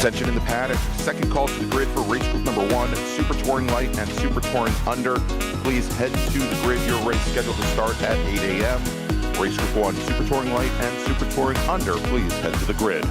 Attention in the paddock. Second call to the grid for race group number 1, Super Touring Light and Super Touring Under. Please head to the grid. Your race scheduled to start at 8 a.m. Race group 1, Super Touring Light and Super Touring Under. Please head to the grid.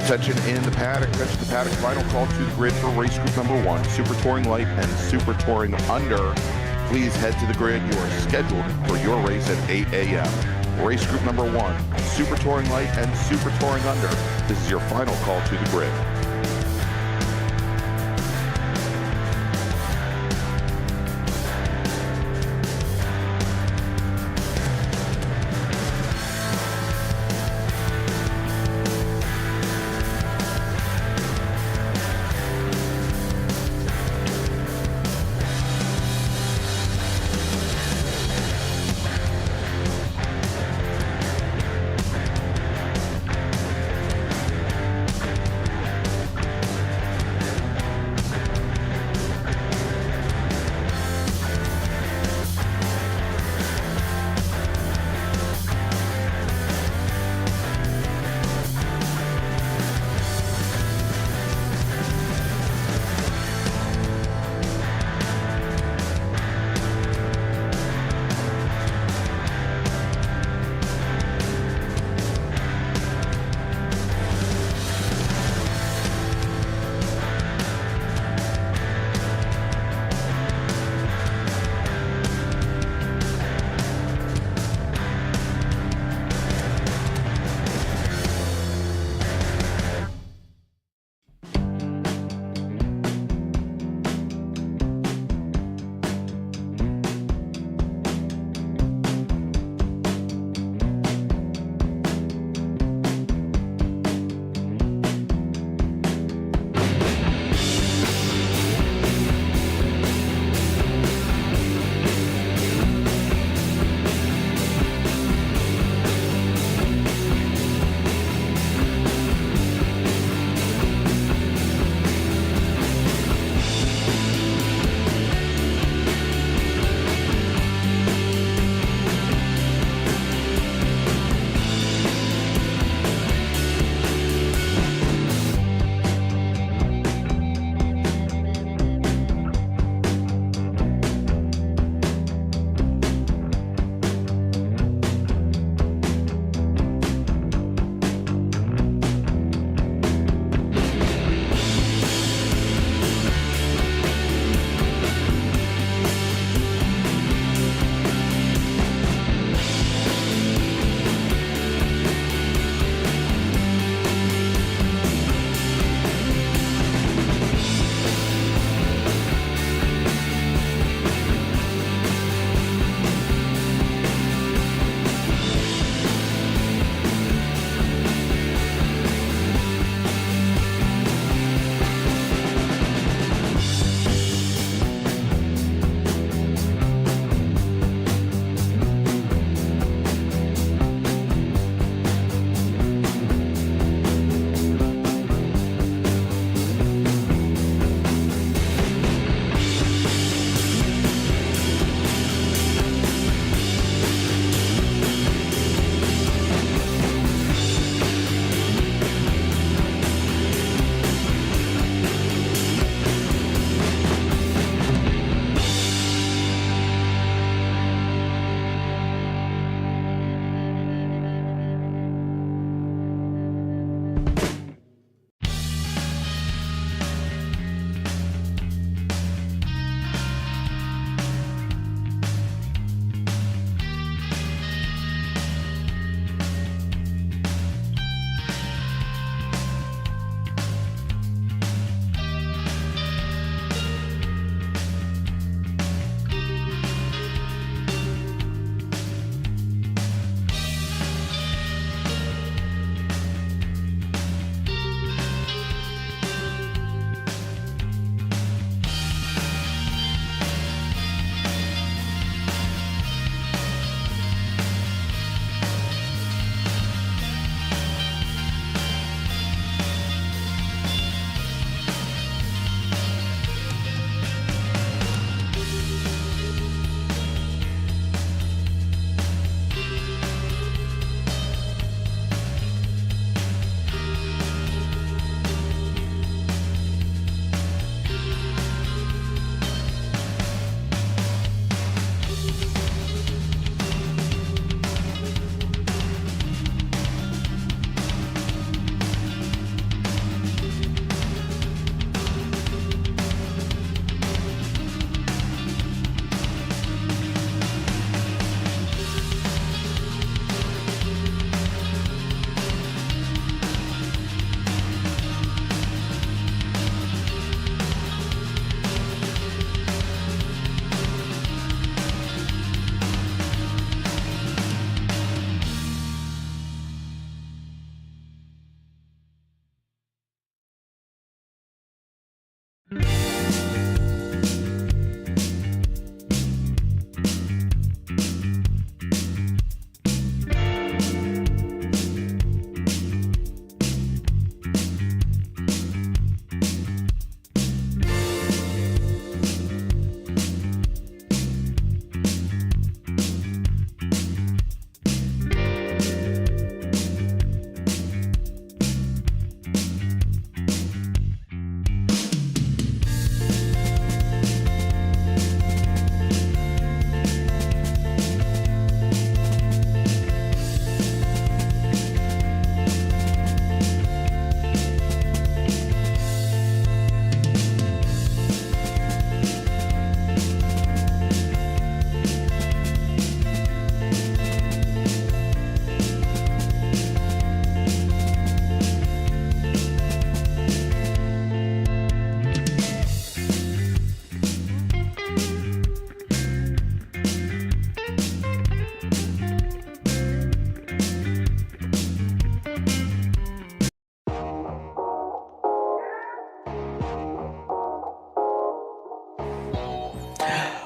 Attention in the paddock. Attention the paddock. Final call to the grid for race group number 1, Super Touring Light and Super Touring Under. Please head to the grid. You are scheduled for your race at 8 a.m. Race group number 1, Super Touring Light and Super Touring Under. This is your final call to the grid.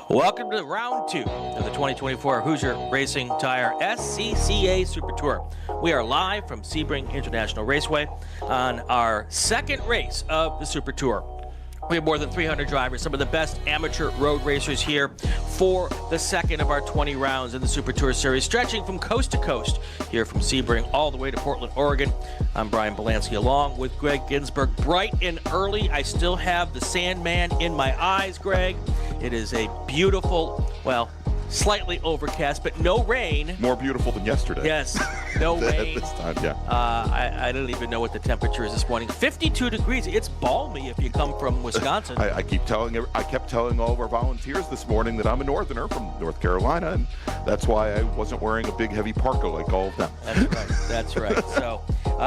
Welcome to round 2 of the 2024 Hoosier Racing Tire SCCA Super Tour. We are live from Sebring International Raceway on our second race of the Super Tour. We have more than 300 drivers, some of the best amateur road racers here for the second of our 20 rounds in the Super Tour Series, stretching from coast to coast here from Sebring all the way to Portland, Oregon. I'm Brian Bielanski along with Gregg Ginsberg. Bright and early, I still have the Sandman in my eyes, Greg. It is a beautiful, well, slightly overcast, but no rain. More beautiful than yesterday. Yes, no rain. This time, yeah. I don't even know what the temperature is this morning. 52 degrees. It's balmy if you come from Wisconsin. I kept telling all of our volunteers this morning that I'm a northerner from North Carolina, and that's why I wasn't wearing a big heavy parka like all of them. That's right. That's right. So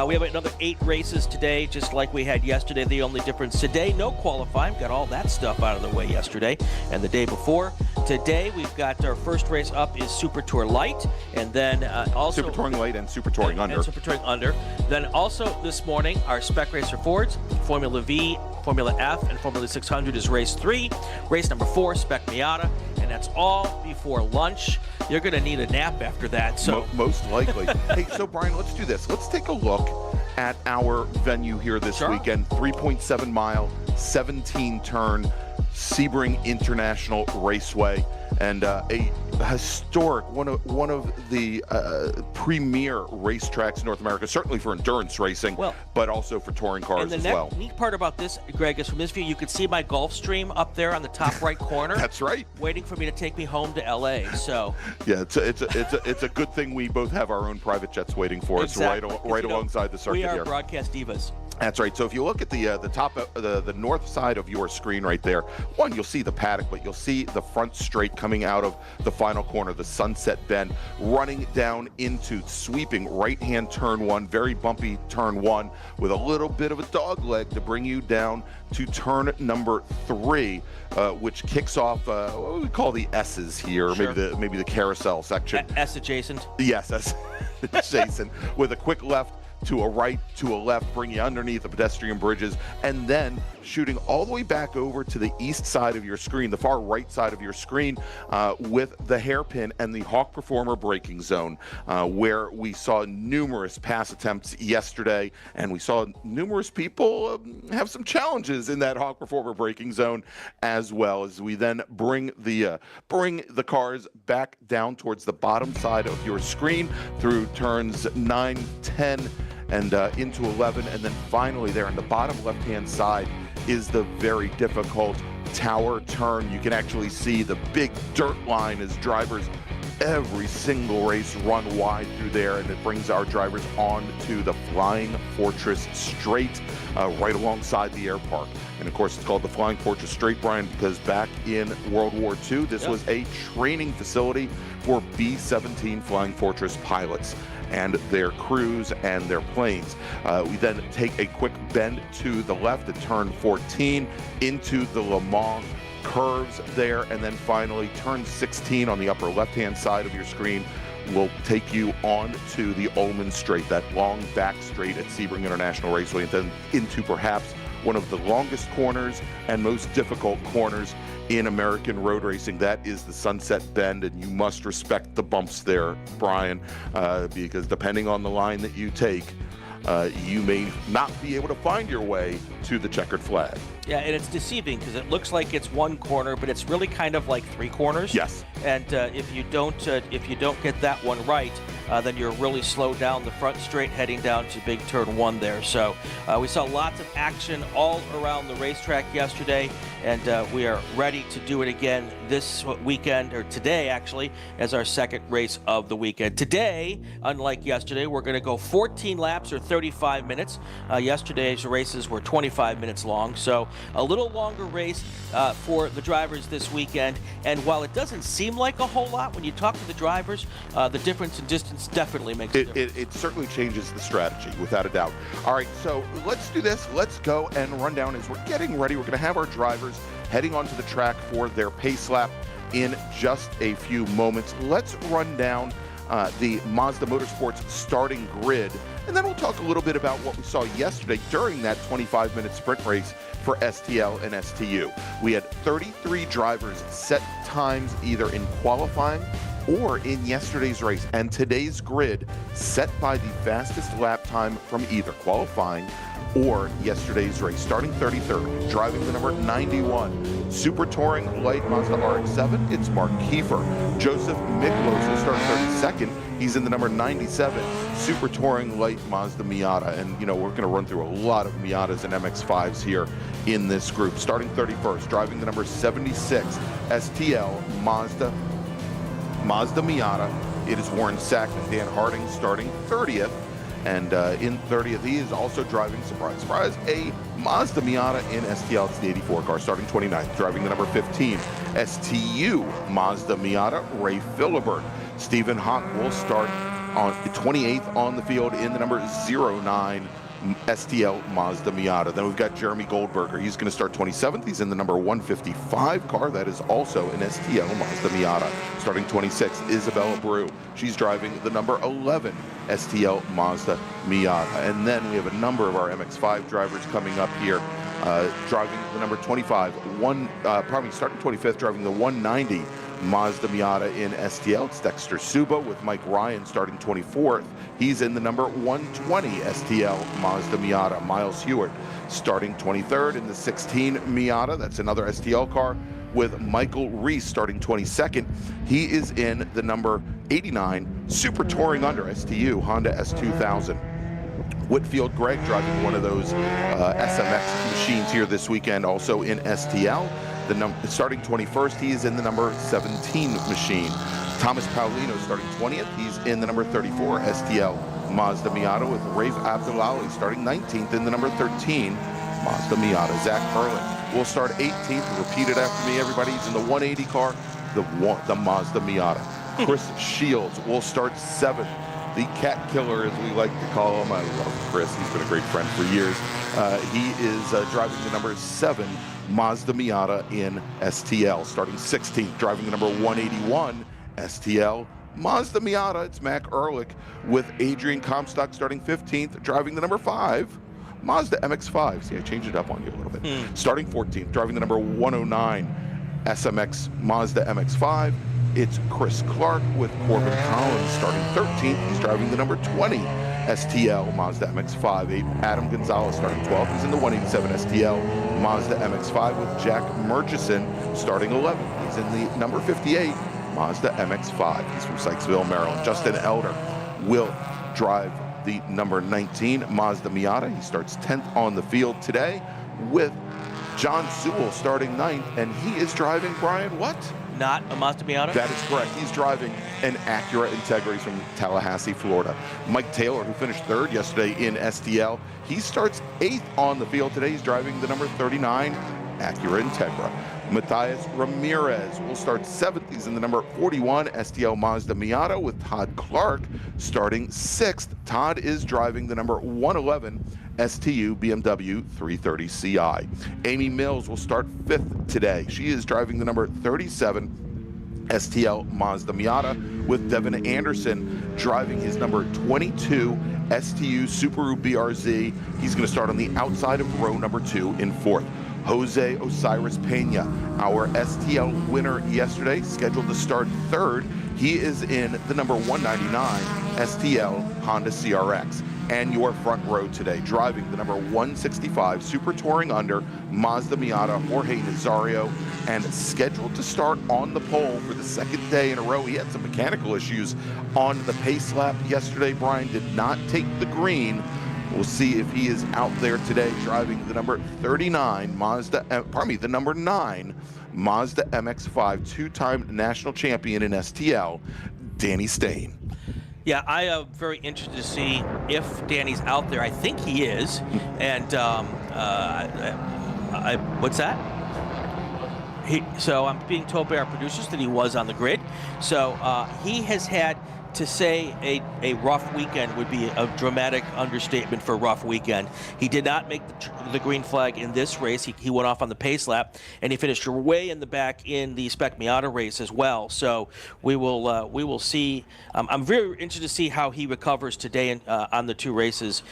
we have another 8 races today, just like we had yesterday. The only difference today, no qualifying. Got all that stuff out of the way yesterday and the day before. Today we've got our first race up is Super Tour Light, and then also Super Touring Light and Super Touring Under. And Super Touring Under. Then also this morning, our Spec Racer Fords, Formula V, Formula F, and Formula 600 is race 3. Race number 4, Spec Miata, and that's all before lunch. You're going to need a nap after that. So most likely. Hey, so Brian, let's do this. Let's take a look at our venue here this weekend. 3.7 mile, 17 turn, Sebring International Raceway, and a historic one of the premier racetracks in North America, certainly for endurance racing, but also for touring cars as well. And the neat part about this, Greg, is from this view you can see my Gulfstream up there on the top right corner. That's right. Waiting for me to take me home to LA. So yeah, it's a good thing we both have our own private jets waiting for us right alongside the circuit here. We are broadcast divas. That's right. So if you look at the top, the north side of your screen right there, one, you'll see the paddock, but you'll see the front straight coming out of the final corner, the Sunset Bend, running down into sweeping right-hand turn 1, very bumpy turn 1, with a little bit of a dog leg to bring you down to turn number 3, which kicks off what we call the S's here, sure. maybe the carousel section. S adjacent. Yes, S adjacent, with a quick left to a right, to a left, bring you underneath the pedestrian bridges, and then shooting all the way back over to the east side of your screen, the far right side of your screen, with the hairpin and the Hawk Performer braking zone, where we saw numerous pass attempts yesterday, and we saw numerous people have some challenges in that Hawk Performer braking zone, as well as we then bring the cars back down towards the bottom side of your screen through turns 9, 10, and into 11, and then finally there on the bottom left-hand side is the very difficult tower turn. You can actually see the big dirt line as drivers every single race run wide through there, and it brings our drivers on to the Flying Fortress Straight right alongside the air park. And of course, it's called the Flying Fortress Straight, Brian, because back in World War II, this was a training facility for B-17 Flying Fortress pilots and their crews and their planes. We then take a quick bend to the left at turn 14 into the Le Mans curves there, and then finally turn 16 on the upper left-hand side of your screen will take you on to the Ullman Straight, that long back straight at Sebring International Raceway, and then into perhaps one of the longest corners and most difficult corners in American road racing. That is the Sunset Bend, and you must respect the bumps there, Brian, because depending on the line that you take, you may not be able to find your way to the checkered flag. Yeah, and it's deceiving because it looks like it's one corner, but it's really kind of like 3 corners. Yes. And if you don't get that one right, then you're really slow down the front straight heading down to big turn 1 there. So we saw lots of action all around the racetrack yesterday, and we are ready to do it again this weekend, or today actually, as our second race of the weekend. Today, unlike yesterday, we're going to go 14 laps or 35 minutes. Yesterday's races were 25 minutes long, so a little longer race for the drivers this weekend. And while it doesn't seem like a whole lot when you talk to the drivers, the difference in distance definitely makes a difference. It certainly changes the strategy, without a doubt. All right, so let's do this. Let's go and run down as we're getting ready. We're going to have our drivers heading onto the track for their pace lap in just a few moments. Let's run down the Mazda Motorsports starting grid, and then we'll talk a little bit about what we saw yesterday during that 25-minute sprint race for STL and STU. We had 33 drivers set times either in qualifying or in yesterday's race, and today's grid set by the fastest lap time from either qualifying or yesterday's race. Starting 33rd, driving the number 91 Super Touring Light Mazda RX-7, it's Mark Kiefer. Joseph Miklos will start 32nd. He's in the number 97 Super Touring Light Mazda Miata. And, you know, we're going to run through a lot of Miatas and MX-5s here in this group. Starting 31st, driving the number 76 STL Mazda Miata. It is Warren Sackman. Dan Harding starting 30th. And in 30th, he is also driving, surprise, surprise, a Mazda Miata in STL. It's the 84 car, starting 29th, driving the number 15 STU Mazda Miata, Ray Philibert. Stephen Hawk will start on 28th on the field in the number 09 STL Mazda Miata. Then we've got Jeremy Goldberger. He's going to start 27th. He's in the number 155 car. That is also an STL Mazda Miata. Starting 26th, Isabella Brew. She's driving the number 11 STL Mazda Miata. And then we have a number of our MX-5 drivers coming up here. Driving the number 25, starting 25th, driving the 190 Mazda Miata in STL. It's Dexter Suba with Mike Ryan starting 24th. He's in the number 120 STL Mazda Miata. Miles Hewitt starting 23rd in the 16 Miata. That's another STL car with Michael Reese starting 22nd. He is in the number 89 Super Touring Under STU Honda S2000. Whitfield Gregg driving one of those SMX machines here this weekend, also in STL. Starting 21st, he is in the number 17 machine. Thomas Paulino starting 20th. He's in the number 34 STL Mazda Miata with Rafe Abdullahi starting 19th in the number 13 Mazda Miata. Zach Merlin will start 18th. Repeat it after me, everybody. He's in the 180 car, the Mazda Miata. Chris Shields will start 7th. The cat killer, as we like to call him. I love Chris. He's been a great friend for years. He is driving the number 7 Mazda Miata in STL. Starting 16th, driving the number 181 STL Mazda Miata. It's Mac Ehrlich with Adrian Comstock starting 15th, driving the number 5 Mazda MX-5. See, I changed it up on you a little bit. Starting 14th, driving the number 109 SMX Mazda MX-5. It's Chris Clark with Corbin Collins starting 13th. He's driving the number 20 STL Mazda MX-5. Adam Gonzalez starting 12th. He's in the 187 STL Mazda MX-5 with Jack Murchison starting 11th. He's in the number 58 Mazda MX-5. He's from Sykesville, Maryland. Justin Elder will drive the number 19 Mazda Miata. He starts 10th on the field today with John Sewell starting 9th, and he is driving, Brian, what? Not a Mazda Miata? That is correct. He's driving an Acura Integra. He's from Tallahassee, Florida. Mike Taylor, who finished 3rd yesterday in STL, he starts 8th on the field today. He's driving the number 39 Acura Integra. Matthias Ramirez will start 7th. He's in the number 41 STL Mazda Miata with Todd Clark starting 6th. Todd is driving the number 111 STU BMW 330ci. Amy Mills will start 5th today. She is driving the number 37 STL Mazda Miata with Devin Anderson driving his number 22 STU Subaru BRZ. He's going to start on the outside of row number 2 in 4th. Jose Osiris Pena, our STL winner yesterday, scheduled to start 3rd. He is in the number 199 STL Honda CRX. And your front row today, driving the number 165 Super Touring Under Mazda Miata, Jorge Nazario, and scheduled to start on the pole for the 2nd day in a row. He had some mechanical issues on the pace lap yesterday. Brian did not take the green. We'll see if he is out there today driving the number 39 the number 9 Mazda MX-5, 2-time national champion in STL, Danny Stain. Yeah, I am very interested to see if Danny's out there. I think he is. And what's that? So I'm being told by our producers that he was on the grid. So he has had to say a rough weekend would be a dramatic understatement for rough weekend. He did not make the green flag in this race. He went off on the pace lap, and he finished way in the back in the Spec Miata race as well. So we will see. I'm very interested to see how he recovers today on the 2 races.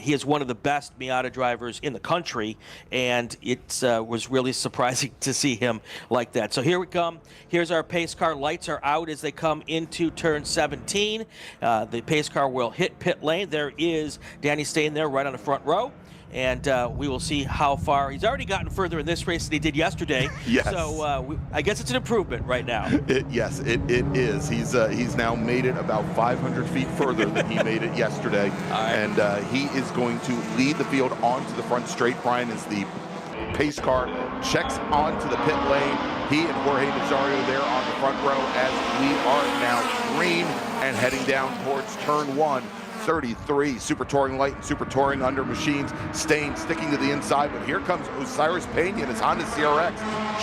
He is one of the best Miata drivers in the country, and it was really surprising to see him like that. So here we come. Here's our pace car. Lights are out as they come into turn 17. The pace car will hit pit lane. There is Danny Stain there right on the front row. And we will see how far. He's already gotten further in this race than he did yesterday. Yes. So I guess it's an improvement right now. Yes, it is. He's now made it about 500 feet further than he made it yesterday. Right. And he is going to lead the field onto the front straight. Brian is the pace car, checks onto the pit lane. He and Jorge Nazario there on the front row as we are now green and heading down towards turn 1. 33, Super Touring Light and Super Touring Under machines. Stain sticking to the inside, but here comes Osiris Pena and his Honda CRX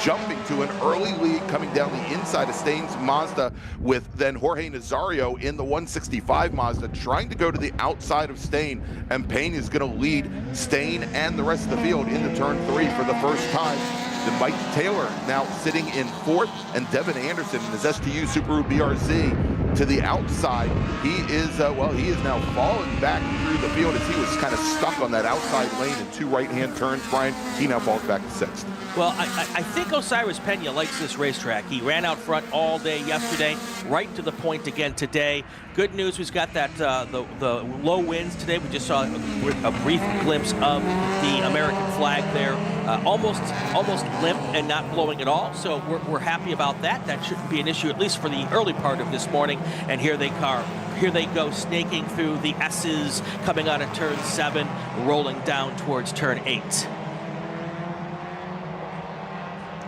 jumping to an early lead coming down the inside of Stain's Mazda, with then Jorge Nazario in the 165 Mazda trying to go to the outside of Stain, and Pena is going to lead Stain and the rest of the field into turn 3 for the first time. Then Mike Taylor now sitting in 4th, and Devin Anderson in his STU Subaru BRZ to the outside. He is now falling back through the field as he was kind of stuck on that outside lane in 2 right-hand turns. Brian, he now falls back to 6th. Well, I think Osiris Pena likes this racetrack. He ran out front all day yesterday, right to the point again today. Good news, we've got that the low winds today. We just saw a brief glimpse of the American flag there, almost limp and not blowing at all. So we're happy about that. That shouldn't be an issue, at least for the early part of this morning. And here they go, snaking through the S's, coming out of turn 7, rolling down towards turn 8.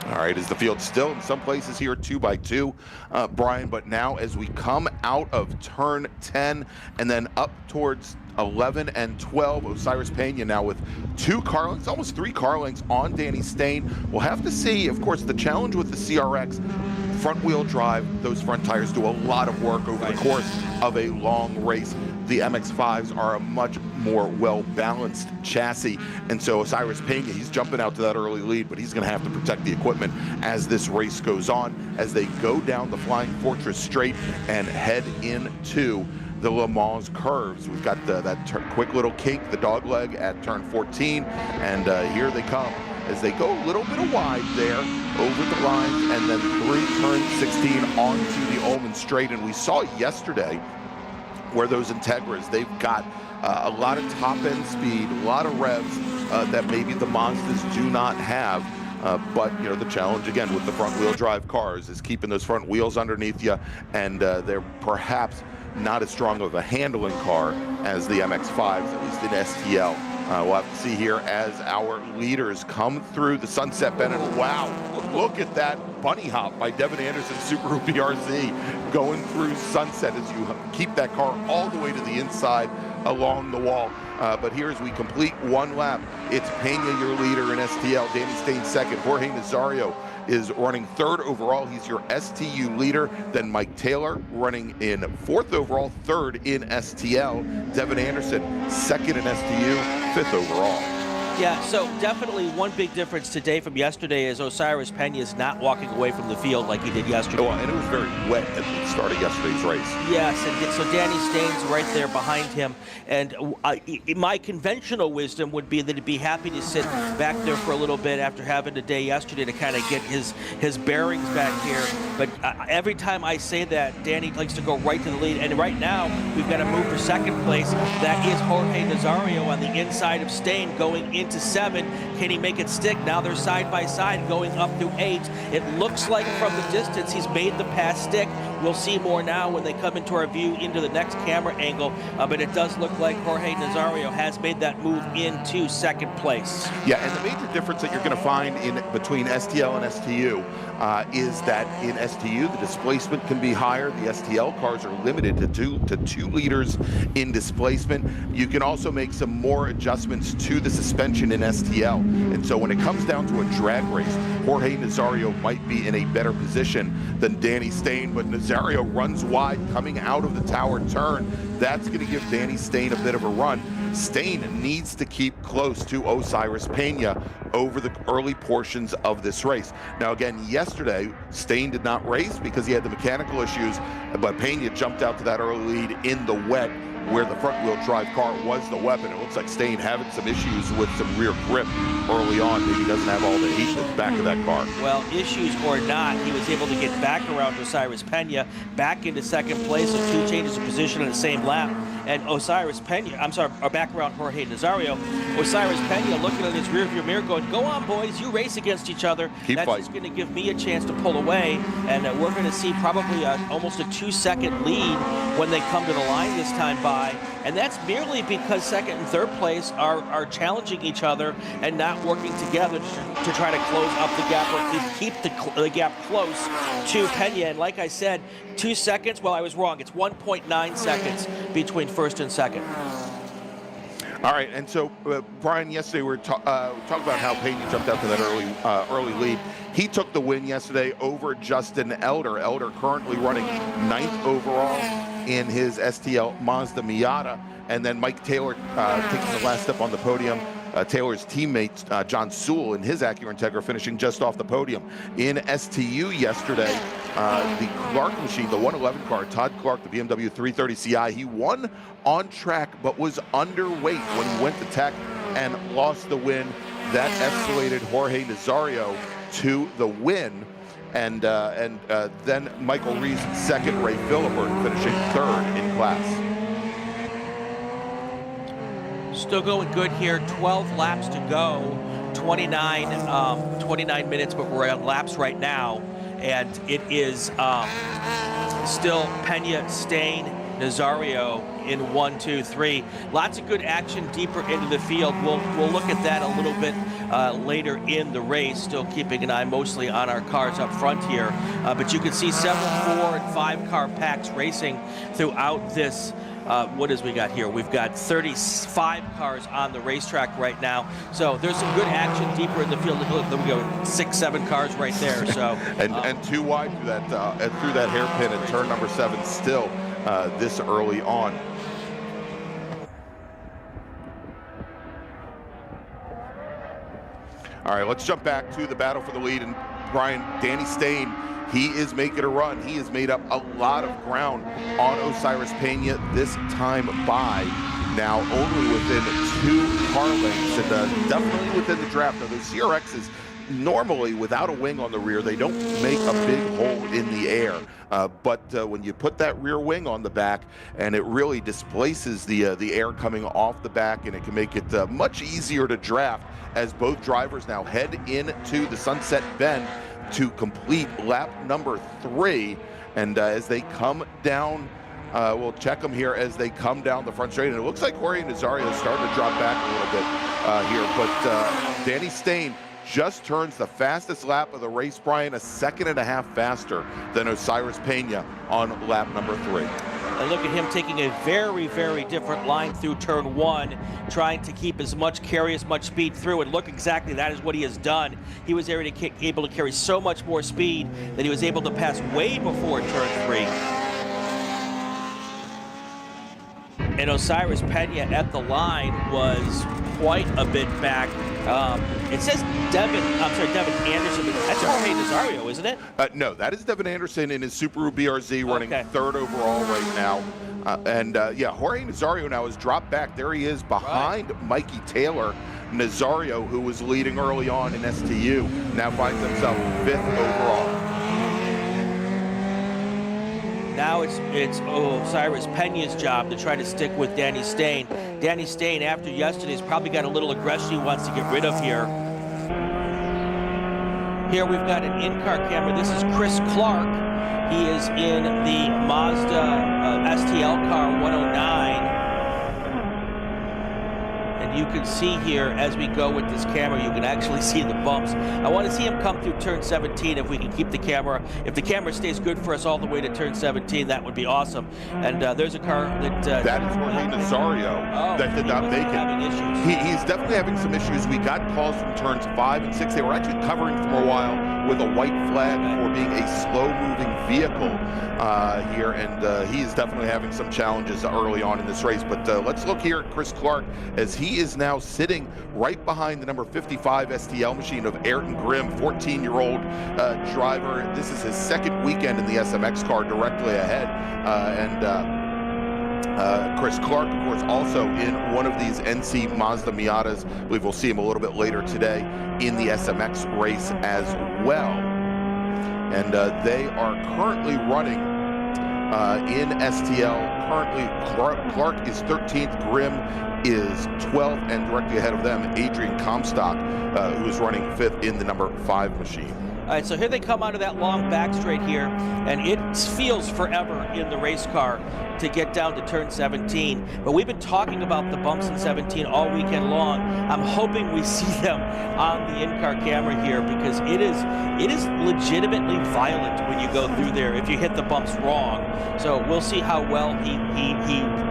All right, is the field still in some places here 2x2, Brian, but now as we come out of turn 10 and then up towards 11 and 12, Osiris Pena now with 2 car lengths, almost 3 car lengths on Danny Stain. We'll have to see, of course, the challenge with the CRX, front wheel drive, those front tires do a lot of work over the course of a long race. The MX-5s are a much more well-balanced chassis, and so Osiris Pena, he's jumping out to that early lead, but he's going to have to protect the equipment as this race goes on, as they go down the Flying Fortress straight and head into the Le Mans curves. We've got that quick little kink, the dog leg at turn 14, and here they come as they go a little bit wide there over the line and then through turn 16 onto the Ullman straight. And we saw yesterday where those Integras, they've got a lot of top-end speed, a lot of revs that maybe the Mazdas do not have. But, you know, the challenge, again, with the front-wheel drive cars is keeping those front wheels underneath you, and they're perhaps not as strong of a handling car as the MX-5s, at least in STL. We'll have to see here as our leaders come through the Sunset Bend. And wow, look at that bunny hop by Devin Anderson's Subaru BRZ going through Sunset as you keep that car all the way to the inside along the wall. But here as we complete 1 lap, it's Pena, your leader in STL, Danny Stain 2nd, Jorge Nazario is running 3rd overall. He's your STU leader. Then Mike Taylor running in 4th overall, 3rd in STL. Devin Anderson 2nd in STU, 5th overall. Yeah, so definitely one big difference today from yesterday is Osiris Pena is not walking away from the field like he did yesterday. Oh, and it was very wet at the start of yesterday's race. Yes, and so Danny Stain's right there behind him. And my conventional wisdom would be that he'd be happy to sit back there for a little bit after having a day yesterday to kind of get his bearings back here. But every time I say that, Danny likes to go right to the lead. And right now, we've got to move for 2nd place. That is Jorge Nazario on the inside of Stain going into 7. Can he make it stick? Now they're side by side going up through 8. It looks like from the distance he's made the pass stick. We'll see more now when they come into our view into the next camera angle. But it does look like Jorge Nazario has made that move into 2nd place. Yeah, and the major difference that you're going to find in between STL and STU is that in STU the displacement can be higher. The STL cars are limited to 2 liters in displacement. You can also make some more adjustments to the suspension mentioned in STL. And so when it comes down to a drag race, Jorge Nazario might be in a better position than Danny Stain, but Nazario runs wide coming out of the tower turn. That's going to give Danny Stain a bit of a run. Stain needs to keep close to Osiris Pena over the early portions of this race. Now again, yesterday, Stain did not race because he had the mechanical issues, but Pena jumped out to that early lead in the wet, where the front-wheel drive car was the weapon. It looks like Stain having some issues with some rear grip early on. Maybe he doesn't have all the heat in the back of that car. Well, issues or not, he was able to get back around Osiris Pena, back into second place, so 2 changes of position in the same lap. And Osiris Pena, I'm sorry, or back around Jorge Nazario. Osiris Pena looking at his rearview mirror going, go on, boys, you race against each other. Keep That's fighting. just going to give me a chance to pull away. And we're going to see probably almost a 2-second lead when they come to the line this time by. And that's merely because second and third place are challenging each other and not working together to try to close up the gap or at least keep the gap close to Pena. And like I said, 2 seconds, well, I was wrong. It's 1.9 seconds between first and second. All right, and so Brian, yesterday we were talking about how Pena jumped out to that early lead. He took the win yesterday over Justin Elder. Elder currently running 9th overall in his STL Mazda Miata, and then Mike Taylor taking the last step on the podium. Taylor's teammate John Sewell in his Acura Integra finishing just off the podium. In STU yesterday, the Clark machine, the 111 car, Todd Clark, the BMW 330 Ci, he won on track but was underweight when he went to tech and lost the win. That escalated Jorge Nazario to the win. And then Michael Rees second, Ray Philipper finishing third in class. Still going good here, 12 laps to go, 29 minutes, but we're on laps right now, and it is still Pena, Stain, Nazario in 1, 2, 3. Lots of good action deeper into the field. We'll look at that a little bit later in the race, still keeping an eye mostly on our cars up front here. But you can see several 4- and 5-car packs racing throughout this. What is we got here? We've got 35 cars on the racetrack right now. So there's some good action deeper in the field. Look, we go 6, 7 cars right there. So and too wide through that hairpin at turn number 7 still this early on. All right, let's jump back to the battle for the lead. And Brian, Danny Stain, he is making a run. He has made up a lot of ground on Osiris Pena this time by. Now only within 2 car lengths, and definitely within the draft. Now those CRXs, normally without a wing on the rear, they don't make a big hole in the air. But when you put that rear wing on the back, and it really displaces the air coming off the back, and it can make it much easier to draft as both drivers now head into the Sunset Bend to complete lap number 3. And as they come down, we'll check them here as they come down the front straight. And it looks like Jorge Nazario is starting to drop back a little bit here. But Danny Stain just turns the fastest lap of the race, Brian, 1.5 seconds faster than Osiris Pena on lap number 3. And look at him taking a very, very different line through turn 1, trying to keep carry as much speed through. And look, exactly that is what he has done. He was able to carry so much more speed that he was able to pass way before turn 3. And Osiris Pena at the line was quite a bit back. It says Devin Anderson, but that's Jorge Nazario, isn't it? No, that is Devin Anderson in his Subaru BRZ running 3rd overall right now. Yeah, Jorge Nazario now has dropped back. There he is behind Mikey Taylor. Nazario, who was leading early on in STU, now finds himself 5th overall. Now it's Osiris Pena's job to try to stick with Danny Stain. Danny Stain, after yesterday's, probably got a little aggression he wants to get rid of here. Here we've got an in-car camera. This is Chris Clark. He is in the Mazda STL car 109. And you can see here as we go with this camera, you can actually see the bumps. I want to see him come through turn 17 if we can keep the camera. If the camera stays good for us all the way to turn 17, that would be awesome. And there's a car that... that is Jorge Nazario that did not make it. He's definitely having some issues. We got calls from turns 5 and 6. They were actually covering for a while with a white flag for being a slow-moving vehicle here, and he is definitely having some challenges early on in this race. But let's look here at Chris Clark, as he is now sitting right behind the number 55 STL machine of Ayrton Grimm, 14-year-old driver. This is his second weekend in the SMX car, directly ahead, Chris Clark, of course, also in one of these NC Mazda Miatas. I believe we'll see him a little bit later today in the SMX race as well. And they are currently running in STL. Currently, Clark is 13th, Grimm is 12th, and directly ahead of them, Adrian Comstock, who is running 5th in the number 5 machine. All right, so here they come out of that long back straight here, and it feels forever in the race car to get down to turn 17. But we've been talking about the bumps in 17 all weekend long. I'm hoping we see them on the in-car camera here, because it is legitimately violent when you go through there if you hit the bumps wrong. So we'll see how well he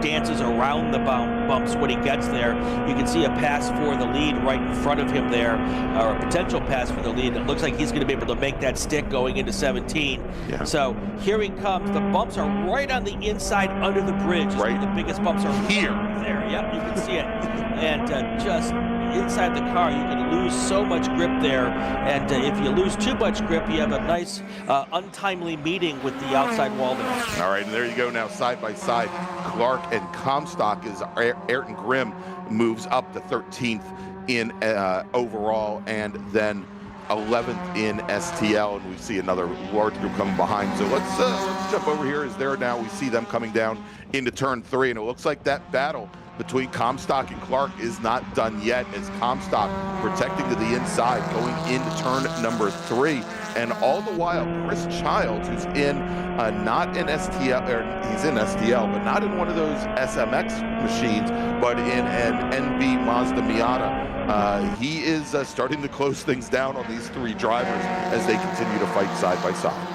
dances around the bumps when he gets there. You can see a pass for the lead right in front of him there, or a potential pass for the lead. It looks like he's going to be able to make that stick going into 17. Yeah. So here he comes. The bumps are right on the inside under the bridge. Right. The biggest bumps are here. There. Yep, you can see it. And just inside the car, you can lose so much grip there. And if you lose too much grip, you have a nice untimely meeting with the outside wall there. All right, and there you go now, side by side. Clark and Comstock, as Ayrton Grimm moves up to 13th in overall, and then 11th in STL, and we see another large group coming behind. So let's jump over here. As there now, we see them coming down into turn 3, and it looks like that battle between Comstock and Clark is not done yet, as Comstock protecting to the inside going into turn number 3. And all the while, Chris Childs, who's in not in STL, or he's in STL, but not in one of those SMX machines, but in an NB Mazda Miata, he is starting to close things down on these 3 drivers as they continue to fight side by side.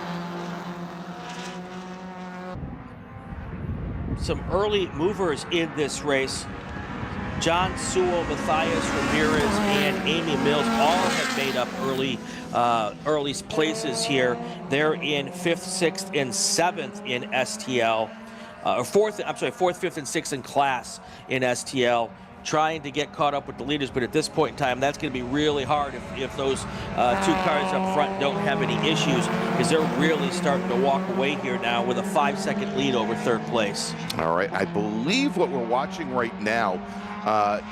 Some early movers in this race. John Sewell, Matthias Ramirez, and Amy Mills all have made up early places here. They're in 5th, 6th, and 7th in STL. 4th, 5th, and 6th in class in STL, trying to get caught up with the leaders. But at this point in time, that's going to be really hard if those 2 cars up front don't have any issues, because they're really starting to walk away here now with a 5-second lead over 3rd place. All right, I believe what we're watching right now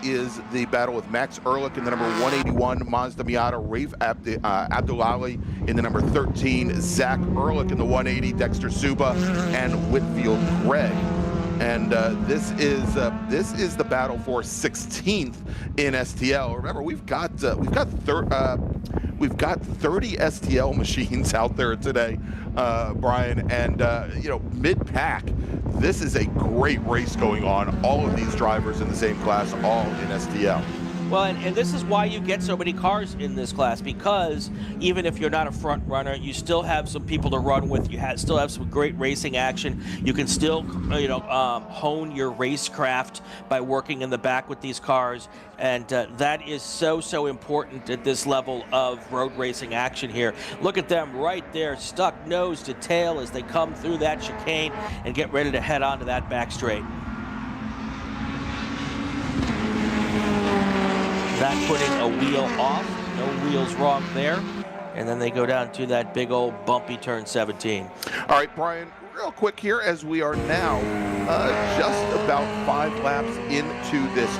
is the battle with Max Ehrlich in the number 181 Mazda Miata, Rafe Abdullahi in the number 13, Zach Ehrlich in the 180, Dexter Suba, and Whitfield Gregg. And this is the battle for 16th in STL. Remember, we've got 30 STL machines out there today, Brian, and you know, mid-pack, this is a great race going on. All of these drivers in the same class, all in STL. Well, and this is why you get so many cars in this class, because even if you're not a front runner, you still have some people to run with. You still have some great racing action. You can still, hone your racecraft by working in the back with these cars, and that is so important at this level of road racing action here. Look at them right there, stuck nose to tail as they come through that chicane and get ready to head on to that back straight. That putting a wheel off, no wheels wrong there, and then they go down to that big old bumpy turn 17. All right, Brian, real quick here, as we are now just about 5 laps into this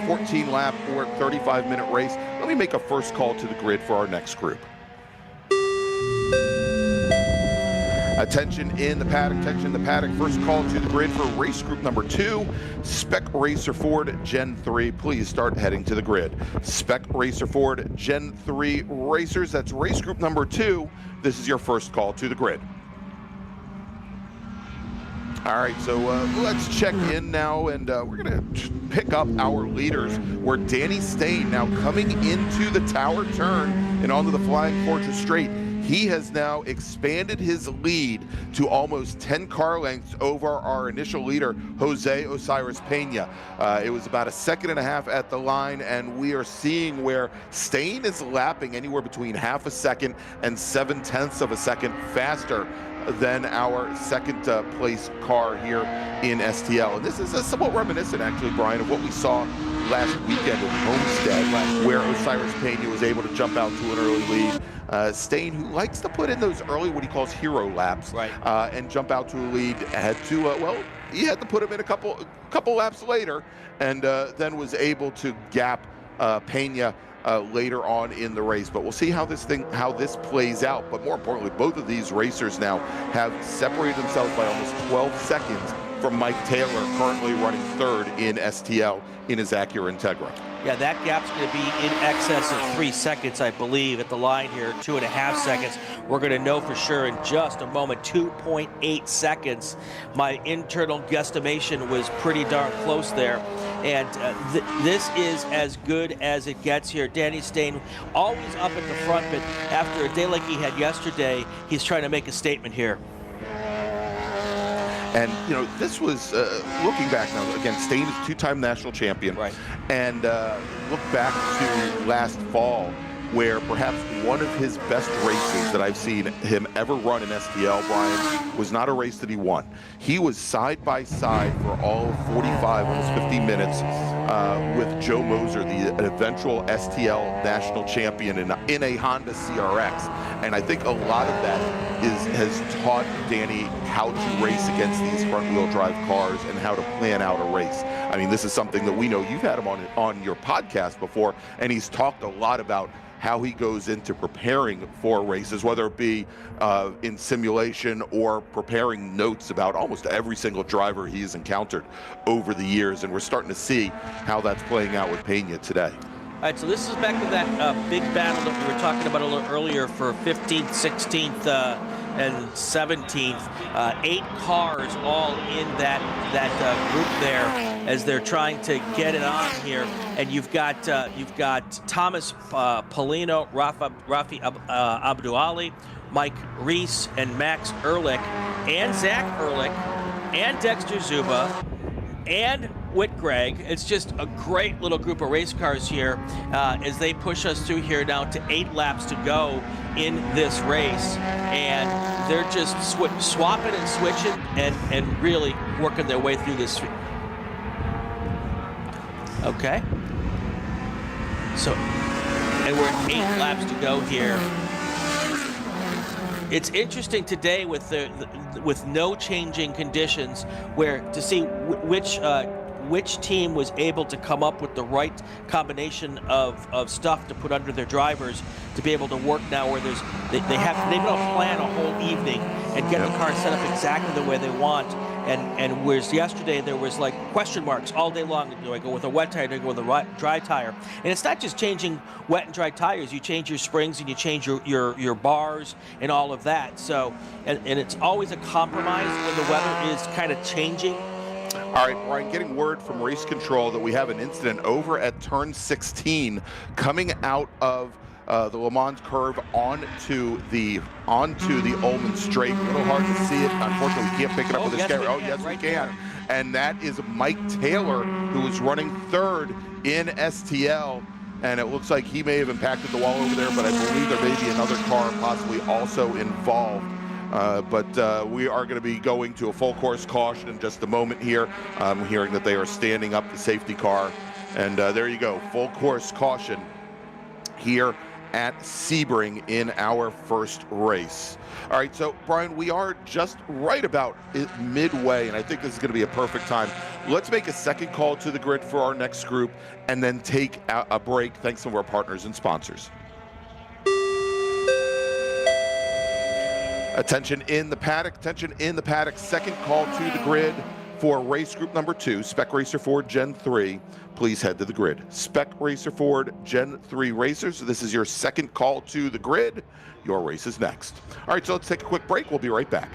14 lap or 35-minute race. Let me make a first call to the grid for our next group. Attention in the paddock, attention in the paddock. First call to the grid for race group number 2, Spec Racer Ford Gen 3. Please start heading to the grid. Spec Racer Ford Gen 3 racers, that's race group number 2. This is your first call to the grid. All right, so let's check in now, and we're going to pick up our leaders, where Danny Stain now coming into the tower turn and onto the Flying Fortress straight. He has now expanded his lead to almost 10 car lengths over our initial leader, Jose Osiris Pena. It was about a second and a half at the line, and we are seeing where Stain is lapping anywhere between half a second and 7/10 of a second faster than our second place car here in STL. And this is somewhat reminiscent, actually, Brian, of what we saw last weekend at Homestead, where Osiris Pena was able to jump out to an early lead. Stain, who likes to put in those early, what he calls hero laps, and jump out to a lead, had to, well, he had to put him in a couple laps later, and then was able to gap Pena later on in the race. But we'll see how this plays out. But more importantly, both of these racers now have separated themselves by almost 12 seconds from Mike Taylor, currently running third in STL in his Acura Integra. Yeah, that gap's going to be in excess of 3 seconds, I believe, at the line here, 2.5 seconds. We're going to know for sure in just a moment, 2.8 seconds. My internal guesstimation was pretty darn close there. And this is as good as it gets here. Danny Stain always up at the front, but after a day like he had yesterday, he's trying to make a statement here. And, you know, this was, looking back now, again, Stain is two-time national champion. Right. And look back to last fall, where perhaps one of his best races that I've seen him ever run in STL, Brian, was not a race that he won. He was side by side for all of 45, almost 50 minutes with Joe Moser, the eventual STL national champion in a Honda CRX. And I think a lot of that has taught Danny how to race against these front-wheel drive cars and how to plan out a race. I mean, this is something that we know you've had him on your podcast before, and he's talked a lot about how he goes into preparing for races, whether it be in simulation or preparing notes about almost every single driver he's encountered over the years. And we're starting to see how that's playing out with Pena today. All right, so this is back to that big battle that we were talking about a little earlier for 15th, 16th, and 17th. 8 cars all in that group there as they're trying to get it on here. And you've got Thomas Polino, Rafi Abduali, Mike Reese, and Max Ehrlich, and Zach Ehrlich, and Dexter Zuba, and Whit Gregg. It's just a great little group of race cars here as they push us through here now to 8 laps to go in this race. And they're just swapping and switching and really working their way through this. Okay. So, and we're at 8 laps to go here. It's interesting today with with no changing conditions, where to see which team was able to come up with the right combination of stuff to put under their drivers to be able to work now, where they've been able to plan a whole evening and get the car set up exactly the way they want. And whereas yesterday there was like question marks all day long. Do I go with a wet tire? Do I go with a dry tire? And it's not just changing wet and dry tires. You change your springs and you change your bars and all of that. So, and it's always a compromise when the weather is kind of changing. All right, Brian, getting word from race control that we have an incident over at turn 16 coming out of the Le Mans curve onto the Ullman straight. A little hard to see it. Unfortunately, we can't pick it up with this camera. Oh, yes, we can. And that is Mike Taylor, who is running third in STL. And it looks like he may have impacted the wall over there, but I believe there may be another car possibly also involved. But we are going to be going to a full course caution in just a moment here. I'm hearing that they are standing up the safety car. And there you go, full course caution here at Sebring in our first race. All right, so Brian, we are just right about midway, and I think this is going to be a perfect time. Let's make a second call to the grid for our next group and then take a break, thanks to our partners and sponsors. Attention in the paddock, second call to the grid for race group number 2, Spec Racer Ford Gen 3. Please head to the grid. Spec Racer Ford Gen 3 racers, this is your second call to the grid. Your race is next. All right, so let's take a quick break. We'll be right back.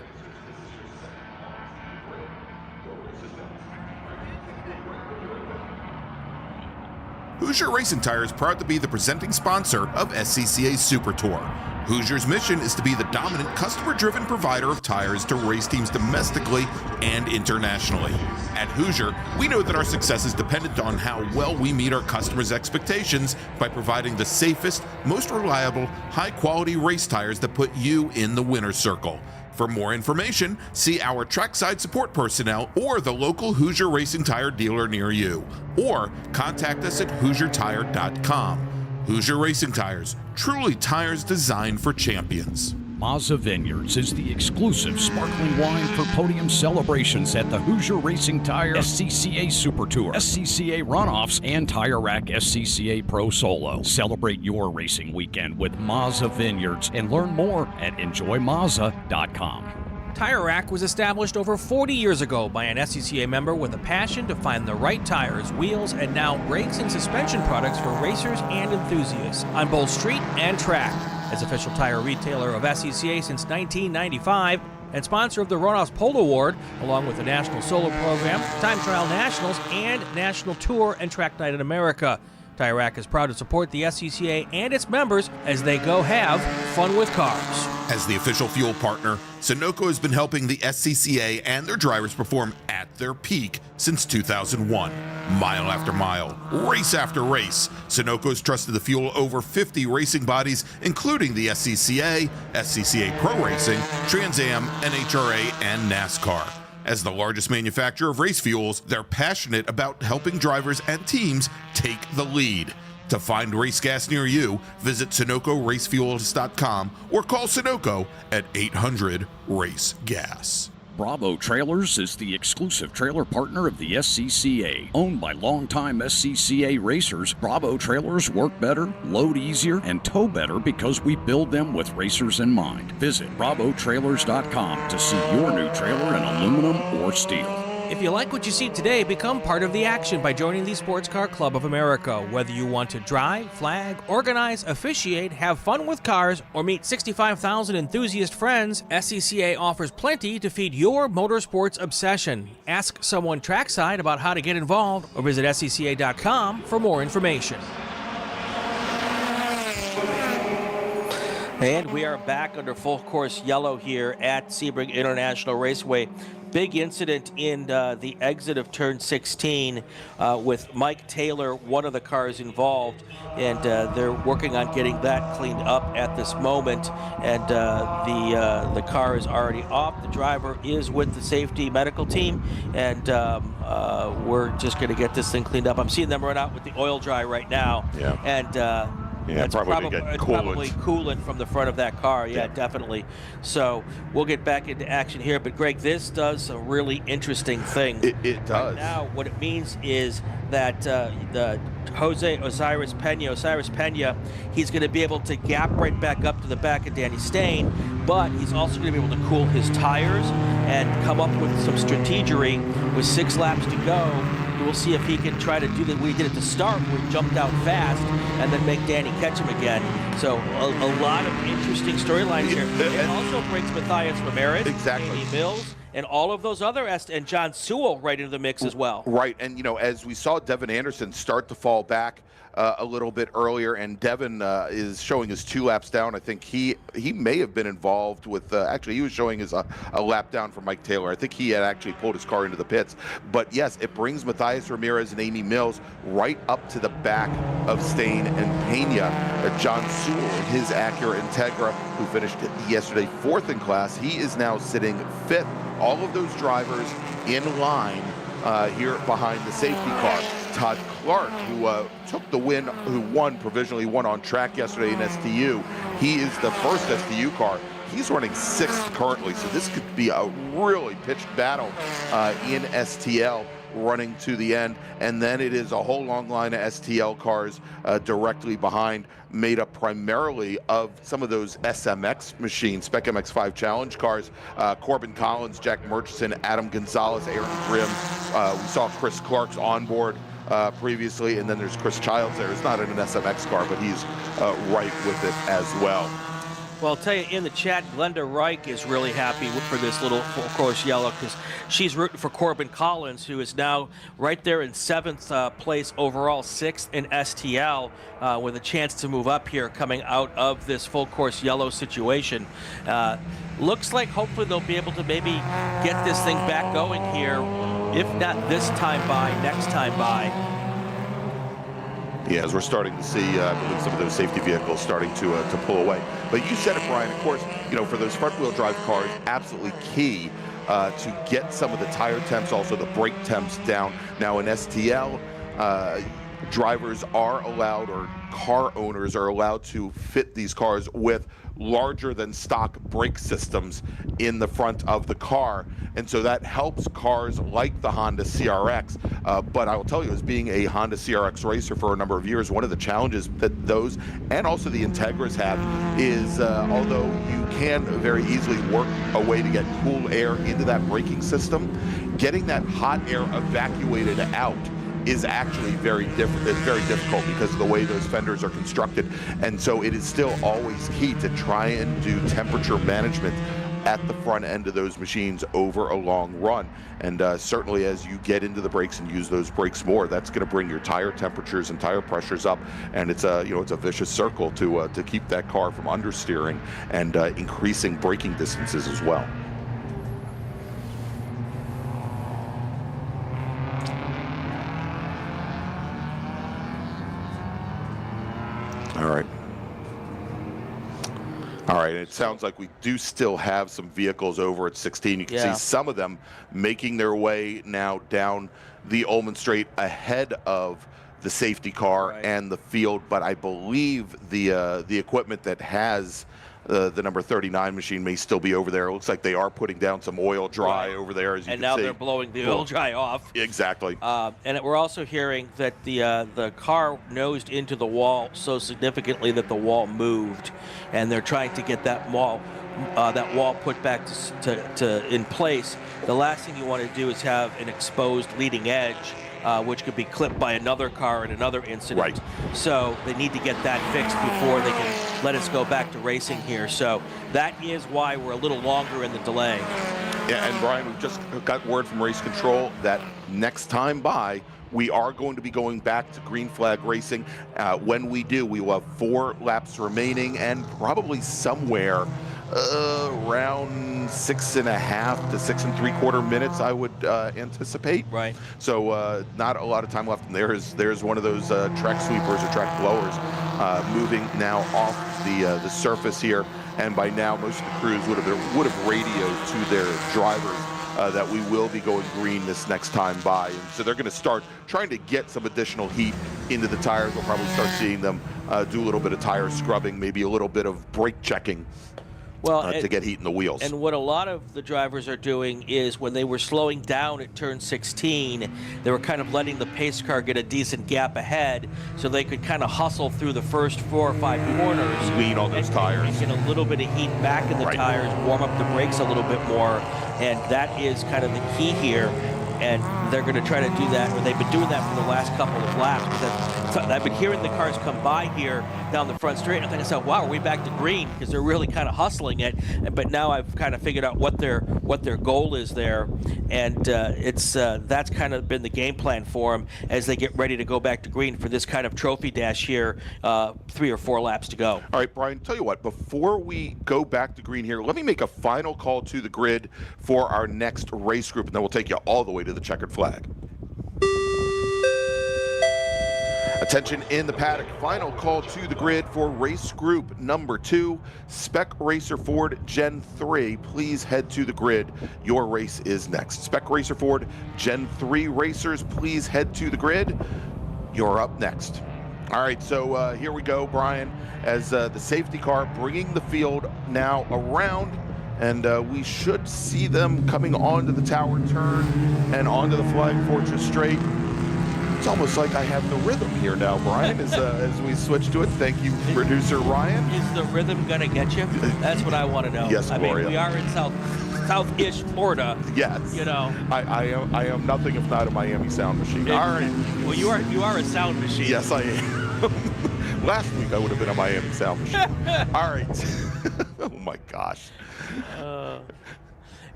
Hoosier Racing Tire is proud to be the presenting sponsor of SCCA Super Tour. Hoosier's mission is to be the dominant customer-driven provider of tires to race teams domestically and internationally. At Hoosier, we know that our success is dependent on how well we meet our customers' expectations by providing the safest, most reliable, high-quality race tires that put you in the winner's circle. For more information, see our trackside support personnel or the local Hoosier Racing Tire dealer near you, or contact us at HoosierTire.com. Hoosier Racing Tires, truly tires designed for champions. Mazza Vineyards is the exclusive sparkling wine for podium celebrations at the Hoosier Racing Tire SCCA Super Tour, SCCA Runoffs, and Tire Rack SCCA Pro Solo. Celebrate your racing weekend with Mazza Vineyards and learn more at enjoymazza.com. Tire Rack was established over 40 years ago by an SCCA member with a passion to find the right tires, wheels, and now brakes and suspension products for racers and enthusiasts on both street and track. As official tire retailer of SCCA since 1995 and sponsor of the Runoffs Pole Award, along with the National Solar Program, Time Trial Nationals, and National Tour and Track Night in America. Tire Rack is proud to support the SCCA and its members as they go have fun with cars. As the official fuel partner, Sunoco has been helping the SCCA and their drivers perform at their peak since 2001. Mile after mile, race after race, Sunoco has trusted the fuel over 50 racing bodies, including the SCCA, SCCA Pro Racing, Trans Am, NHRA, and NASCAR. As the largest manufacturer of race fuels, they're passionate about helping drivers and teams take the lead. To find race gas near you, visit SunocoRacefuels.com or call Sunoco at 800-RACE-GAS. Bravo Trailers is the exclusive trailer partner of the SCCA. Owned by longtime SCCA racers, Bravo Trailers work better, load easier, and tow better because we build them with racers in mind. Visit BravoTrailers.com to see your new trailer in aluminum or steel. If you like what you see today, become part of the action by joining the Sports Car Club of America. Whether you want to drive, flag, organize, officiate, have fun with cars, or meet 65,000 enthusiast friends, SCCA offers plenty to feed your motorsports obsession. Ask someone trackside about how to get involved or visit SCCA.com for more information. And we are back under full course yellow here at Sebring International Raceway. Big incident in the exit of turn 16 with Mike Taylor, one of the cars involved, and they're working on getting that cleaned up at this moment. And the car is already off. The driver is with the safety medical team, and we're just going to get this thing cleaned up. I'm seeing them run out with the oil dry right now. Yeah. And it's probably coolant from the front of that car. Yeah, definitely. So we'll get back into action here. But Greg, this does a really interesting thing. It does. Right now, what it means is that the Osiris Pena, he's going to be able to gap right back up to the back of Danny Stain, but he's also going to be able to cool his tires and come up with some strategery with 6 laps to go. We'll see if he can try to do that. We did at the start where he jumped out fast and then make Danny catch him again. So a lot of interesting storylines here. It also brings Matthias Ramirez, Amy Mills, and all of those other and John Sewell right into the mix as well. Right, and as we saw Devin Anderson start to fall back a little bit earlier, and Devin is showing his 2 laps down. I think he may have been involved with, actually he was showing his a lap down for Mike Taylor. I think he had actually pulled his car into the pits. But yes, it brings Matthias Ramirez and Amy Mills right up to the back of Stain and Pena. John Sewell in his Acura Integra, who finished yesterday 4th in class, he is now sitting 5th. All of those drivers in line here behind the safety car. Todd Clark, who took the win, provisionally won on track yesterday in STU. He is the first STU car. He's running 6th currently, so this could be a really pitched battle in STL running to the end. And then it is a whole long line of STL cars directly behind, made up primarily of some of those SMX machines, Spec MX5 Challenge cars. Corbin Collins, Jack Murchison, Adam Gonzalez, Aaron Grimm. We saw Chris Clark's onboard previously, and then there's Chris Childs there. It's not in an SMX car, but he's right with it as well. Well, I'll tell you, in the chat, Glenda Reich is really happy for this little full course yellow because she's rooting for Corbin Collins, who is now right there in 7th place overall, 6th in STL, with a chance to move up here coming out of this full course yellow situation. Looks like hopefully they'll be able to maybe get this thing back going here, if not this time by, next time by. Yeah, as we're starting to see, I believe some of those safety vehicles starting to pull away. But you said it, Brian, of course, you know, for those front-wheel drive cars, absolutely key to get some of the tire temps, also the brake temps down. Now in STL, drivers are allowed, or car owners are allowed to fit these cars with larger than stock brake systems in the front of the car, and so that helps cars like the Honda CRX. But I will tell you, as being a Honda CRX racer for a number of years, one of the challenges that those and also the Integras have is, although you can very easily work a way to get cool air into that braking system, getting that hot air evacuated out is actually very difficult because of the way those fenders are constructed. And so it is still always key to try and do temperature management at the front end of those machines over a long run. And certainly as you get into the brakes and use those brakes more, that's going to bring your tire temperatures and tire pressures up. And it's a, it's a vicious circle to keep that car from understeering and increasing braking distances as well. All right, it sounds like we do still have some vehicles over at 16. You can see some of them making their way now down the Ullman Straight ahead of the safety car and the field, but I believe the equipment that has the number 39 machine may still be over there. It looks like they are putting down some oil dry over there, as you can see. And now they're blowing the oil dry off. Exactly. And we're also hearing that the car nosed into the wall so significantly that the wall moved, and they're trying to get that wall put back to in place. The last thing you want to do is have an exposed leading edge, which could be clipped by another car in another incident. Right. So they need to get that fixed before they can let us go back to racing here. So that is why we're a little longer in the delay. Yeah, and Brian, we've just got word from Race Control that next time by, we are going to be going back to green flag racing. When we do, we will have 4 laps remaining, and probably somewhere around 6.5 to 6 3/4 minutes, I would anticipate. Right. So not a lot of time left. And there's one of those track sweepers or track blowers moving now off the surface here. And by now, most of the crews would have radioed to their drivers that we will be going green this next time by. And so they're going to start trying to get some additional heat into the tires. We'll probably start seeing them do a little bit of tire scrubbing, maybe a little bit of brake checking. To get heat in the wheels. And what a lot of the drivers are doing is when they were slowing down at turn 16, they were kind of letting the pace car get a decent gap ahead so they could kind of hustle through the first 4 or 5 corners. Lean on those tires. And get a little bit of heat back in the tires, warm up the brakes a little bit more. And that is kind of the key here. And they're going to try to do that, or they've been doing that for the last couple of laps. Because I've been hearing the cars come by here down the front straight, and I'm thinking, wow, are we back to green? Because they're really kind of hustling it. But now I've kind of figured out what their goal is there, and that's kind of been the game plan for them as they get ready to go back to green for this kind of trophy dash here, 3 or 4 laps to go. All right, Brian, tell you what, before we go back to green here, let me make a final call to the grid for our next race group, and then we'll take you all the way to the checkered flag. Attention in the paddock, final call to the grid for race group number 2, Spec Racer Ford Gen 3. Please head to the grid. Your race is next. Spec Racer Ford Gen 3 racers, please head to the grid. You're up next. All right, so here we go, Brian, as the safety car bringing the field now around, and we should see them coming onto the tower turn and onto the Flag Fortress Straight. It's almost like I have the rhythm here now, Brian, as we switch to it. Thank you, producer Ryan. Is the rhythm going to get you? That's what I want to know. Yes, Gloria. I mean, we are in South-ish Florida. Yes. You know. I am nothing if not a Miami sound machine. All right. Well, you are a sound machine. Yes, I am. Last week I would have been a Miami Sound machine. All right. Oh my gosh.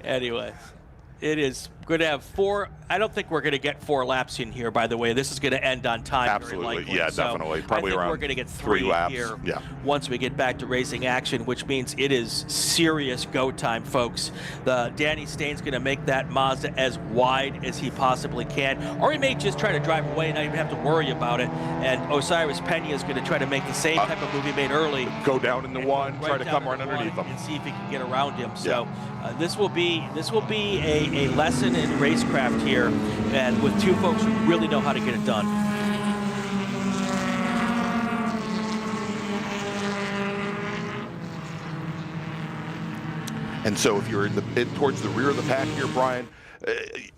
Anyway, it is going to have 4. I don't think we're going to get 4 laps in here, by the way. This is going to end on time. Absolutely. Very likely. Yeah, So definitely. Probably I think around we're going to get 3 laps. here Yeah. once we get back to racing action, which means it is serious go time, folks. Danny Stain's going to make that Mazda as wide as he possibly can, or he may just try to drive away and not even have to worry about it. And Osiris Pena is going to try to make the same type of move he made early. Go down in the one, Right try to down come in right the underneath one them. and see if he can get around him. So this will be a lesson in racecraft here, and with 2 folks who really know how to get it done. And so if you're towards the rear of the pack here, Brian,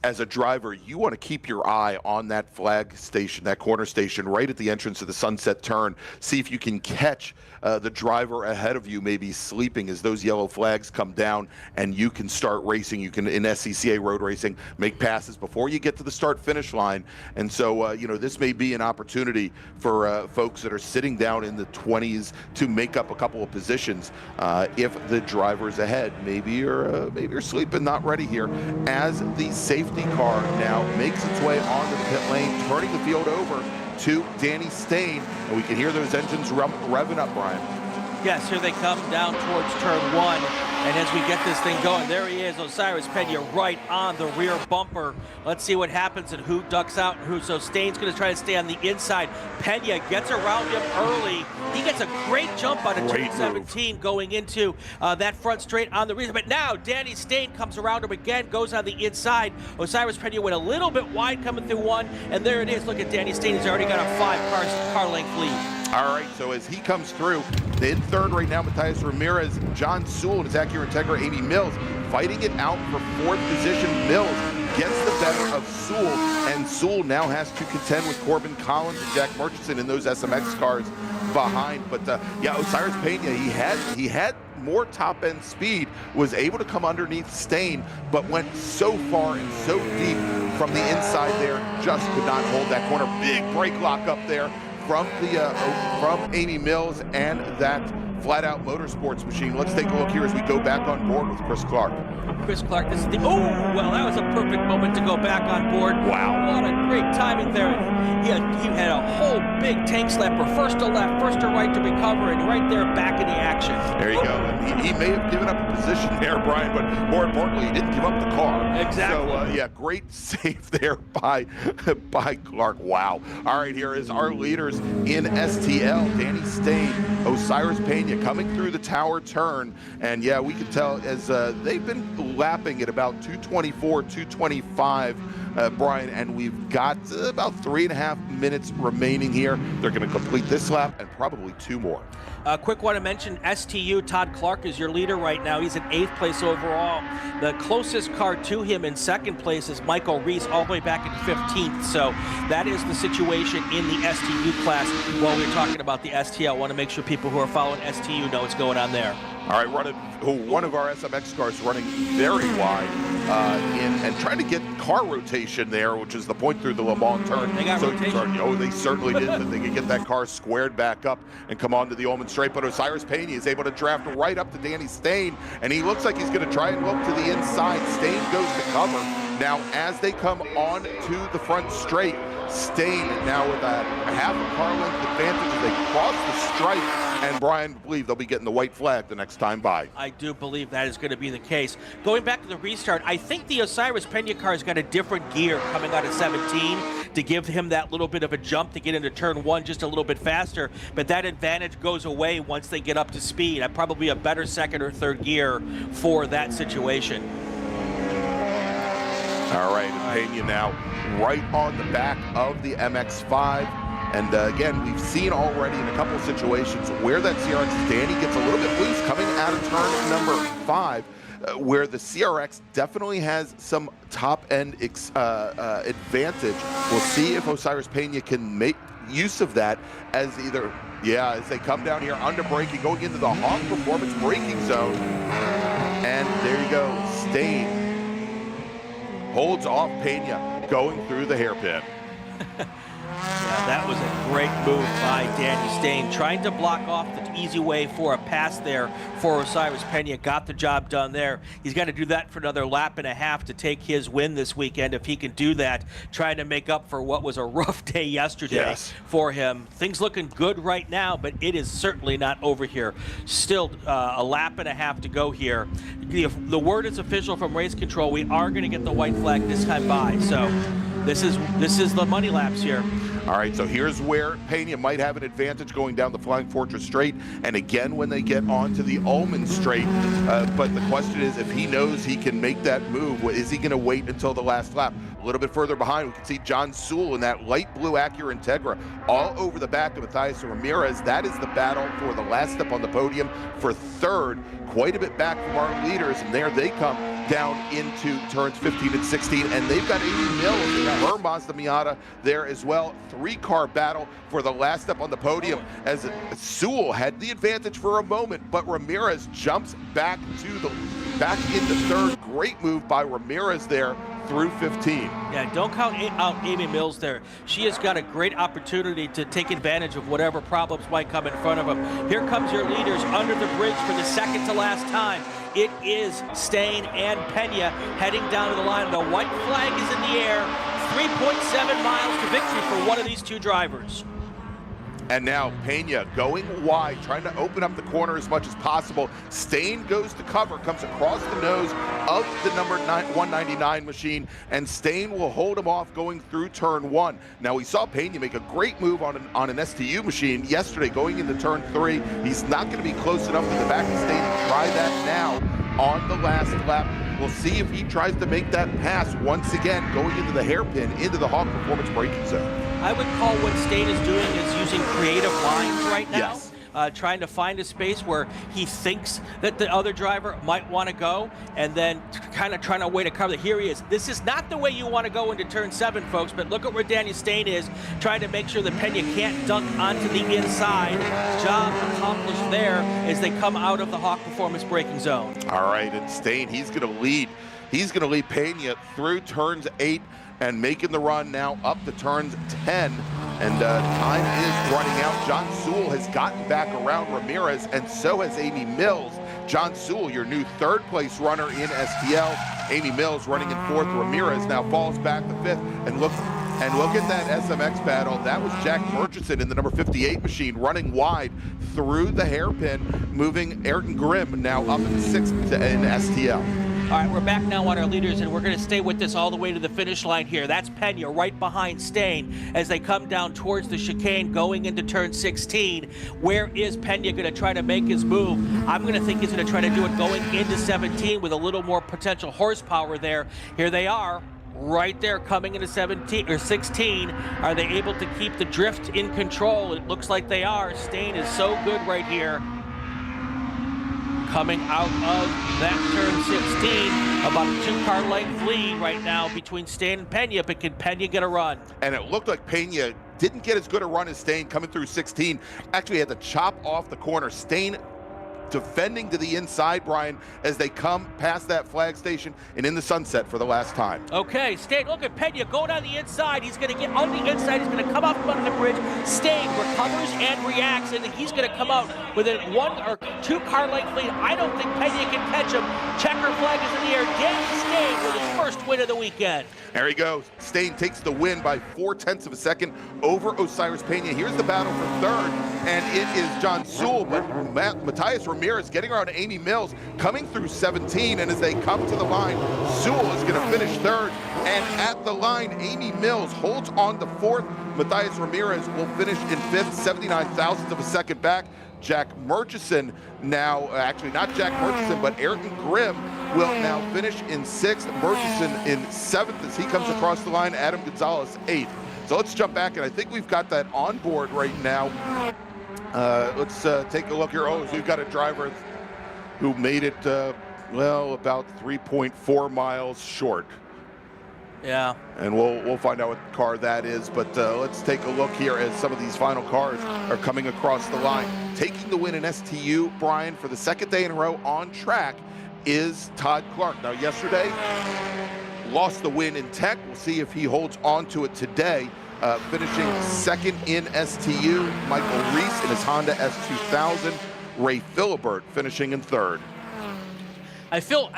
as a driver, you want to keep your eye on that flag station, that corner station right at the entrance of the Sunset Turn. See if you can catch the driver ahead of you maybe sleeping as those yellow flags come down, and you can start racing. You can, in SCCA road racing, make passes before you get to the start-finish line. And so, this may be an opportunity for folks that are sitting down in the 20s to make up a couple of positions if the driver's ahead. Maybe you're sleeping, not ready here. As the safety car now makes its way onto the pit lane, turning the field over to Danny Stain, and we can hear those engines revving up, Brian. Yes, here they come down towards turn 1. And as we get this thing going, there he is, Osiris Pena, right on the rear bumper. Let's see what happens and who ducks out and who. So Stain's going to try to stay on the inside. Pena gets around him early. He gets a great jump out of turn 17 going into that front straight on the rear. But now Danny Stain comes around him again, goes on the inside. Osiris Pena went a little bit wide coming through 1. And there it is. Look at Danny Stain. He's already got a 5 car length lead. All right, so as he comes through, in third right now, Matthias Ramirez, John Sewell, and his Acura Integra, Amy Mills, fighting it out for 4th position. Mills gets the better of Sewell, and Sewell now has to contend with Corbin Collins and Jack Murchison in those SMX cars behind. But Osiris Pena, he had more top-end speed, was able to come underneath Stain, but went so far and so deep from the inside there, just could not hold that corner. Big brake lock up there from Amy Mills and that Flat Out Motorsports machine. Let's take a look here as we go back on board with Chris Clark. Chris Clark, this is the, well, that was a perfect moment to go back on board. Wow. What a great timing there. He had a whole big tank slapper, first to left, first to right to recover, and right there back in the action. There you go. And he may have given up a position there, Brian, but more importantly, he didn't give up the car. Exactly. So, great save there by Clark. Wow. All right, here is our leaders in STL. Danny Stain, Osiris Pena coming through the tower turn. And, we can tell as they've been lapping at about 224, 225, Brian, and we've got about 3.5 minutes remaining here. They're going to complete this lap and probably 2 more. Quick one to mention, STU, Todd Clark is your leader right now. He's in 8th place overall. The closest car to him in 2nd place is Michael Reese, all the way back in 15th. So that is the situation in the STU class. While we're talking about the STL, I want to make sure people who are following STU know what's going on there. All right, one of our SMX cars running very wide and trying to get car rotation there, which is the point through the Le Mans turn. They got rotation. They certainly did, that they could get that car squared back up and come onto the Ullman straight. But Osiris Pena is able to draft right up to Danny Stain, and he looks like he's going to try and look to the inside. Stain goes to cover. Now, as they come on to the front straight, Stain now with a half a car length advantage as they cross the stripe. And Brian, believe they'll be getting the white flag the next time by. I do believe that is going to be the case. Going back to the restart, I think the Osiris Pena car's got a different gear coming out of 17 to give him that little bit of a jump to get into turn 1 just a little bit faster. But that advantage goes away once they get up to speed. I'd probably a better 2nd or 3rd gear for that situation. All right, and Pena now right on the back of the MX-5. And again, we've seen already in a couple of situations where that CRX Danny gets a little bit loose coming out of turn number 5, where the CRX definitely has some top-end advantage. We'll see if Osiris Pena can make use of that as as they come down here under braking, going into the Hawk Performance braking zone. And there you go, Stain holds off Pena going through the hairpin. Yeah, that was a great move by Danny Stain, trying to block off the easy way for a pass there for Osiris Pena. Got the job done there. He's got to do that for another lap and a half to take his win this weekend. If he can do that, trying to make up for what was a rough day yesterday for him. Things looking good right now, but it is certainly not over here. Still a lap and a half to go here. The word is official from race control. We are going to get the white flag this time by. So this is the money laps here. All right, so here's where Pena might have an advantage going down the Flying Fortress Straight, and again when they get onto the Ullman Straight. But the question is, if he knows he can make that move, is he going to wait until the last lap? A little bit further behind, we can see John Sewell in that light blue Acura Integra all over the back of Matthias Ramirez. That is the battle for the last step on the podium for third. Quite a bit back from our leaders, and there they come down into turns 15 and 16, and they've got 80 mils in her Mazda Miata there as well. Three-car battle for the last step on the podium as Sewell had the advantage for a moment, but Ramirez jumps back into third. Great move by Ramirez there through 15. Yeah, don't count out Amy Mills there. She has got a great opportunity to take advantage of whatever problems might come in front of them. Here comes your leaders under the bridge for the second to last time. It is Stain and Pena heading down to the line. The white flag is in the air. 3.7 miles to victory for one of these two drivers. And now Pena going wide, trying to open up the corner as much as possible. Stain goes to cover, comes across the nose of the number 199 machine, and Stain will hold him off going through turn 1. Now we saw Pena make a great move on an STU machine yesterday going into turn 3. He's not going to be close enough to the back of Stain to try that now on the last lap. We'll see if he tries to make that pass once again going into the hairpin, into the Hawk Performance braking zone. I would call what Stain is doing is using creative lines right now. Yes. Trying to find a space where he thinks that the other driver might want to go, and then kind of trying to wait to cover. Here he is. This is not the way you want to go into turn 7, folks, but look at where Danny Stain is, trying to make sure that Pena can't dunk onto the inside. Job accomplished there as they come out of the Hawk Performance braking zone. All right, and Stain, he's going to lead. He's going to lead Pena through turns 8 and making the run now up to turns 10. And time is running out. John Sewell has gotten back around Ramirez, and so has Amy Mills. John Sewell, your new third-place runner in STL. Amy Mills running in 4th. Ramirez now falls back to 5th. And look at that SMX battle. That was Jack Murchison in the number 58 machine running wide through the hairpin, moving Ayrton Grimm now up in 6th in STL. All right, we're back now on our leaders, and we're going to stay with this all the way to the finish line here. That's Pena right behind Stain as they come down towards the chicane going into turn 16. Where is Pena going to try to make his move? I'm going to think he's going to try to do it going into 17 with a little more potential horsepower there. Here they are. Right there coming into 17 or 16. Are they able to keep the drift in control? It looks like they are. Stain is so good right here. Coming out of that turn 16, about a 2-car length lead right now between Stain and Pena, but can Pena get a run? And it looked like Pena didn't get as good a run as Stain coming through 16. Actually had to chop off the corner. Stain defending to the inside, Brian, as they come past that flag station and in the sunset for the last time. Okay, Stain, look at Pena going on the inside. He's going to get on the inside. He's going to come out from under the bridge. Stain recovers and reacts, and he's going to come out with a 1 or 2-car length lead. I don't think Pena can catch him. Checker flag is in the air. Danny Stain with his first win of the weekend. There he goes. Stain takes the win by 0.4 of a second over Osiris Pena. Here's the battle for third, and it is John Sewell, but Matthias Ramirez getting around Amy Mills, coming through 17, and as they come to the line, Sewell is going to finish third, and at the line, Amy Mills holds on to 4th. Matthias Ramirez will finish in 5th, 79 thousandths of a second back. Jack Murchison now, actually not Jack Murchison, but Ayrton Grimm will now finish in 6th. Murchison in 7th as he comes across the line. Adam Gonzalez 8th. So let's jump back, and I think we've got that on board right now. Let's take a look here. Oh, so we've got a driver who made it, well, about 3.4 miles short. Yeah. And we'll find out what car that is, but let's take a look here as some of these final cars are coming across the line. Taking the win in STU, Brian, for the second day in a row on track is Todd Clark. Now, yesterday, lost the win in Tech. We'll see if he holds on to it today. Finishing second in STU, Michael Reese in his Honda S2000. Ray Philibert finishing in third. I feel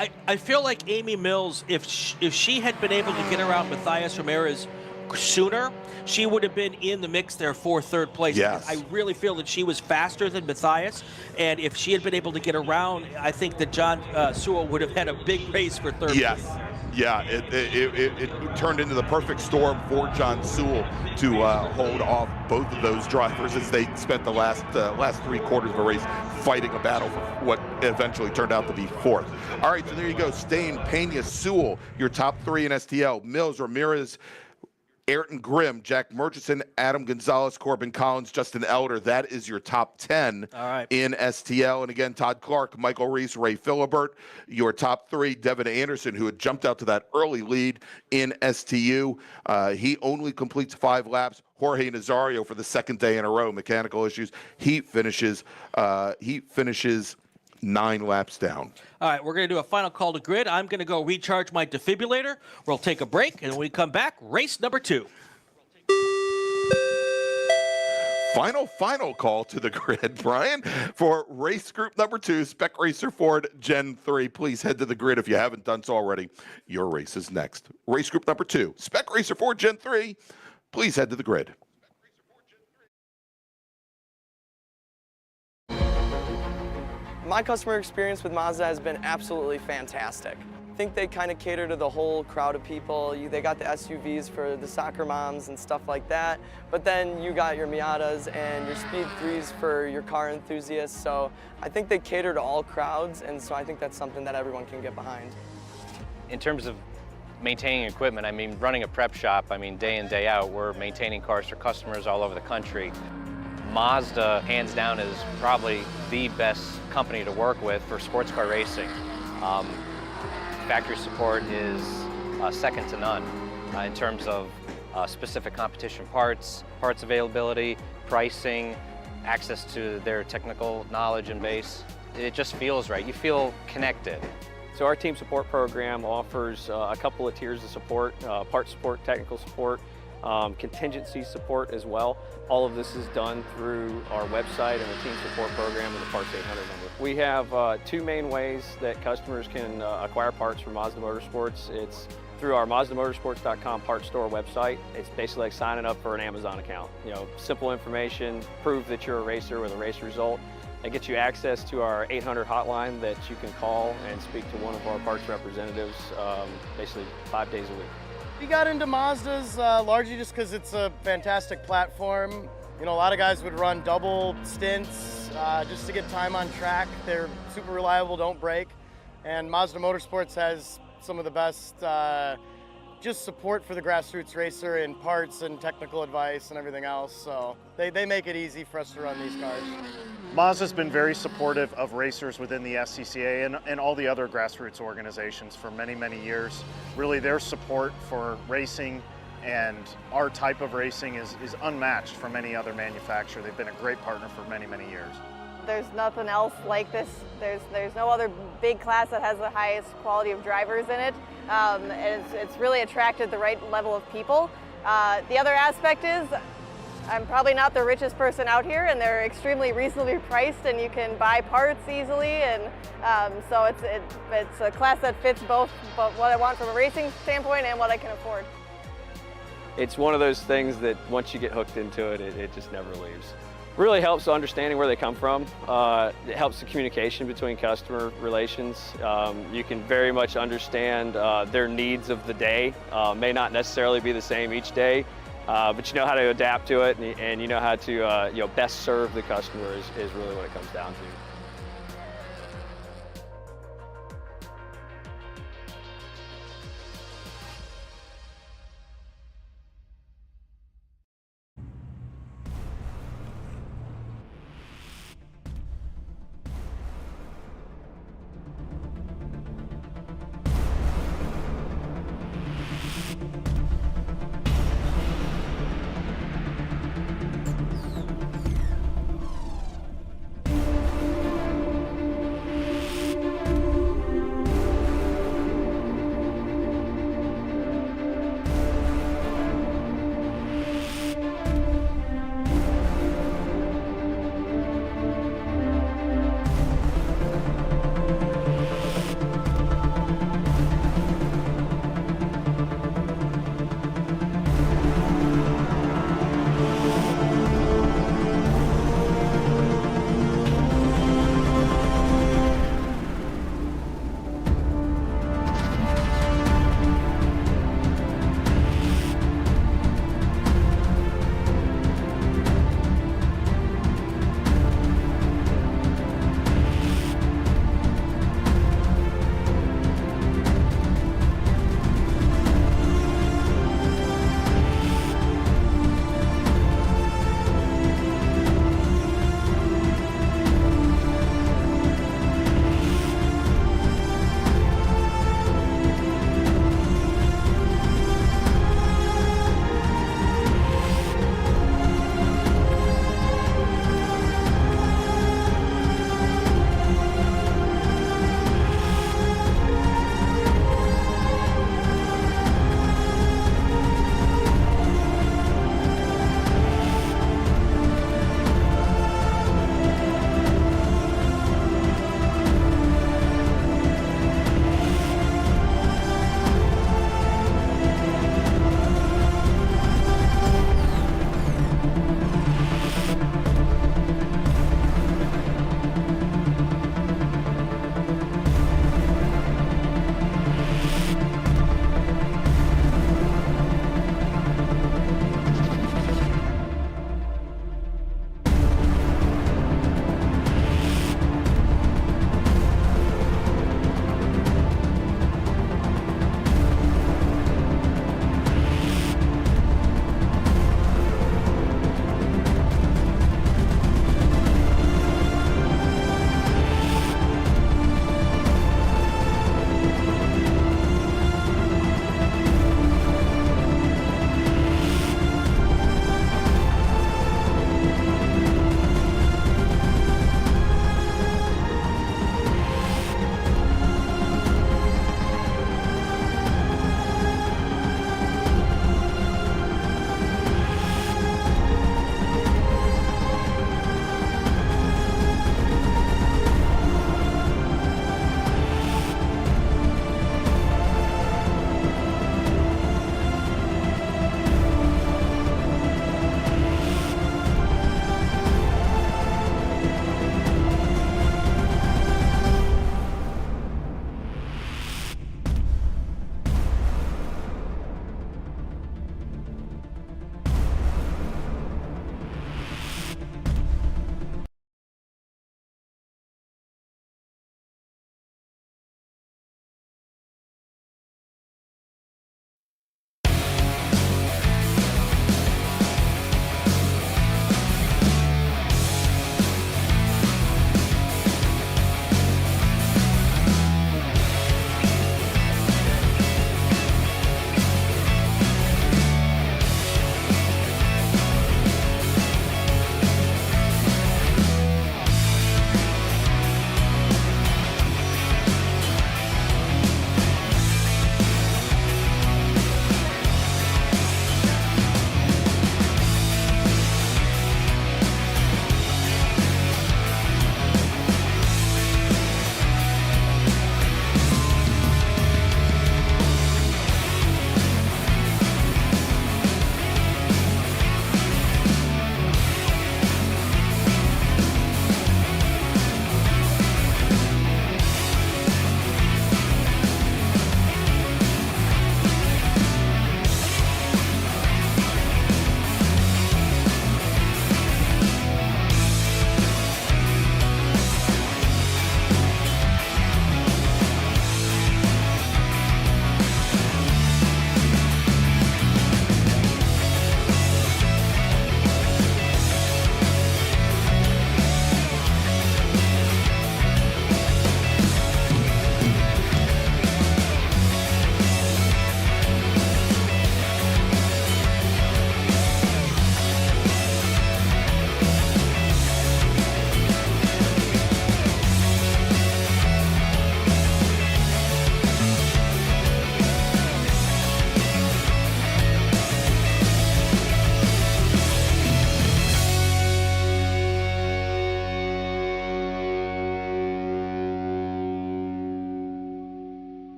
like Amy Mills, if she had been able to get around Matthias Ramirez sooner, she would have been in the mix there for third place. Yes. I really feel that she was faster than Matthias, and if she had been able to get around, I think that John Sewell would have had a big race for third place. Yeah, it turned into the perfect storm for John Sewell to hold off both of those drivers as they spent the last 3 quarters of a race fighting a battle for what eventually turned out to be fourth. All right, so there you go. Stain, Pena, Sewell, your top 3 in STL. Mills, Ramirez, Ayrton Grimm, Jack Murchison, Adam Gonzalez, Corbin Collins, Justin Elder. That is your top 10 in STL. And again, Todd Clark, Michael Reese, Ray Philibert. Your top 3, Devin Anderson, who had jumped out to that early lead in STU. He only completes 5 laps. Jorge Nazario for the 2nd day in a row, mechanical issues. He finishes 9 laps down. All right, we're going to do a final call to grid. I'm going to go recharge my defibrillator. We'll take a break, and when we come back, race number 2. Final call to the grid, Brian, for race group number 2, Spec Racer Ford Gen 3. Please head to the grid if you haven't done so already. Your race is next. Race group number 2, Spec Racer Ford Gen 3. Please head to the grid. My customer experience with Mazda has been absolutely fantastic. I think they kind of cater to the whole crowd of people. They got the SUVs for the soccer moms and stuff like that, but then you got your Miatas and your Speed 3s for your car enthusiasts, so I think they cater to all crowds, and so I think that's something that everyone can get behind. In terms of maintaining equipment, I mean, running a prep shop, I mean, day in, day out, we're maintaining cars for customers all over the country. Mazda, hands down, is probably the best company to work with for sports car racing. Factory support is second to none in terms of specific competition parts availability, pricing, access to their technical knowledge and base. It just feels right. You feel connected. So our team support program offers a couple of tiers of support, part support, technical support, contingency support as well. All of this is done through our website and the team support program and the Parts 800 number. We have 2 main ways that customers can acquire parts from Mazda Motorsports. It's through our MazdaMotorsports.com parts store website. It's basically like signing up for an Amazon account. You know, simple information, prove that you're a racer with a race result. It gets you access to our 800 hotline that you can call and speak to one of our parts representatives basically 5 days a week. We got into Mazdas largely just because it's a fantastic platform. You know, a lot of guys would run double stints just to get time on track. They're super reliable, don't break. And Mazda Motorsports has some of the best just support for the grassroots racer in parts and technical advice and everything else. So they make it easy for us to run these cars. Mazda's been very supportive of racers within the SCCA and all the other grassroots organizations for many, many years. Really, their support for racing and our type of racing is unmatched from any other manufacturer. They've been a great partner for many, many years. There's nothing else like this. There's no other big class that has the highest quality of drivers in it. And it's really attracted the right level of people. The other aspect is I'm probably not the richest person out here, and they're extremely reasonably priced, and you can buy parts easily, and so it's a class that fits both what I want from a racing standpoint and what I can afford. It's one of those things that once you get hooked into it, it just never leaves. Really helps understanding where they come from. It helps the communication between customer relations. You can very much understand their needs of the day. May not necessarily be the same each day, but you know how to adapt to it, and you know how to best serve the customer is really what it comes down to.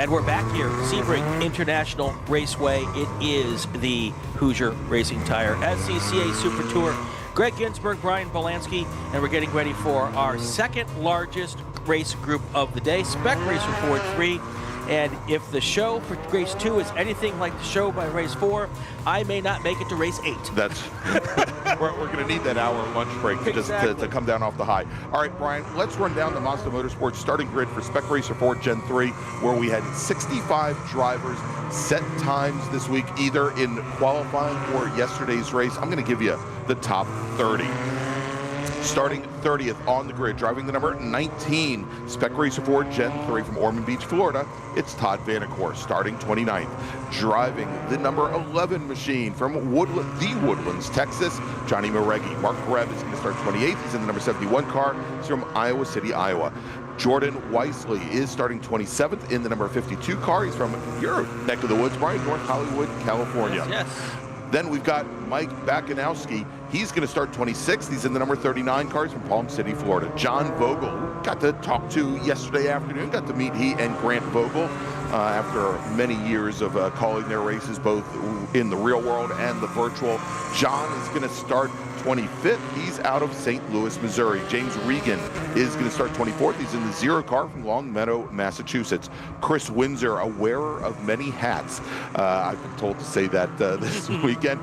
And we're back here, Sebring International Raceway. It is the Hoosier Racing Tire SCCA Super Tour. Gregg Ginsberg, Brian Bielanski, and we're getting ready for our second largest race group of the day, Spec Racer Ford 3. And if the show for race 2 is anything like the show by race 4, I may not make it to race 8. That's we're going to need that hour lunch break to come down off the high. All right, Brian, let's run down the Mazda Motorsports starting grid for Spec Racer Ford Gen 3, where we had 65 drivers set times this week, either in qualifying or yesterday's race. I'm going to give you the top 30. Starting 30th on the grid, driving the number 19, Spec Racer Ford Gen 3 from Ormond Beach, Florida, it's Todd Vanacore. Starting 29th, driving the number 11 machine from the Woodlands, Texas, Johnny Moreggi. Mark Rev is going to start 28th. He's in the number 71 car. He's from Iowa City, Iowa. Jordan Weisley is starting 27th in the number 52 car. He's from your neck of the woods, Brian, North Hollywood, California. Yes. Then we've got Mike Bakanowski. He's going to start 26th. He's in the number 39 car. He's from Palm City, Florida. John Vogel, got to talk to yesterday afternoon. Got to meet he and Grant Vogel after many years of calling their races, both in the real world and the virtual. John is going to start 25th. He's out of St. Louis, Missouri. James Regan is going to start 24th. He's in the 0 car from Long Meadow, Massachusetts. Chris Windsor, a wearer of many hats. I've been told to say that this weekend.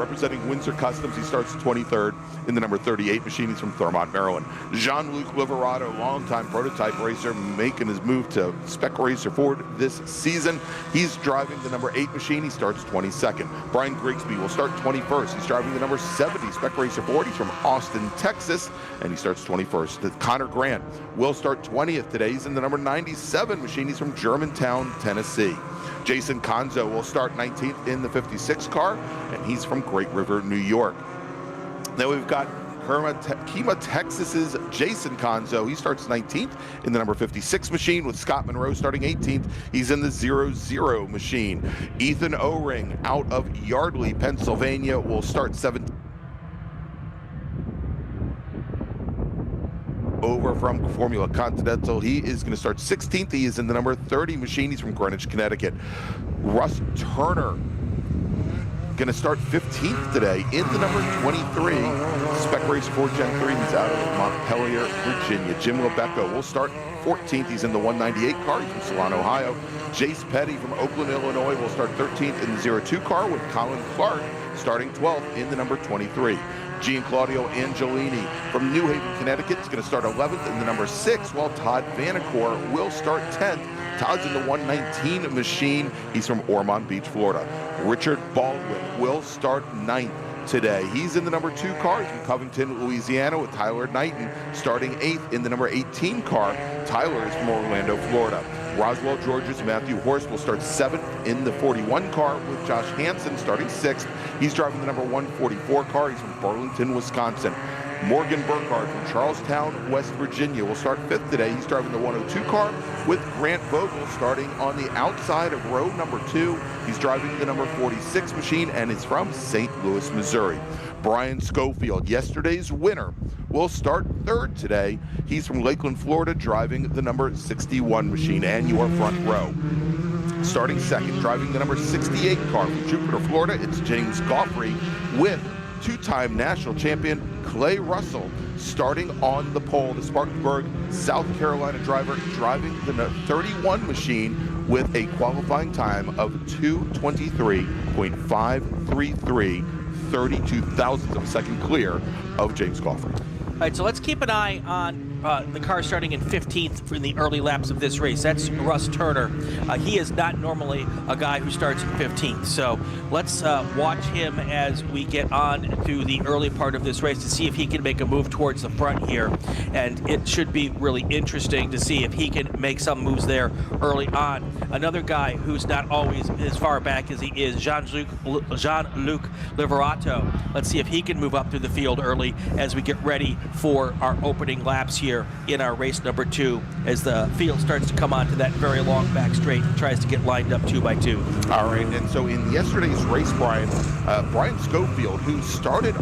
Representing Windsor Customs, he starts 23rd in the number 38 machine. He's from Thurmont, Maryland. Jean-Luc Liverato, longtime prototype racer, making his move to Spec Racer Ford this season. He's driving the number 8 machine. He starts 22nd. Brian Grigsby will start 21st. He's driving the number 70 Spec Racer Ford. He's from Austin, Texas, and he starts 21st. Connor Grant will start 20th today. He's in the number 97 machine. He's from Germantown, Tennessee. Jason Conzo will start 19th in the 56 car, and he's from Great River, New York. Then we've got Kema, Texas's Jason Conzo. He starts 19th in the number 56 machine, with Scott Monroe starting 18th. He's in the 00 machine. Ethan O-Ring out of Yardley, Pennsylvania, will start 17th. Over from Formula Continental. He is going to start 16th. He is in the number 30 machine. He's from Greenwich, Connecticut. Russ Turner going to start 15th today in the number 23 Spec Racer Ford Gen 3. He's out of Montpelier, Virginia. Jim Lebecco will start 14th. He's in the 198 car. He's from Salon, Ohio. Jace Petty from Oakland, Illinois will start 13th in the 02 car, with Colin Clark starting 12th in the number 23. Gian Claudio Angelini from New Haven, Connecticut is going to start 11th in the number 6, while Todd Vanacore will start 10th. Todd's in the 119 machine. He's from Ormond Beach, Florida. Richard Baldwin will start 9th today. He's in the number 2 car. He's from Covington, Louisiana, with Tyler Knighton starting 8th in the number 18 car. Tyler is from Orlando, Florida. Roswell George's Matthew Horst will start 7th in the 41 car, with Josh Hansen starting 6th. He's driving the number 144 car. He's from Burlington, Wisconsin. Morgan Burkhardt from Charlestown, West Virginia will start 5th today. He's driving the 102 car, with Grant Vogel starting on the outside of row number 2. He's driving the number 46 machine and is from St. Louis, Missouri. Brian Schofield, yesterday's winner, will start 3rd today. He's from Lakeland, Florida, driving the number 61 machine and your front row. Starting 2nd, driving the number 68 car from Jupiter, Florida, it's James Goffrey, with 2-time national champion Clay Russell starting on the pole. The Spartanburg, South Carolina driver, driving the 31 machine with a qualifying time of 2:23.533, 32 thousandths of a second clear of James Goffrey. All right, so let's keep an eye on the car starting in 15th in the early laps of this race. That's Russ Turner. He is not normally a guy who starts in 15th, so let's watch him as we get on through the early part of this race to see if he can make a move towards the front here. And it should be really interesting to see if he can make some moves there early on. Another guy who's not always as far back as he is, Jean-Luc Liverato. Let's see if he can move up through the field early as we get ready for our opening laps here here in our race number 2 as the field starts to come onto that very long back straight and tries to get lined up 2 by 2. All right, and so in yesterday's race, Brian Schofield, who started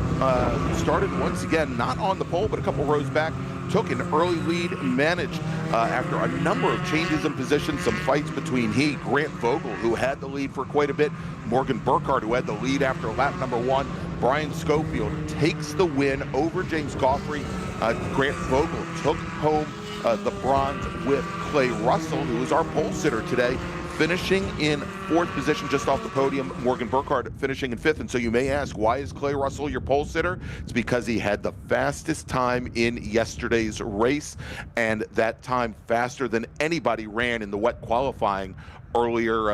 once again not on the pole but a couple rows back, took an early lead, managed after a number of changes in position, some fights between Grant Vogel, who had the lead for quite a bit, Morgan Burkhardt, who had the lead after lap number 1. Brian Schofield takes the win over James Goffrey. Grant Vogel took home the bronze with Clay Russell, who is our pole sitter today, finishing in 4th position just off the podium. Morgan Burkhardt finishing in 5th. And so you may ask, why is Clay Russell your pole sitter? It's because he had the fastest time in yesterday's race, and that time faster than anybody ran in the wet qualifying earlier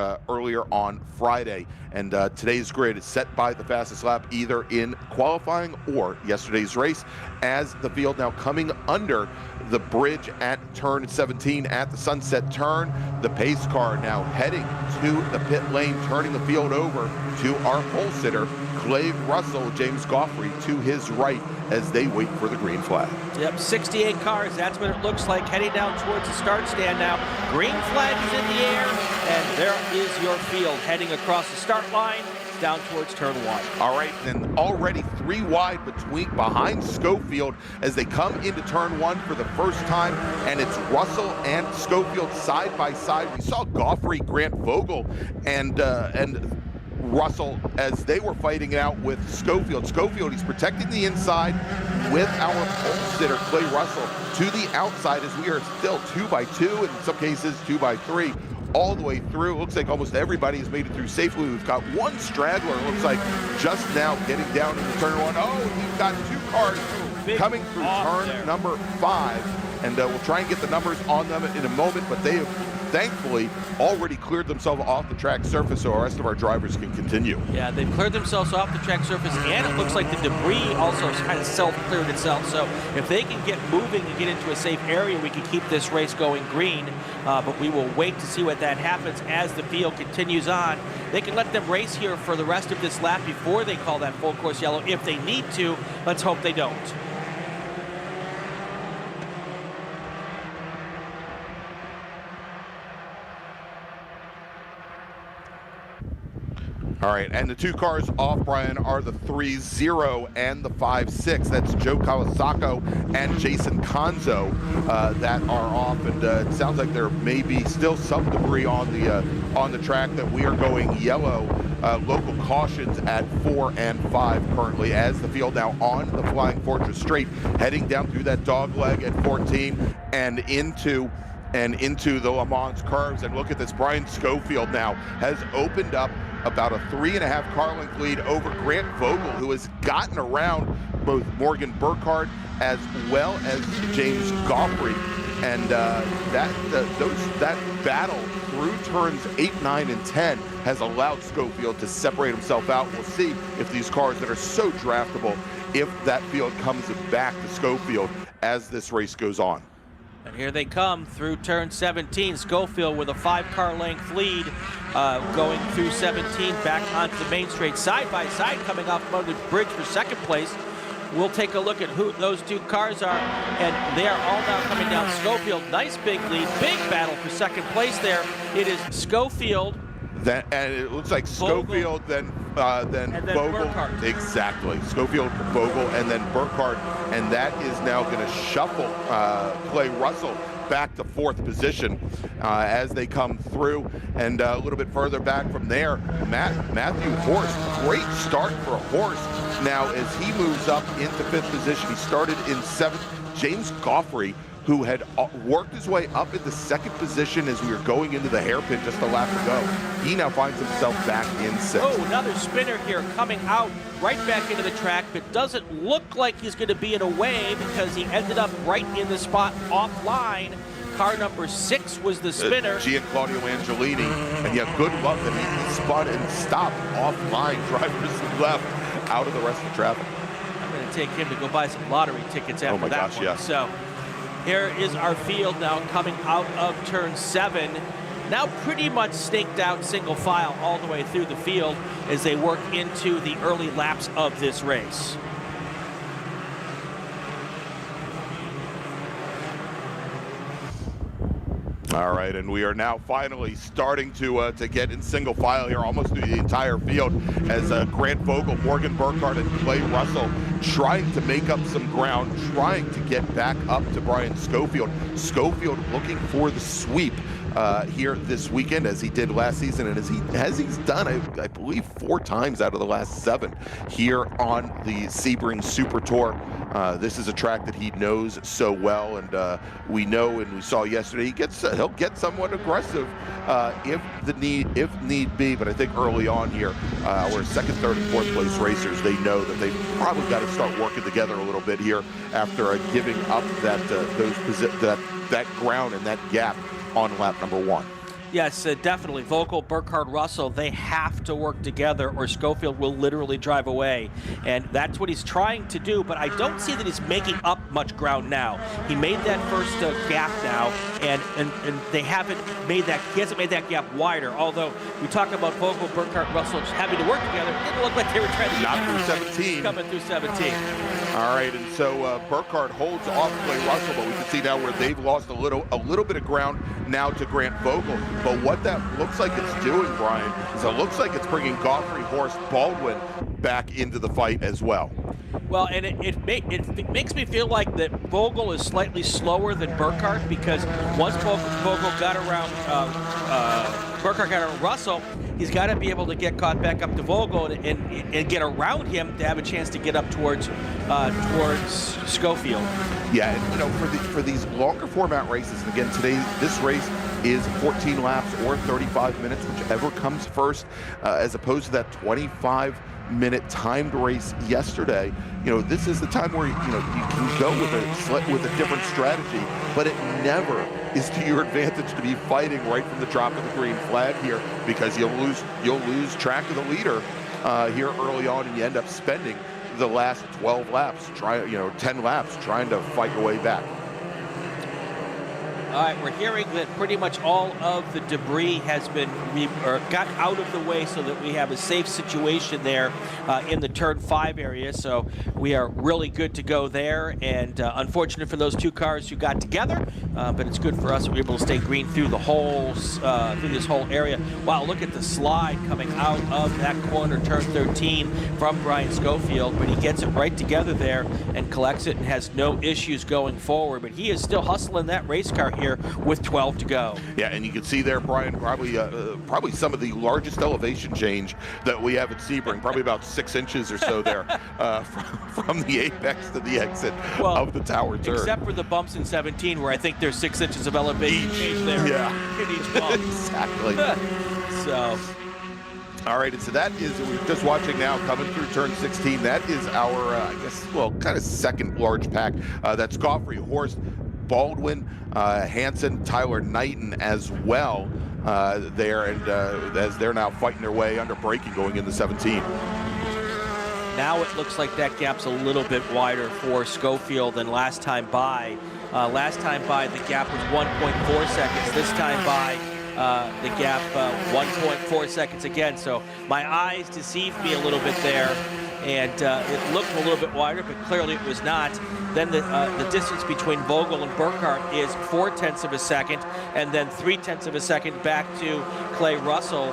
on Friday. And today's grid is set by the fastest lap either in qualifying or yesterday's race, as the field now coming under the bridge at turn 17 at the sunset turn. The pace car now heading to the pit lane, turning the field over to our pole sitter, Clay Russell, James Goffrey to his right as they wait for the green flag. Yep, 68 cars, that's what it looks like, heading down towards the start stand now. Green flag is in the air, and there is your field heading across the start line down towards turn 1. All right, and already 3 wide behind Schofield as they come into turn 1 for the first time, and it's Russell and Schofield side by side. We saw Goffrey, Grant Vogel, and Russell as they were fighting it out with Schofield. Schofield, he's protecting the inside with our pole sitter, Clay Russell, to the outside as we are still 2 by 2, in some cases 2 by 3. All the way through. It looks like almost everybody has made it through safely. We've got one straggler, it looks like, just now getting down into turn 1. Oh, we've got 2 cars coming through turn number 5. And we'll try and get the numbers on them in a moment, but they have thankfully already cleared themselves off the track surface so our rest of our drivers can continue. Yeah, they've cleared themselves off the track surface, and it looks like the debris also kind of self-cleared itself. So if they can get moving and get into a safe area, we can keep this race going green. But we will wait to see what that happens as the field continues on. They can let them race here for the rest of this lap before they call that full course yellow if they need to. Let's hope they don't. All right, and the 2 cars off, Brian, are the 3-0 and the 5-6. That's Joe Kawasako and Jason Konzo that are off, and it sounds like there may be still some debris on the track that we are going yellow. Local cautions at 4 and 5 currently as the field now on the Flying Fortress Straight, heading down through that dog leg at 14 and into the Le Mans curves. And look at this, Brian Schofield now has opened up about a 3.5 car length lead over Grant Vogel, who has gotten around both Morgan Burkhardt as well as James Goffrey. And that battle through turns 8, 9, and 10 has allowed Schofield to separate himself out. We'll see if these cars that are so draftable, if that field comes back to Schofield as this race goes on. And here they come through turn 17. Schofield with a 5-car length lead going through 17 back onto the main straight side by side, coming off the bridge for second place. We'll take a look at who those 2 cars are, and they are all now coming down. Schofield, nice big lead, big battle for second place there. It is Schofield. And it looks like Schofield, then Vogel. Burkhardt. Exactly. Schofield, Vogel, and then Burkhardt. And that is now going to shuffle Clay Russell back to 4th position as they come through. And a little bit further back from there, Matthew Horst. Great start for a Horst. Now, as he moves up into 5th position, he started in 7th. James Goffrey, who had worked his way up into 2nd position as we were going into the hairpin just a lap ago. He now finds himself back in 6th. Oh, another spinner here coming out right back into the track, but doesn't look like he's going to be in a way because he ended up right in the spot offline. Car number 6 was the spinner. Gian Claudio Angelini, and yeah, good luck that he spun and stopped offline. Drivers left out of the rest of the traffic. I'm going to take him to go buy some lottery tickets after that one. Yes. So here is our field now coming out of turn 7. Now pretty much staked out single file all the way through the field as they work into the early laps of this race. All right, and we are now finally starting to get in single file here, almost through the entire field, as Grant Vogel, Morgan Burkhardt, and Clay Russell trying to make up some ground, trying to get back up to Brian Schofield. Schofield looking for the sweep here this weekend, as he did last season, and as he's done, I believe, 4 times out of the last 7 here on the Sebring Super Tour. This is a track that he knows so well, and we know, and we saw yesterday, he'll get somewhat aggressive if need be. But I think early on here, our second, third, and fourth place racers, they know that they've probably got to start working together a little bit here after giving up that ground and that gap on lap number 1. Yes, definitely. Vogel, Burkhardt, Russell, they have to work together or Schofield will literally drive away. And that's what he's trying to do, but I don't see that he's making up much ground now. He made that first gap now, and they haven't made that, he hasn't made that gap wider. Although we talk about Vogel, Burkhardt, Russell having to work together, it didn't look like they were trying to. Not through 17. Coming through 17. All right, and so Burkhardt holds off Clay Russell, but we can see now where they've lost a little bit of ground now to Grant Vogel. But what that looks like it's doing, Brian, is it looks like it's bringing Godfrey, Horst, Baldwin back into the fight as well. Well, and it makes me feel like that Vogel is slightly slower than Burkhardt, because once Vogel got around Burkhardt got around Russell, he's got to be able to get caught back up to Vogel and get around him to have a chance to get up towards Schofield. Yeah, and for these longer format races, and again today this race is 14 laps or 35 minutes, whichever comes first, as opposed to that 25-minute timed race yesterday. This is the time where you can go with a different strategy, but it never is to your advantage to be fighting right from the drop of the green flag here, because you'll lose track of the leader here early on, and you end up spending the last 12 laps, 10 laps trying to fight your way back. All right, we're hearing that pretty much all of the debris has been got out of the way, so that we have a safe situation there in the turn 5 area. So we are really good to go there. And unfortunate for those 2 cars who got together, but it's good for us. We're able to stay green through the whole through this whole area. Wow, look at the slide coming out of that corner, turn 13, from Brian Schofield. But he gets it right together there and collects it and has no issues going forward. But he is still hustling that race car here with 12 to go. Yeah, and you can see there, Brian, probably some of the largest elevation change that we have at Sebring, probably about 6 inches or so there from the apex to the exit of the tower turn. Except for the bumps in 17, where I think there's 6 inches of elevation change there in each bump. Exactly. So. All right, and so that is, we're just watching now, coming through turn 16. That is our, kind of second large pack. That's Godfrey, Horst, Baldwin, Hansen, Tyler Knighton as well there, and as they're now fighting their way under braking going into 17. Now it looks like that gap's a little bit wider for Schofield than last time by. Last time by, the gap was 1.4 seconds. This time by, the gap 1.4 seconds again. So my eyes deceived me a little bit there, and it looked a little bit wider, but clearly it was not. Then the distance between Vogel and Burkhardt is 0.4 of a second, and then 0.3 of a second back to Clay Russell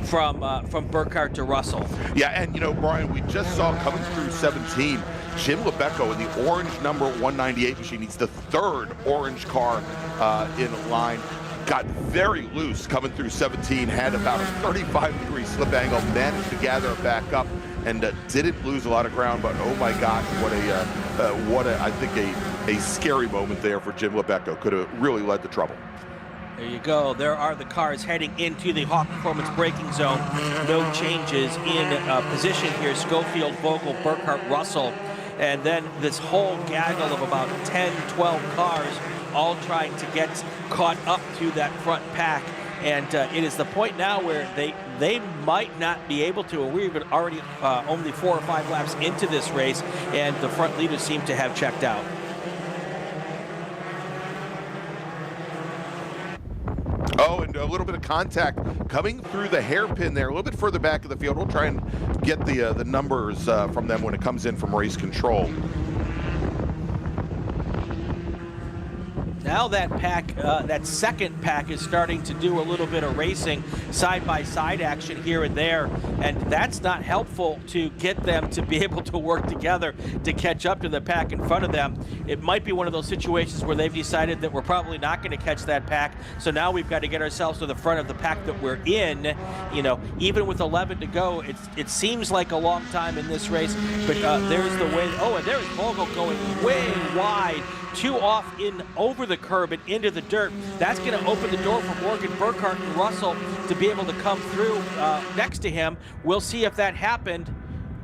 from Burkhardt to Russell. Yeah, and Brian, we just saw coming through 17, Jim LeBecco in the orange number 198 machine. He's the 3rd orange car in line. Got very loose coming through 17, had about a 35-degree slip angle, managed to gather it back up, and didn't lose a lot of ground. But oh my gosh, what a I think a scary moment there for Jim LeBecco. Could have really led to trouble. There you go. There are the cars heading into the Hawk Performance braking zone. No changes in position here. Schofield, Vogel, Burkhardt, Russell, and then this whole gaggle of about 10, 12 cars all trying to get caught up to that front pack. And it is the point now where they might not be able to, and we're already only 4 or 5 laps into this race, and the front leaders seem to have checked out. Oh, and a little bit of contact coming through the hairpin there, a little bit further back of the field. We'll try and get the numbers from them when it comes in from race control. now that pack, that second pack is starting to do a little bit of racing, side-by-side action here and there, and that's not helpful to get them to be able to work together to catch up to the pack in front of them. It might be one of those situations where they've decided that we're probably not going to catch that pack, so now we've got to get ourselves to the front of the pack that we're in. You know, even with 11 to go, it seems like a long time in this race, but there's the way. Oh, and there's Vogel going way wide, 2 off in over the curb and into the dirt. That's going to open the door for Morgan Burkhart and Russell to be able to come through next to him. We'll see if that happened.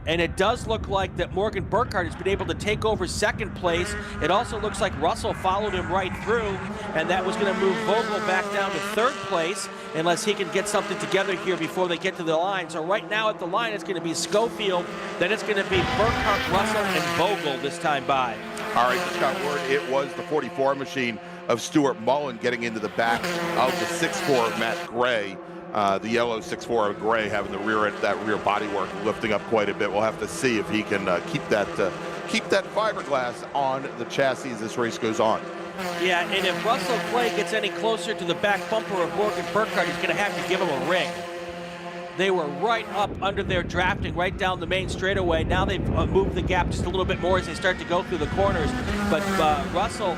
And it does look like that Morgan Burkhart has been able to take over second place. It also looks like Russell followed him right through, and that was going to move Vogel back down to third place unless he can get something together here before they get to the line. So right now at the line, it's going to be Schofield, then it's going to be Burkhart, Russell, and Vogel this time by. All right, just got word it was the 44 machine of Stuart Mullen getting into the back of the 6'4 of Matt Gray. The yellow 6'4 of Gray having the rear bodywork lifting up quite a bit. We'll have to see if he can keep that fiberglass on the chassis as this race goes on. Yeah, and if Russell Clay gets any closer to the back bumper of Morgan Burkhart, he's going to have to give him a ring. They were right up under their drafting, right down the main straightaway. Now they've moved the gap just a little bit more as they start to go through the corners. But Roberson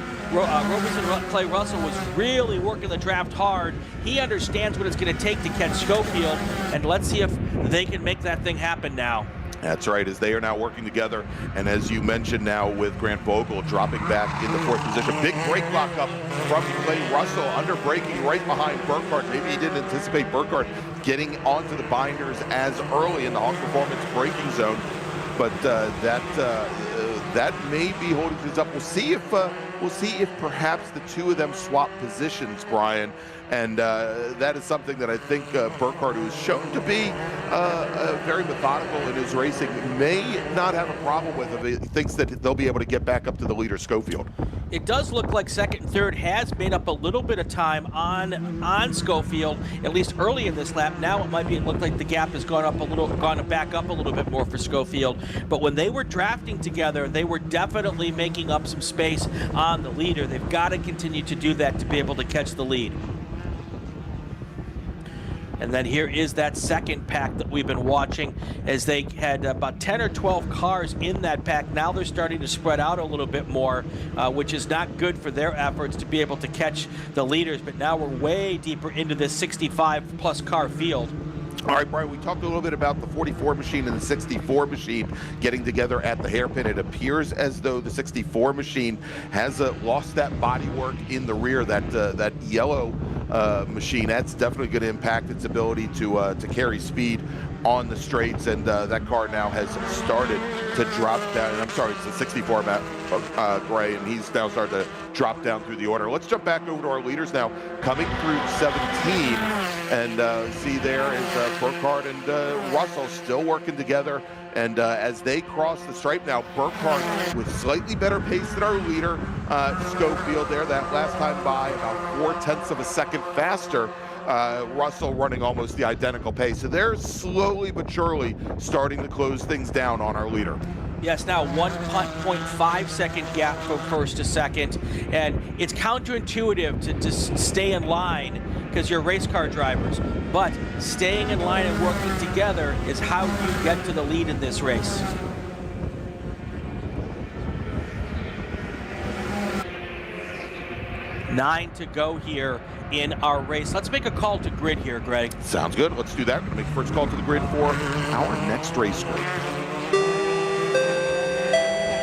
Clay Russell was really working the draft hard. He understands what it's going to take to catch Schofield, and let's see if they can make that thing happen now. That's right, as they are now working together, and as you mentioned now with Grant Vogel dropping back in the 4th position. Big brake lockup from Clay Russell, under braking right behind Burkhart. Maybe he didn't anticipate Burkhart getting onto the binders as early in the Hawk Performance braking zone, but that may be holding things up. We'll see if perhaps the two of them swap positions, Brian. And that is something that I think Burkhart, who is shown to be very methodical in his racing, may not have a problem with if he thinks that they'll be able to get back up to the leader, Schofield. It does look like second and third has made up a little bit of time on Schofield, at least early in this lap. Now it look like the gap has gone back up a little bit more for Schofield. But when they were drafting together, they were definitely making up some space on the leader. They've got to continue to do that to be able to catch the lead. And then here is that second pack that we've been watching, as they had about 10 or 12 cars in that pack. Now they're starting to spread out a little bit more, which is not good for their efforts to be able to catch the leaders. But now we're way deeper into this 65-plus car field. All right, Brian, we talked a little bit about the 44 machine and the 64 machine getting together at the hairpin. It appears as though the 64 machine has lost that bodywork in the rear, that yellow machine. That's definitely going to impact its ability to carry speed on the straights, and that car now has started to drop down. And I'm sorry, it's the 64 Matt Gray, and he's now starting to drop down through the order. Let's jump back over to our leaders now, coming through 17, and see there is Burkhart and Russell still working together. And as they cross the stripe now, Burkhart with slightly better pace than our leader, Schofield there, that last time by about 0.4 of a second faster. Russell running almost the identical pace. So they're slowly but surely starting to close things down on our leader. Yes, now 1.5 second gap from first to second. And it's counterintuitive to just stay in line because you're race car drivers. But staying in line and working together is how you get to the lead in this race. Nine to go here in our race. Let's make a call to grid here, Greg. Sounds good. Let's do that. We'll make the first call to the grid for our next race group.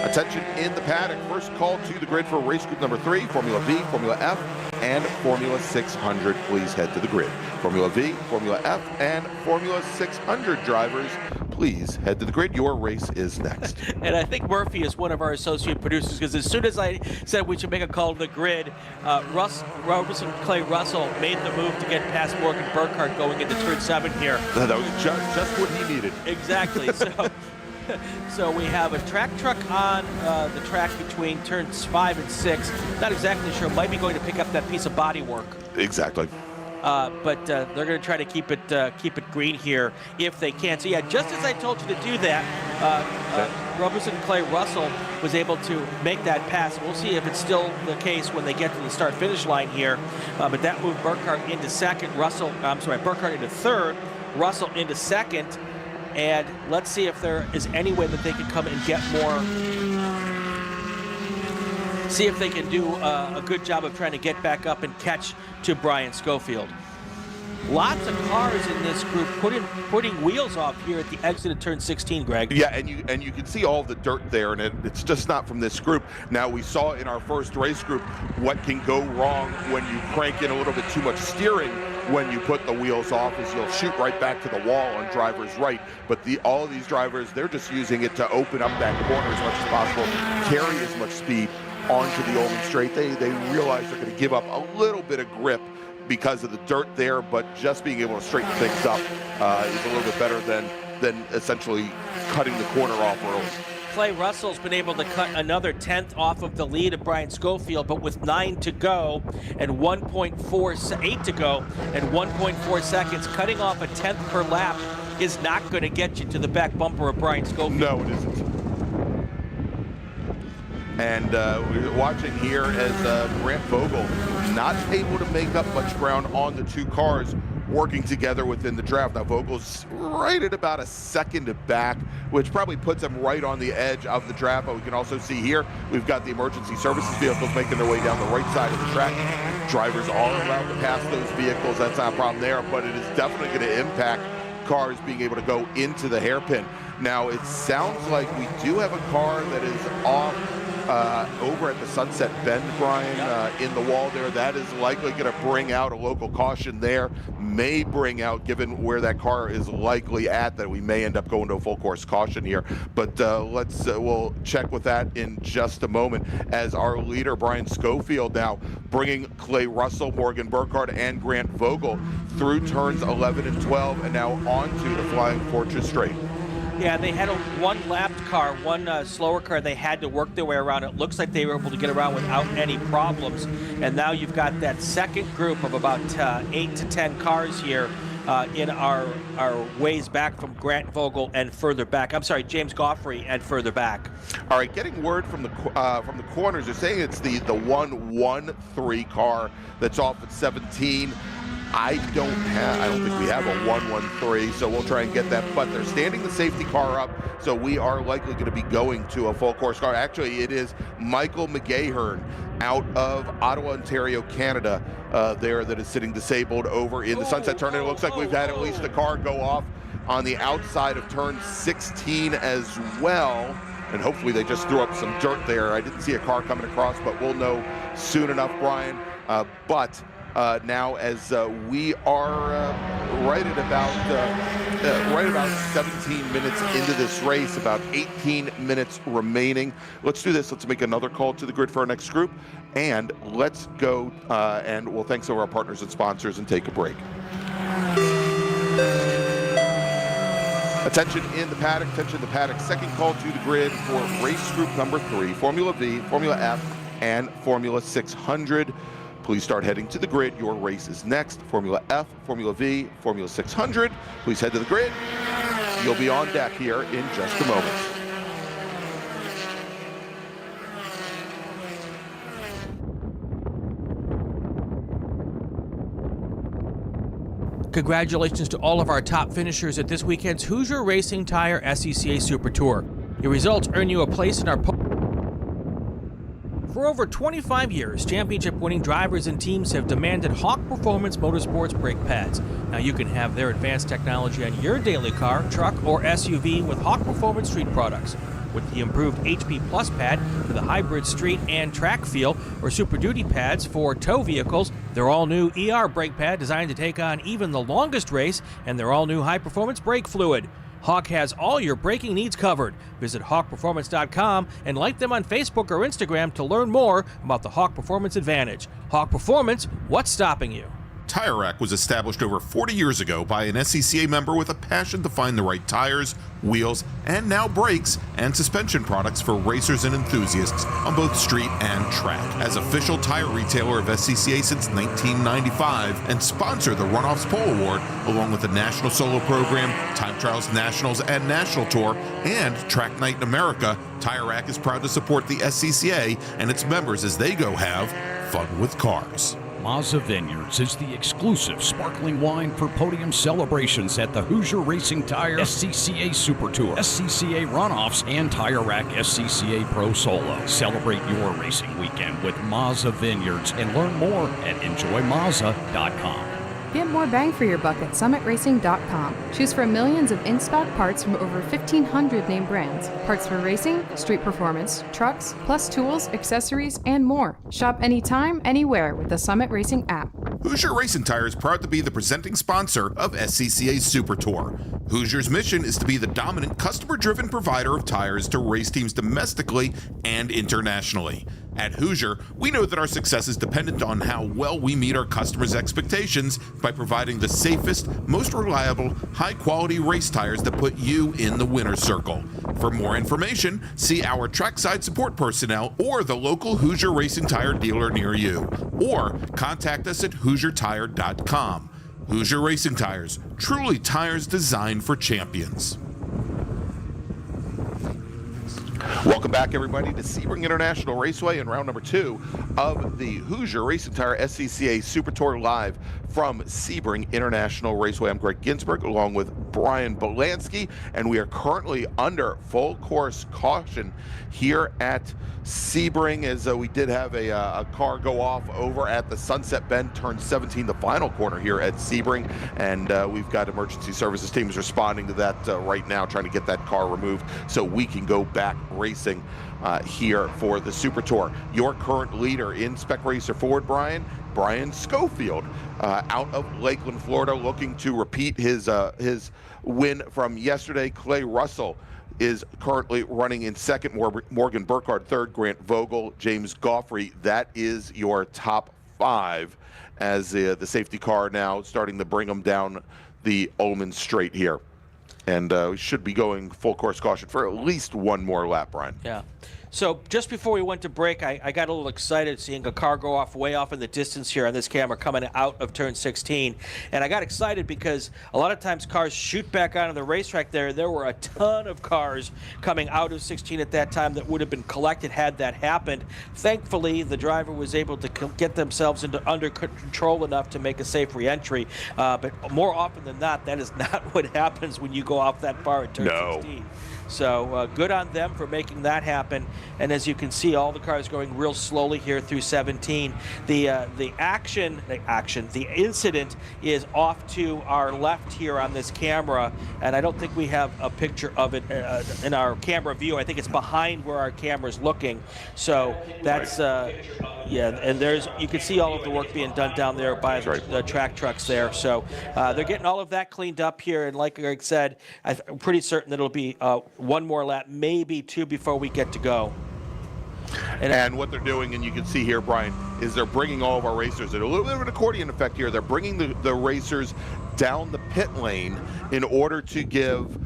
Attention in the paddock. First call to the grid for race group number 3, Formula V, Formula F, and Formula 600. Please head to the grid. Formula V, Formula F, and Formula 600 drivers, please head to the grid. Your race is next. And I think Murphy is one of our associate producers, because as soon as I said we should make a call to the grid, Roberson Clay Russell made the move to get past Morgan Burkhart going into turn 7 here. That was just what he needed. Exactly. So we have a track truck on the track between turns 5 and 6. Not exactly sure. Might be going to pick up that piece of bodywork. Exactly. But they're going to try to keep it green here if they can. So yeah, just as I told you to do that, Robinson Clay Russell was able to make that pass. We'll see if it's still the case when they get to the start-finish line here. But that moved Burkhardt into second, Burkhardt into third, Russell into second. And let's see if there is any way that they can come and get more. See if they can do a good job of trying to get back up and catch to Brian Schofield. Lots of cars in this group putting wheels off here at the exit of turn 16, Greg. Yeah, and you can see all the dirt there, and it's just not from this group. Now, we saw in our first race group what can go wrong when you crank in a little bit too much steering when you put the wheels off, is you'll shoot right back to the wall on driver's right. But all of these drivers, they're just using it to open up that corner as much as possible, carry as much speed onto the Oldham Straight. They realize they're going to give up a little bit of grip because of the dirt there, but just being able to straighten things up is a little bit better than essentially cutting the corner off early. Clay Russell's been able to cut another 10th off of the lead of Brian Schofield, but with 9 to go and 1.48 to go and 1.4 seconds, cutting off a 10th per lap is not going to get you to the back bumper of Brian Schofield. No, it isn't. And we're watching here as Grant Vogel not able to make up much ground on the two cars working together within the draft. Now, Vogel's right at about a second back, which probably puts him right on the edge of the draft. But we can also see here, we've got the emergency services vehicles making their way down the right side of the track. Drivers are allowed to pass those vehicles. That's not a problem there, but it is definitely going to impact cars being able to go into the hairpin. Now, it sounds like we do have a car that is off over at the Sunset Bend, Brian, in the wall there. That is likely going to bring out a local caution there. May bring out, given where that car is likely at, that we may end up going to a full course caution here. But we'll check with that in just a moment, as our leader, Brian Schofield, now bringing Clay Russell, Morgan Burkhardt, and Grant Vogel through turns 11 and 12, and now onto the Flying Fortress Straight. Yeah, they had one lapped car, one slower car they had to work their way around. It looks like they were able to get around without any problems. And now you've got that second group of about 8 to 10 cars here in our ways back from Grant Vogel and further back. I'm sorry, James Goffrey and further back. All right, getting word from the corners. They're saying it's the 113 car that's off at 17. I don't think we have a 113, so we'll try and get that. But they're standing the safety car up, so we are likely going to be going to a full course car. Actually, it is Michael McGahern out of Ottawa, Ontario, Canada, there that is sitting disabled over in the Sunset Turn. And it looks like we've had at least a car go off on the outside of turn 16 as well. And hopefully they just threw up some dirt there. I didn't see a car coming across, but we'll know soon enough, Brian. Now, as we are right about 17 minutes into this race, about 18 minutes remaining. Let's do this. Let's make another call to the grid for our next group, and let's go and we'll thanks to our partners and sponsors and take a break. Attention in the paddock, attention in the paddock. Second call to the grid for race group number 3, Formula V, Formula F, and Formula 600. Please start heading to the grid. Your race is next. Formula F, Formula V, Formula 600. Please head to the grid. You'll be on deck here in just a moment. Congratulations to all of our top finishers at this weekend's Hoosier Racing Tire SCCA Super Tour. Your results earn you a place in our For over 25 years, championship-winning drivers and teams have demanded Hawk Performance Motorsports brake pads. Now you can have their advanced technology on your daily car, truck, or SUV with Hawk Performance Street products. With the improved HP Plus pad for the hybrid street and track feel, or Super Duty pads for tow vehicles, their all-new ER brake pad designed to take on even the longest race, and their all-new high-performance brake fluid. Hawk has all your braking needs covered. Visit hawkperformance.com and like them on Facebook or Instagram to learn more about the Hawk Performance Advantage. Hawk Performance, what's stopping you? Tire Rack was established over 40 years ago by an SCCA member with a passion to find the right tires, wheels, and now brakes and suspension products for racers and enthusiasts on both street and track. As official tire retailer of SCCA since 1995 and sponsor the Runoffs Pole Award, along with the National Solo Program, Time Trials Nationals and National Tour, and Track Night in America, Tire Rack is proud to support the SCCA and its members as they go have fun with cars. Mazda Vineyards is the exclusive sparkling wine for podium celebrations at the Hoosier Racing Tire SCCA Super Tour, SCCA Runoffs, and Tire Rack SCCA Pro Solo. Celebrate your racing weekend with Mazda Vineyards and learn more at enjoymazda.com. Get more bang for your buck at summitracing.com. Choose from millions of in-stock parts from over 1,500 name brands. Parts for racing, street performance, trucks, plus tools, accessories, and more. Shop anytime, anywhere with the Summit Racing app. Hoosier Racing Tire is proud to be the presenting sponsor of SCCA Super Tour. Hoosier's mission is to be the dominant customer-driven provider of tires to race teams domestically and internationally. At Hoosier, we know that our success is dependent on how well we meet our customers' expectations by providing the safest, most reliable, high-quality race tires that put you in the winner's circle. For more information, see our trackside support personnel or the local Hoosier Racing Tire dealer near you, or contact us at HoosierTire.com. Hoosier Racing Tires, truly tires designed for champions. Welcome back, everybody, to Sebring International Raceway in round number 2 of the Hoosier Racing Tire SCCA Super Tour live from Sebring International Raceway. I'm Gregg Ginsberg along with Brian Bielanski, and we are currently under full course caution here at Sebring, as we did have a car go off over at the Sunset Bend, turn 17, the final corner here at Sebring, and we've got emergency services teams responding to that right now, trying to get that car removed so we can go back racing here for the Super Tour. Your current leader in Spec Racer Forward, Brian Schofield, out of Lakeland, Florida, looking to repeat his win from yesterday. Clay Russell is currently running in second, Morgan Burkhardt third, Grant Vogel, James Goffrey. That is your top 5 as the safety car now starting to bring them down the Ullman Straight here. And we should be going full course caution for at least one more lap, Brian. Yeah. So just before we went to break, I got a little excited seeing a car go off way off in the distance here on this camera coming out of turn 16. And I got excited because a lot of times cars shoot back onto the racetrack there. There were a ton of cars coming out of 16 at that time that would have been collected had that happened. Thankfully, the driver was able to get themselves under control enough to make a safe re-entry. But more often than not, that is not what happens when you go off that far at turn 16. So good on them for making that happen. And as you can see, all the cars going real slowly here through 17. The incident is off to our left here on this camera, and I don't think we have a picture of it in our camera view. I think it's behind where our camera's looking. So that's yeah, and you can see all of the work being done down there by the track trucks there. So they're getting all of that cleaned up here, and like Greg said, I'm pretty certain that it'll be one more lap, maybe 2 before we get to go. And what they're doing, and you can see here, Brian, is they're bringing all of our racers, a little bit of an accordion effect here, they're bringing the racers down the pit lane in order to give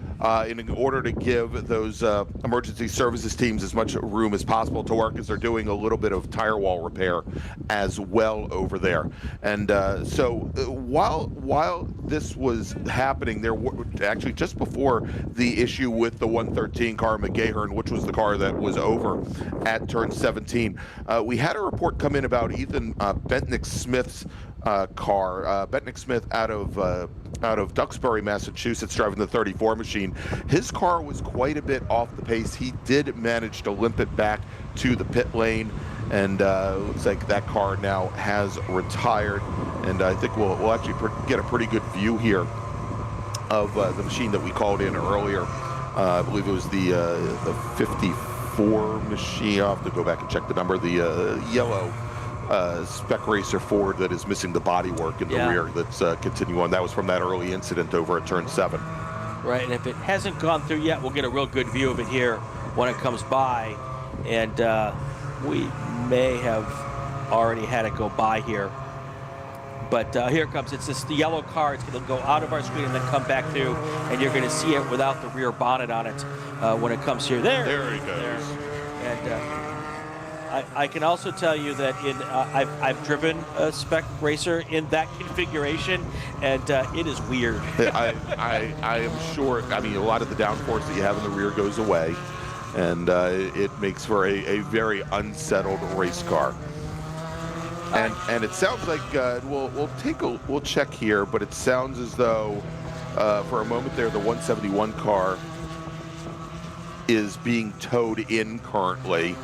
those emergency services teams as much room as possible to work, as they're doing a little bit of tire wall repair as well over there. And so while this was happening, there were actually just before the issue with the 113 car, McGahern, which was the car that was over at turn 17, we had a report come in about Ethan Bentnick-Smith's car. Bentnick-Smith out of Duxbury, Massachusetts, driving the 34 machine. His car was quite a bit off the pace. He did manage to limp it back to the pit lane, and looks like that car now has retired. And I think we'll actually get a pretty good view here of the machine that we called in earlier. I believe it was the 54 machine. I'll have to go back and check the number. The yellow Spec Racer Ford that is missing the bodywork in the rear that's continuing on. That was from that early incident over at turn 7. Right, and if it hasn't gone through yet, we'll get a real good view of it here when it comes by. And we may have already had it go by here. But here it comes. It's this the yellow car. It's going to go out of our screen and then come back through, and you're going to see it without the rear bonnet on it when it comes here. There he goes. There. And I can also tell you that I've driven a Spec Racer in that configuration, and it is weird. I am sure. I mean, a lot of the downforce that you have in the rear goes away, and it makes for a very unsettled race car. And it sounds like we'll check here, but it sounds as though for a moment there the 171 car is being towed in currently.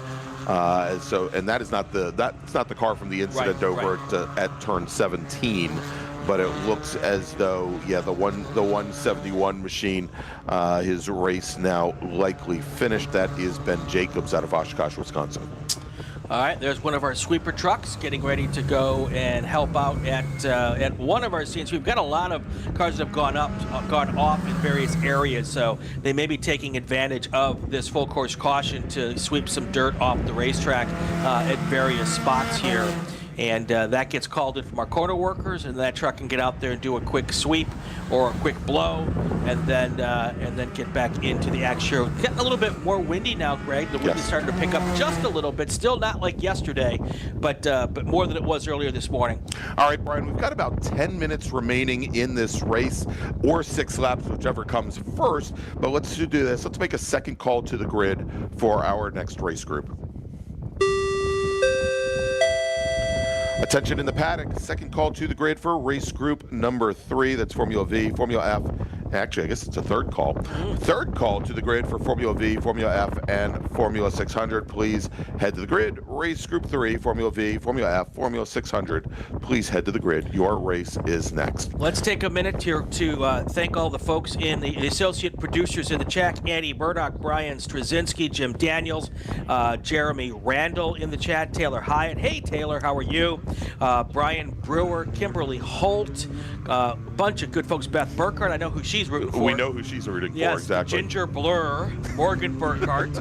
And that is not that's not the car from the incident over at turn 17, but it looks as though the 171 machine, his race now likely finished. That is Ben Jacobs out of Oshkosh, Wisconsin. All right, there's one of our sweeper trucks getting ready to go and help out at one of our scenes. We've got a lot of cars that have gone off in various areas, so they may be taking advantage of this full course caution to sweep some dirt off the racetrack at various spots here. And that gets called in from our corner workers, and that truck can get out there and do a quick sweep or a quick blow, and then get back into the action. Getting a little bit more windy now, Greg. The wind is starting to pick up just a little bit. Still not like yesterday, but more than it was earlier this morning. All right, Brian, we've got about 10 minutes remaining in this race, or 6 laps, whichever comes first. But let's do this. Let's make a second call to the grid for our next race group. Attention in the paddock, second call to the grid for race group number 3. That's Formula V, Formula F. Actually, I guess it's a third call. Third call to the grid for Formula V, Formula F, and Formula 600. Please head to the grid. Race group 3, Formula V, Formula F, Formula 600. Please head to the grid. Your race is next. Let's take a minute here to thank all the folks in the associate producers in the chat. Andy Murdoch, Brian Straczynski, Jim Daniels, Jeremy Randall in the chat, Taylor Hyatt. Hey, Taylor, how are you? Brian Brewer, Kimberly Holt, a bunch of good folks. Beth Burkhardt, I know who she's rooting for. We know who she's rooting for, yes, exactly. Ginger Blur, Morgan Burkhardt,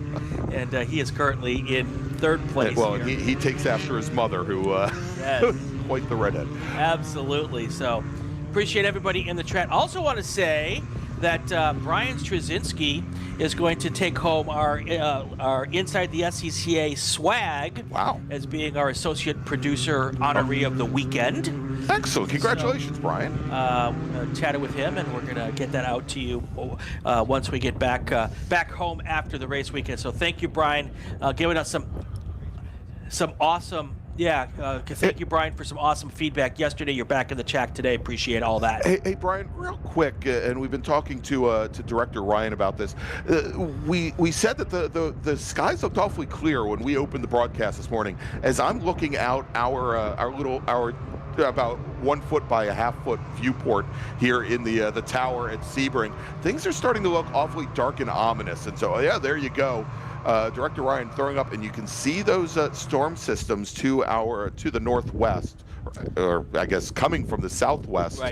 and he is currently in third place. Well, here. he takes after his mother, who yes. quite the redhead. Absolutely. So appreciate everybody in the chat. Also want to say that Brian Straczynski is going to take home our Inside the SCCA swag. Wow. As being our associate producer honoree of the weekend. Excellent. Congratulations, Brian. Chatted with him, and we're going to get that out to you once we get back home after the race weekend. So thank you, Brian, giving us some awesome. Thank you, Brian, for some awesome feedback yesterday. You're back in the chat today. Appreciate all that. Hey, Brian, real quick, and we've been talking to Director Ryan about this. We said that the skies looked awfully clear when we opened the broadcast this morning. As I'm looking out our about 1 foot by a half foot viewport here in the tower at Sebring, things are starting to look awfully dark and ominous. And so, there you go. Director Ryan throwing up, and you can see those storm systems to the northwest, or I guess coming from the southwest,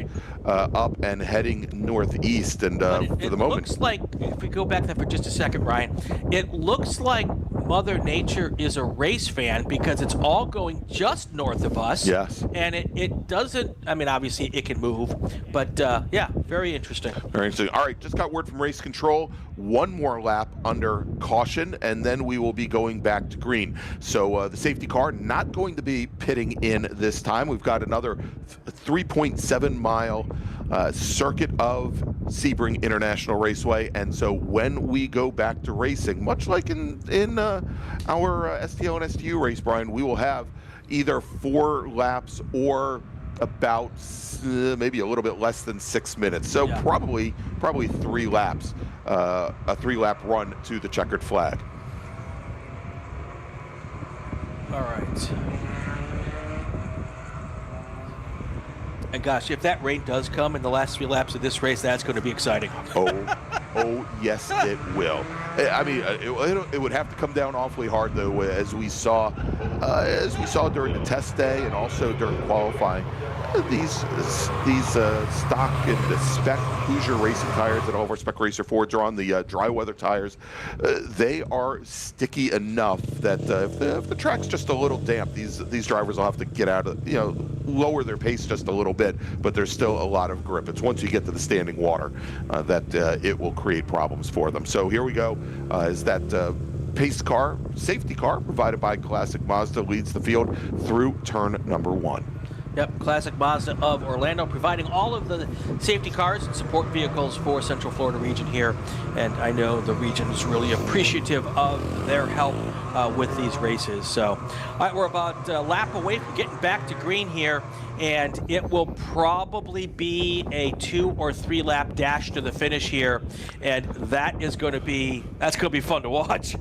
up and heading northeast. And for the moment, looks like, if we go back there for just a second, Ryan, it looks like Mother Nature is a race fan, because it's all going just north of us. Yes. And it doesn't, I mean, obviously it can move, but very interesting. Very interesting. All right, just got word from race control. 1 more lap under caution, and then we will be going back to green. So the safety car not going to be pitting in this time. We've got another 3.7 mile circuit of Sebring International Raceway, and so when we go back to racing, much like in our STO and STU race, Brian, we will have either 4 laps or about maybe a little bit less than 6 minutes. So probably 3 laps, a 3-lap run to the checkered flag. All right. And gosh, if that rain does come in the last 3 laps of this race, that's going to be exciting. Oh, yes, it will. I mean, it would have to come down awfully hard, though, as we saw during the test day and also during qualifying. These stock and spec Hoosier racing tires that all of our Spec Racer Fords are on, the dry weather tires, they are sticky enough that if the track's just a little damp, these drivers will have to get out of, lower their pace just a little bit, but there's still a lot of grip. It's once you get to the standing water that it will create problems for them. So here we go, is that pace car, safety car provided by Classic Mazda leads the field through turn number 1. Yep, Classic Mazda of Orlando providing all of the safety cars and support vehicles for Central Florida region here. And I know the region is really appreciative of their help with these races. So, all right, we're about a lap away from getting back to green here. And it will probably be a 2 or 3 lap dash to the finish here. And that's going to be fun to watch.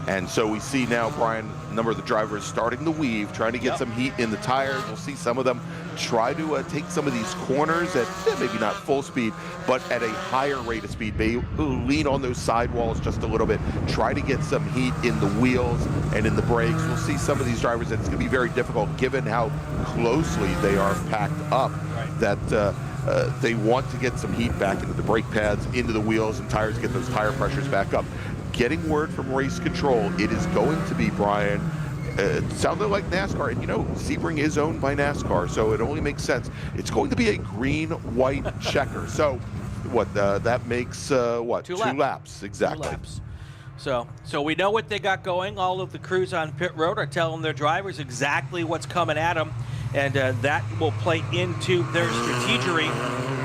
And so we see now, Brian, a number of the drivers starting the weave, trying to get some heat in the tires. We'll see some of them try to take some of these corners at maybe not full speed, but at a higher rate of speed. They lean on those sidewalls just a little bit, try to get some heat in the wheels and in the brakes. We'll see some of these drivers, and it's going to be very difficult given how closely they are packed up, that they want to get some heat back into the brake pads, into the wheels and tires, get those tire pressures back up. Getting word from race control, it is going to be, Brian, it sounded like NASCAR, and you know, Sebring is owned by NASCAR, so it only makes sense. It's going to be a green-white checker. So what, that makes, what, 2 laps, exactly. 2 laps. So we know what they got going. All of the crews on pit road are telling their drivers exactly what's coming at them, and that will play into their strategy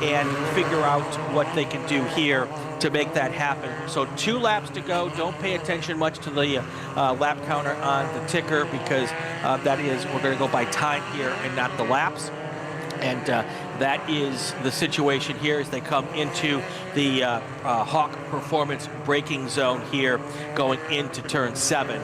and figure out what they can do here to make that happen. So 2 laps to go. Don't pay attention much to the lap counter on the ticker, because that is, we're going to go by time here and not the laps. And that is the situation here as they come into the Hawk Performance braking zone here going into turn 7.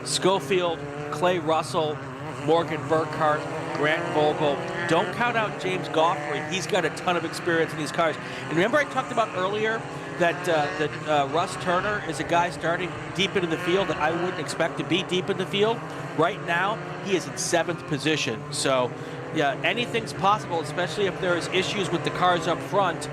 Schofield, Clay Russell, Morgan Burkhart, Grant Vogel. Don't count out James Goffrey. He's got a ton of experience in these cars. And remember I talked about earlier that Russ Turner is a guy starting deep into the field that I wouldn't expect to be deep in the field. Right now, he is in 7th position. So, yeah, anything's possible, especially if there's issues with the cars up front.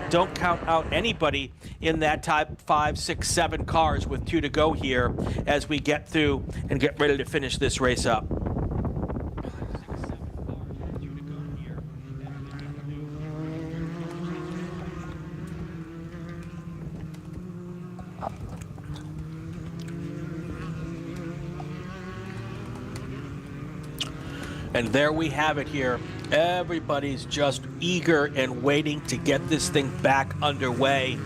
Don't count out anybody in that type 5, 6, 7 cars with 2 to go here as we get through and get ready to finish this race up. And there we have it here. Everybody's just eager and waiting to get this thing back underway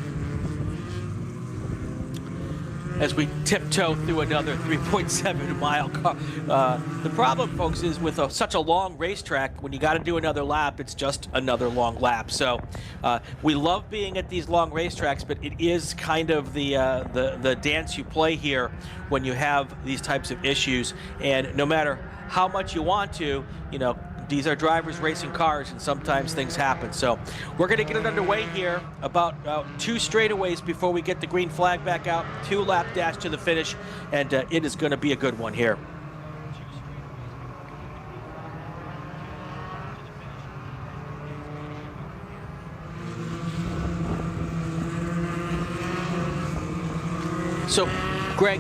as we tiptoe through another 3.7 mile car. The problem, folks, is with such a long racetrack, when you got to do another lap, it's just another long lap. So we love being at these long racetracks, but it is kind of the dance you play here when you have these types of issues. And no matter how much you want to, you know, these are drivers racing cars, and sometimes things happen. So we're going to get it underway here. About 2 straightaways before we get the green flag back out. 2 lap dash to the finish, and it is going to be a good one here. So, Greg,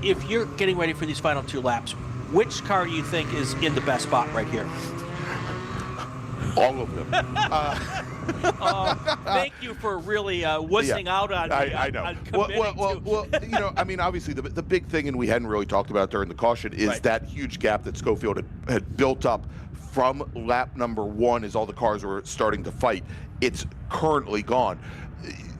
if you're getting ready for these final 2 laps, which car do you think is in the best spot right here? All of them. Thank you for really wussing out on me. I know. Well, you know, I mean, obviously the big thing, and we hadn't really talked about during the caution, is that huge gap that Schofield had built up from lap number 1 as all the cars were starting to fight. It's currently gone.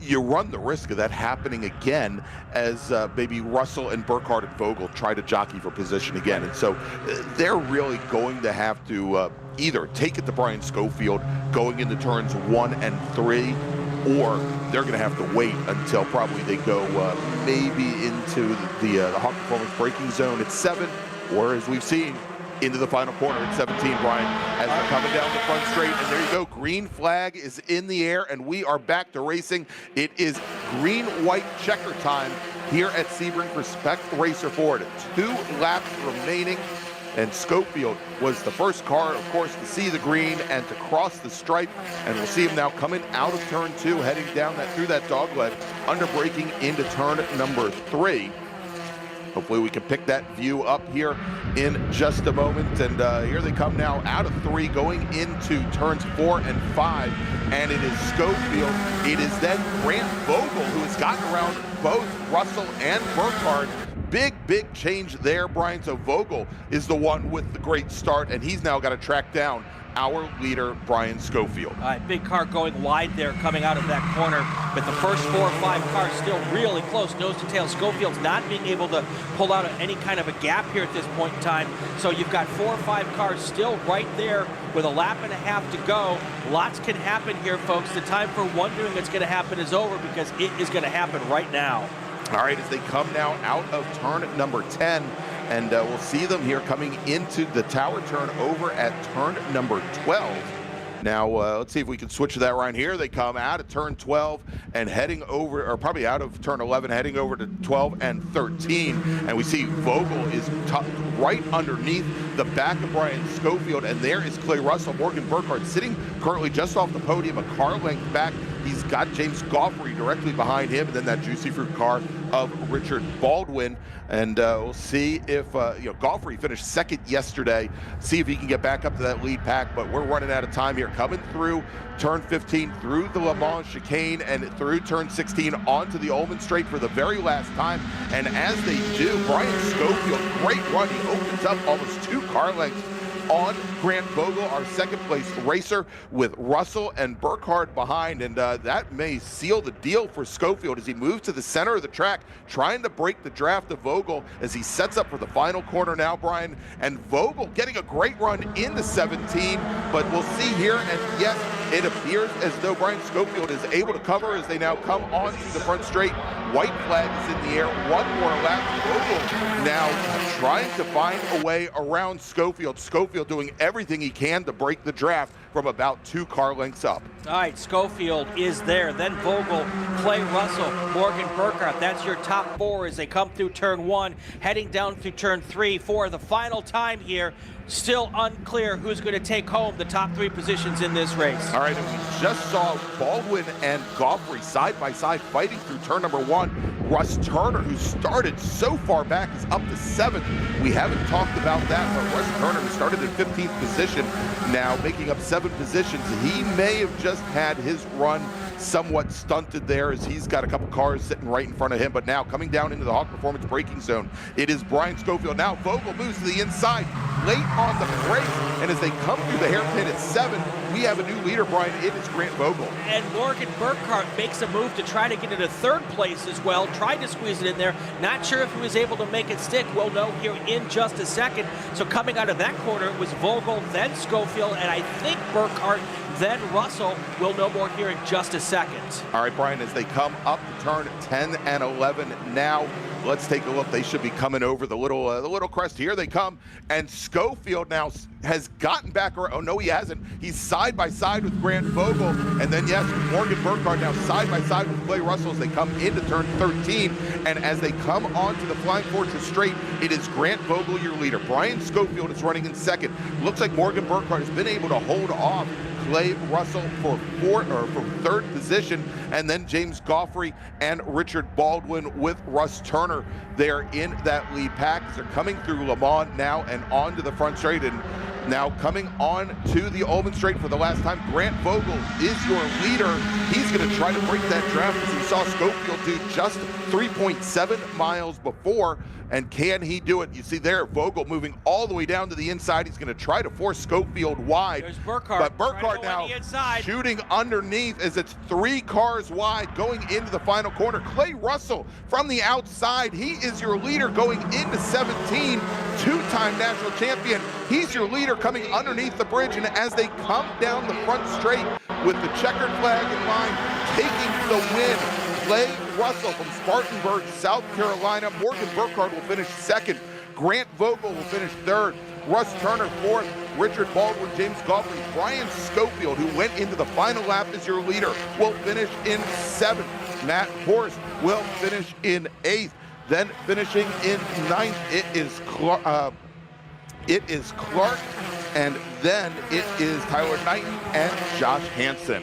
You run the risk of that happening again as maybe Russell and Burkhart and Vogel try to jockey for position again. And so they're really going to have to either take it to Brian Schofield going into turns 1 and 3, or they're going to have to wait until probably they go maybe into the Hawk Performance braking zone at 7, or as we've seen, into the final corner at 17, Brian, as they're coming down the front straight. And there you go, green flag is in the air, and we are back to racing. It is green-white checker time here at Sebring for Spec Racer Ford. 2 laps remaining, And Schofield was the first car, of course, to see the green and to cross the stripe. And we'll see him now coming out of turn 2, heading down through that dogleg, under braking into turn number 3. Hopefully we can pick that view up here in just a moment. And here they come now out of 3, going into turns 4 and 5. And it is Schofield. It is then Grant Vogel, who has gotten around both Russell and Burkhardt. Big change there, Brian. So Vogel is the one with the great start, and he's now got to track down our leader, Brian Schofield. All right, big car going wide there coming out of that corner, but the first 4 or 5 cars still really close, nose to tail. Schofield's not being able to pull out any kind of a gap here at this point in time. So you've got 4 or 5 cars still right there with a lap and a half to go. Lots can happen here, folks. The time for wondering what's going to happen is over, because it is going to happen right now. All right, as they come now out of turn number 10, and we'll see them here coming into the tower turn over at turn number 12. Now, let's see if we can switch to that right here. They come out of turn 12 and heading over, or probably out of turn 11, heading over to 12 and 13. And we see Vogel is right underneath the back of Brian Schofield, and there is Clay Russell. Morgan Burkhardt sitting currently just off the podium, a car length back. He's got James Goffrey directly behind him, and then that Juicy Fruit car of Richard Baldwin. And we'll see if, Goffrey finished second yesterday, see if he can get back up to that lead pack, but we're running out of time here. Coming through turn 15, through the Le Mans chicane, and through turn 16 onto the Ullman Straight for the very last time. And as they do, Brian Schofield, great run. He opens up almost 2 car lengths on Grant Vogel, our second place racer, with Russell and Burkhardt behind, and that may seal the deal for Schofield as he moves to the center of the track, trying to break the draft of Vogel as he sets up for the final corner now, Brian. And Vogel getting a great run into 17, but we'll see here, and yes, it appears as though Brian Schofield is able to cover as they now come onto the front straight. White flag is in the air, 1 more lap. Vogel now trying to find a way around Schofield. Schofield doing everything he can to break the draft from about 2 car lengths up. All right, Schofield is there. Then Vogel, Clay Russell, Morgan Burkhardt. That's your top 4 as they come through turn 1, heading down through turn 3 for the final time here. Still unclear who's going to take home the top 3 positions in this race. All right, and we just saw Baldwin and Goffrey side by side fighting through turn number 1. Russ Turner, who started so far back, is up to 7th. We haven't talked about that, but Russ Turner, who started in 15th position, now making up 7 positions. He may have just had his run somewhat stunted there as he's got a couple cars sitting right in front of him, but now coming down into the Hawk Performance braking zone, it is Brian Schofield. Now Vogel moves to the inside, late on the brakes, and as they come through the hairpin at 7, we have a new leader, Brian. It is Grant Vogel. And Morgan Burkhardt makes a move to try to get into 3rd place as well, tried to squeeze it in there. Not sure if he was able to make it stick. We'll know here in just a second. So coming out of that corner, it was Vogel, then Schofield, and I think Burkhardt, then Russell. We'll know more here in just a second. All right, Brian, as they come up to turn 10 and 11 now, let's take a look. They should be coming over the little crest. Here they come, and Schofield now has gotten back. Oh, no, he hasn't. He's side by side with Grant Vogel, and then, yes, Morgan Burkhardt now side by side with Clay Russell as they come into turn 13. And as they come onto the Flying Fortress Straight, it is Grant Vogel, your leader. Brian Schofield is running in 2nd. Looks like Morgan Burkhardt has been able to hold off Clay Russell for 3rd position, and then James Goffrey and Richard Baldwin with Russ Turner there in that lead pack as they're coming through Le Mans now and onto the front straight. And now coming on to the Ullman Straight for the last time, Grant Vogel is your leader. He's going to try to break that draft as we saw Schofield do just 3.7 miles before. And can he do it? You see there, Vogel moving all the way down to the inside. He's going to try to force Schofield wide. There's Burkhardt. But Burkhardt now shooting underneath as it's 3 cars wide going into the final corner. Clay Russell from the outside. He is your leader going into 17. 2-time national champion. He's your leader coming underneath the bridge. And as they come down the front straight with the checkered flag in line, taking the win, Clay Russell from Spartanburg, South Carolina. Morgan Burkhardt will finish 2nd. Grant Vogel will finish 3rd. Russ Turner 4th. Richard Baldwin, James Goffrey, Brian Schofield, who went into the final lap as your leader, will finish in 7th. Matt Horst will finish in 8th. Then finishing in 9th, it is it is Clark, and then it is Tyler Knighton and Josh Hansen.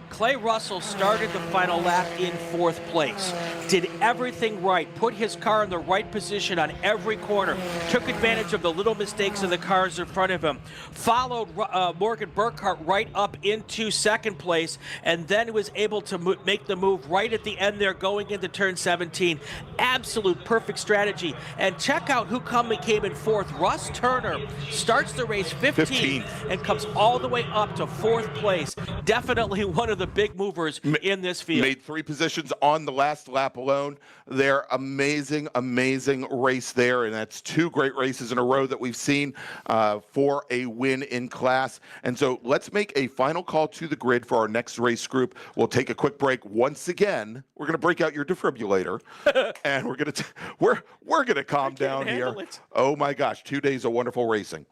Clay Russell started the final lap in 4th place, did everything right, put his car in the right position on every corner, took advantage of the little mistakes of the cars in front of him, followed Morgan Burkhart right up into 2nd place, and then was able to make the move right at the end there going into turn 17. Absolute perfect strategy. And check out who came in 4th. Russ Turner starts the race 15th and comes all the way up to 4th place. Definitely one of the big movers in this field. Made 3 positions on the last lap alone. They're amazing race there, and that's 2 great races in a row that we've seen for a win in class. And so let's make a final call to the grid for our next race group. We'll take a quick break. Once again, we're going to break out your defibrillator, and we're going to calm down here. Oh my gosh, 2 days of wonderful racing.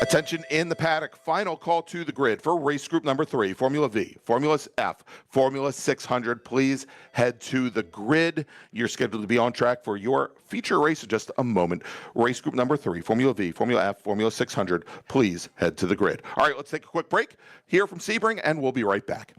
Attention in the paddock, final call to the grid for race group number 3, Formula V, Formula F, Formula 600. Please head to the grid. You're scheduled to be on track for your feature race in just a moment. Race group number 3, Formula V, Formula F, Formula 600. Please head to the grid. All right, let's take a quick break here from Sebring, and we'll be right back.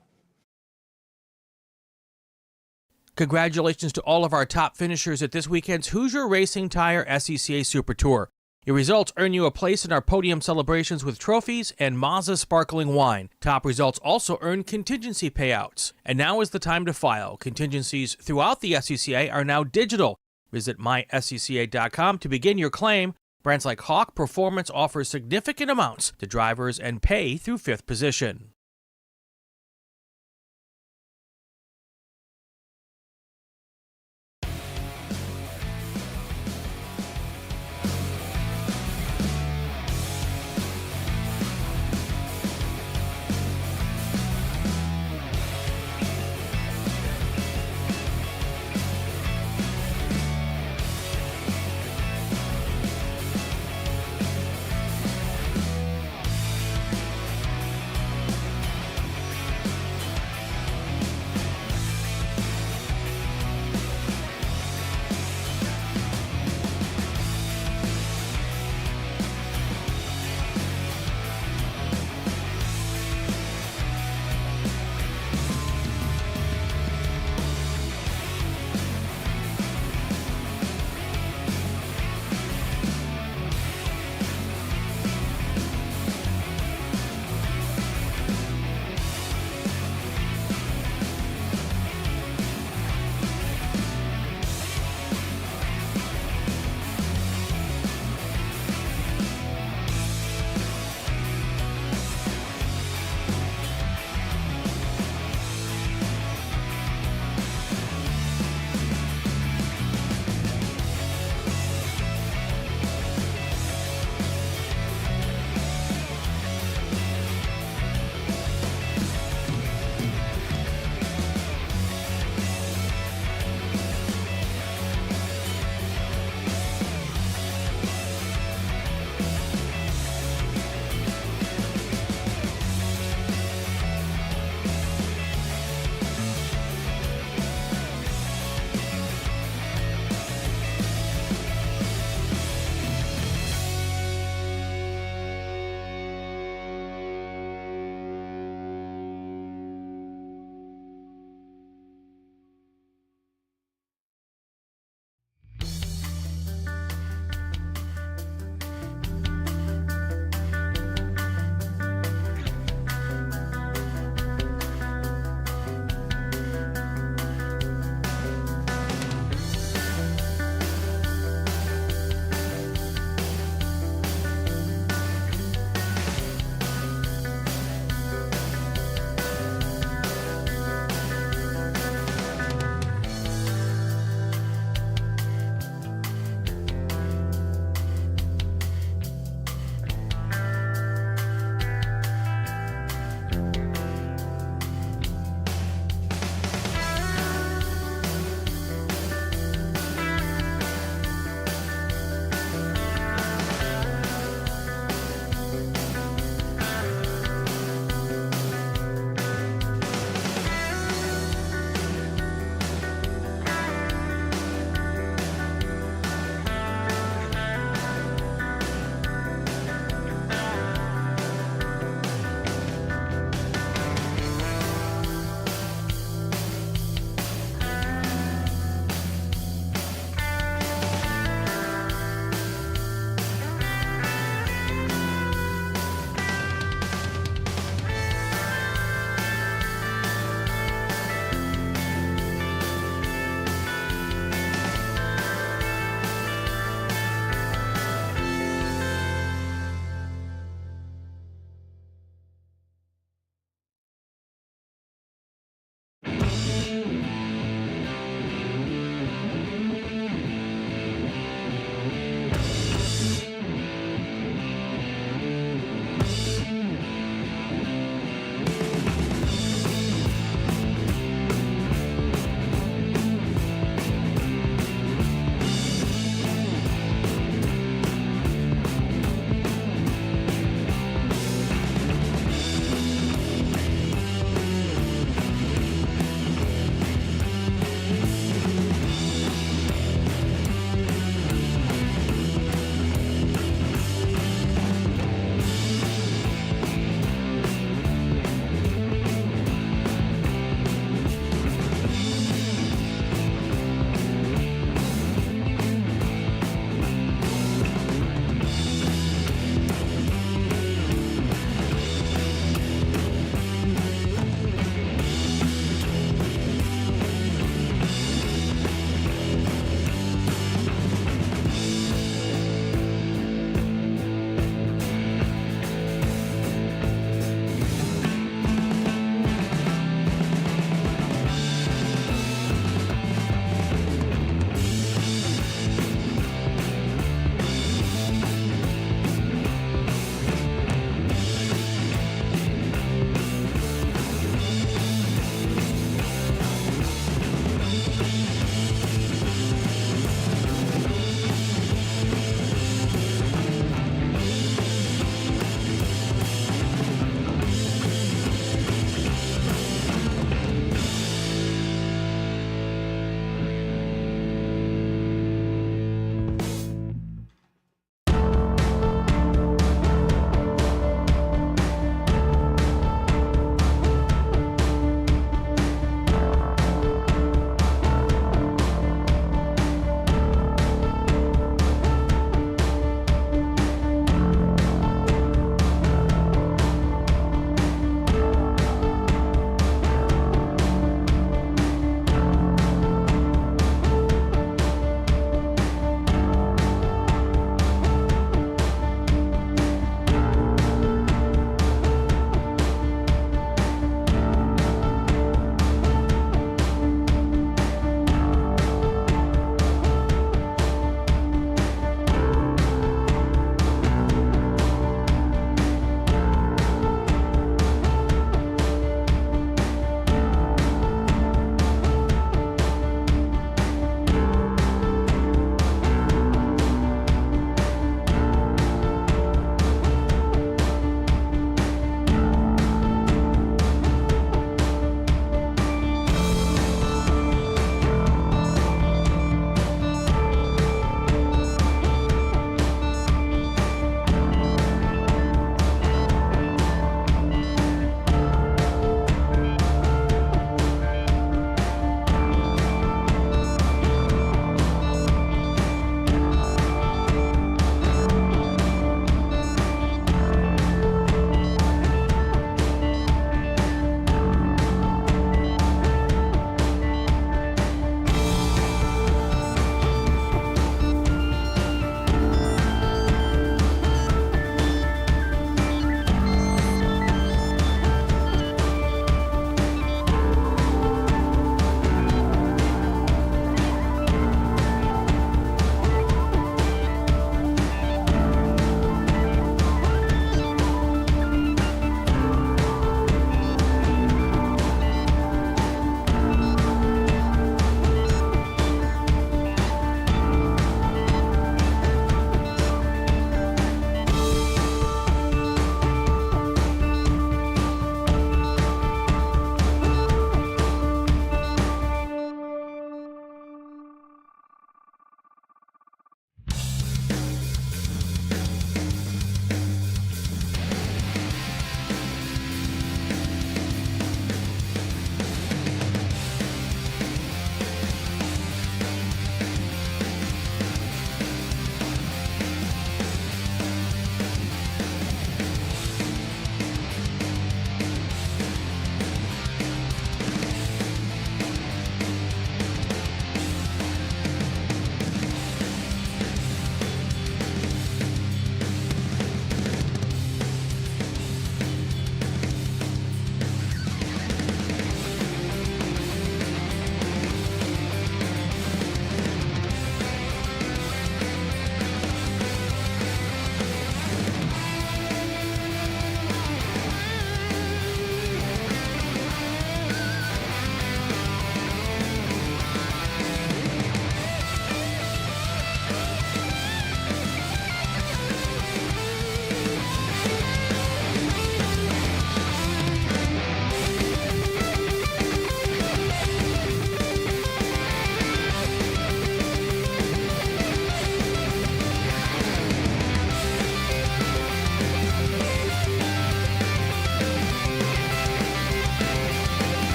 Congratulations to all of our top finishers at this weekend's Hoosier Racing Tire SCCA Super Tour. Your results earn you a place in our podium celebrations with trophies and Mazda sparkling wine. Top results also earn contingency payouts. And now is the time to file. Contingencies throughout the SCCA are now digital. Visit myscca.com to begin your claim. Brands like Hawk Performance offer significant amounts to drivers and pay through 5th position.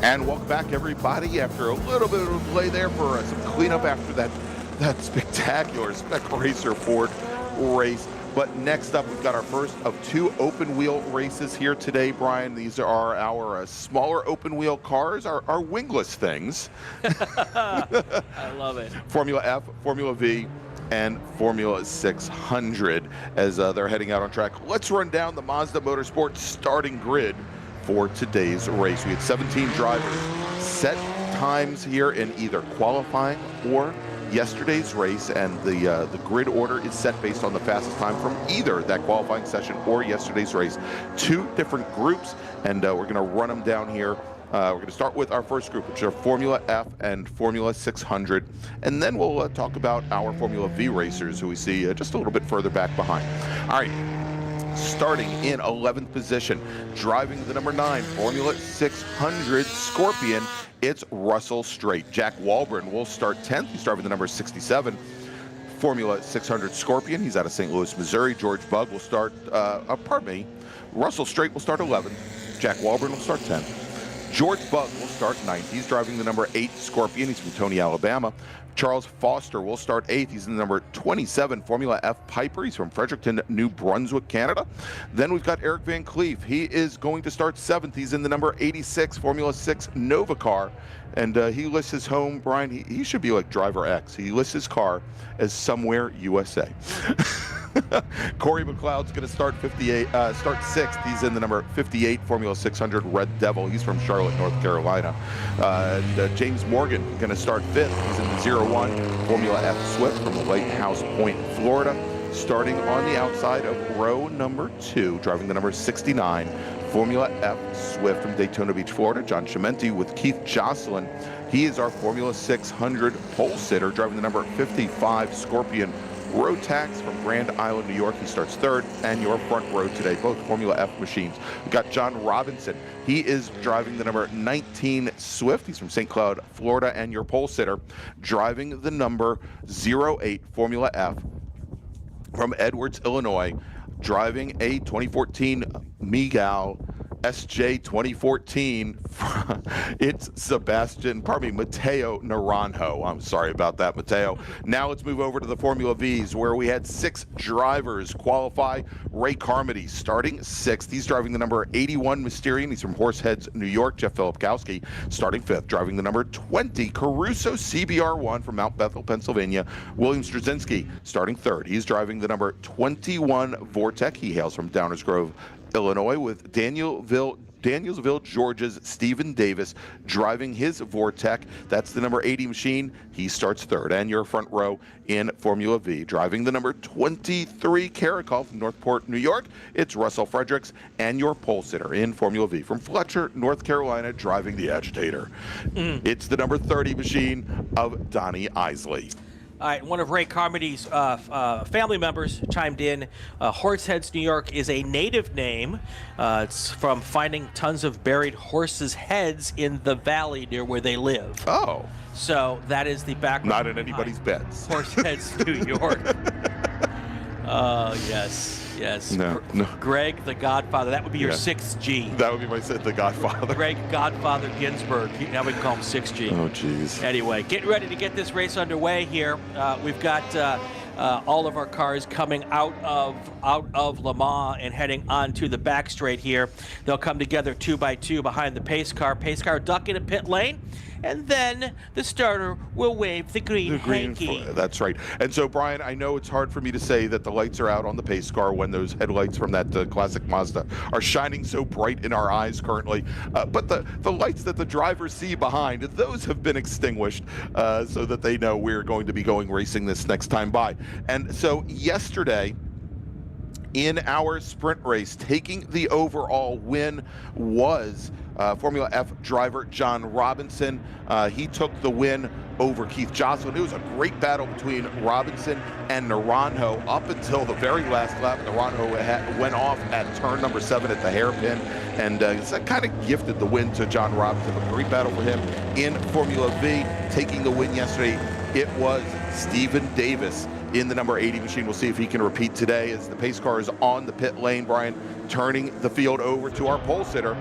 And welcome back, everybody, after a little bit of a delay there for some cleanup after that spectacular Spec Racer Ford race. But next up, we've got our first of 2 open wheel races here today, Brian. These are our smaller open wheel cars, our wingless things. I love it. Formula F, Formula V, and Formula 600 as they're heading out on track. Let's run down the Mazda Motorsport starting grid for today's race. We had 17 drivers set times here in either qualifying or yesterday's race, and the grid order is set based on the fastest time from either that qualifying session or yesterday's race. 2 different groups, and we're going to run them down here. We're going to start with our first group, which are Formula F and Formula 600, and then we'll talk about our Formula V racers, who we see just a little bit further back behind. All right. Starting in 11th position, driving the number 9 Formula 600 Scorpion, it's Russell Straight. Jack Walburn will start 10th. He's driving the number 67 Formula 600 Scorpion. He's out of St. Louis, Missouri. George Bugg will start, Russell Straight will start 11th. Jack Walburn will start 10th. George Bugg will start 9th. He's driving the number 8 Scorpion. He's from Tony, Alabama. Charles Foster will start 8th. He's in the number 27 Formula F Piper. He's from Fredericton, New Brunswick, Canada. Then we've got Eric Van Cleef. He is going to start 7th. He's in the number 86 Formula 6 Nova car. And he lists his home, Brian, he should be like Driver X. He lists his car as Somewhere, USA. Corey McLeod's going to start 6th. He's in the number 58 Formula 600 Red Devil. He's from Charlotte, North Carolina. James Morgan going to start 5th. He's in the 01 Formula F Swift from Lighthouse Point, Florida. Starting on the outside of row number 2, driving the number 69 Formula F Swift from Daytona Beach, Florida. John Chimenti with Keith Jocelyn. He is our Formula 600 pole sitter, driving the number 55 Scorpion Rotax from Grand Island, New York. He starts 3rd, and your front row today, both Formula F machines. We've got John Robinson. He is driving the number 19 Swift. He's from St. Cloud, Florida, and your pole sitter, driving the number 08 Formula F from Edwards, Illinois, driving a 2014 Miguel SJ 2014. It's Mateo Naranjo. I'm sorry about that, Mateo. Now let's move over to the Formula Vs, where we had 6 drivers qualify. Ray Carmody starting 6th. He's driving the number 81 Mysterian. He's from Horseheads, New York. Jeff Filipkowski starting 5th, driving the number 20 Caruso CBR1 from Mount Bethel, Pennsylvania. William Straczynski starting 3rd. He's driving the number 21 Vortec. He hails from Downers Grove, Illinois, with Danielsville, Georgia's Stephen Davis driving his Vortec. That's the number 80 machine. He starts 3rd. And your front row in Formula V, driving the number 23 Caracal from Northport, New York, it's Russell Fredericks. And your pole sitter in Formula V from Fletcher, North Carolina, driving the Agitator. It's the number 30 machine of Donnie Isley. All right, one of Ray Carmody's family members chimed in. Horseheads, New York is a native name. It's from finding tons of buried horses' heads in the valley near where they live. Oh. So that is the background. Not in anybody's beds. Horseheads, New York. Yes. No. Gregg, the Godfather. That would be your 6G. That would be the Godfather. Gregg Godfather Ginsberg. Now we can call him 6G. Oh, jeez. Anyway, getting ready to get this race underway here. We've got all of our cars coming out of Le Mans and heading onto the back straight here. They'll come together 2 by 2 behind the pace car. Pace car ducking a pit lane. And then the starter will wave the green hanky. That's right. And so, Brian, I know it's hard for me to say that the lights are out on the pace car when those headlights from that classic Mazda are shining so bright in our eyes currently. But the lights that the drivers see behind, those have been extinguished so that they know we're going to be going racing this next time by. And so yesterday, in our sprint race, taking the overall win was Formula F driver John Robinson. He took the win over Keith Jocelyn. It was a great battle between Robinson and Naranjo up until the very last lap. Naranjo went off at turn number 7 at the hairpin, and that kind of gifted the win to John Robinson. A great battle for him in Formula V. Taking the win yesterday, it was Stephen Davis in the number 80 machine. We'll see if he can repeat today as the pace car is on the pit lane. Brian, turning the field over to our pole sitter,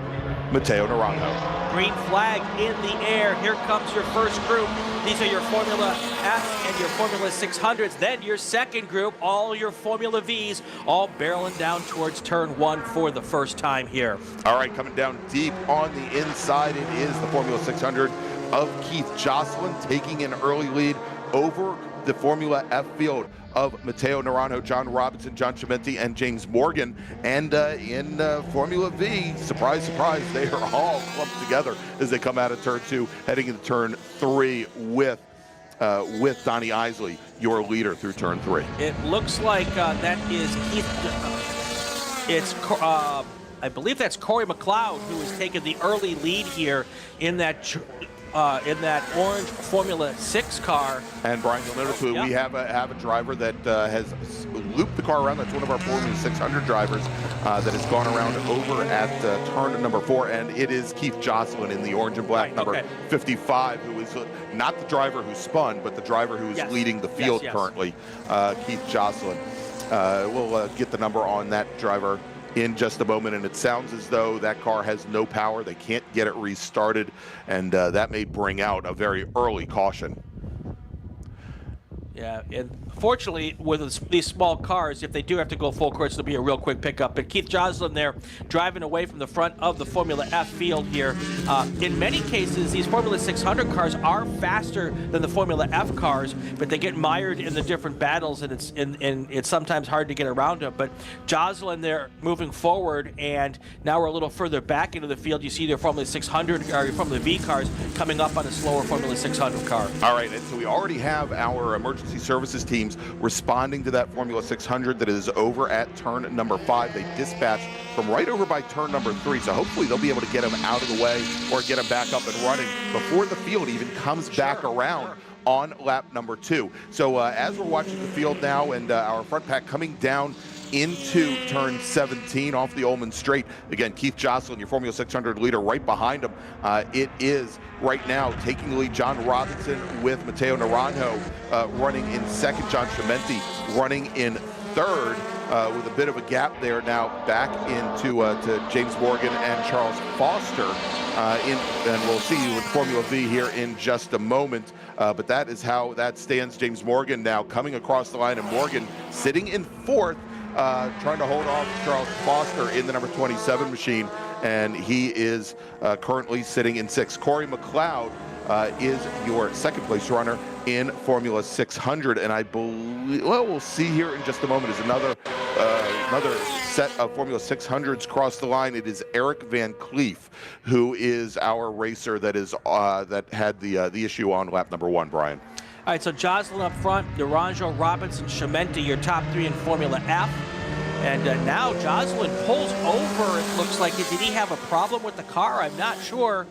Mateo Naranjo. green flag in the air. Here comes your first group. These are your Formula F and your Formula 600s. Then your second group, all your Formula Vs, all barreling down towards turn 1 for the first time here. All right, coming down deep on the inside, it is the Formula 600 of Keith Jocelyn taking an early lead over the Formula F field of Matteo Naranjo, John Robinson, John Chimenti, and James Morgan. And in Formula V, surprise, surprise, they are all clumped together as they come out of turn 2, heading into turn 3 with Donnie Isley, your leader through turn 3. It looks like that is Keith. I believe that's Corey McLeod who has taken the early lead here in that orange Formula 6 car. And Brian, you'll notice we have a driver that has looped the car around. That's one of our Formula 600 drivers that has gone around over at turn number 4, and it is Keith Jocelyn in the orange and black number 55, who is not the driver who spun, but the driver who is leading the field currently, Keith Jocelyn. We'll get the number on that driver in just a moment, and it sounds as though that car has no power. They can't get it restarted, and that may bring out a very early caution. Yeah, and fortunately, with these small cars, if they do have to go full course, it'll be a real quick pickup. But Keith Jocelyn there driving away from the front of the Formula F field here. In many cases, these Formula 600 cars are faster than the Formula F cars, but they get mired in the different battles, and it's sometimes hard to get around them. But Jocelyn there moving forward, and now we're a little further back into the field. You see their Formula 600 or your Formula V cars coming up on a slower Formula 600 car. All right, and so we already have our emergency services teams responding to that Formula 600 that is over at turn number 5. They dispatched from right over by turn number 3, so hopefully they'll be able to get them out of the way or get them back up and running before the field even comes back around on lap number 2. So as we're watching the field now, and our front pack coming down into turn 17 off the Ullman Straight. Again, Keith Jocelyn, your Formula 600 leader, right behind him. It is right now taking the lead John Robinson with Matteo Naranjo running in second. John Chimenti running in third with a bit of a gap there now back into to James Morgan and Charles Foster. And we'll see you with Formula V here in just a moment. But that is how that stands. James Morgan now coming across the line, and Morgan sitting in fourth, trying to hold off Charles Foster in the number 27 machine, and he is currently sitting in 6th. Corey McLeod is your second place runner in Formula 600, and I believe, well, we'll see here in just a moment, as another set of Formula 600s cross the line. It is Eric Van Cleef, who is our racer that is that had the issue on lap number 1, Brian. All right, so Jocelyn up front, Naranjo, Robinson, Chimenti, your top 3 in Formula F. And now Jocelyn pulls over, it looks like. Did he have a problem with the car? I'm not sure.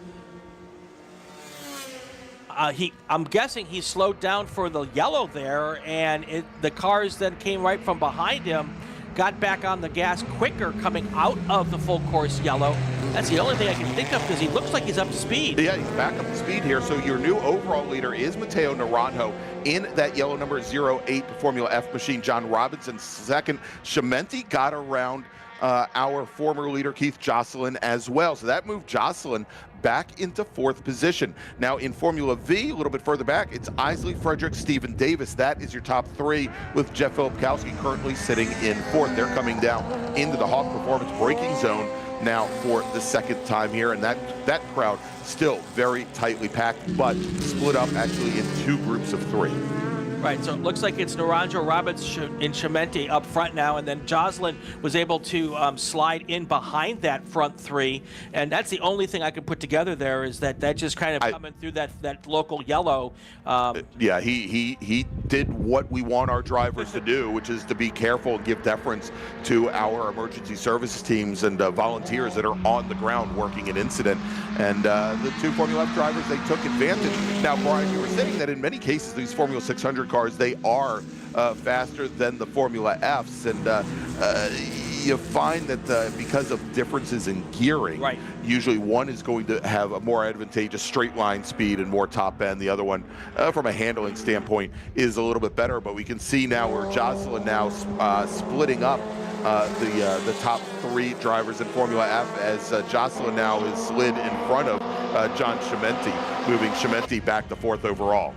I'm guessing he slowed down for the yellow there, and the cars then came right from behind him, got back on the gas quicker coming out of the full course yellow. That's the only thing I can think of, because he looks like he's up to speed. Yeah, he's back up to speed here. So your new overall leader is Matteo Naranjo in that yellow number 08 Formula F machine. John Robinson second. Chimenti got around our former leader Keith Jocelyn as well. So that moved Jocelyn back into 4th position. Now in Formula V, a little bit further back, it's Isley, Frederick, Stephen Davis. That is your top 3, with Jeff Filipkowski currently sitting in 4th. They're coming down into the Hawk Performance braking zone now for the second time here, and that crowd still very tightly packed, but split up actually in 2 groups of 3. Right, so it looks like it's Naranjo, Robinson, and Chimenti up front now, and then Jocelyn was able to slide in behind that front 3, and that's the only thing I could put together there, is that just kind of coming through that local yellow. Yeah, he did what we want our drivers to do, which is to be careful and give deference to our emergency services teams and volunteers that are on the ground working an incident. And the 2 Formula F drivers, they took advantage. Now, Brian, you were saying that in many cases, these Formula 600 cars, they are faster than the Formula Fs, and you find that because of differences in gearing, usually one is going to have a more advantageous straight line speed and more top end. The other one, from a handling standpoint, is a little bit better. But we can see now where Jocelyn now splitting up the top 3 drivers in Formula F, as Jocelyn now is slid in front of John Chimenti, moving Chimenti back to 4th overall.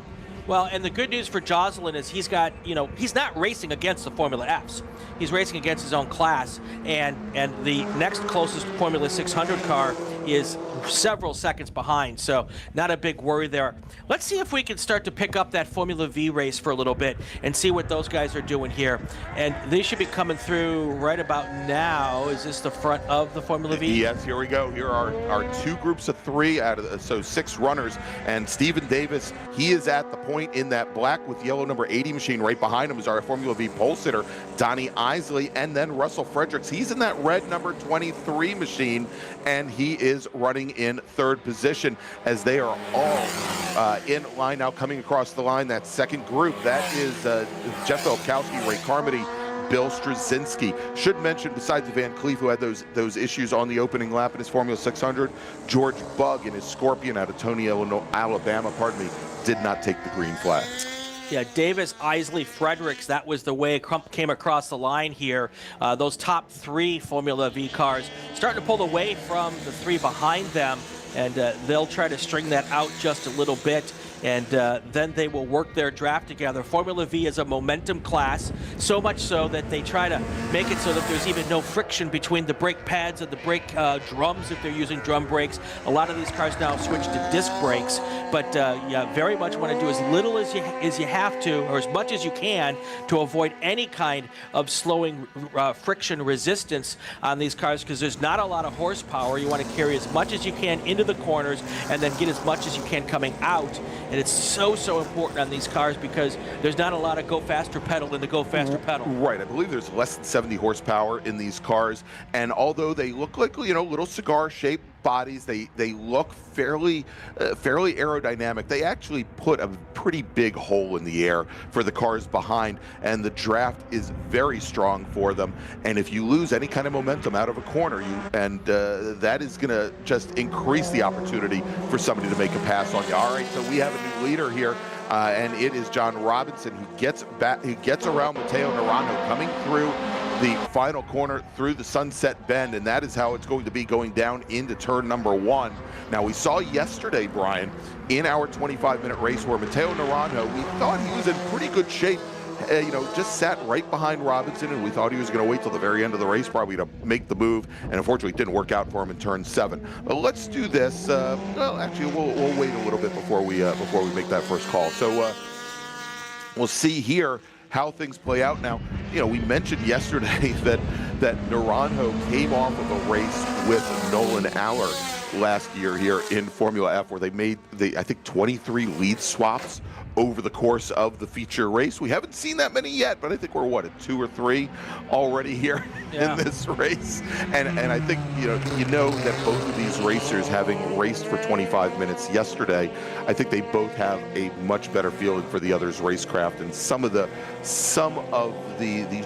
Well, and the good news for Jocelyn is he's got, he's not racing against the Formula Fs. He's racing against his own class, and the next closest Formula 600 car is several seconds behind, so not a big worry there. Let's see if we can start to pick up that Formula V race for a little bit and see what those guys are doing here. And they should be coming through right about now. Is this the front of the Formula V? Yes, here we go. Here are our 2 groups of 3 out of so 6 runners, and Stephen Davis, he is at the point in that black with yellow number 80 machine. Right behind him is our Formula V pole sitter, Donnie Isley, and then Russell Fredericks. He's in that red number 23 machine, and he is running in 3rd position as they are all in line now, coming across the line. That second group, that is Jeff Elkowski, Ray Carmody, Bill Straczynski. Should mention, besides Van Cleef, who had those issues on the opening lap in his Formula 600, George Bugg in his Scorpion out of Tony, Alabama, did not take the green flag. Yeah, Davis, Isley, Fredericks, that was the way it came across the line here. Those top 3 Formula V cars starting to pull away from the 3 behind them, and they'll try to string that out just a little bit, and then they will work their draft together. Formula V is a momentum class, so much so that they try to make it so that there's even no friction between the brake pads and the brake drums if they're using drum brakes. A lot of these cars now switch to disc brakes, but you very much want to do as little as you have to, or as much as you can, to avoid any kind of slowing friction resistance on these cars, because there's not a lot of horsepower. You want to carry as much as you can into the corners and then get as much as you can coming out. And it's so important on these cars because there's not a lot of go faster pedal in the go faster pedal. Right, I believe there's less than 70 horsepower in these cars, and although they look like, little cigar-shaped bodies, they look fairly aerodynamic. They actually put a pretty big hole in the air for the cars behind, and the draft is very strong for them. And if you lose any kind of momentum out of a corner, that is going to just increase the opportunity for somebody to make a pass on you. All right, so we have a new leader here. And it is John Robinson who gets around Matteo Naranjo, coming through the final corner through the Sunset Bend, and that is how it's going to be going down into turn number 1. Now, we saw yesterday, Brian, in our 25-minute race where Matteo Naranjo, we thought he was in pretty good shape. Just sat right behind Robinson, and we thought he was going to wait till the very end of the race probably to make the move, and unfortunately it didn't work out for him in turn 7. But let's do this. Well, actually, we'll wait a little bit before we make that first call. So we'll see here how things play out. Now, we mentioned yesterday that Naranjo came off of a race with Nolan Aller last year here in Formula F, where they made I think 23 lead swaps over the course of the feature race. We haven't seen that many yet, but I think we're at 2 or 3 already here in this race. And I think that both of these racers, having raced for 25 minutes yesterday, I think they both have a much better feeling for the other's racecraft and some of the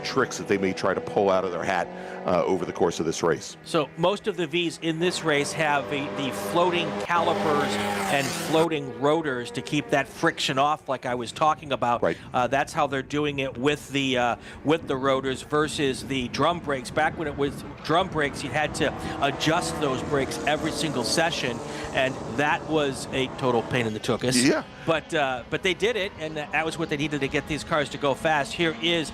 tricks that they may try to pull out of their hat over the course of this race. So most of the Vs in this race have the floating calipers and floating rotors to keep that friction off, like I was talking about. Right. That's how they're doing it with the rotors versus the drum brakes. Back when it was drum brakes, you had to adjust those brakes every single session, and that was a total pain in the tuchus. Yeah. But they did it, and that was what they needed to get these cars to go fast. Here is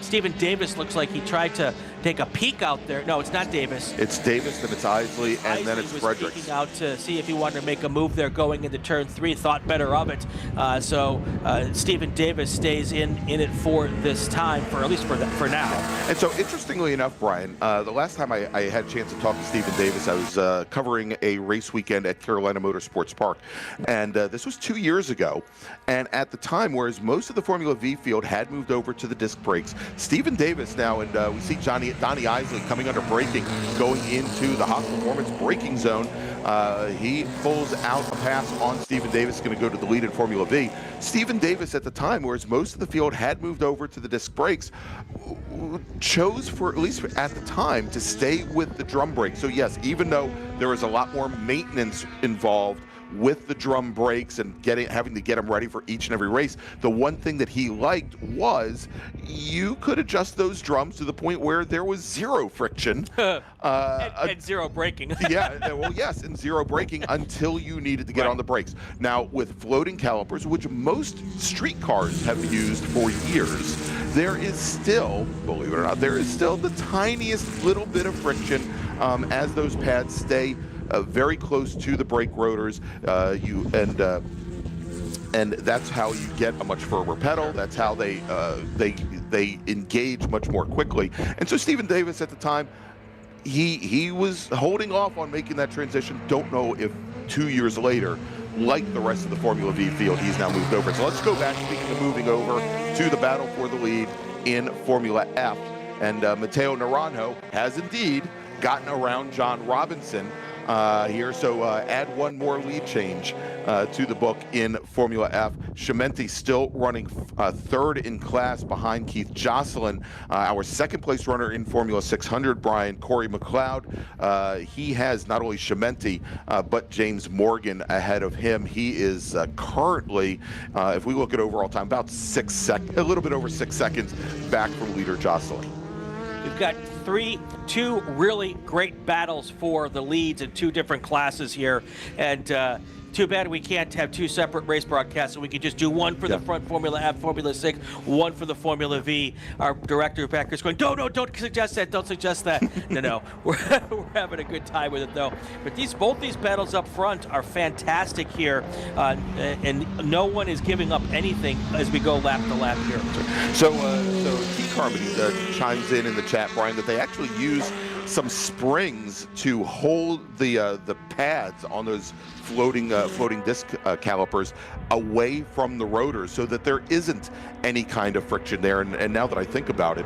Stephen Davis. Looks like he tried to take a peek out there. No, it's not Davis. It's Davis, then it's Isley, and then it's Fredericks. Was peeking out to see if he wanted to make a move there going into turn 3. Thought better of it. So Stephen Davis stays in it for this time, at least for now. And so, interestingly enough, Brian, the last time I had a chance to talk to Stephen Davis, I was covering a race weekend at Carolina Motorsports Park, and this was 2 years ago. And at the time, whereas most of the Formula V field had moved over to the disc brakes, Stephen Davis now, and we see Donnie Isley coming under braking, going into the Haas Performance braking zone. He pulls out a pass on Stephen Davis, going to go to the lead in Formula V. Stephen Davis at the time, whereas most of the field had moved over to the disc brakes, chose, for at least at the time, to stay with the drum brake. So yes, even though there was a lot more maintenance involved with the drum brakes and having to get them ready for each and every race. The one thing that he liked was you could adjust those drums to the point where there was zero friction. and zero braking. Yeah, well, yes, and zero braking until you needed to get on the brakes. Now, with floating calipers, which most street cars have used for years, there is still, believe it or not, there is still the tiniest little bit of friction as those pads stay very close to the brake rotors. And that's how you get a much firmer pedal. That's how they engage much more quickly. And so Stephen Davis at the time, he was holding off on making that transition. Don't know if 2 years later, like the rest of the Formula V field, he's now moved over. So let's go back, speaking of moving over, to the battle for the lead in Formula F. And Matteo Naranjo has indeed gotten around John Robinson here. So add one more lead change to the book in Formula F. Chimenti still running third in class behind Keith Jocelyn. Our second place runner in Formula 600, Brian Corey McLeod. He has not only Chimenti, but James Morgan ahead of him. He is currently, if we look at overall time, about a little bit over 6 seconds back from leader Jocelyn. We've got two really great battles for the leads in two different classes here, and too bad we can't have two separate race broadcasts, so we could just do one for the front Formula F, Formula 6, one for the Formula V. Our director back is going, no, don't suggest that, don't suggest that. No, we're having a good time with it though. But both these battles up front are fantastic here, and no one is giving up anything as we go lap to lap here. So T. Carmody chimes in the chat, Brian, that they actually use some springs to hold the pads on those floating disc calipers away from the rotors, so that there isn't any kind of friction there. And now that I think about it,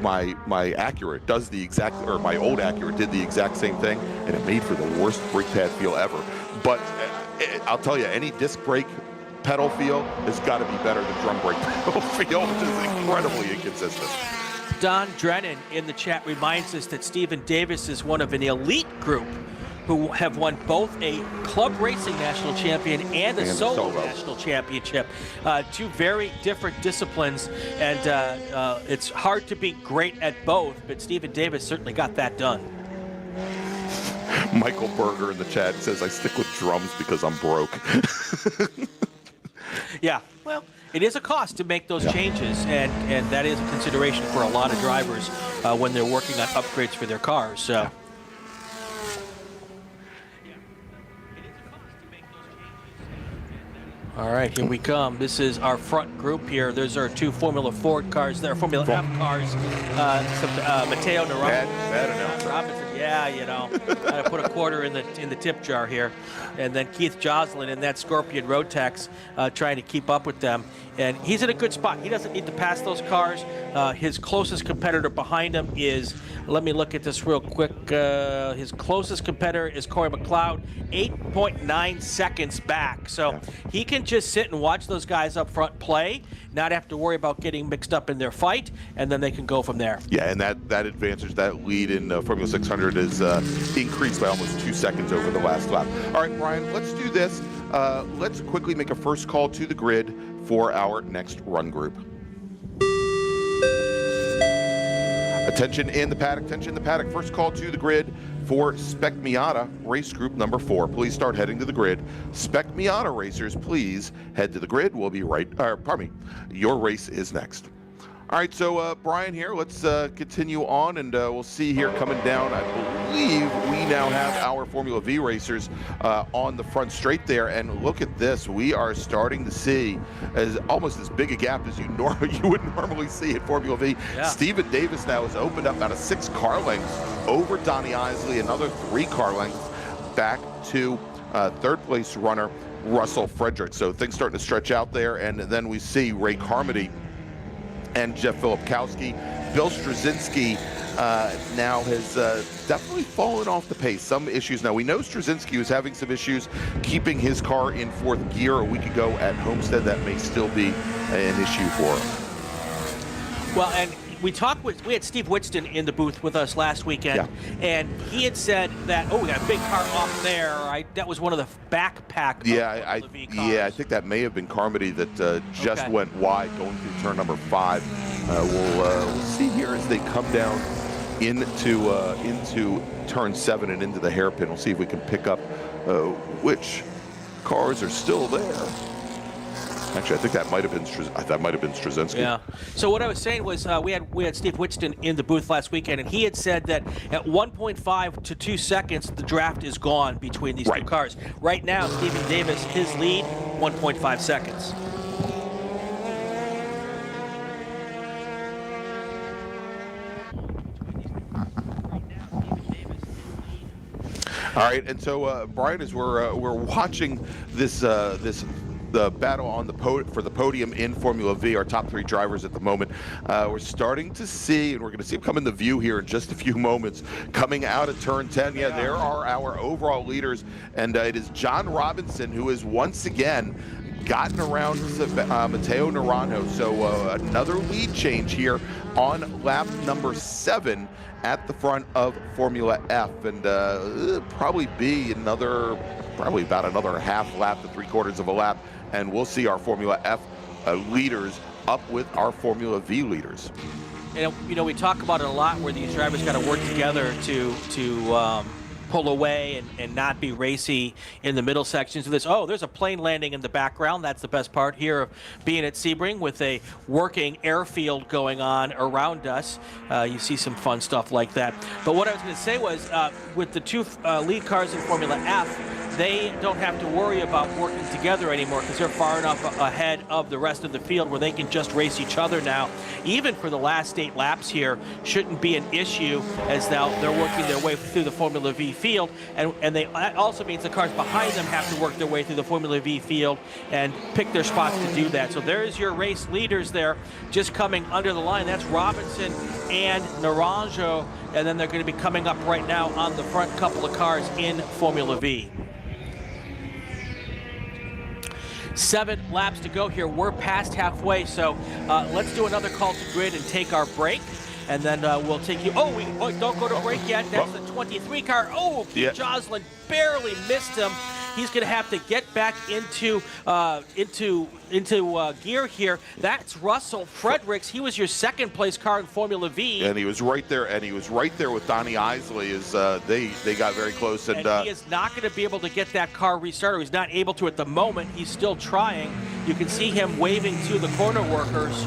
my Acura does the exact, or my old Acura did the exact same thing, and it made for the worst brake pad feel ever. But I'll tell you, any disc brake pedal feel has got to be better than drum brake pedal feel, which is incredibly inconsistent. Don Drennan in the chat reminds us that Stephen Davis is one of an elite group who have won both a club racing national champion and a solo national championship. Two very different disciplines, and it's hard to be great at both, but Stephen Davis certainly got that done. Michael Berger in the chat says, I stick with drums because I'm broke. Yeah, well, it is a cost to make those changes, and that is a consideration for a lot of drivers when they're working on upgrades for their cars. So. All right, here we come. This is our front group here. Those are two Formula Ford cars. They're Formula F cars. Matteo Naranjo. Robinson. Yeah, you know, I put a quarter in the tip jar here, and then Keith Jocelyn in that Scorpion Rotax, trying to keep up with them. And he's in a good spot. He doesn't need to pass those cars. His closest competitor behind him is, let me look at this real quick. His closest competitor is Corey McLeod, 8.9 seconds back. So he can just sit and watch those guys up front play, not have to worry about getting mixed up in their fight, and then they can go from there. Yeah, and that advantage, that lead in Formula 600 is increased by almost 2 seconds over the last lap. All right, Brian, let's do this. Let's quickly make a first call to the grid for our next run group. Attention in the paddock, attention in the paddock. First call to the grid for Spec Miata, race group number 4. Please start heading to the grid. Spec Miata racers, please head to the grid. We'll be right, your race is next. All right, so Brian here, let's continue on, and we'll see here coming down. I believe we now have our Formula V racers on the front straight there, and look at this. We are starting to see almost as big a gap as you would normally see in Formula V. Yeah. Stephen Davis now has opened up about a 6 car lengths over Donnie Isley, another 3 car lengths back to third place runner Russell Frederick. So things starting to stretch out there, and then we see Ray Carmody and Jeff Filipkowski. Bill Straczynski now has definitely fallen off the pace. Some issues now. We know Straczynski was having some issues keeping his car in 4th gear a week ago at Homestead. That may still be an issue for him. Well, and we had Steve Witston in the booth with us last weekend, and he had said that, we got a big car off there. That was one of the backpack. I think that may have been Carmody that just went wide going through turn number 5. We'll see here as they come down into turn 7 and into the hairpin. We'll see if we can pick up which cars are still there. Actually, I think that might have been Straczynski. Yeah. So what I was saying was we had Steve Witston in the booth last weekend, and he had said that at 1.5 to 2 seconds, the draft is gone between these two cars. Right now, Stephen Davis, his lead, 1.5 seconds. All right, and so Brian, as we're watching this the battle on for the podium in Formula V, our top 3 drivers at the moment, we're starting to see, and we're going to see them come into view here in just a few moments, coming out of turn 10. Yeah, there are our overall leaders, and it is John Robinson who has once again gotten around Matteo Naranjo. So another lead change here on lap number 7 at the front of Formula F, and probably about another half lap to 3/4 of a lap, and we'll see our Formula F leaders up with our Formula V leaders. And we talk about it a lot, where these drivers got to work together to pull away and not be racy in the middle sections of this. There's a plane landing in the background. That's the best part here of being at Sebring, with a working airfield going on around us. You see some fun stuff like that. But what I was going to say was, with the 2 lead cars in Formula F, they don't have to worry about working together anymore, because they're far enough ahead of the rest of the field where they can just race each other now. Even for the last 8 laps here, shouldn't be an issue, as now they're working their way through the Formula V field, and that also means the cars behind them have to work their way through the Formula V field and pick their spots to do that. So there's your race leaders there, just coming under the line. That's Robinson and Naranjo, and then they're going to be coming up right now on the front couple of cars in Formula V. 7 laps to go here. We're past halfway, so let's do another call to grid and take our break, and then we'll take you. Don't go to break yet. That's the 23 car. Keith Joslin barely missed him. He's going to have to get back into gear here. That's Russell Fredericks. He was your second place car in Formula V. And he was right there, with Donnie Isley as they got very close. And he is not going to be able to get that car restarted. He's not able to at the moment. He's still trying. You can see him waving to the corner workers.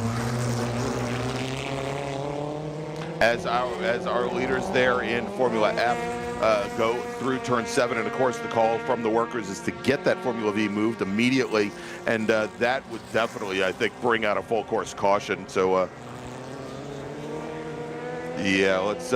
As our leaders there in Formula F go through turn 7, and of course the call from the workers is to get that Formula V moved immediately, and that would definitely, I think, bring out a full course caution. So let's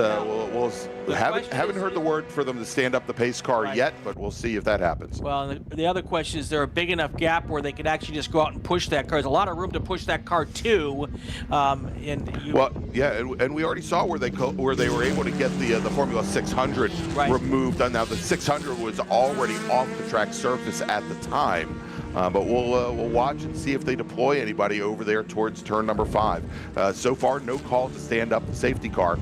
haven't heard the word for them to stand up the pace car yet, but we'll see if that happens. Well, the other question is, there a big enough gap where they could actually just go out and push that car? There's a lot of room to push that car too. And we already saw where they were able to get the Formula 600 removed. Now the 600 was already off the track surface at the time. But we'll watch and see if they deploy anybody over there towards turn number 5. So far, no call to stand up the safety car.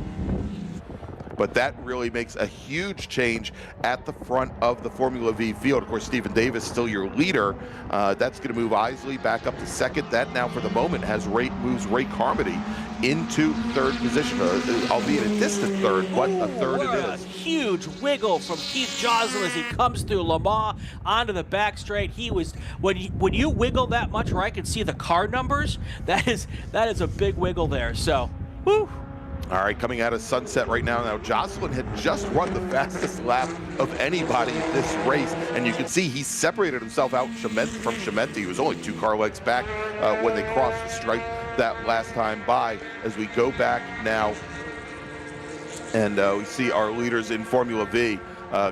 But that really makes a huge change at the front of the Formula V field. Of course, Stephen Davis still your leader. That's going to move Isley back up to second. That now, for the moment, moves Ray Carmody into 3rd position, albeit a distant 3rd, but a 3rd it is. A huge wiggle from Keith Joslin as he comes through Le Mans onto the back straight. He was, when you wiggle that much where I can see the car numbers, that is a big wiggle there. So, whew. All right, coming out of Sunset right now. Now, Jocelyn had just run the fastest lap of anybody in this race, and you can see he separated himself out from Chimenti. He was only 2 car lengths back when they crossed the stripe that last time by. As we go back now, and we see our leaders in Formula V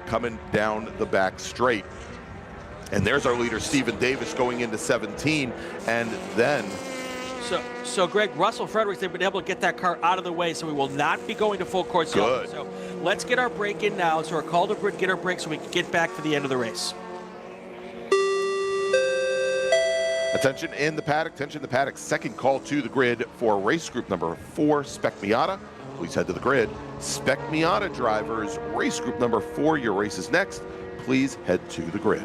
coming down the back straight. And there's our leader, Stephen Davis, going into 17, and then... So Greg, Russell Fredericks, they've been able to get that car out of the way, so we will not be going to full course. Good. So let's get our break in now. So our call to get our break so we can get back for the end of the race. Attention in the paddock, attention in the paddock. Second call to the grid for race group number 4, Spec Miata. Please head to the grid. Spec Miata drivers, race group number 4, your race is next. Please head to the grid.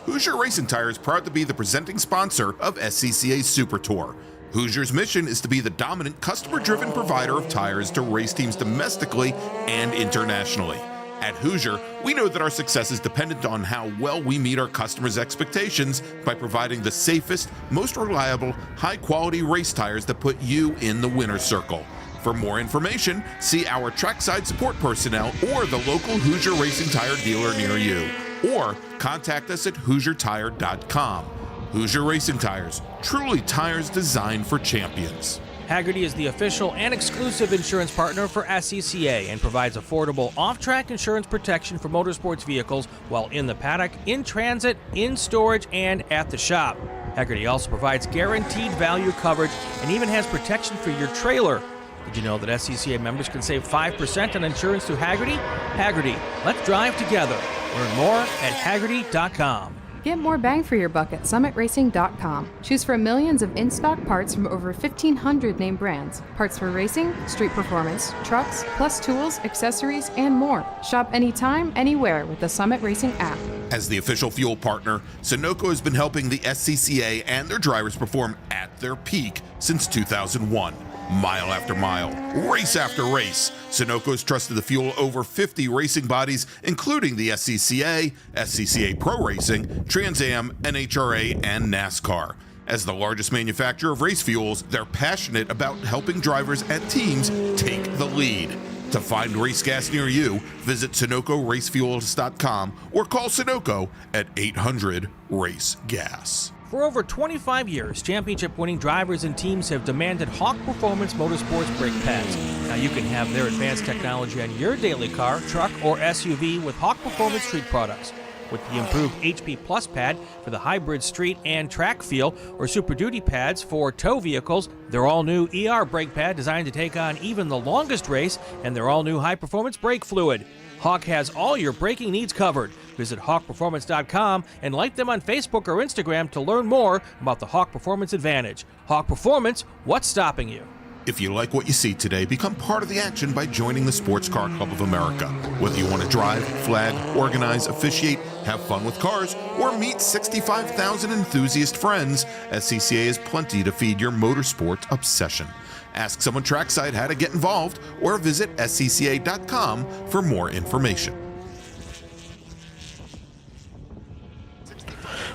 Hoosier Racing Tire is proud to be the presenting sponsor of SCCA Super Tour. Hoosier's mission is to be the dominant customer-driven provider of tires to race teams domestically and internationally. At Hoosier, we know that our success is dependent on how well we meet our customers' expectations by providing the safest, most reliable, high-quality race tires that put you in the winner's circle. For more information, see our trackside support personnel or the local Hoosier Racing Tire dealer near you. Or contact us at HoosierTire.com. Hoosier Racing Tires, truly tires designed for champions. Hagerty is the official and exclusive insurance partner for SCCA and provides affordable off-track insurance protection for motorsports vehicles while in the paddock, in transit, in storage, and at the shop. Hagerty also provides guaranteed value coverage and even has protection for your trailer. Did you know that SCCA members can save 5% on insurance through Hagerty? Hagerty, let's drive together. Learn more at Hagerty.com. Get more bang for your buck at SummitRacing.com. Choose from millions of in-stock parts from over 1,500 name brands. Parts for racing, street performance, trucks, plus tools, accessories, and more. Shop anytime, anywhere with the Summit Racing app. As the official fuel partner, Sunoco has been helping the SCCA and their drivers perform at their peak since 2001. Mile after mile, race after race, Sunoco's trusted the fuel over 50 racing bodies, including the SCCA, SCCA Pro Racing, Trans Am, NHRA, and NASCAR. As the largest manufacturer of race fuels, they're passionate about helping drivers and teams take the lead. To find race gas near you, visit SunocoRacefuels.com or call Sunoco at 800-RACE-GAS. For over 25 years, championship-winning drivers and teams have demanded Hawk Performance Motorsports brake pads. Now you can have their advanced technology on your daily car, truck, or SUV with Hawk Performance Street products. With the improved HP Plus pad for the hybrid street and track feel, or Super Duty pads for tow vehicles, their all-new ER brake pad designed to take on even the longest race, and their all-new high-performance brake fluid. Hawk has all your braking needs covered. Visit HawkPerformance.com and like them on Facebook or Instagram to learn more about the Hawk Performance Advantage. Hawk Performance, what's stopping you? If you like what you see today, become part of the action by joining the Sports Car Club of America. Whether you want to drive, flag, organize, officiate, have fun with cars, or meet 65,000 enthusiast friends, SCCA has plenty to feed your motorsport obsession. Ask someone trackside how to get involved or visit SCCA.com for more information.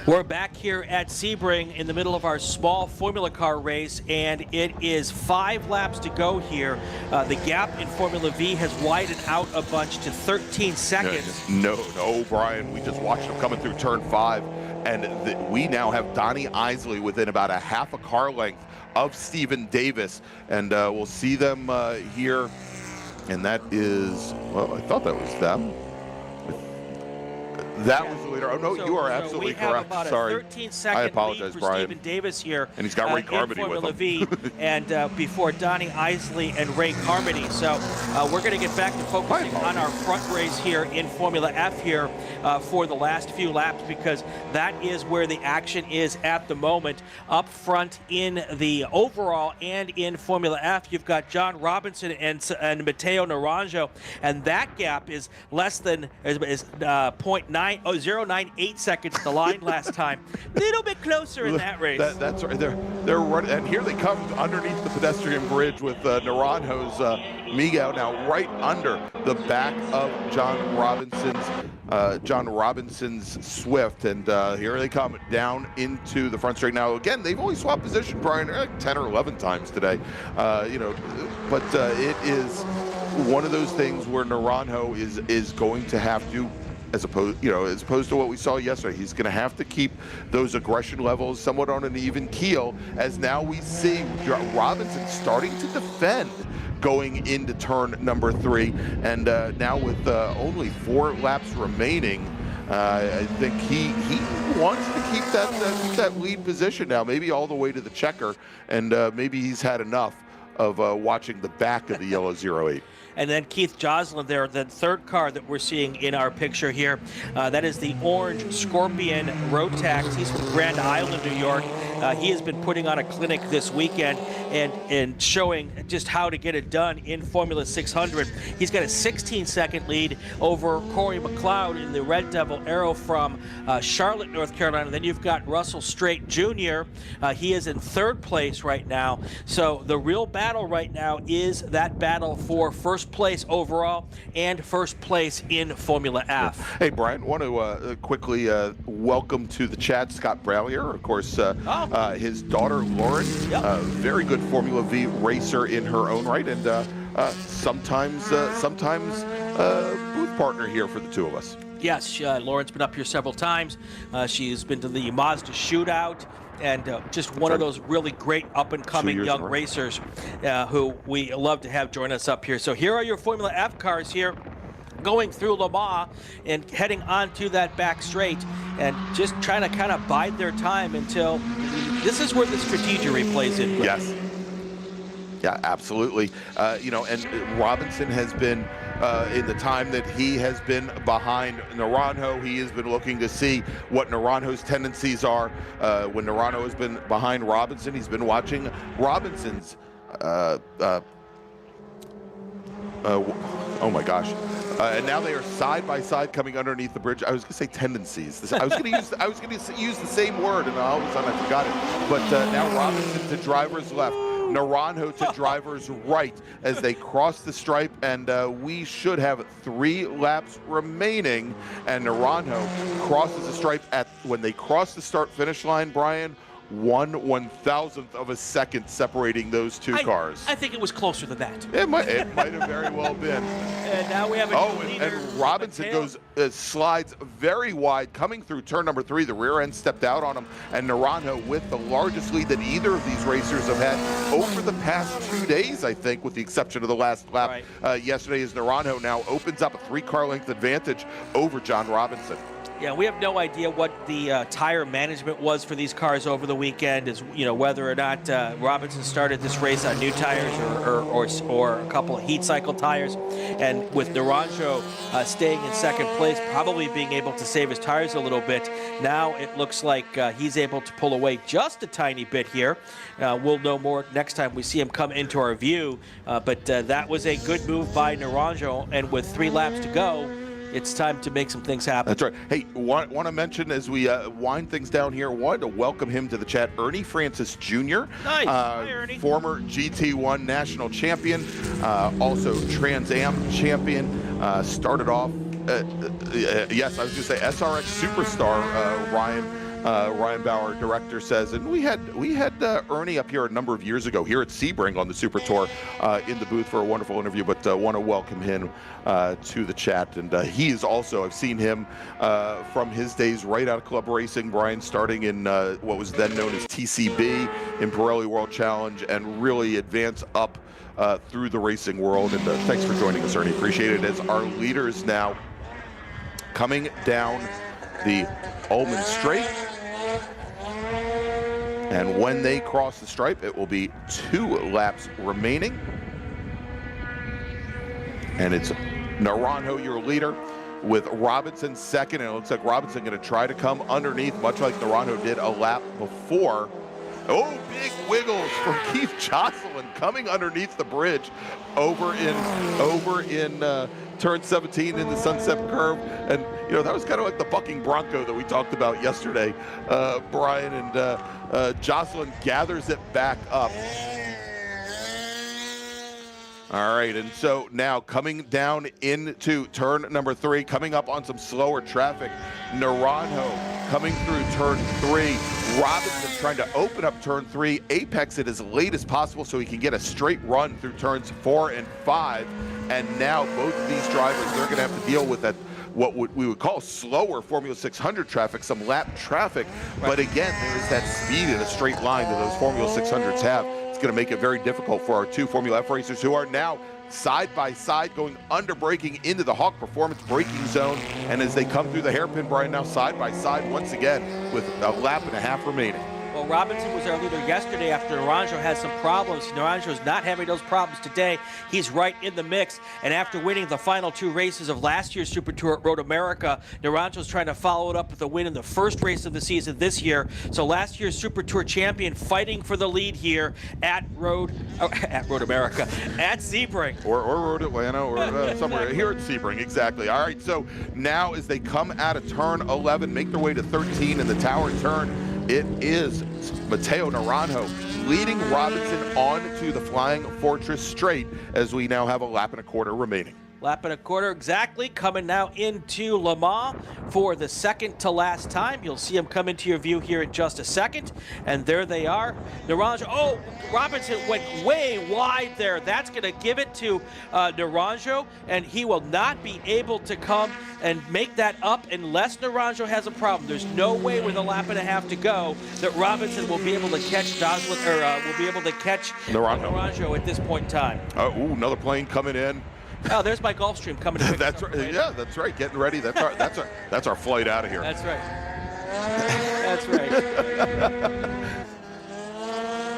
We're back here at Sebring in the middle of our small Formula Car race, and it is 5 laps to go here. The gap in Formula V has widened out a bunch to 13 seconds. No, Brian. We just watched him coming through turn 5, and we now have Donnie Isley within about a half a car length of Stephen Davis, and we'll see them here, and that is, well, I thought that was them. That was the leader. Oh, no, you are absolutely correct. About Sorry. A 13-second I apologize, lead for Brian. Stephen Davis here. And he's got Ray Carmody in Formula with him. V, and before Donnie Isley and Ray Carmody. So we're going to get back to focusing on our front race here in Formula F here for the last few laps, because that is where the action is at the moment. Up front in the overall and in Formula F, you've got John Robinson and Matteo Naranjo, and that gap is less than 0.98 seconds at the line last time. A little bit closer in that race. That's right. They're running, and here they come underneath the pedestrian bridge with Naranjo's Miguel now right under the back of John Robinson's Swift, and here they come down into the front straight. Now again, they've only swapped position, Brian, like 10 or 11 times today, but it is one of those things where Naranjo is going to have to, as opposed to what we saw yesterday, he's going to have to keep those aggression levels somewhat on an even keel, as now we see Robinson starting to defend going into turn number 3, and now with only 4 laps remaining, I think he wants to keep that lead position now, maybe all the way to the checker, and maybe he's had enough of watching the back of the yellow 08. And then Keith Joslin there, the third car that we're seeing in our picture here. That is the orange Scorpion Rotax. He's from Grand Island, New York. He has been putting on a clinic this weekend and showing just how to get it done in Formula 600. He's got a 16-second lead over Corey McLeod in the Red Devil Arrow from Charlotte, North Carolina. Then you've got Russell Straight Jr. He is in third place right now. So the real battle right now is that battle for first place overall and first place in Formula F. Hey, Brian, want to quickly welcome to the chat Scott Brallier, of course, his daughter Lauren, very good Formula V racer in her own right, and sometimes booth partner here for the two of us. Yes, Lauren's been up here several times. She's been to the Mazda Shootout, and just one of those really great up-and-coming young racers who we love to have join us up here. So here are your Formula F cars here, going through Le Mans and heading onto that back straight and just trying to kind of bide their time until this is where the strategery plays in. Yes. Yeah, absolutely. You know, and Robinson has been, in the time that he has been behind Naranjo, he has been looking to see what Naranjo's tendencies are. When Naranjo has been behind Robinson, he's been watching Robinson's, oh my gosh. And now they are side by side coming underneath the bridge. I was going to say tendencies. I was going to use the same word, and all of a sudden I forgot it. But now Robinson to driver's left, Naranjo to driver's right as they cross the stripe, and we should have 3 laps remaining. And Naranjo crosses the stripe when they cross the start-finish line, Brian. 1/1000th of a second separating those two cars. I think it was closer than that. It might have very well been. And now we have a and Robinson slides very wide coming through turn number 3. The rear end stepped out on him, and Naranjo with the largest lead that either of these racers have had over the past 2 days, I think, with the exception of the last lap yesterday, as Naranjo now opens up a 3-car length advantage over John Robinson. Yeah, we have no idea what the tire management was for these cars over the weekend, as you know, whether or not Robinson started this race on new tires or a couple of heat cycle tires. And with Naranjo staying in second place, probably being able to save his tires a little bit, now it looks like he's able to pull away just a tiny bit here. We'll know more next time we see him come into our view, but that was a good move by Naranjo, and with 3 laps to go, it's time to make some things happen. That's right. Hey, want to mention as we wind things down here, wanted to welcome him to the chat, Ernie Francis Jr. Nice. Hi, Ernie. Former GT1 national champion, also Trans Am champion. Started off, yes, I was going to say SRX superstar, Ryan Bauer, director, says, and we had Ernie up here a number of years ago here at Sebring on the Super Tour in the booth for a wonderful interview, but want to welcome him to the chat. And he is also, I've seen him from his days right out of club racing, Brian, starting in what was then known as TCB in Pirelli World Challenge, and really advance up through the racing world. And thanks for joining us, Ernie. Appreciate it. As our leaders now coming down the Ullman Straight. And when they cross the stripe, it will be 2 laps remaining. And it's Naranjo, your leader, with Robinson second. And it looks like Robinson going to try to come underneath, much like Naranjo did a lap before. Oh, big wiggles from Keith Joslin coming underneath the bridge over in turn 17 in the Sunset Curve. And, you know, that was kind of like the bucking bronco that we talked about yesterday, Brian. And Joslin gathers it back up. All right, and so now coming down into turn number 3, coming up on some slower traffic, Naranjo coming through turn 3. Robinson trying to open up turn 3, apex it as late as possible so he can get a straight run through turns 4 and 5. And now both of these drivers, they're going to have to deal with that, what we would call slower Formula 600 traffic, some lap traffic. But again, there is that speed in a straight line that those Formula 600s have. It's going to make it very difficult for our 2 Formula F racers who are now side by side going under braking into the Hawk Performance braking zone. And as they come through the hairpin, Brian, now side by side once again with a lap and a half remaining. Well, Robinson was our leader yesterday after Naranjo had some problems. Naranjo's not having those problems today. He's right in the mix. And after winning the final 2 races of last year's Super Tour at Road America, Naranjo's trying to follow it up with a win in the first race of the season this year. So last year's Super Tour champion fighting for the lead here at Road America, at Sebring. Or Road Atlanta, or somewhere here at Sebring, exactly. All right, so now as they come out of turn 11, make their way to 13 in the tower turn, it is Mateo Naranjo leading Robinson on to the Flying Fortress straight as we now have a lap and a quarter remaining. Lap and a quarter exactly, coming now into Le Mans for the second to last time. You'll see them come into your view here in just a second. And there they are. Naranjo, oh, Robinson went way wide there. That's going to give it to Naranjo, and he will not be able to come and make that up unless Naranjo has a problem. There's no way with a lap and a half to go that Robinson will be able to catch will be able to catch Naranjo at this point in time. Ooh, another plane coming in. Oh, there's my Gulfstream coming to That's right. Yeah, that's right. Getting ready. That's our flight out of here. That's right. That's right.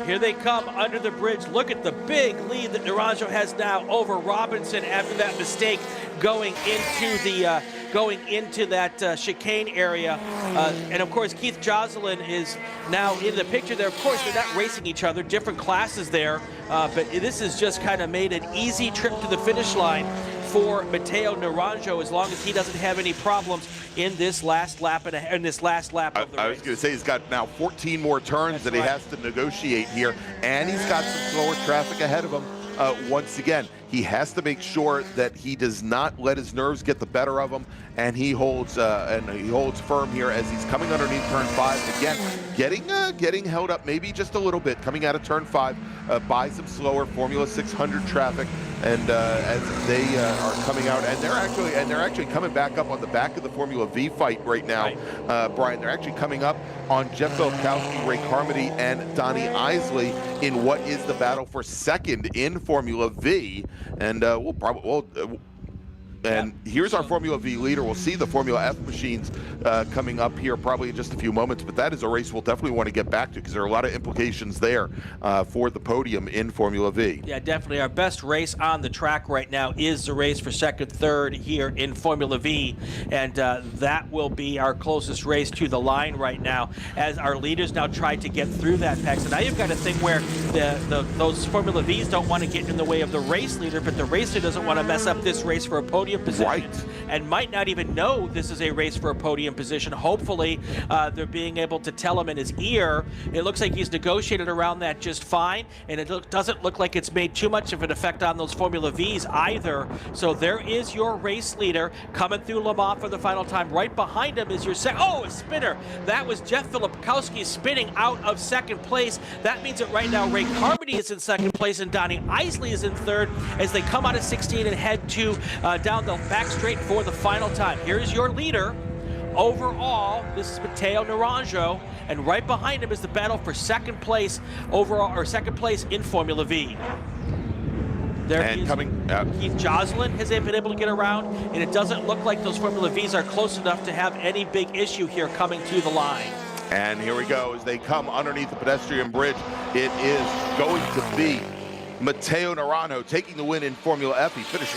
Here they come under the bridge. Look at the big lead that Naranjo has now over Robinson after that mistake going into that chicane area. And of course, Keith Joslin is now in the picture there. Of course, they're not racing each other, different classes there. But this has just kind of made an easy trip to the finish line for Mateo Naranjo, as long as he doesn't have any problems in this last lap of the race. I was going to say he's got now 14 more turns that he has to negotiate here, and he's got some slower traffic ahead of him. Once again, he has to make sure that he does not let his nerves get the better of him, and he holds firm here as he's coming underneath turn 5 again, getting held up maybe just a little bit coming out of turn 5 by some slower Formula 600 traffic, and as they are coming out, and they're actually coming back up on the back of the Formula V fight right now, Brian. They're actually coming up on Jeff Filipkowski, Ray Carmody, and Donnie Isley in what is the battle for second in Formula V, and here's our Formula V leader. We'll see the Formula F machines coming up here probably in just a few moments, but that is a race we'll definitely want to get back to because there are a lot of implications there for the podium in Formula V. Yeah, definitely. Our best race on the track right now is the race for second, third here in Formula V, and that will be our closest race to the line right now as our leaders now try to get through that pack. So now you've got a thing where those Formula Vs don't want to get in the way of the race leader, but the racer doesn't want to mess up this race for a podium position, right, and might not even know this is a race for a podium position. Hopefully they're being able to tell him in his ear. It looks like he's negotiated around that just fine, and it doesn't look like it's made too much of an effect on those Formula Vs either. So there is your race leader coming through Le Mans for the final time. Right behind him is your a spinner. That was Jeff Filipkowski spinning out of second place. That means that right now Ray Carmody is in second place and Donnie Isley is in third as they come out of 16 and head to down the back straight for the final time. Here's your leader overall. This is Mateo Naranjo, and right behind him is the battle for second place overall, or second place in Formula V. There and Keith Joslin has been able to get around, and it doesn't look like those Formula Vs are close enough to have any big issue here coming to the line. And here we go as they come underneath the pedestrian bridge. It is going to be Mateo Naranjo taking the win in Formula F. He finished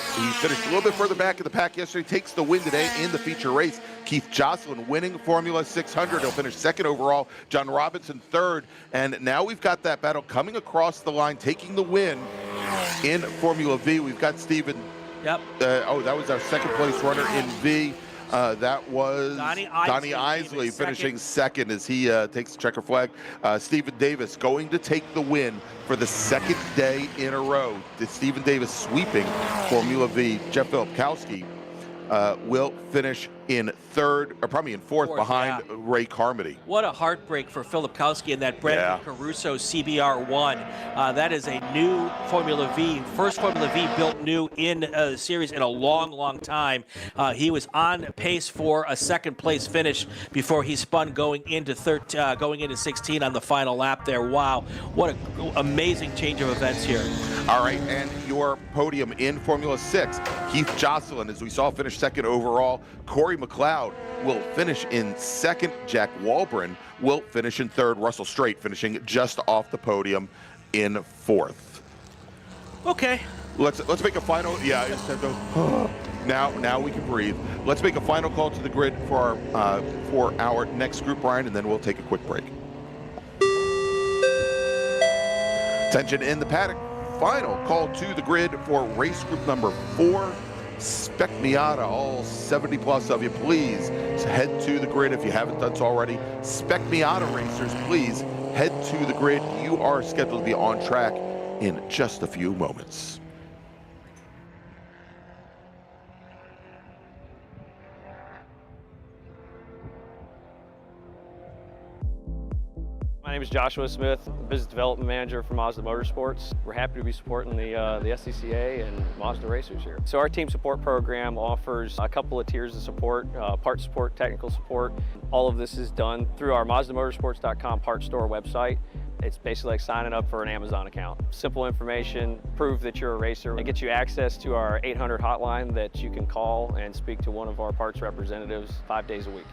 a little bit further back in the pack yesterday, takes the win today in the feature race. Keith Joslin winning Formula 600. He'll finish second overall. John Robinson third. And now we've got that battle coming across the line, taking the win in Formula V. We've got Stephen. Yep. That was our second place runner in V. That was Donnie Isley finishing second as he takes the checker flag. Stephen Davis going to take the win for the second day in a row. Stephen Davis sweeping Formula V. Jeff Filipkowski will finish in fourth behind Ray Carmody. What a heartbreak for Filipkowski in that Brandon Caruso CBR1. That is a new Formula V, first Formula V built new in the series in a long, long time. He was on pace for a second place finish before he spun going into 16 on the final lap there. Wow, what an amazing change of events here. All right, and your podium in Formula 6. Keith Jocelyn, as we saw, finished second overall. Corey McLeod will finish in second. Jack Walbrin will finish in third. Russell Straight finishing just off the podium in fourth. Okay. Let's make a final. Yeah, now we can breathe. Let's make a final call to the grid for our next group, Brian, and then we'll take a quick break. Attention in the paddock. Final call to the grid for race group number 4. Spec Miata, all 70 plus of you, please head to the grid if you haven't done so already. Spec Miata racers, please head to the grid. You are scheduled to be on track in just a few moments. My name is Joshua Smith, Business Development Manager for Mazda Motorsports. We're happy to be supporting the SCCA and Mazda racers here. So our team support program offers a couple of tiers of support, parts support, technical support. All of this is done through our MazdaMotorsports.com parts store website. It's basically like signing up for an Amazon account. Simple information, prove that you're a racer. It gets you access to our 800 hotline that you can call and speak to one of our parts representatives 5 days a week.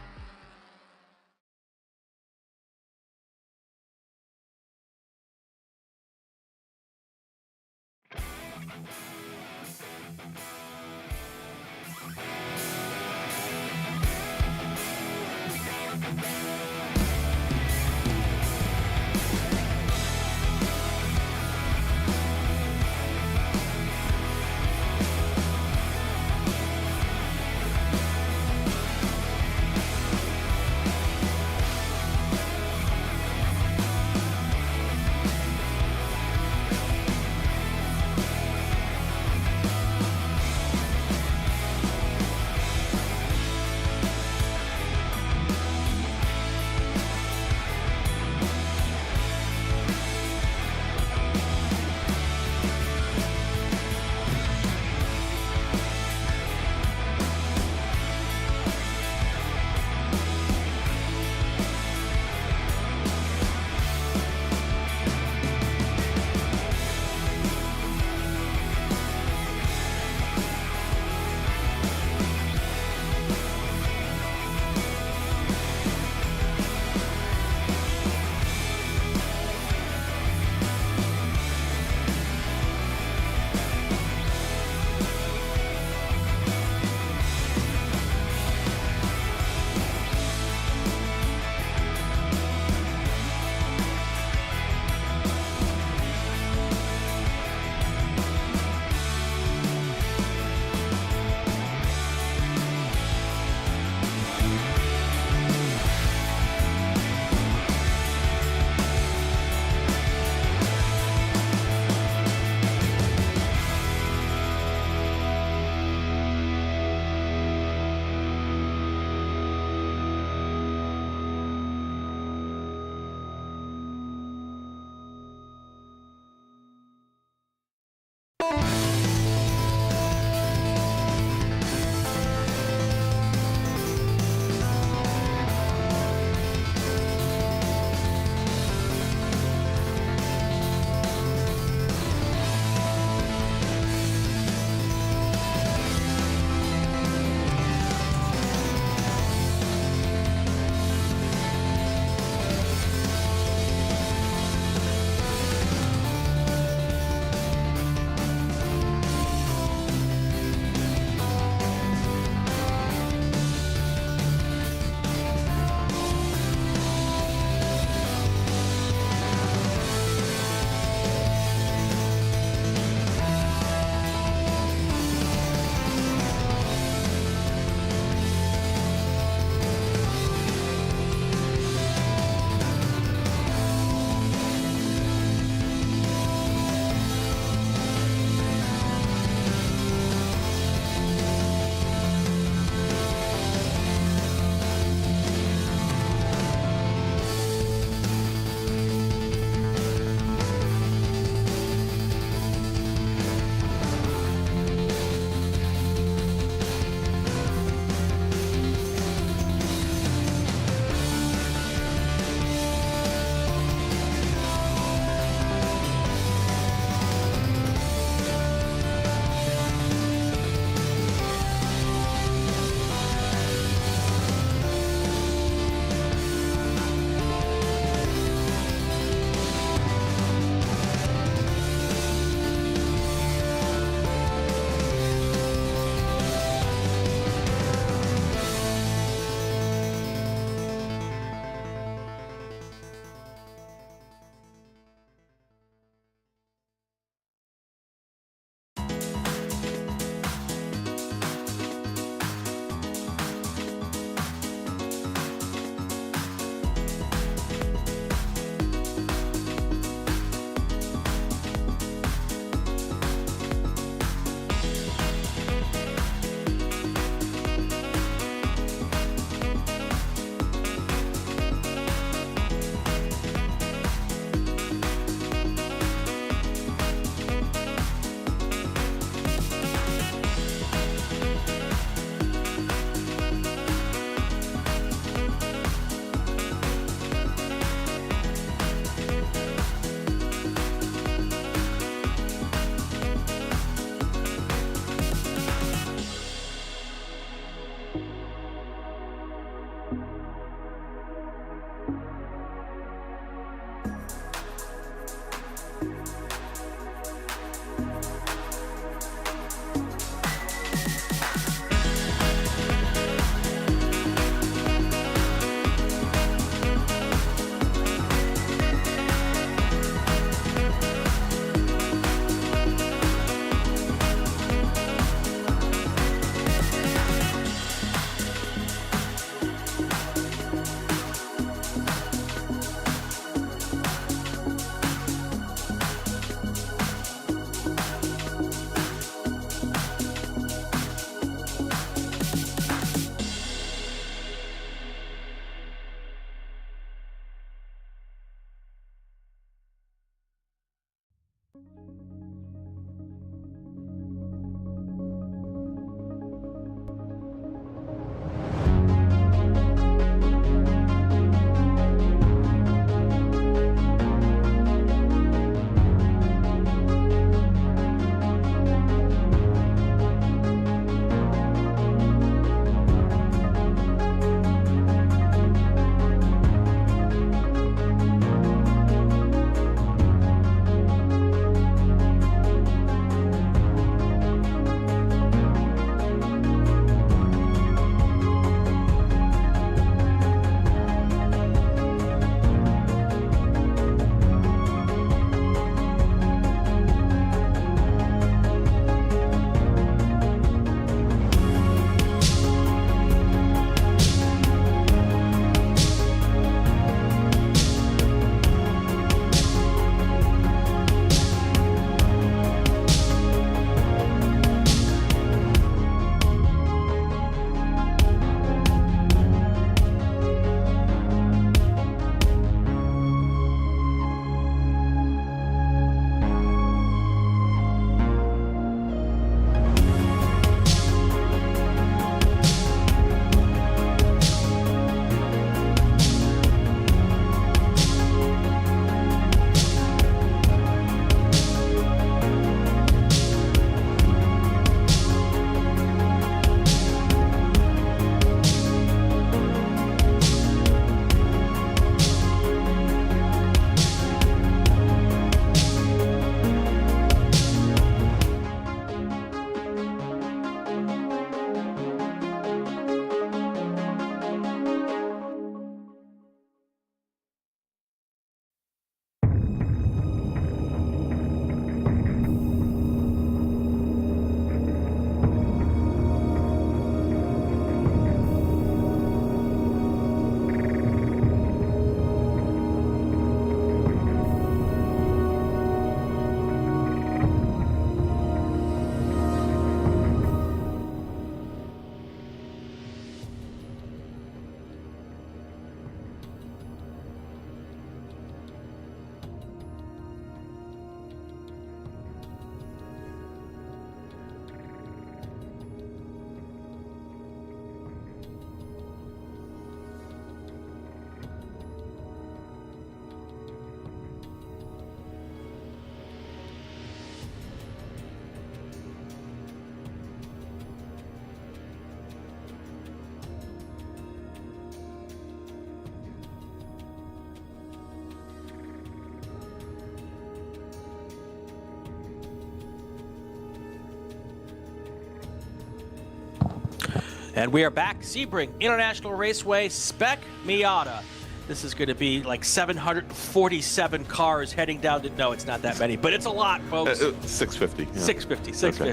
And we are back. Sebring International Raceway, Spec Miata. This is going to be like 747 cars heading down to, no, it's not that many, but it's a lot, folks. 650. Yeah. 650. Okay.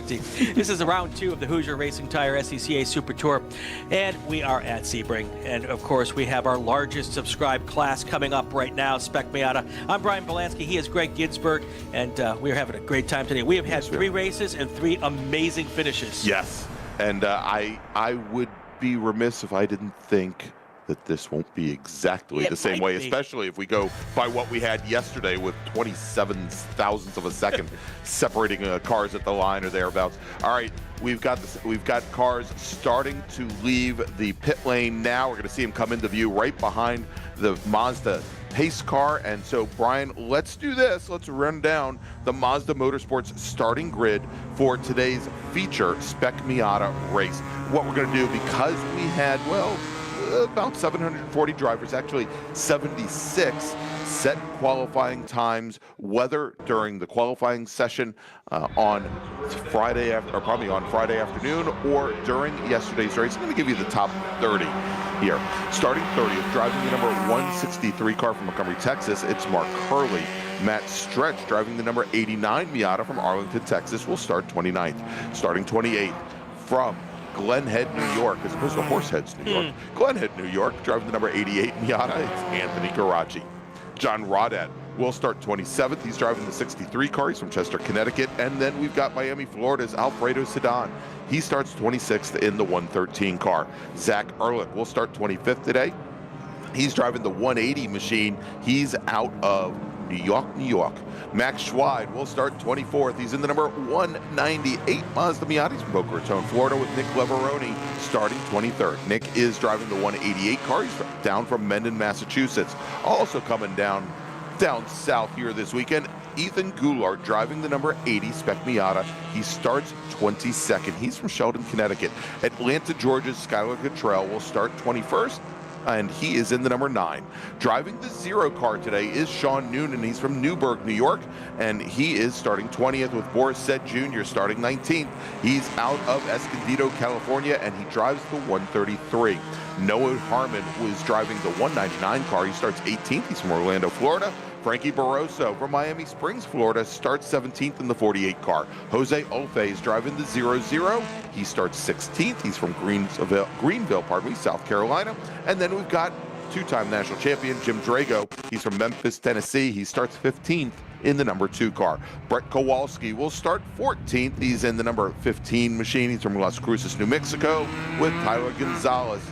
This is round 2 of the Hoosier Racing Tire SCCA Super Tour, and we are at Sebring. And of course, we have our largest subscribed class coming up right now, Spec Miata. I'm Brian Bielanski. He is Gregg Ginsberg, and we're having a great time today. We have had 3 races and 3 amazing finishes. Yes, and I would be remiss if I didn't think that this won't be exactly the same way, especially if we go by what we had yesterday with 27 thousandths of a second separating cars at the line or thereabouts. All right, we've got cars starting to leave the pit lane now. We're going to see them come into view right behind the Mazda pace car. And so, Brian, let's do this. Let's run down the Mazda Motorsports starting grid for today's feature Spec Miata race. What we're going to do, because we had, well, about 740 drivers, actually 76 set qualifying times, whether during the qualifying session on Friday afternoon or during yesterday's race. I'm going to give you the top 30 here. Starting 30th, driving the number 163 car from Montgomery, Texas, it's Mark Hurley. Matt Stretch, driving the number 89 Miata from Arlington, Texas, will start 29th. Starting 28th, from Glen Head, New York, as opposed to Horseheads, New York. Glen Head, New York, driving the number 88 Miata, it's Anthony Garaci. John Rodat will start 27th. He's driving the 63 car. He's from Chester, Connecticut. And then we've got Miami, Florida's Alfredo Sedan. He starts 26th in the 113 car. Zach Ehrlich will start 25th today. He's driving the 180 machine. He's out of New York, New York. Max Schweid will start 24th. He's in the number 198 Mazda Miata. He's from Boca Raton, Florida, with Nick Leveroni starting 23rd. Nick is driving the 188 car. He's down from Mendon, Massachusetts. Also coming down south here this weekend, Ethan Goulart driving the number 80 Spec Miata. He starts 22nd. He's from Sheldon, Connecticut. Atlanta, Georgia's Skylar Cottrell will start 21st. And he is in the number 9. Driving the 0 car today is Sean Noonan. He's from Newburgh, New York, and he is starting 20th, with Boris Sett Jr. starting 19th. He's out of Escondido, California, and he drives the 133. Noah Harmon was driving the 199 car. He starts 18th. He's from Orlando, Florida. Frankie Barroso from Miami Springs, Florida, starts 17th in the 48 car. Jose Olfe is driving the 00. He starts 16th. He's from Greenville, South Carolina. And then we've got 2-time national champion Jim Drago. He's from Memphis, Tennessee. He starts 15th in the number 2 car. Brett Kowalski will start 14th. He's in the number 15 machine. He's from Las Cruces, New Mexico, with Tyler Gonzalez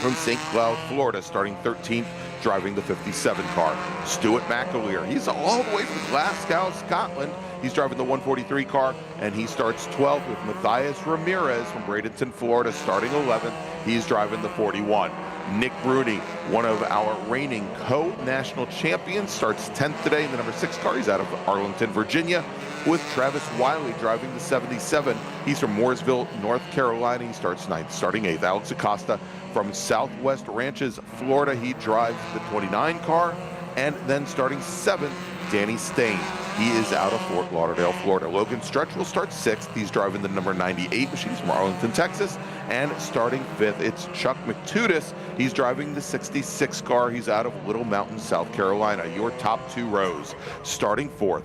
from St. Cloud, Florida, starting 13th, driving the 57 car. Stuart McAleer, he's all the way from Glasgow, Scotland. He's driving the 143 car, and he starts 12th, with Matthias Ramirez from Bradenton, Florida, starting 11th. He's driving the 41. Nick Bruni, one of our reigning co-national champions, starts 10th today in the number 6 car. He's out of Arlington, Virginia, with Travis Wiley driving the 77. He's from Mooresville, North Carolina. He starts 9th, starting 8th. Alex Acosta from Southwest Ranches, Florida. He drives the 29 car. And then starting 7th, Danny Stain. He is out of Fort Lauderdale, Florida. Logan Stretch will start 6th. He's driving the number 98 machine. He's from Arlington, Texas. And starting 5th, it's Chuck McTudis. He's driving the 66 car. He's out of Little Mountain, South Carolina. Your top 2 rows. Starting 4th,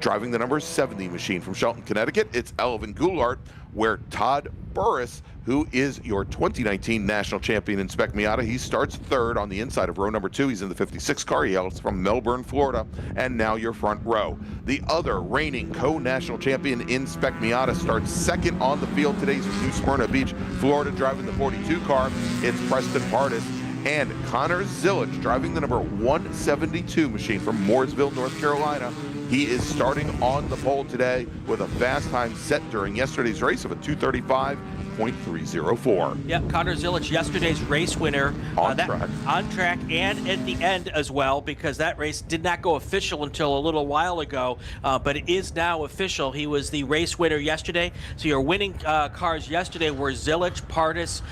driving the number 70 machine from Shelton, Connecticut, it's Elvin Goulart, where Todd Burris, who is your 2019 national champion in Spec Miata, he starts 3rd on the inside of row number 2. He's in the 56 car. He hails from Melbourne, Florida, and now your front row. The other reigning co-national champion in Spec Miata starts 2nd on the field today. He's from New Smyrna Beach, Florida, driving the 42 car. It's Preston Pardis. And Connor Zillage driving the number 172 machine from Mooresville, North Carolina. He is starting on the pole today with a fast time set during yesterday's race of a 2:35.304. Yeah, Connor Zillage, yesterday's race winner. On track. On track, and at the end as well, because that race did not go official until a little while ago, but it is now official. He was the race winner yesterday. So your winning cars yesterday were Zillage, Pardis,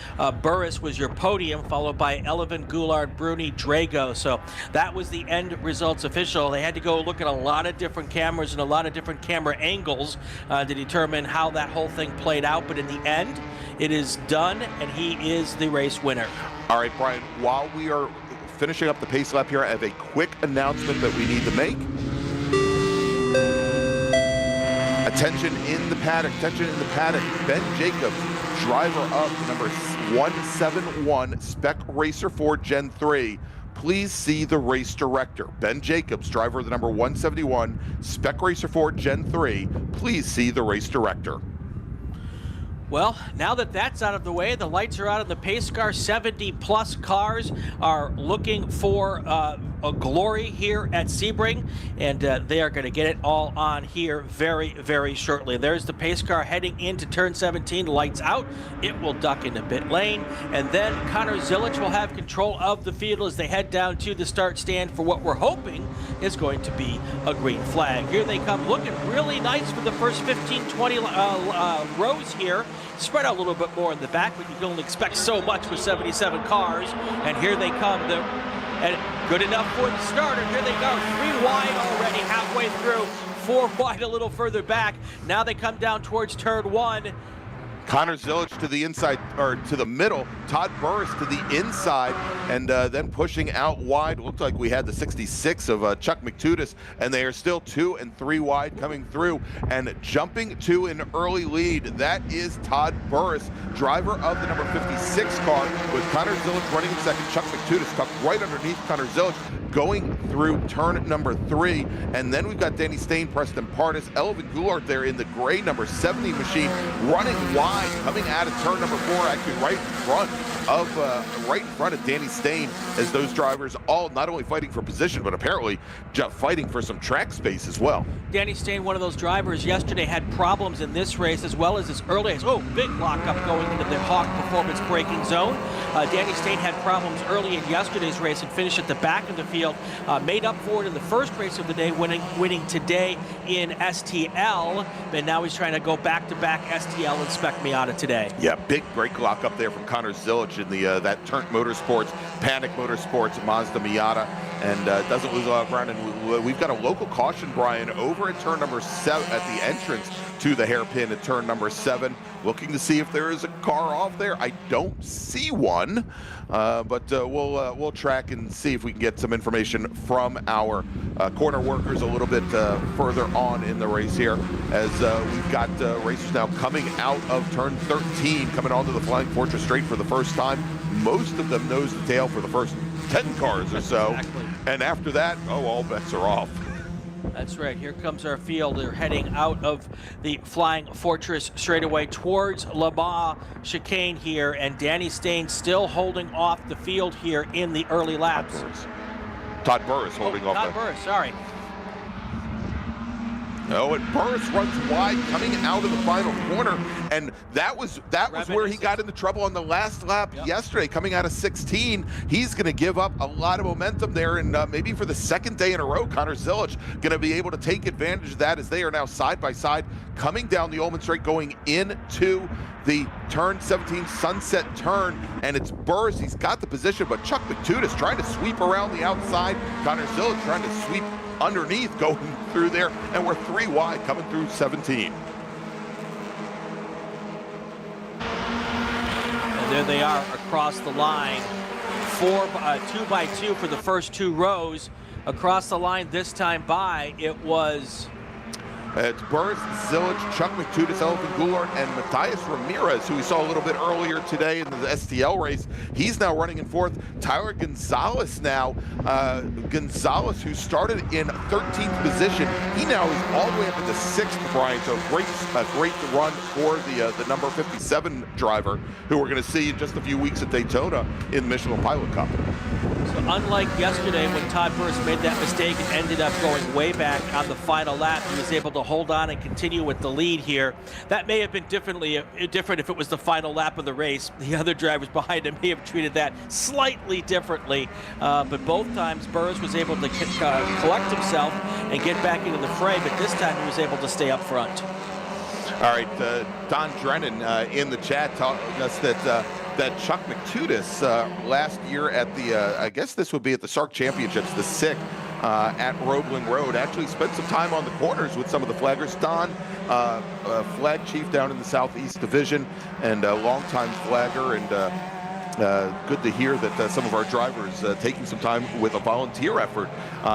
Burris was your podium, followed by Elvin, Goulart, Bruni, Drago. So that was the end results official. They had to go look at a lot of different cameras and a lot of different camera angles to determine how that whole thing played out. But in the end, it is done, and he is the race winner. All right, Brian, while we are finishing up the pace lap here, I have a quick announcement that we need to make. Attention in the paddock, Ben Jacobs, driver of number 171 Spec Racer 4 Gen 3. Please see the race director. Ben Jacobs, driver of the number 171 Spec Racer 4 Gen 3. Please see the race director. Well, now that that's out of the way, the lights are out, and the pace car 70-plus cars are looking for a glory here at Sebring, and they are going to get it all on here very, very shortly. There's the pace car heading into turn 17, lights out. It will duck into pit lane, and then Connor Zilich will have control of the field as they head down to the start stand for what we're hoping is going to be a green flag. Here they come, looking really nice for the first 15, 20 rows here. Spread out a little bit more in the back, but you can only expect so much with 77 cars. And here they come. And good enough for the starter. Here they go. 3 wide already, halfway through. 4 wide a little further back. Now they come down towards turn 1. Connor Zilich to the inside, or to the middle. Todd Burris to the inside, and then pushing out wide. Looked like we had the 66 of Chuck McTudis, and they are still 2 and 3 wide coming through and jumping to an early lead. That is Todd Burris, driver of the number 56 car, with Connor Zilich running in second. Chuck McTudis tucked right underneath Connor Zilich, going through turn number 3. And then we've got Danny Stain, Preston Pardis, Elvin Goulart there in the gray number 70 machine, running wide, coming out of turn number 4, actually right in front of Danny Stain, as those drivers all not only fighting for position, but apparently just fighting for some track space as well. Danny Stain, one of those drivers, yesterday had problems in this race as well as this early race. Oh, big lockup going into the Hawk Performance braking zone. Danny Stain had problems early in yesterday's race and finished at the back of the field. Made up for it in the first race of the day, winning today in STL. And now he's trying to go back-to-back STL and Spec Miata today. Yeah, big brake lock up there from Connor Zilich in the that Turnt Motorsports, Paddock Motorsports, Mazda Miata, and doesn't lose a lot of ground. And we've got a local caution, Brian, over at turn number 7 at the entrance to the hairpin at turn number 7, looking to see if there is a car off there. I don't see one, but we'll track and see if we can get some information from our corner workers a little bit further on in the race here, as we've got racers now coming out of turn 13, coming onto the Flying Fortress straight for the first time. Most of them nose to tail for the first 10 cars or so. Exactly. And after that, all bets are off. That's right. Here comes our field. They're heading out of the Flying Fortress straightaway towards Lamar chicane here, and Danny Stain still holding off the field here in the early laps. Todd Burris holding off. Todd Burris, sorry. No, and Burris runs wide coming out of the final corner, and that was where he got into trouble on the last lap yesterday, coming out of 16. He's going to give up a lot of momentum there, and maybe for the second day in a row, Connor Zilich going to be able to take advantage of that, as they are now side by side coming down the Ullman Straight, going into the turn 17 sunset turn, and it's Burris. He's got the position, but Chuck McTudis trying to sweep around the outside. Connor Zilich trying to sweep underneath, going through there, and we're 3 wide coming through 17. And there they are across the line. 2 by 2 for the first 2 rows. Across the line this time by, it was... It's Burris, Zilich, Chuck McTudis, Elvin Goulart, and Matthias Ramirez, who we saw a little bit earlier today in the STL race. He's now running in 4th. Tyler Gonzalez now. Gonzalez, who started in 13th position, he now is all the way up into 6th, Brian. So great run for the number 57 driver, who we're going to see in just a few weeks at Daytona in the Michelin Pilot Cup. So unlike yesterday when Todd Burris made that mistake and ended up going way back on the final lap, he was able to hold on and continue with the lead here. That may have been different if it was the final lap of the race. The other drivers behind him may have treated that slightly differently, but both times Burris was able to collect himself and get back into the fray, but this time he was able to stay up front. All right, Don Drennan in the chat telling us that Chuck McTudis last year at the, I guess this would be at the SARC Championships, the SIC, at Roebling Road. Actually spent some time on the corners with some of the flaggers. Don, flag chief down in the Southeast Division and a longtime flagger, and good to hear that some of our drivers taking some time with a volunteer effort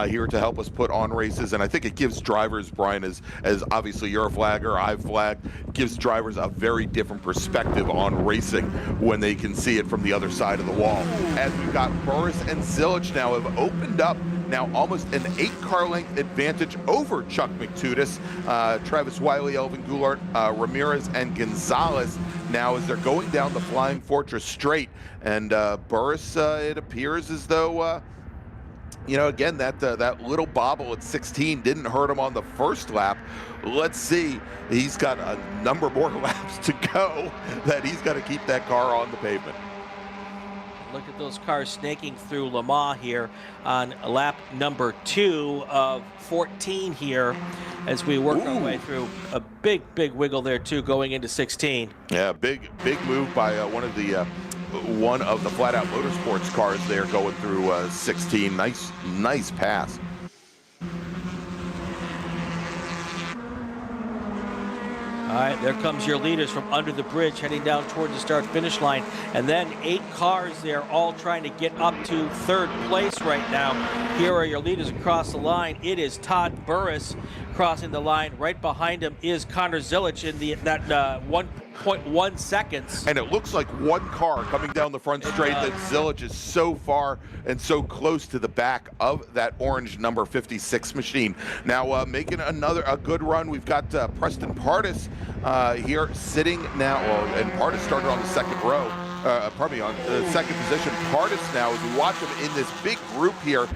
here to help us put on races. And I think it gives drivers, Brian, as obviously you're a flagger, I've flagged, gives drivers a very different perspective on racing when they can see it from the other side of the wall. As we've got Burris and Zilich now have opened up now almost an 8-car length advantage over Chuck McTutis, Travis Wiley, Elvin Goulart, Ramirez, and Gonzalez now as they're going down the Flying Fortress straight. And Burris, it appears as though, you know, again, that little bobble at 16 didn't hurt him on the first lap. Let's see. He's got a number more laps to go that he's got to keep that car on the pavement. Look at those cars snaking through Le Mans here on lap number 2 of 14 here as we work our way through a big wiggle there too going into 16. Yeah, big move by one of the Flat Out Motorsports cars there going through 16. Nice pass. All right, there comes your leaders from under the bridge heading down toward the start-finish line. And then 8 cars there all trying to get up to 3rd place right now. Here are your leaders across the line. It is Todd Burris crossing the line. Right behind him is Connor Zilich in that 1.1 seconds. And it looks like one car coming down the front straight that Zilich is so far and so close to the back of that orange number 56 machine. Now making a good run, we've got Preston Pardis here sitting now, and Pardis started on the second row. On the second position. Pardis now, as we watch him in this big group here,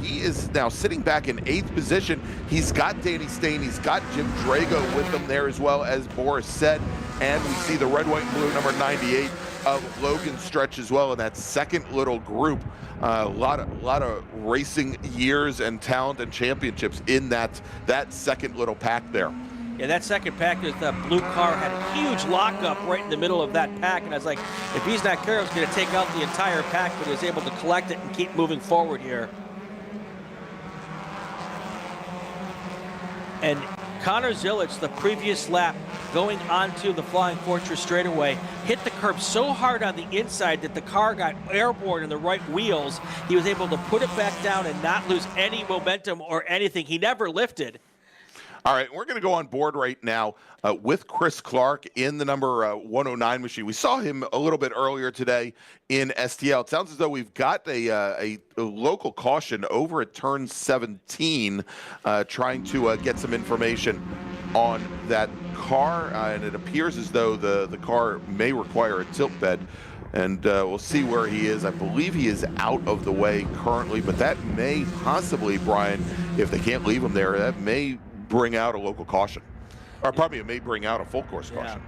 he is now sitting back in 8th position. He's got Danny Stain, he's got Jim Drago with him there as well, as Boris said, and we see the red, white, and blue number 98 of Logan Stretch as well in that second little group. A lot of racing years and talent and championships in that second little pack there. Yeah, that second pack, the blue car had a huge lockup right in the middle of that pack, and I was like, if he's not careful, he's going to take out the entire pack, but he was able to collect it and keep moving forward here. And Connor Zilich, the previous lap, going onto the Flying Fortress straightaway, hit the curb so hard on the inside that the car got airborne in the right wheels. He was able to put it back down and not lose any momentum or anything. He never lifted. All right, we're going to go on board right now with Chris Clark in the number 109 machine. We saw him a little bit earlier today in STL. It sounds as though we've got a local caution over at turn 17 trying to get some information on that car, and it appears as though the car may require a tilt bed. And we'll see where he is. I believe he is out of the way currently, but that may possibly, Brian, if they can't leave him there, that may bring out a local caution, or probably it may bring out a full course caution.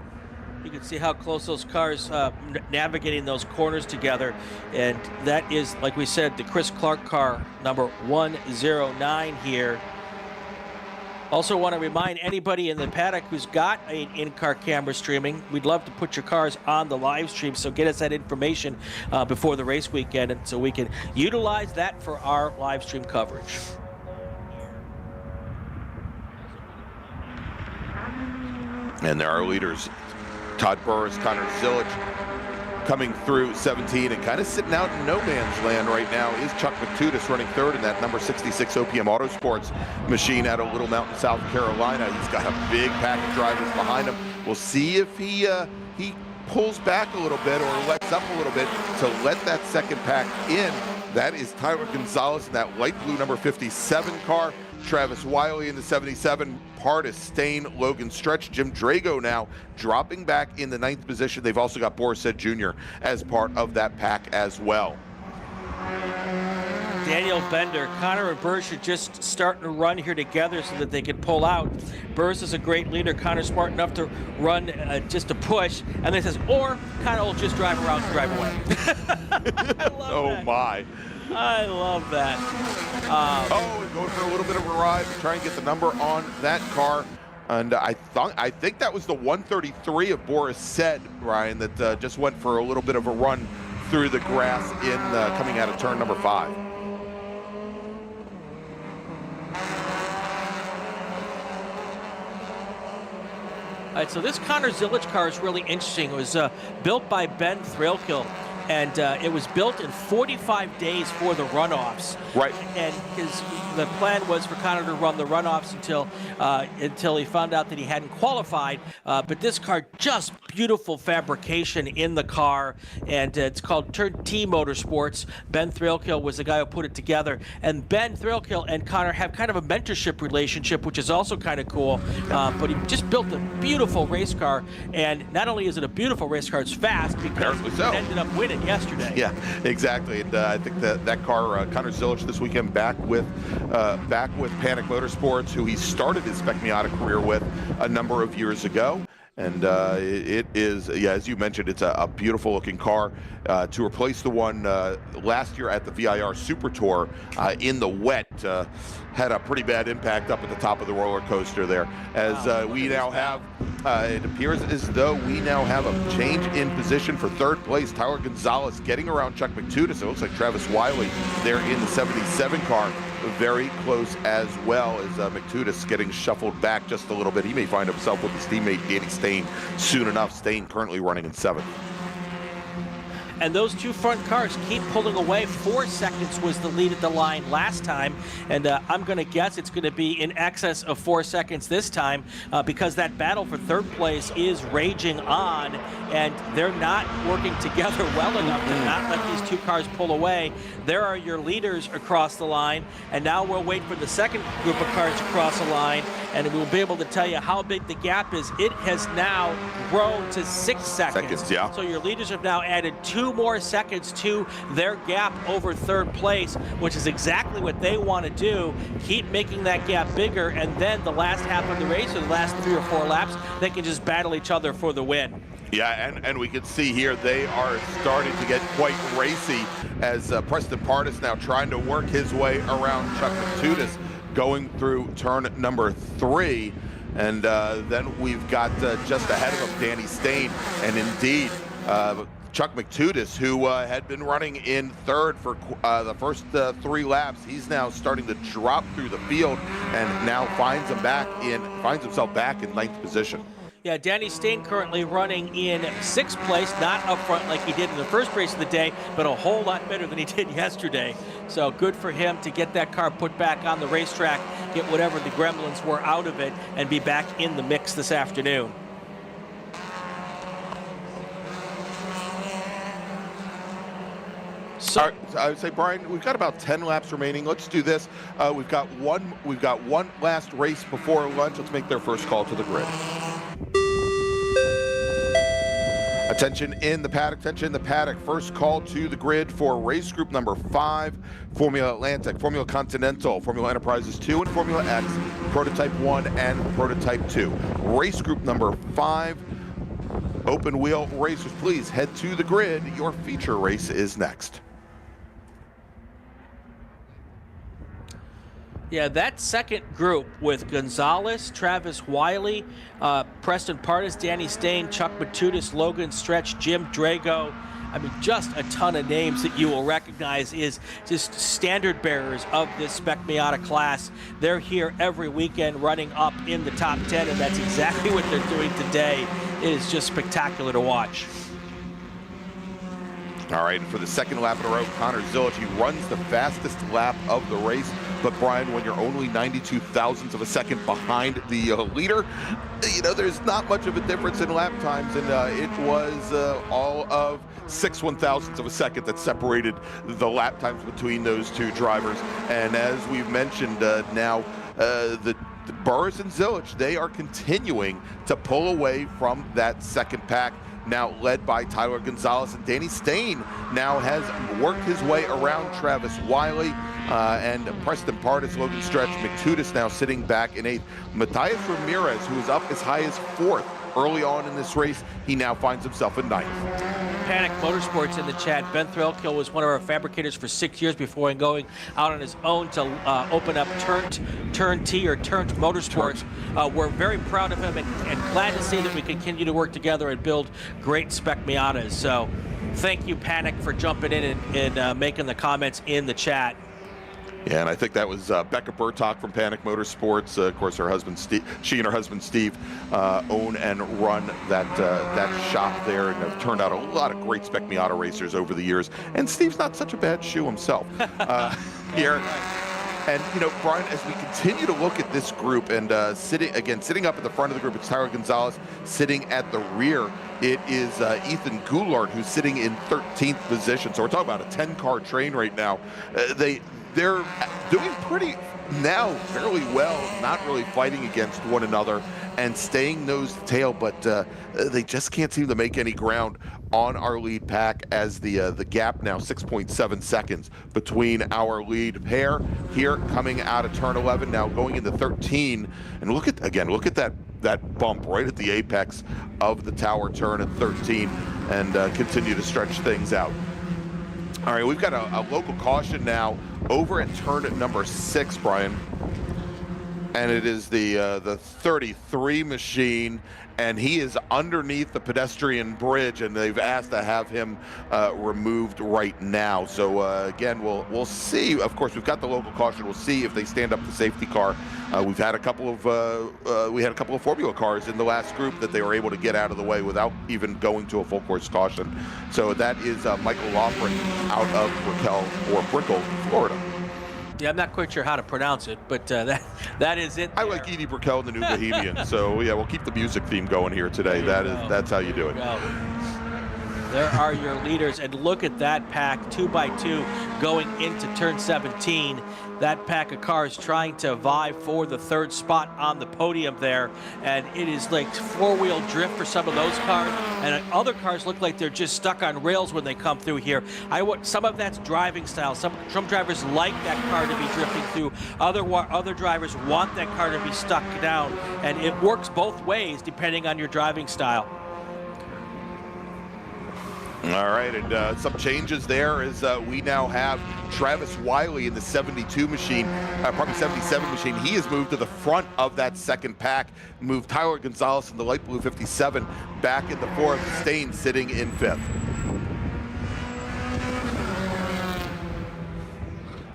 You can see how close those cars navigating those corners together, and that is, like we said, the Chris Clark car, number 109 here. Also want to remind anybody in the paddock who's got an in-car camera streaming, we'd love to put your cars on the live stream, so get us that information before the race weekend, and so we can utilize that for our live stream coverage. And there are leaders, Todd Burris, Connor Zilich, coming through 17, and kind of sitting out in no man's land right now is Chuck McTutis running 3rd in that number 66 OPM Autosports machine out of Little Mountain, South Carolina. He's got a big pack of drivers behind him. We'll see if he pulls back a little bit or lets up a little bit to let that second pack in. That is Tyler Gonzalez in that light blue number 57 car. Travis Wiley in the 77, Pardis, Stain, Logan Stretch, Jim Drago now dropping back in the 9th position. They've also got Boris Said Jr. as part of that pack as well. Daniel Bender, Connor and Burrs are just starting to run here together so that they can pull out. Burrs is a great leader. Connor's smart enough to run just to push, and then says, or Connor will just drive around and drive away. I love that. My. I love that. And going for a little bit of a ride to try and get the number on that car. And I think that was the 133 of Boris Said, Ryan, that just went for a little bit of a run through the grass in coming out of turn number 5. All right, so this Connor Zilic car is really interesting. It was built by Ben Threlkill, and it was built in 45 days for the runoffs. Right. And the plan was for Connor to run the runoffs until he found out that he hadn't qualified. But this car, just beautiful fabrication in the car, and it's called Turn T Motorsports. Ben Threlkill was the guy who put it together, and Ben Threlkill and Connor have kind of a mentorship relationship, which is also kind of cool. But he just built a beautiful race car, and not only is it a beautiful race car, it's fast because it ended up winning yesterday. Yeah, exactly. And I think that car, Connor Zilic, this weekend back with Paddock Motorsports, who he started his Spec Miata career with a number of years ago. And it is, yeah, as you mentioned, it's a beautiful looking car to replace the one last year at the VIR Super Tour in the wet. Had a pretty bad impact up at the top of the roller coaster there. As we now have, it appears as though we now have a change in position for third place. Tyler Gonzalez getting around Chuck McTutis. It looks like Travis Wiley there in the 77 car. Very close as well as McTutis getting shuffled back just a little bit. He may find himself with his teammate Danny Stain soon enough. Stain currently running in 7th. And those two front cars keep pulling away. 4 seconds was the lead at the line last time, and I'm going to guess it's going to be in excess of 4 seconds this time because that battle for third place is raging on, and they're not working together well enough to not let these two cars pull away. There are your leaders across the line, and now we'll wait for the second group of cars to cross the line, and we'll be able to tell you how big the gap is. It has now grown to 6 seconds. Yeah. So your leaders have now added 2 more seconds to their gap over third place, which is exactly what they want to do. Keep making that gap bigger, and then the last half of the race, or the last 3 or 4 laps, they can just battle each other for the win. Yeah, and we can see here they are starting to get quite racy as Preston Pardus now trying to work his way around Chuck McTutis going through turn number 3. And then we've got just ahead of him Danny Stain, and indeed Chuck McTutis, who had been running in 3rd for the first 3 laps. He's now starting to drop through the field and now finds himself back in 9th position. Yeah, Danny Stain currently running in 6th place, not up front like he did in the first race of the day, but a whole lot better than he did yesterday. So good for him to get that car put back on the racetrack, get whatever the gremlins were out of it, and be back in the mix this afternoon. So I would say, Brian, we've got about 10 laps remaining. Let's do this. We've got one last race before lunch. Let's make their first call to the grid. Attention in the paddock, attention in the paddock. First call to the grid for race group number 5, Formula Atlantic, Formula Continental, Formula Enterprises 2, and Formula X, Prototype 1 and Prototype 2. Race group number 5, open wheel racers, please head to the grid. Your feature race is next. Yeah, that second group with Gonzalez, Travis Wiley, Preston Pardus, Danny Stain, Chuck McTutis, Logan Stretch, Jim Drago. I mean, just a ton of names that you will recognize is just standard bearers of this Spec Miata class. They're here every weekend running up in the top 10, and that's exactly what they're doing today. It is just spectacular to watch. All right, and for the second lap in a row, Connor Zilic, he runs the fastest lap of the race. But Brian, when you're only 92 thousandths of a second behind the leader, you know, there's not much of a difference in lap times, and it was all of 6 1,000ths of a second that separated the lap times between those two drivers. And as we've mentioned, now the Burris and Zilic, they are continuing to pull away from that second pack, now led by Tyler Gonzalez, and Danny Stain now has worked his way around Travis Wiley and Preston Pardus, Logan Stretch, McTutis now sitting back in 8th. Matthias Ramirez, who is up as high as 4th early on in this race, he now finds himself in 9th. Paddock Motorsports in the chat. Ben Threlkill was one of our fabricators for 6 years before going out on his own to open up Turn T or Turnt Motorsports. We're very proud of him and glad to see that we continue to work together and build great Spec Miatas. So thank you, Paddock, for jumping in and making the comments in the chat. Yeah, and I think that was Becca Burtock from Paddock Motorsports. Of course, her husband Steve, she and her husband Steve own and run that shop there, and have turned out a lot of great Spec Miata racers over the years. And Steve's not such a bad shoe himself here. And, you know, Brian, as we continue to look at this group and sitting up at the front of the group, it's Tyler Gonzalez. Sitting at the rear, it is Ethan Goulart, who's sitting in 13th position. So we're talking about a 10-car train right now. They're doing fairly well, not really fighting against one another and staying nose to tail, but they just can't seem to make any ground on our lead pack, as the gap now 6.7 seconds between our lead pair here coming out of turn 11, now going into 13. And look at that bump right at the apex of the tower turn at 13, and continue to stretch things out. All right, we've got a local caution now over at turn number 6, Brian. And it is the 33 machine, and he is underneath the pedestrian bridge, and they've asked to have him removed right now. So again, we'll see. Of course, we've got the local caution. We'll see if they stand up the safety car. We've had a couple of Formula cars in the last group that they were able to get out of the way without even going to a full course caution. So that is Michael Lofgren out of Brickell, Florida. Yeah, I'm not quite sure how to pronounce it, but that is it. I like Edie Brickell and the New Bohemian, so yeah, we'll keep the music theme going here today. That's how you do it. There are your leaders, and look at that pack, 2x2 going into turn 17. That pack of cars trying to vie for the third spot on the podium there, and it is like four-wheel drift for some of those cars, and other cars look like they're just stuck on rails when they come through here. Some of that's driving style. Some drivers like that car to be drifting through. Other drivers want that car to be stuck down, and it works both ways depending on your driving style. All right, and some changes there is we now have Travis Wiley in the 72 machine, probably 77 machine. He has moved to the front of that second pack, moved Tyler Gonzalez in the light blue 57 back in the fourth, Stain sitting in fifth.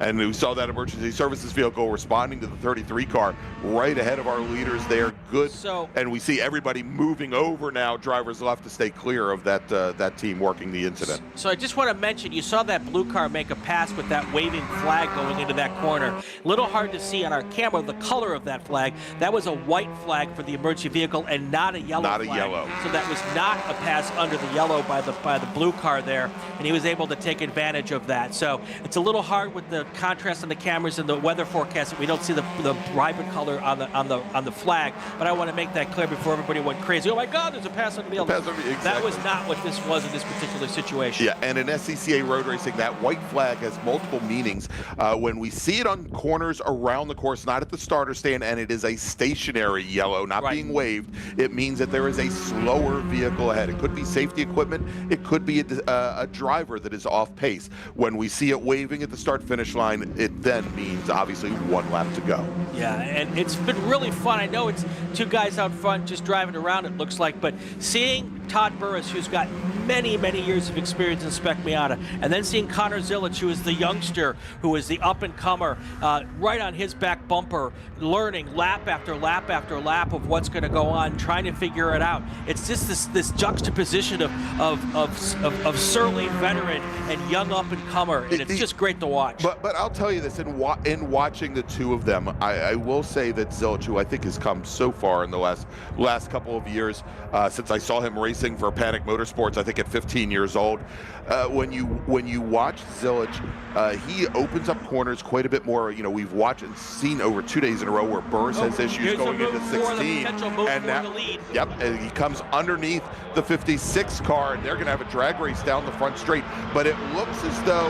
And we saw that emergency services vehicle responding to the 33 car right ahead of our leaders there. Good. And we see everybody moving over now, drivers left, to stay clear of that team working the incident. So I just want to mention, you saw that blue car make a pass with that waving flag going into that corner. A little hard to see on our camera the color of that flag. That was a white flag for the emergency vehicle and not a yellow flag. Not a yellow. So that was not a pass under the yellow by the blue car there, and he was able to take advantage of that. So it's a little hard with the contrast on the cameras and the weather forecast that we don't see the vibrant color on the flag, but I want to make that clear before everybody went crazy. Oh my God, there's a pass under the yellow. Exactly. That was not what this was in this particular situation. Yeah, and in SCCA road racing, that white flag has multiple meanings. When we see it on corners around the course, not at the starter stand, and it is a stationary yellow, not being waved, it means that there is a slower vehicle ahead. It could be safety equipment. It could be a driver that is off pace. When we see it waving at the start-finish line, it then means obviously one lap to go. Yeah, and it's been really fun. I know it's two guys out front just driving around, it looks like, but seeing Todd Burris, who's got many, many years of experience in Spec Miata, and then seeing Connor Zilic, who is the youngster, who is the up-and-comer, right on his back bumper, learning lap after lap after lap of what's going to go on, trying to figure it out. It's just this juxtaposition of surly veteran and young up-and-comer, and it's just great to watch. But I'll tell you this, in watching the two of them, I will say that Zilic, who I think has come so far in the last couple of years, since I saw him racing for Paddock Motorsports, I think at 15 years old, when you watch Zilic, he opens up corners quite a bit more. You know, we've watched and seen over 2 days in a row where Burris has issues going into 16, and now, and he comes underneath the 56 car, and they're going to have a drag race down the front straight. But it looks as though,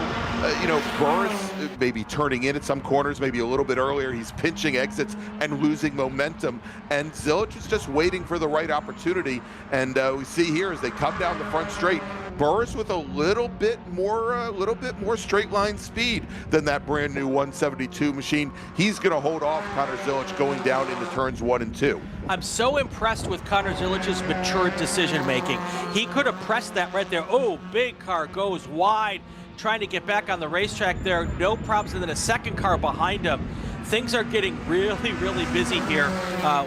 Burris maybe turning in at some corners, maybe a little bit earlier. He's pinching exits and losing momentum, and Zilic is just waiting for the right opportunity. And we see here as they come down the front straight, Burris with a little bit more straight line speed than that brand new 172 machine. He's going to hold off Connor Zilic going down into turns 1 and 2. I'm so impressed with Connor Zilic's mature decision making. He could have pressed that right there. Oh, big car goes wide, trying to get back on the racetrack there. No problems, and then a second car behind him. Things are getting really, really busy here.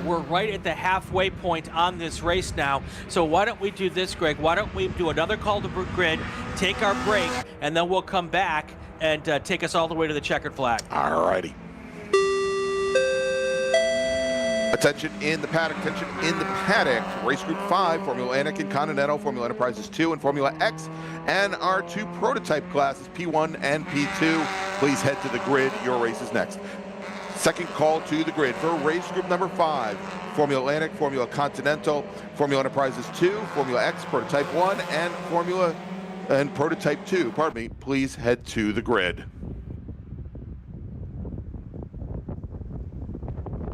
We're right at the halfway point on this race now. So why don't we do this, Greg? Why don't we do another call to grid, take our break, and then we'll come back and take us all the way to the checkered flag. All righty. Attention in the paddock, attention in the paddock. Race Group 5, Formula Anakin Continental, Formula Enterprises 2, and Formula X, and our 2 prototype classes, P1 and P2. Please head to the grid. Your race is next. Second call to the grid for race group number 5, Formula Atlantic, Formula Continental, Formula Enterprises 2, Formula X, Prototype 1, and Formula and Prototype 2. Pardon me. Please head to the grid.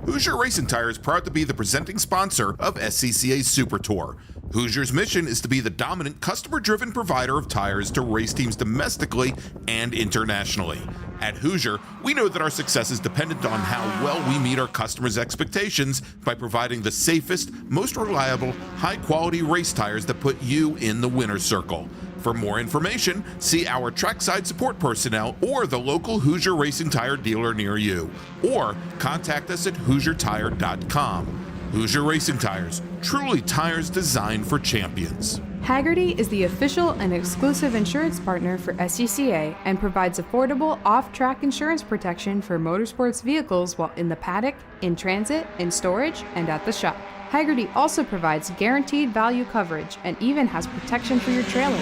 Hoosier Racing Tire is proud to be the presenting sponsor of SCCA Super Tour. Hoosier's mission is to be the dominant customer-driven provider of tires to race teams domestically and internationally. At Hoosier, we know that our success is dependent on how well we meet our customers' expectations by providing the safest, most reliable, high-quality race tires that put you in the winner's circle. For more information, see our trackside support personnel or the local Hoosier Racing Tire dealer near you, or contact us at HoosierTire.com. Hoosier Racing Tires, truly tires designed for champions. Hagerty is the official and exclusive insurance partner for SCCA and provides affordable off-track insurance protection for motorsports vehicles while in the paddock, in transit, in storage, and at the shop. Hagerty also provides guaranteed value coverage and even has protection for your trailer.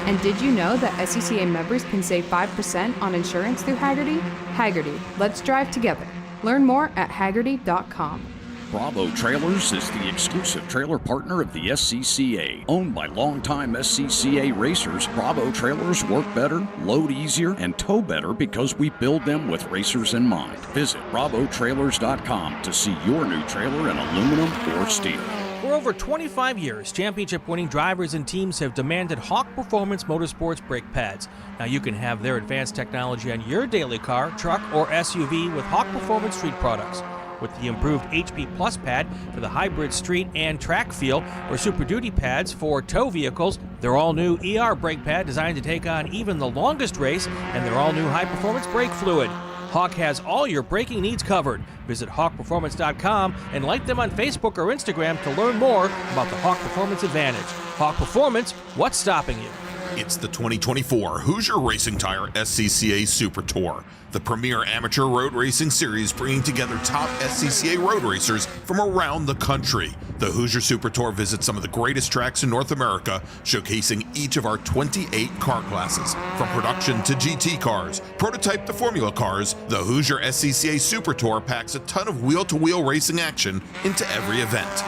And did you know that SCCA members can save 5% on insurance through Hagerty? Hagerty, let's drive together. Learn more at Hagerty.com. Bravo Trailers is the exclusive trailer partner of the SCCA. Owned by longtime SCCA racers, Bravo Trailers work better, load easier, and tow better because we build them with racers in mind. Visit BravoTrailers.com to see your new trailer in aluminum or steel. For over 25 years, championship-winning drivers and teams have demanded Hawk Performance Motorsports brake pads. Now you can have their advanced technology on your daily car, truck, or SUV with Hawk Performance Street products. With the improved HP Plus pad for the hybrid street and track feel, or Super Duty pads for tow vehicles, their all-new ER brake pad designed to take on even the longest race, and their all-new high-performance brake fluid. Hawk has all your braking needs covered. Visit HawkPerformance.com and like them on Facebook or Instagram to learn more about the Hawk Performance Advantage. Hawk Performance, what's stopping you? It's the 2024 Hoosier Racing Tire SCCA Super Tour, the premier amateur road racing series bringing together top SCCA road racers from around the country. The Hoosier Super Tour visits some of the greatest tracks in North America, showcasing each of our 28 car classes. From production to GT cars, prototype to formula cars, the Hoosier SCCA Super Tour packs a ton of wheel-to-wheel racing action into every event.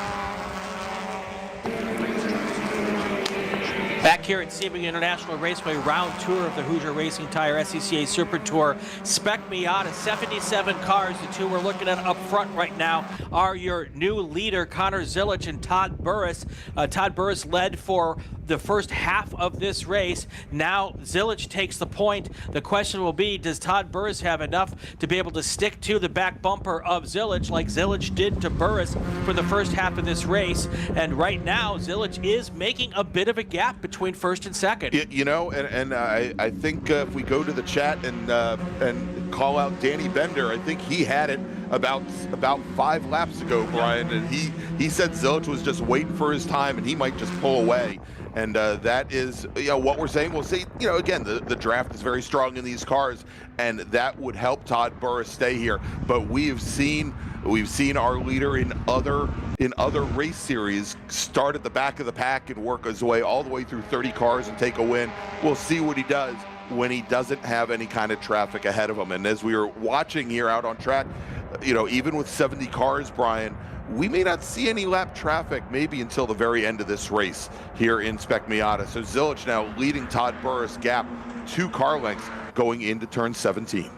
Back here at Sebring International Raceway, round tour of the Hoosier Racing Tire SCCA Super Tour. Spec Miata, 77 cars. The two we're looking at up front right now are your new leader, Connor Zilich and Todd Burris. Todd Burris led for the first half of this race. Now Zilich takes the point. The question will be, does Todd Burris have enough to be able to stick to the back bumper of Zilich like Zilich did to Burris for the first half of this race? And right now, Zilich is making a bit of a gap between first and second. You know, and I think if we go to the chat and call out Danny Bender, I think he had it about 5 laps ago, Brian, and he said Zilich was just waiting for his time and he might just pull away. And that is, what we're saying. We'll see, again, the draft is very strong in these cars, and that would help Todd Burris stay here. But we've seen our leader in other race series start at the back of the pack and work his way all the way through 30 cars and take a win. We'll see what he does when he doesn't have any kind of traffic ahead of him. And as we were watching here out on track, even with 70 cars, Brian, we may not see any lap traffic maybe until the very end of this race here in Spec Miata. So Zilich now leading Todd Burris gap 2 car lengths going into turn 17.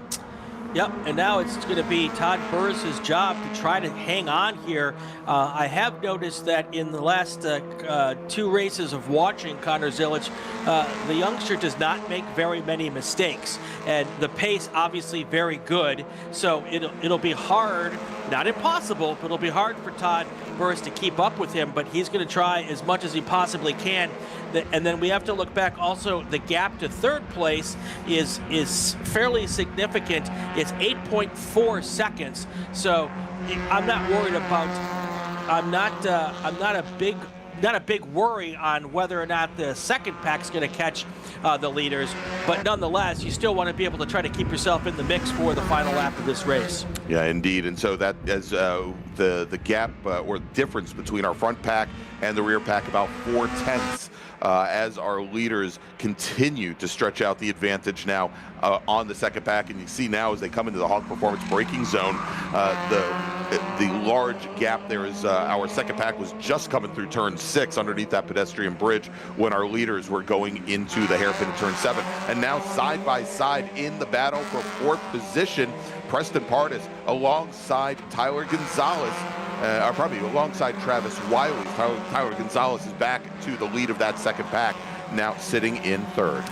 Yep, and now it's going to be Todd Burris's job to try to hang on here. I have noticed that in the last 2 races of watching Connor Zilich, the youngster does not make very many mistakes, and the pace obviously very good. So it'll be hard, not impossible, but it'll be hard for Todd Burris to keep up with him, but he's going to try as much as he possibly can. And then we have to look back also, the gap to third place is fairly significant. It's 8.4 seconds. So I'm not worried about, I'm not a big worry on whether or not the second pack's going to catch the leaders, but nonetheless, you still want to be able to try to keep yourself in the mix for the final lap of this race. Yeah, indeed. And so that as the gap or difference between our front pack and the rear pack about 4/10 as our leaders continue to stretch out the advantage now on the second pack. And you see now as they come into the Hawk Performance braking zone, the large gap there is our second pack was just coming through turn 6 underneath that pedestrian bridge when our leaders were going into the hairpin at turn 7. And now side by side in the battle for 4th position, Preston Pardis alongside Tyler Gonzalez, or probably alongside Travis Wiley. Tyler Gonzalez is back to the lead of that second pack, now sitting in 3rd.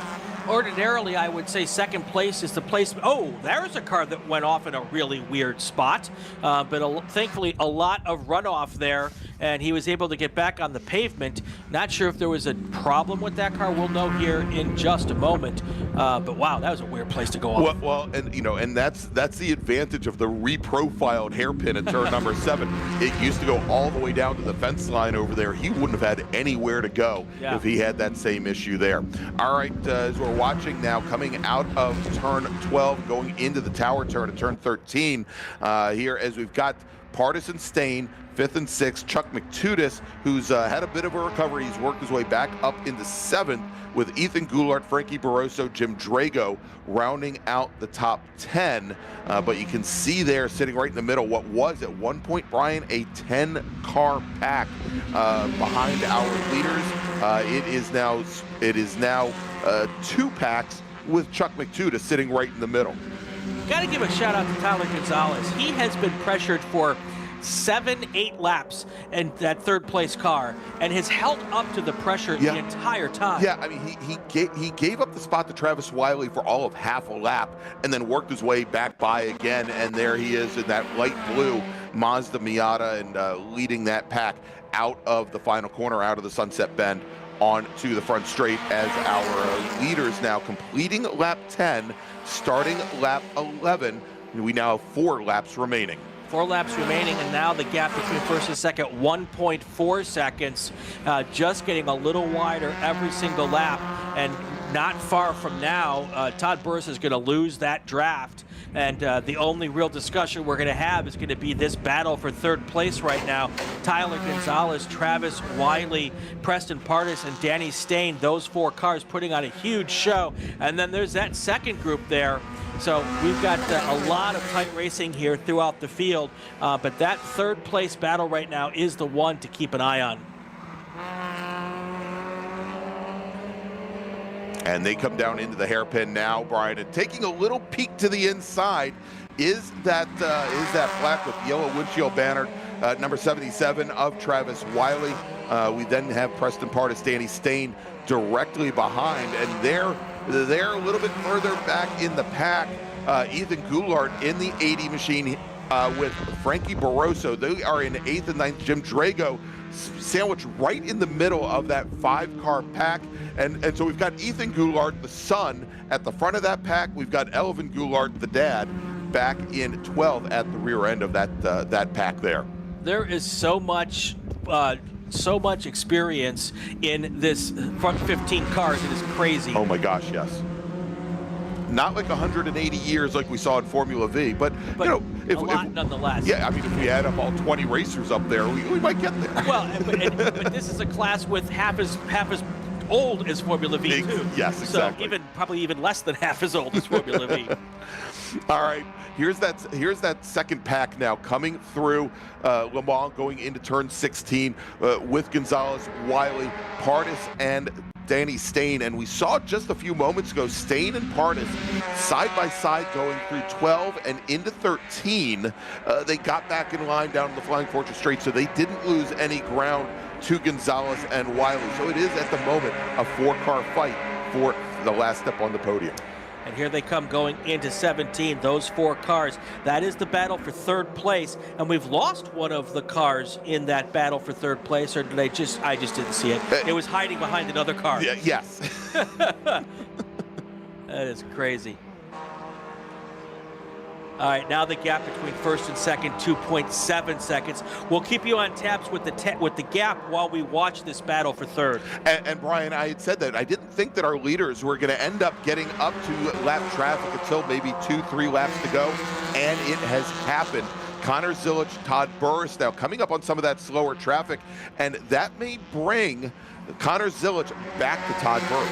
Ordinarily, I would say second place is the place. Oh, there's a car that went off in a really weird spot, but thankfully a lot of runoff there, and he was able to get back on the pavement. Not sure if there was a problem with that car. We'll know here in just a moment. But wow, that was a weird place to go off. Well, and you know, and that's the advantage of the reprofiled hairpin at turn number 7. It used to go all the way down to the fence line over there. He wouldn't have had anywhere to go if he had that same issue there. All right, as we're watching now, coming out of turn 12, going into the tower turn at turn 13, here as we've got Pardis and Stain, 5th and 6th. Chuck McTudis, who's had a bit of a recovery. He's worked his way back up into 7th with Ethan Goulart, Frankie Barroso, Jim Drago rounding out the top 10. But you can see there sitting right in the middle what was at one point, Brian, a 10-car pack behind our leaders. It is now 2 packs with Chuck McTudis sitting right in the middle. Got to give a shout out to Tyler Gonzalez. He has been pressured for 7-8 laps in that 3rd place car and has held up to the pressure the entire time. Yeah, I mean, he gave up the spot to Travis Wiley for all of half a lap and then worked his way back by again, and there he is in that light blue Mazda Miata and leading that pack out of the final corner, out of the Sunset Bend on to the front straight as our leaders now completing lap 10, starting lap 11. We now have 4 laps remaining. 4 laps remaining, and now the gap between first and second, 1.4 seconds, just getting a little wider every single lap. And not far from now, Todd Burris is going to lose that draft. And the only real discussion we're going to have is going to be this battle for 3rd place right now. Tyler Gonzalez, Travis Wiley, Preston Pardis, and Danny Stain, those 4 cars putting on a huge show. And then there's that second group there. So we've got a lot of tight racing here throughout the field. But that 3rd place battle right now is the one to keep an eye on. And they come down into the hairpin now, Brian, and taking a little peek to the inside is that black with yellow windshield banner, number 77 of Travis Wiley. We then have Preston Pardis, Danny Stain directly behind, and they're a little bit further back in the pack. Ethan Goulart in the 80 machine with Frankie Barroso. They are in 8th and 9th. Jim Drago sandwiched right in the middle of that 5-car pack. And so we've got Ethan Goulart, the son, at the front of that pack. We've got Elvin Goulart, the dad, back in 12th at the rear end of that pack there. There is so much experience in this front 15 cars. It is crazy. Oh my gosh, yes. Not like 180 years like we saw in Formula V, but you know, nonetheless. Yeah, I mean, if we add up all 20 racers up there, we might get there. Well, but this is a class with half as old as Formula V too. Yes, exactly. So probably even less than half as old as Formula V. All right, here's that second pack now coming through Le Mans, going into turn 16 with Gonzalez, Wiley, Pardis, and Danny Stain. And we saw just a few moments ago Stain and Pardis side by side going through 12 and into 13. They got back in line down in the Flying Fortress Straight, so they didn't lose any ground to Gonzalez and Wiley. So it is at the moment a 4-car fight for the last step on the podium. And here they come going into 17, those 4 cars. That is the battle for 3rd place. And we've lost one of the cars in that battle for 3rd place, or did I just didn't see it. It was hiding behind another car. Yes. That is crazy. All right, now the gap between first and second, 2.7 seconds. We'll keep you on taps with the gap while we watch this battle for 3rd. And Brian, I had said that I didn't think that our leaders were going to end up getting up to lap traffic until maybe 2-3 laps to go, and it has happened. Connor Zilich, Todd Burris now coming up on some of that slower traffic, and that may bring Connor Zilich back to Todd Burris.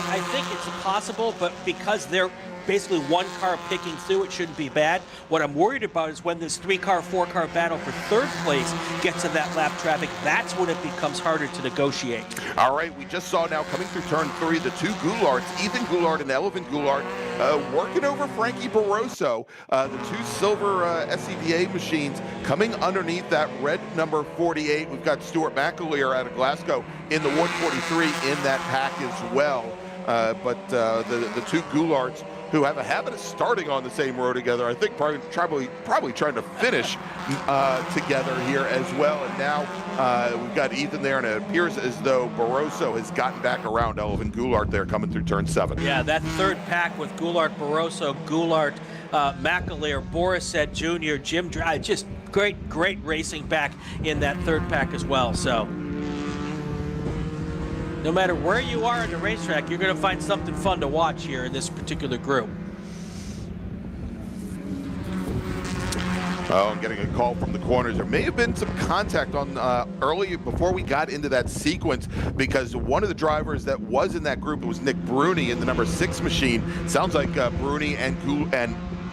I think it's possible, but because they're basically 1 car picking through, it shouldn't be bad. What I'm worried about is when this 3-car, 4-car battle for 3rd place gets to that lap traffic, that's when it becomes harder to negotiate. All right, we just saw now coming through turn 3, the 2 Goulards, Ethan Goulart and Elvin Goulart, working over Frankie Barroso, the 2 silver SCCA machines coming underneath that red number 48. We've got Stuart McAleer out of Glasgow in the 143 in that pack as well. But the 2 Goulards, who have a habit of starting on the same row together, I think probably trying to finish together here as well. And now we've got Ethan there, and it appears as though Barroso has gotten back around Elvin Goulart there coming through turn 7. Yeah, that 3rd pack with Goulart, Barroso, Goulart, McAleer, Borisset Jr., Jim Drive, just great racing back in that 3rd pack as well. So no matter where you are in the racetrack, you're going to find something fun to watch here in this particular group. Oh, I'm getting a call from the corners. There may have been some contact on early before we got into that sequence, because one of the drivers that was in that group was Nick Bruni in the number 6 machine. Sounds like Bruni and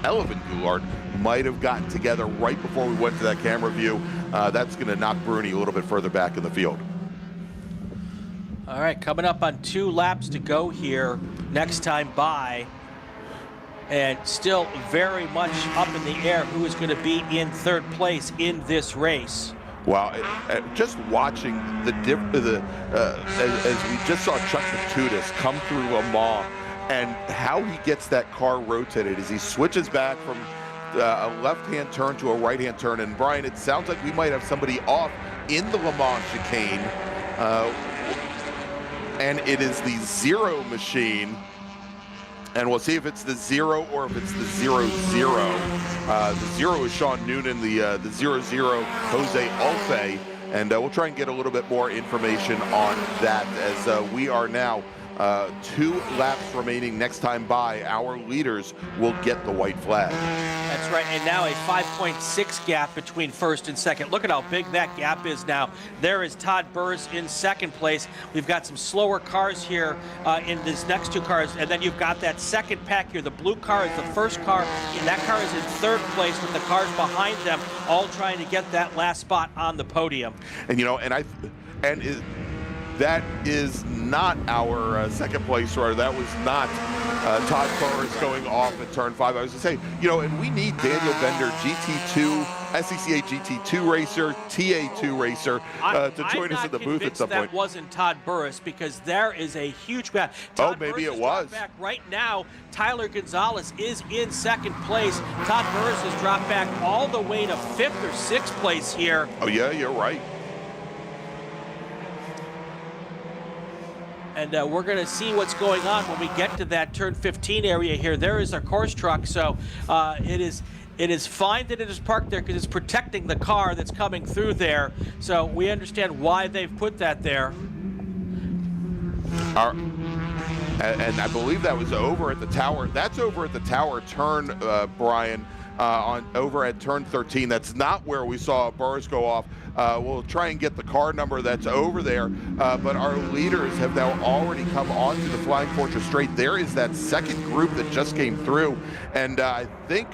Elvin Goulart might have gotten together right before we went to that camera view. That's going to knock Bruni a little bit further back in the field. All right, coming up on 2 laps to go here next time by, and still very much up in the air who is going to be in 3rd place in this race. Wow, just watching as we just saw Chuck Matudis come through Le Mans, and how he gets that car rotated as he switches back from a left-hand turn to a right-hand turn. And Brian, it sounds like we might have somebody off in the Le Mans chicane. And it is the 0 machine, and we'll see if it's the 0 or if it's the 0-0. The 0 is Sean Noonan, the 0-0 Jose Alfe, and we'll try and get a little bit more information on that as we are now 2 laps remaining. Next time by, our leaders will get the white flag. That's right, and now a 5.6 gap between 1st and 2nd. Look at how big that gap is now. There is Todd Burris in 2nd place. We've got some slower cars here in these next 2 cars, and then you've got that 2nd pack here. The blue car is the 1st car, and that car is in 3rd place with the cars behind them, all trying to get that last spot on the podium. And that is not our 2nd place rider. That was not Todd Burris going off at turn 5. I was going to say, and we need Daniel Bender, GT2, SCCA GT2 racer, TA2 racer, to join us in the booth at some point. That wasn't Todd Burris, because there is a huge gap. Todd maybe Burris it was. Back right now, Tyler Gonzalez is in 2nd place. Todd Burris has dropped back all the way to 5th or 6th place here. Oh yeah, you're right. And we're going to see what's going on when we get to that turn 15 area here. There is our course truck, so it is fine that it is parked there because it's protecting the car that's coming through there. So we understand why they've put that there. And I believe that was over at the tower. That's over at the tower turn, Brian, over at turn 13. That's not where we saw Burris go off. We'll try and get the car number that's over there, but our leaders have now already come onto the Flying Fortress straight. There is that 2nd group that just came through, and I think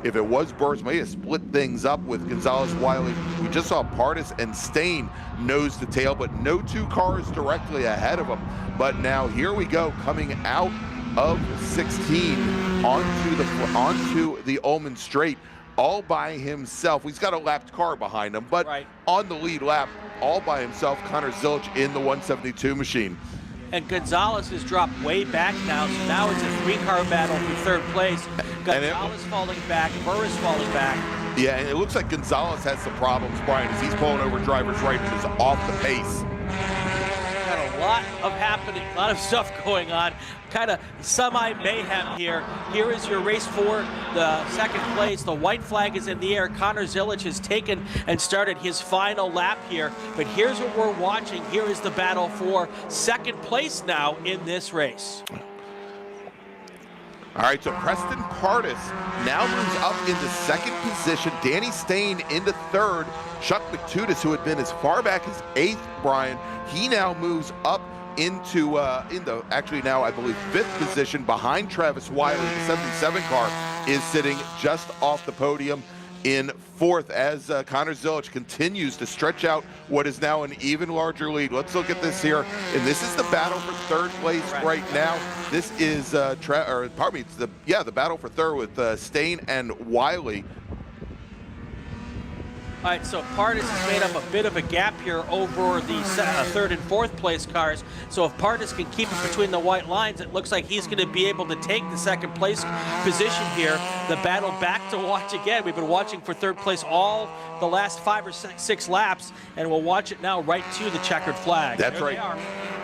if it was Burris, may have split things up with Gonzalez, Wiley. We just saw Pardis and Stain nose to tail, but no 2 cars directly ahead of them. But now here we go, coming out of 16 onto the Ullman Straight, all by himself. He's got a lapped car behind him, but on the lead lap, all by himself, Connor Zilich in the 172 machine. and Gonzalez has dropped way back now, so now it's a 3-car battle for third place. Gonzalez falling back, Burris falling back. Yeah, and it looks like Gonzalez has some problems, Brian, as he's pulling over drivers right and is off the pace. Got a lot of happening, a lot of stuff going on. Kind of semi-mayhem here. Here is your race for the second place. The white flag is in the air. Connor Zilic has taken and started his final lap here. But here's what we're watching. Here is the battle for second place now in this race. All right, so Preston Pardis now moves up into second position. Danny Stain into third. Chuck McTudis, who had been as far back as 8th, Brian, he now moves up into actually now I believe 5th position behind Travis Wiley. The 77 car is sitting just off the podium in 4th as Connor Zilic continues to stretch out what is now an even larger lead. Let's look at this here, and this is the battle for third place right now. This is it's the battle for third with Stain and Wiley. All right, so Pardis has made up a bit of a gap here over the 3rd and 4th place cars. So if Pardis can keep it between the white lines, it looks like he's going to be able to take the second place position here. The battle back to watch again. We've been watching for third place all the last 5 or 6 laps, and we'll watch it now right to the checkered flag. That's right.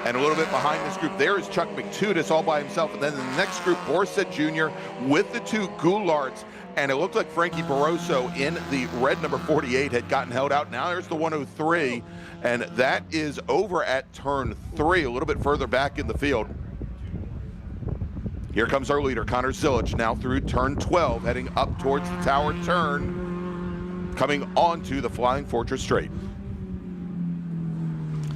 And a little bit behind this group, there is Chuck McTudis all by himself. And then in the next group, Borsett Jr. with the 2 Goulards. And it looked like Frankie Barroso in the red number 48 had gotten held out. Now there's the 103, and that is over at turn 3, a little bit further back in the field. Here comes our leader, Connor Zilic, now through turn 12, heading up towards the tower turn, coming onto the Flying Fortress straight.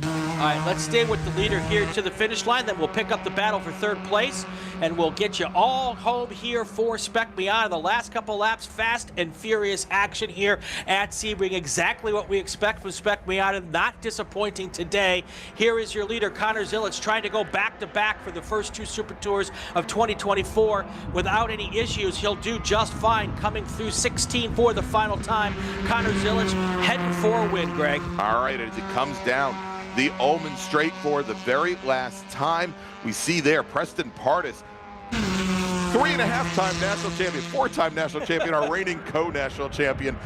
All right, let's stay with the leader here to the finish line. Then we'll pick up the battle for third place, and we'll get you all home here for Spec Miata. The last couple laps, fast and furious action here at Sebring. Exactly what we expect from Spec Miata. Not disappointing today. Here is your leader, Connor Zilic, trying to go back-to-back for the first 2 Super Tours of 2024. Without any issues, he'll do just fine, coming through 16 for the final time. Connor Zilic heading for a win, Greg. All right, as it comes down the Ullman Straight for the very last time. We see there Preston Pardis, 3.5-time national champion, 4-time national champion, our reigning co-national champion.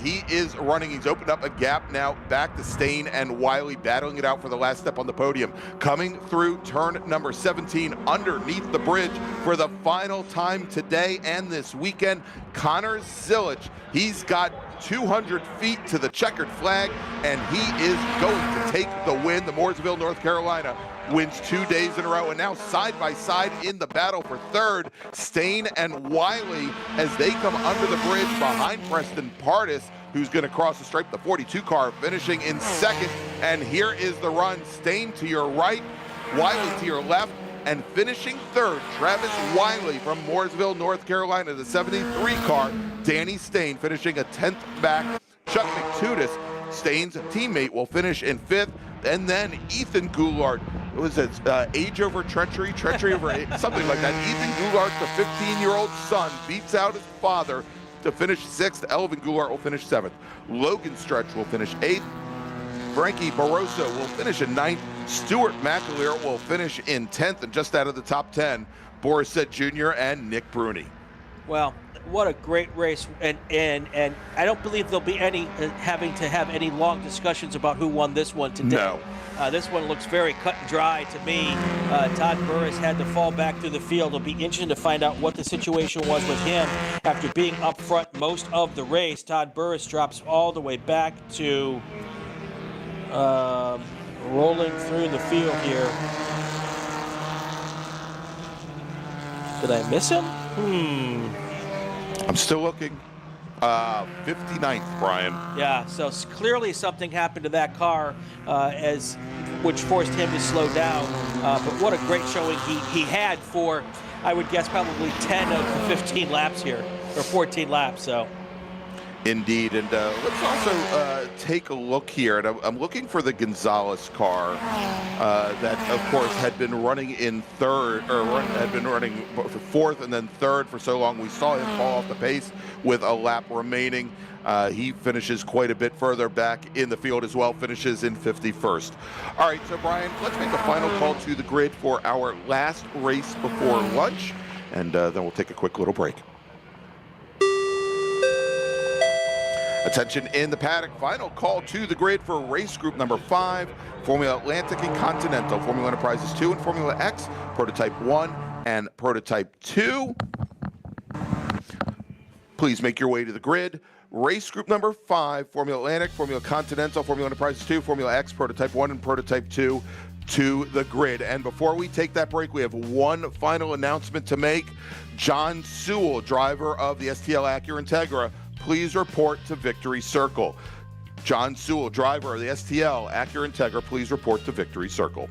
He is running, he's opened up a gap now back to Stain and Wiley, battling it out for the last step on the podium. Coming through turn number 17 underneath the bridge for the final time today and this weekend, Connor Zilic. He's got 200 feet to the checkered flag, and he is going to take the win. The Mooresville, North Carolina wins 2 days in a row, and now side by side in the battle for third, Stain and Wiley as they come under the bridge behind Preston Pardis, who's going to cross the stripe. The 42 car finishing in second, and here is the run. Stain to your right, Wiley to your left, and finishing third, Travis Wiley from Mooresville, North Carolina, the 73 car. Danny Stain finishing a 10th back. Chuck McTudis, Stain's teammate, will finish in 5th. And then Ethan Goulart, was it age over treachery, treachery over age, something like that. Ethan Goulart, the 15-year-old son, beats out his father to finish 6th. Elvin Goulart will finish 7th. Logan Stretch will finish 8th. Frankie Barroso will finish in 9th. Stuart McAleer will finish in 10th, and just out of the top 10, Borisset Jr. and Nick Bruni. Well, what a great race, and I don't believe there'll be any having to have any long discussions about who won this one today. No. This one looks very cut and dry to me. Todd Burris had to fall back through the field. It'll be interesting to find out what the situation was with him after being up front most of the race. Todd Burris drops all the way back to rolling through the field here. Did I miss him? I'm still looking. 59th, Brian. Yeah, so clearly something happened to that car, which forced him to slow down. But what a great showing he had for, I would guess, probably 10 of the 15 laps here, or 14 laps. So. Indeed, and let's also take a look here. And I'm looking for the Gonzalez car that, of course, had been running in third, or had been running 4th and then 3rd for so long. We saw him fall off the pace with a lap remaining. He finishes quite a bit further back in the field as well, finishes in 51st. All right, so Brian, let's make a final call to the grid for our last race before lunch, and then we'll take a quick little break. Attention in the paddock, final call to the grid for race group number 5, Formula Atlantic and Continental, Formula Enterprises 2 and Formula X, Prototype 1 and Prototype 2. Please make your way to the grid. Race group number 5, Formula Atlantic, Formula Continental, Formula Enterprises 2, Formula X, Prototype 1 and Prototype 2 to the grid. And before we take that break, we have one final announcement to make. John Sewell, driver of the STL Acura Integra, please report to Victory Circle. John Sewell, driver of the STL Acura Integra, please report to Victory Circle.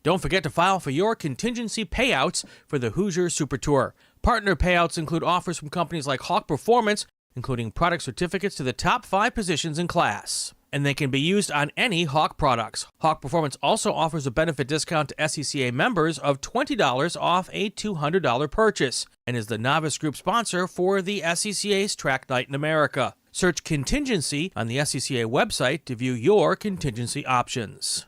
Don't forget to file for your contingency payouts for the Hoosier Super Tour. Partner payouts include offers from companies like Hawk Performance, including product certificates to the top 5 positions in class. And they can be used on any Hawk products. Hawk Performance also offers a benefit discount to SCCA members of $20 off a $200 purchase and is the Novice Group sponsor for the SCCA's Track Night in America. Search Contingency on the SCCA website to view your contingency options.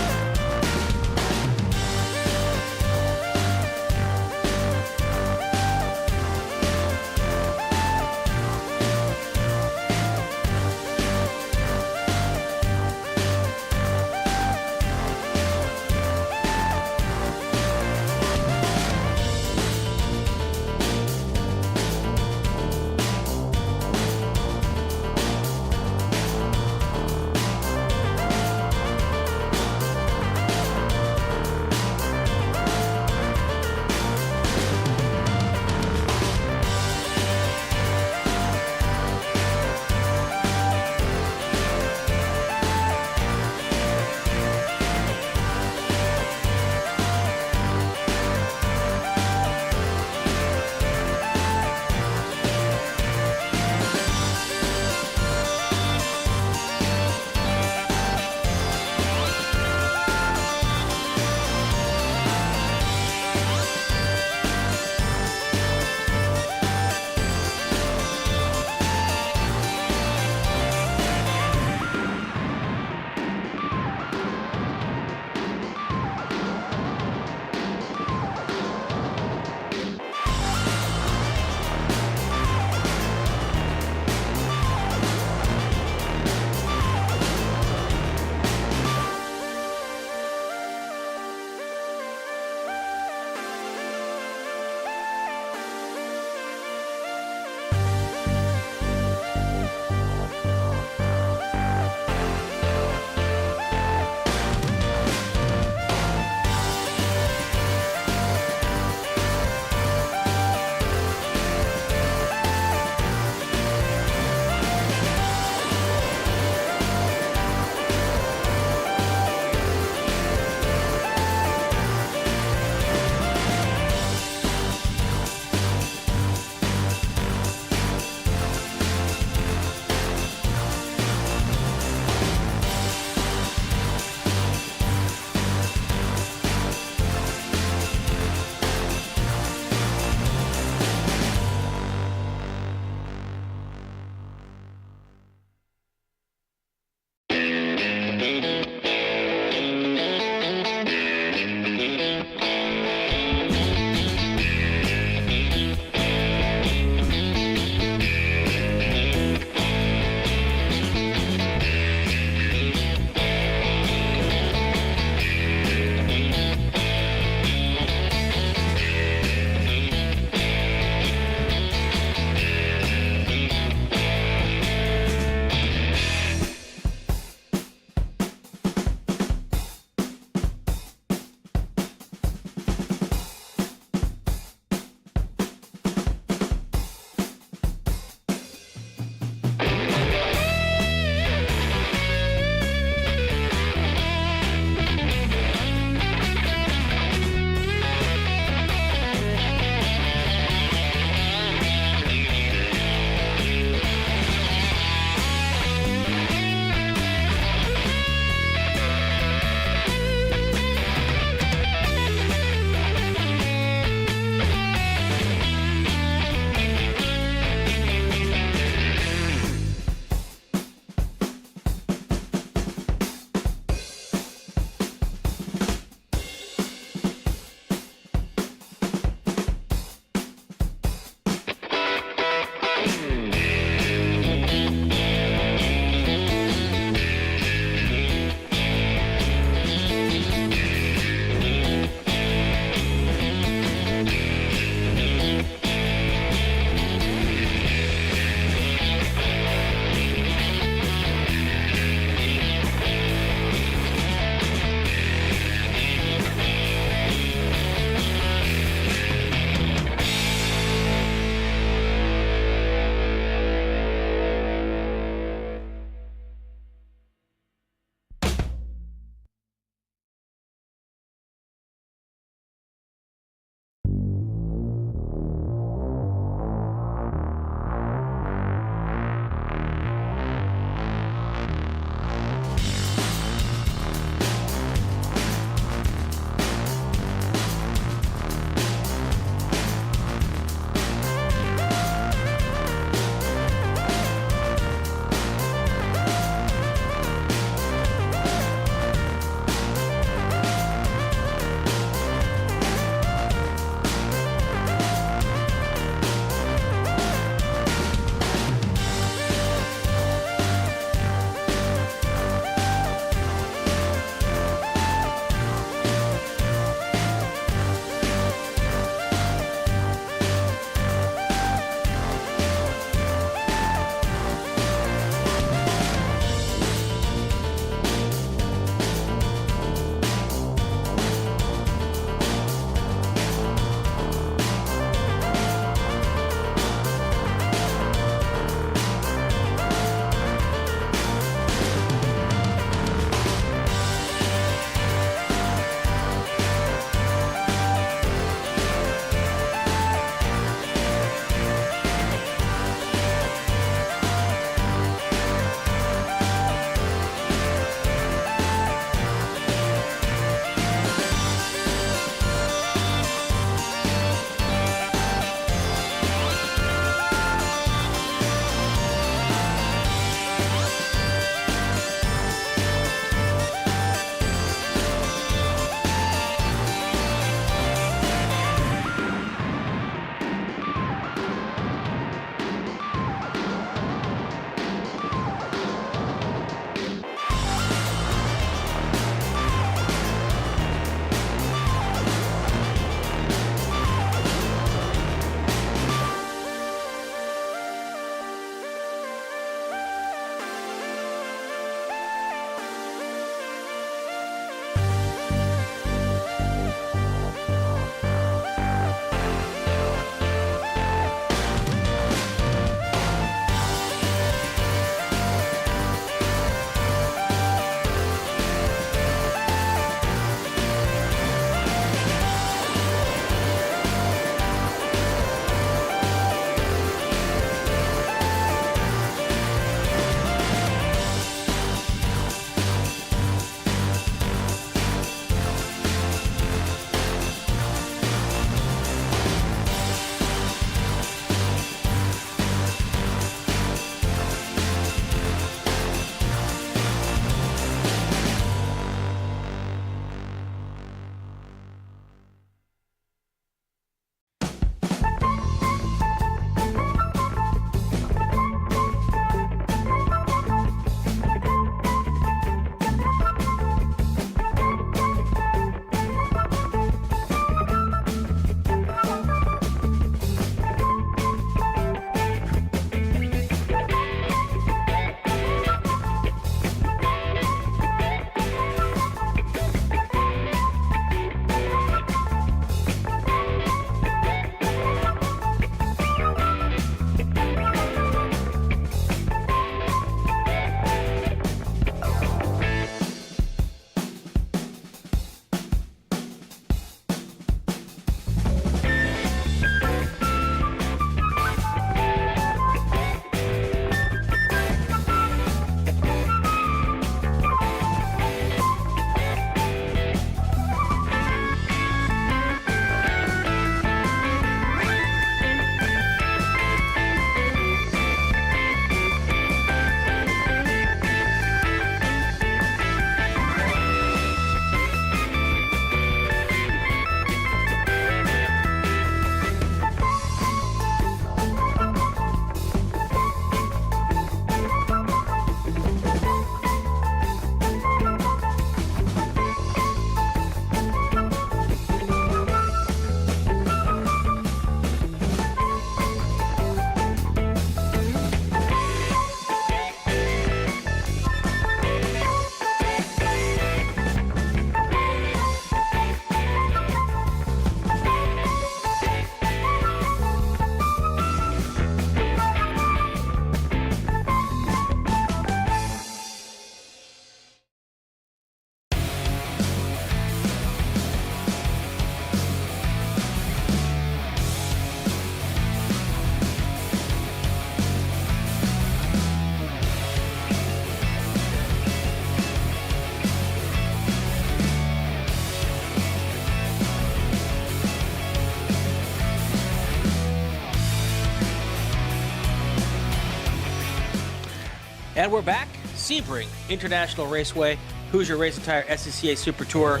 And we're back. Sebring International Raceway, Hoosier Racing Tire SCCA Super Tour.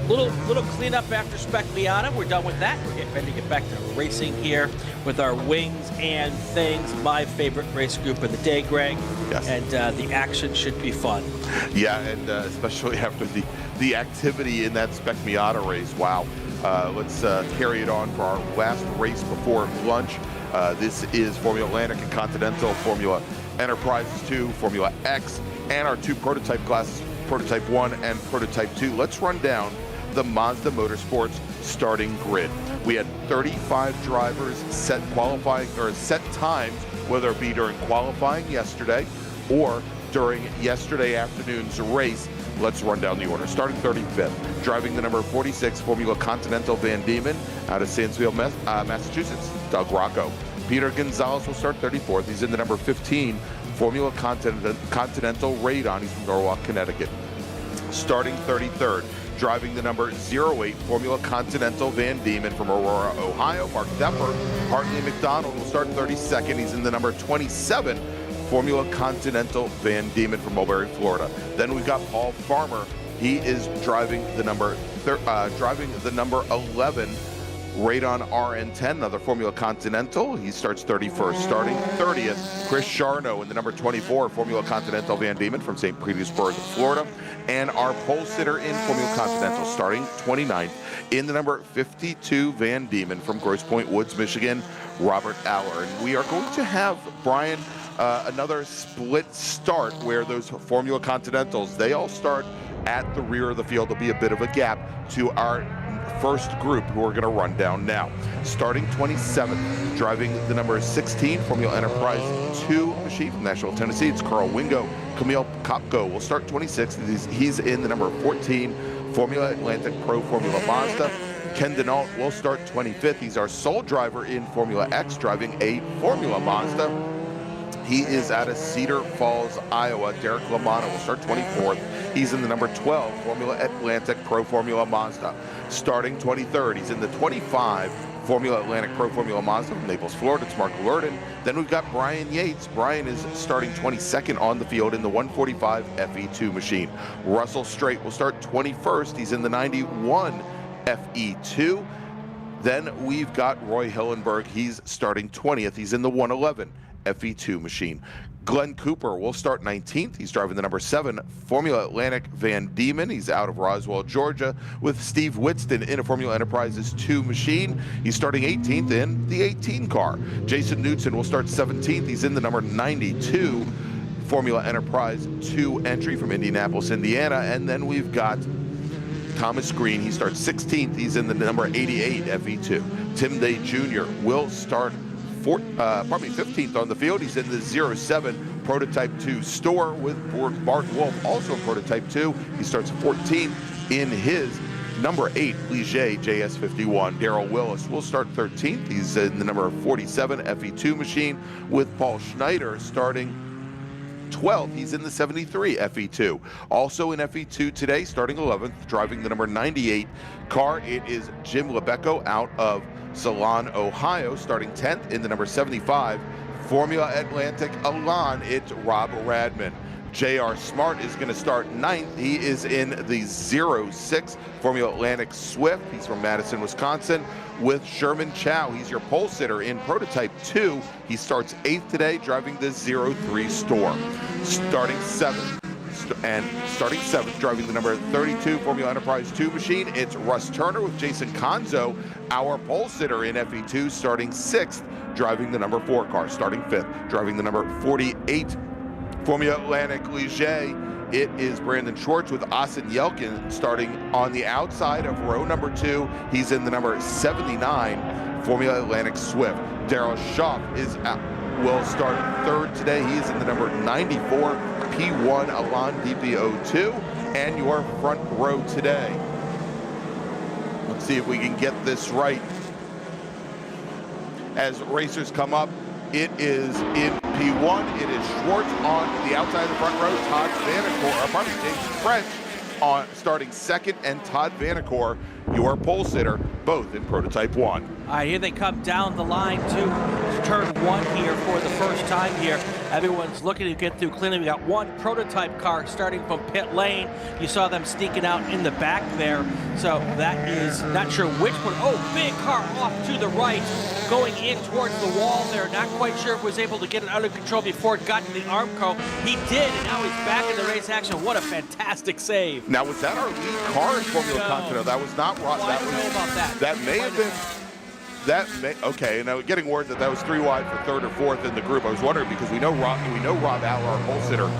Little cleanup after Spec Miata. We're done with that. We're getting ready to get back to racing here with our Wings and Things. My favorite race group of the day, Greg. Yes. And the action should be fun. Yeah, and especially after the activity in that Spec Miata race. Wow. Let's carry it on for our last race before lunch. This is Formula Atlantic and Continental, Formula Enterprises 2, Formula X, and our two prototype classes, Prototype 1 and Prototype 2. Let's run down the Mazda Motorsports starting grid. We had 35 drivers set qualifying or set times, whether it be during qualifying yesterday or during yesterday afternoon's race. Let's run down the order. Starting 35th, driving the number 46 Formula Continental Van Diemen out of Sansfield, Massachusetts, Doug Rocco. Peter Gonzalez will start 34th. He's in the number 15 Formula Continental Radon. He's from Norwalk, Connecticut. Starting 33rd, driving the number 08 Formula Continental Van Diemen from Aurora, Ohio. Mark Depper. Hartley McDonald will start 32nd. He's in the number 27 Formula Continental Van Diemen from Mulberry, Florida. Then we've got Paul Farmer. He is driving the number 11 Radon RN10, another Formula Continental. He starts 31st. Starting 30th, Chris Charno in the number 24 Formula Continental Van Diemen from St. Petersburg, Florida. And our pole sitter in Formula Continental, starting 29th in the number 52 Van Diemen from Grosse Pointe Woods, Michigan, Robert Aller. And we are going to have, Brian, another split start where those Formula Continentals, they all start at the rear of the field. There'll be a bit of a gap to our first group who are going to run down now. Starting 27th, driving the number 16 Formula Enterprise 2 machine from Nashville, Tennessee. It's Carl Wingo. Camille Kopko will start 26th. He's in the number 14 Formula Atlantic Pro Formula Mazda. Ken Denault will start 25th. He's our sole driver in Formula X, driving a Formula Mazda. He is out of Cedar Falls, Iowa. Derek Lamana will start 24th. He's in the number 12 Formula Atlantic Pro Formula Mazda. Starting 23rd, he's in the 25 Formula Atlantic Pro Formula Mazda from Naples, Florida. It's Mark Lurden. Then we've got Brian Yates. Brian is starting 22nd on the field in the 145 FE2 machine. Russell Straight will start 21st. He's in the 91 FE2. Then we've got Roy Hillenberg. He's starting 20th. He's in the 111 FE2 machine. Glenn Cooper will start 19th. He's driving the number 7 Formula Atlantic Van Diemen. He's out of Roswell, Georgia, with Steve Whitston in a Formula Enterprises 2 machine. He's starting 18th in the 18 car. Jason Knudsen will start 17th. He's in the number 92 Formula Enterprise 2 entry from Indianapolis, Indiana. And then we've got Thomas Green. He starts 16th. He's in the number 88 FE2. Tim Day Jr. will start 15th on the field. He's in the 07 Prototype 2 store with Bart Wolf, also Prototype 2. He starts 14th in his number 8 Ligier JS51. Daryl Willis will start 13th. He's in the number 47 FE2 machine with Paul Schneider starting 12th. He's in the 73 FE2. Also in FE2 today, starting 11th, driving the number 98 car. It is Jim Lebecco out of Salon, Ohio, starting 10th in the number 75 Formula Atlantic Elan. It's Rob Radman. J.R. Smart is going to start 9th. He is in the 06 Formula Atlantic Swift. He's from Madison, Wisconsin, with Sherman Chow. He's your pole sitter in Prototype 2. He starts 8th today, driving the 03 Storm. Starting 7th, driving the number 32 Formula Enterprise 2 machine, it's Russ Turner with Jason Conzo, our pole sitter in FE2, starting 6th, driving the number 4 car. Starting 5th, driving the number 48 Formula Atlantic Ligier, it is Brandon Schwartz with Asen Yelkin starting on the outside of row number 2. He's in the number 79 Formula Atlantic Swift. Daryl Schaff will start 3rd today. He is in the number 94 P1 Elan DPO2. And your front row today. Let's see if we can get this right. As racers come up, it is in P1. It is Schwartz on the outside of the front row. Todd James French on starting 2nd, and Todd Vanacore, your pole sitter. both in Prototype 1. All right, here they come down the line to turn 1 here for the first time here. Everyone's looking to get through cleanly. We got one prototype car starting from pit lane. You saw them sneaking out in the back there. So that is not sure which one. Oh, big car off to the right, going in towards the wall there. Not quite sure if he was able to get it under control before it got to the Armco. He did, and now he's back in the race action. What a fantastic save. Now, was that our lead car in Formula Continental? That was not Ross. Well, I don't know about that. That may have been. Okay, now getting word that was 3 wide for 3rd or 4th in the group. I was wondering because we know Rob Aller, our pole sitter,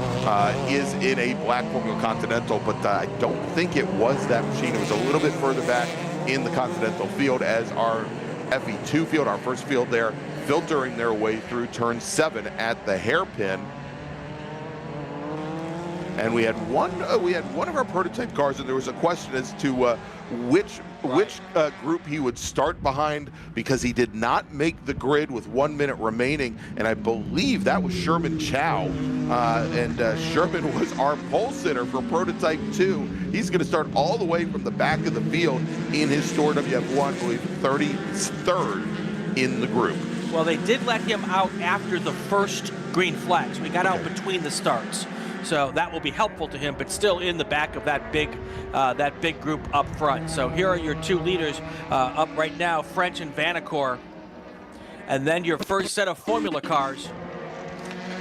is in a black Formula Continental, but I don't think it was that machine. It was a little bit further back in the Continental field as our FE2 field, our first field there, filtering their way through turn 7 at the hairpin. And we had one of our prototype cars, and there was a question as to which group he would start behind because he did not make the grid with 1 minute remaining, and I believe that was Sherman Chow. Sherman was our pole sitter for Prototype 2. He's going to start all the way from the back of the field in his Store WF1, I believe 33rd in the group. Well, they did let him out after the first green flag, so he got out between the starts. So that will be helpful to him, but still in the back of that big group up front. So here are your 2 leaders up right now, French and Vanacore. And then your first set of Formula cars.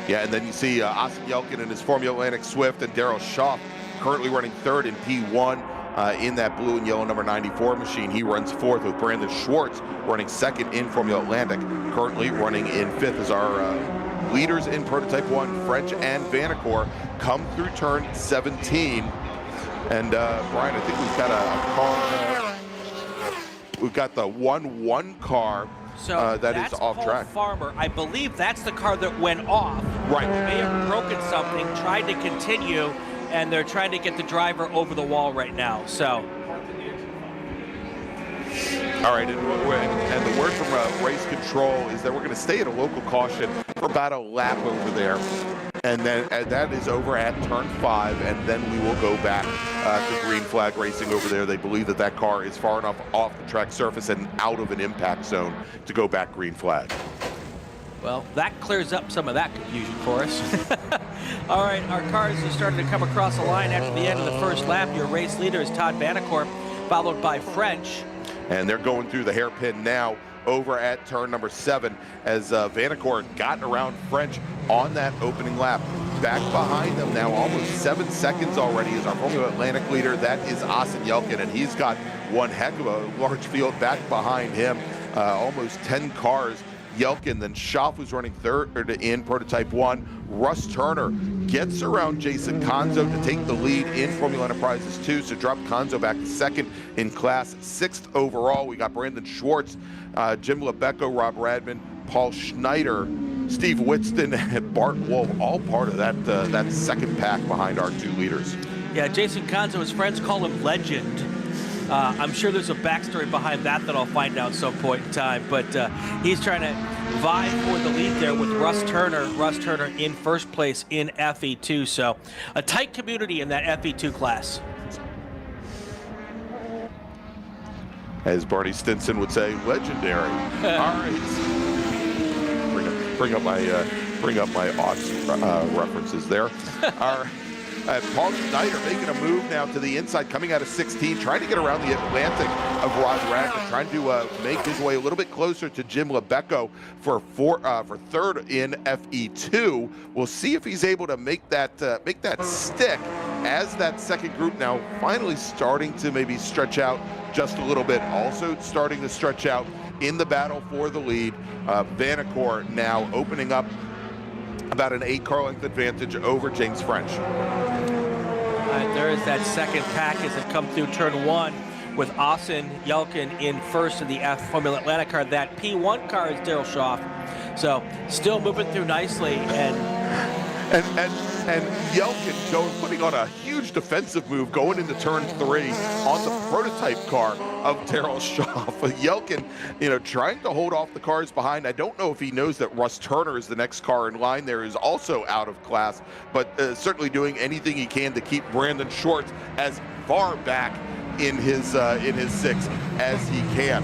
Yeah, and then you see Austin Yelkin in his Formula Atlantic Swift and Daryl Schaff currently running 3rd in P1 in that blue and yellow number 94 machine. He runs 4th with Brandon Schwartz running 2nd in Formula Atlantic, currently running in 5th as our leaders in Prototype 1, French and Vanacore, come through turn 17. And Brian, I think we've got a car. We've got the 1-1 car that is off track. Farmer, I believe that's the car that went off. Right. May have broken something, tried to continue, and they're trying to get the driver over the wall right now. So. All right, and the word from race control is that we're going to stay at a local caution for about a lap over there. And then that is over at turn 5, and then we will go back to green flag racing over there. They believe that car is far enough off the track surface and out of an impact zone to go back green flag. Well, that clears up some of that confusion for us. All right, our cars are starting to come across the line after the end of the first lap. Your race leader is Todd Vanacore, followed by French. And they're going through the hairpin now over at turn number 7 as Vanacore got around French on that opening lap. Back behind them now, almost 7 seconds already, is our Formula Atlantic leader. That is Austin Yelkin, and he's got one heck of a large field back behind him, almost 10 cars. Yelkin, then Schaff, who's running 3rd in Prototype 1. Russ Turner gets around Jason Conzo to take the lead in Formula Enterprises 2, so drop Conzo back to 2nd in class, 6th overall. We got Brandon Schwartz, Jim Lebecco, Rob Radman, Paul Schneider, Steve Whitston, and Bart Wolf, all part of that second pack behind our 2 leaders. Yeah, Jason Conzo, his friends call him Legend. I'm sure there's a backstory behind that I'll find out some point in time, but he's trying to vie for the lead there with Russ Turner. Russ Turner in first place in FE2, so a tight community in that FE2 class. As Barney Stinson would say, legendary. All right, bring up my odds references there. All right. Paul Schneider making a move now to the inside, coming out of 16, trying to get around the Atlantic of Rod Radman, trying to make his way a little bit closer to Jim Lebecco for 3rd in FE2. We'll see if he's able to make that stick as that second group now finally starting to maybe stretch out just a little bit. Also starting to stretch out in the battle for the lead. Vanacore now opening up about an 8-car length advantage over James French. There is that second pack as it comes through turn 1 with Austin Yelkin in first in the F Formula Atlantic car. That P1 car is Daryl Schaff. So still moving through nicely, and Yelkin putting on a huge defensive move going into turn 3 on the prototype car of Daryl Schaff. Yelkin, trying to hold off the cars behind. I don't know if he knows that Russ Turner is the next car in line there, is also out of class, but certainly doing anything he can to keep Brandon Schwartz as far back in his 6 as he can.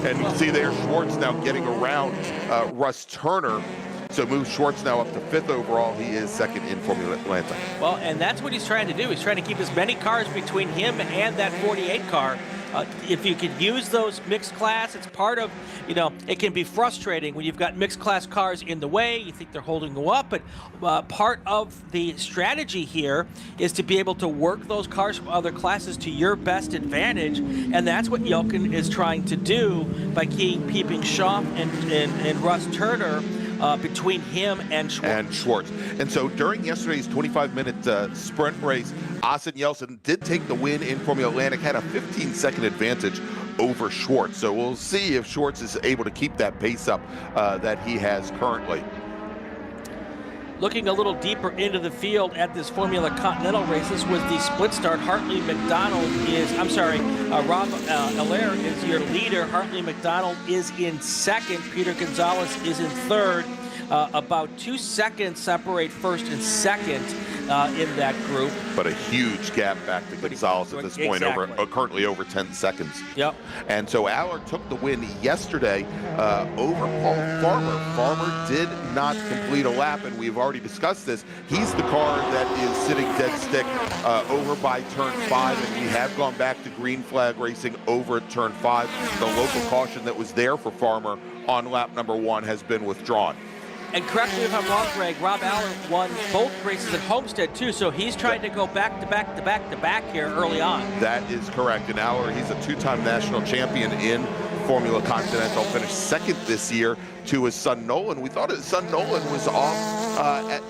And you can see there Schwartz now getting around Russ Turner. So moves Schwartz now up to 5th overall. He is 2nd in Formula Atlanta. Well, and that's what he's trying to do. He's trying to keep as many cars between him and that 48 car. If you could use those mixed class, it's part of, it can be frustrating when you've got mixed class cars in the way. You think they're holding you up, but part of the strategy here is to be able to work those cars from other classes to your best advantage, and that's what Yelkin is trying to do by keeping Schaff and Russ Turner between him and Schwartz. And so during yesterday's 25-minute sprint race, Asen Yeltsin did take the win in Formula Atlantic, had a 15-second advantage over Schwartz. So we'll see if Schwartz is able to keep that pace up that he has currently. Looking a little deeper into the field at this Formula Continental race, this was the split start. Hartley McDonald Rob Allaire is your leader. Hartley McDonald is in 2nd. Peter Gonzalez is in 3rd. About 2 seconds separate 1st and 2nd in that group. But a huge gap back to Gonzalez at this point, currently over 10 seconds. Yep. And so Aller took the win yesterday over Paul Farmer. Farmer did not complete a lap, and we've already discussed this. He's the car that is sitting dead stick over by turn 5, and we have gone back to green flag racing over at turn 5. The local caution that was there for Farmer on lap number 1 has been withdrawn. And correct me if I'm wrong, Greg, Rob Aller won both races at Homestead, too, so he's trying to go back to back to back to back here early on. That is correct. And Aller, he's a 2-time national champion in Formula Continental, finished 2nd this year to his son Nolan. We thought his son Nolan was off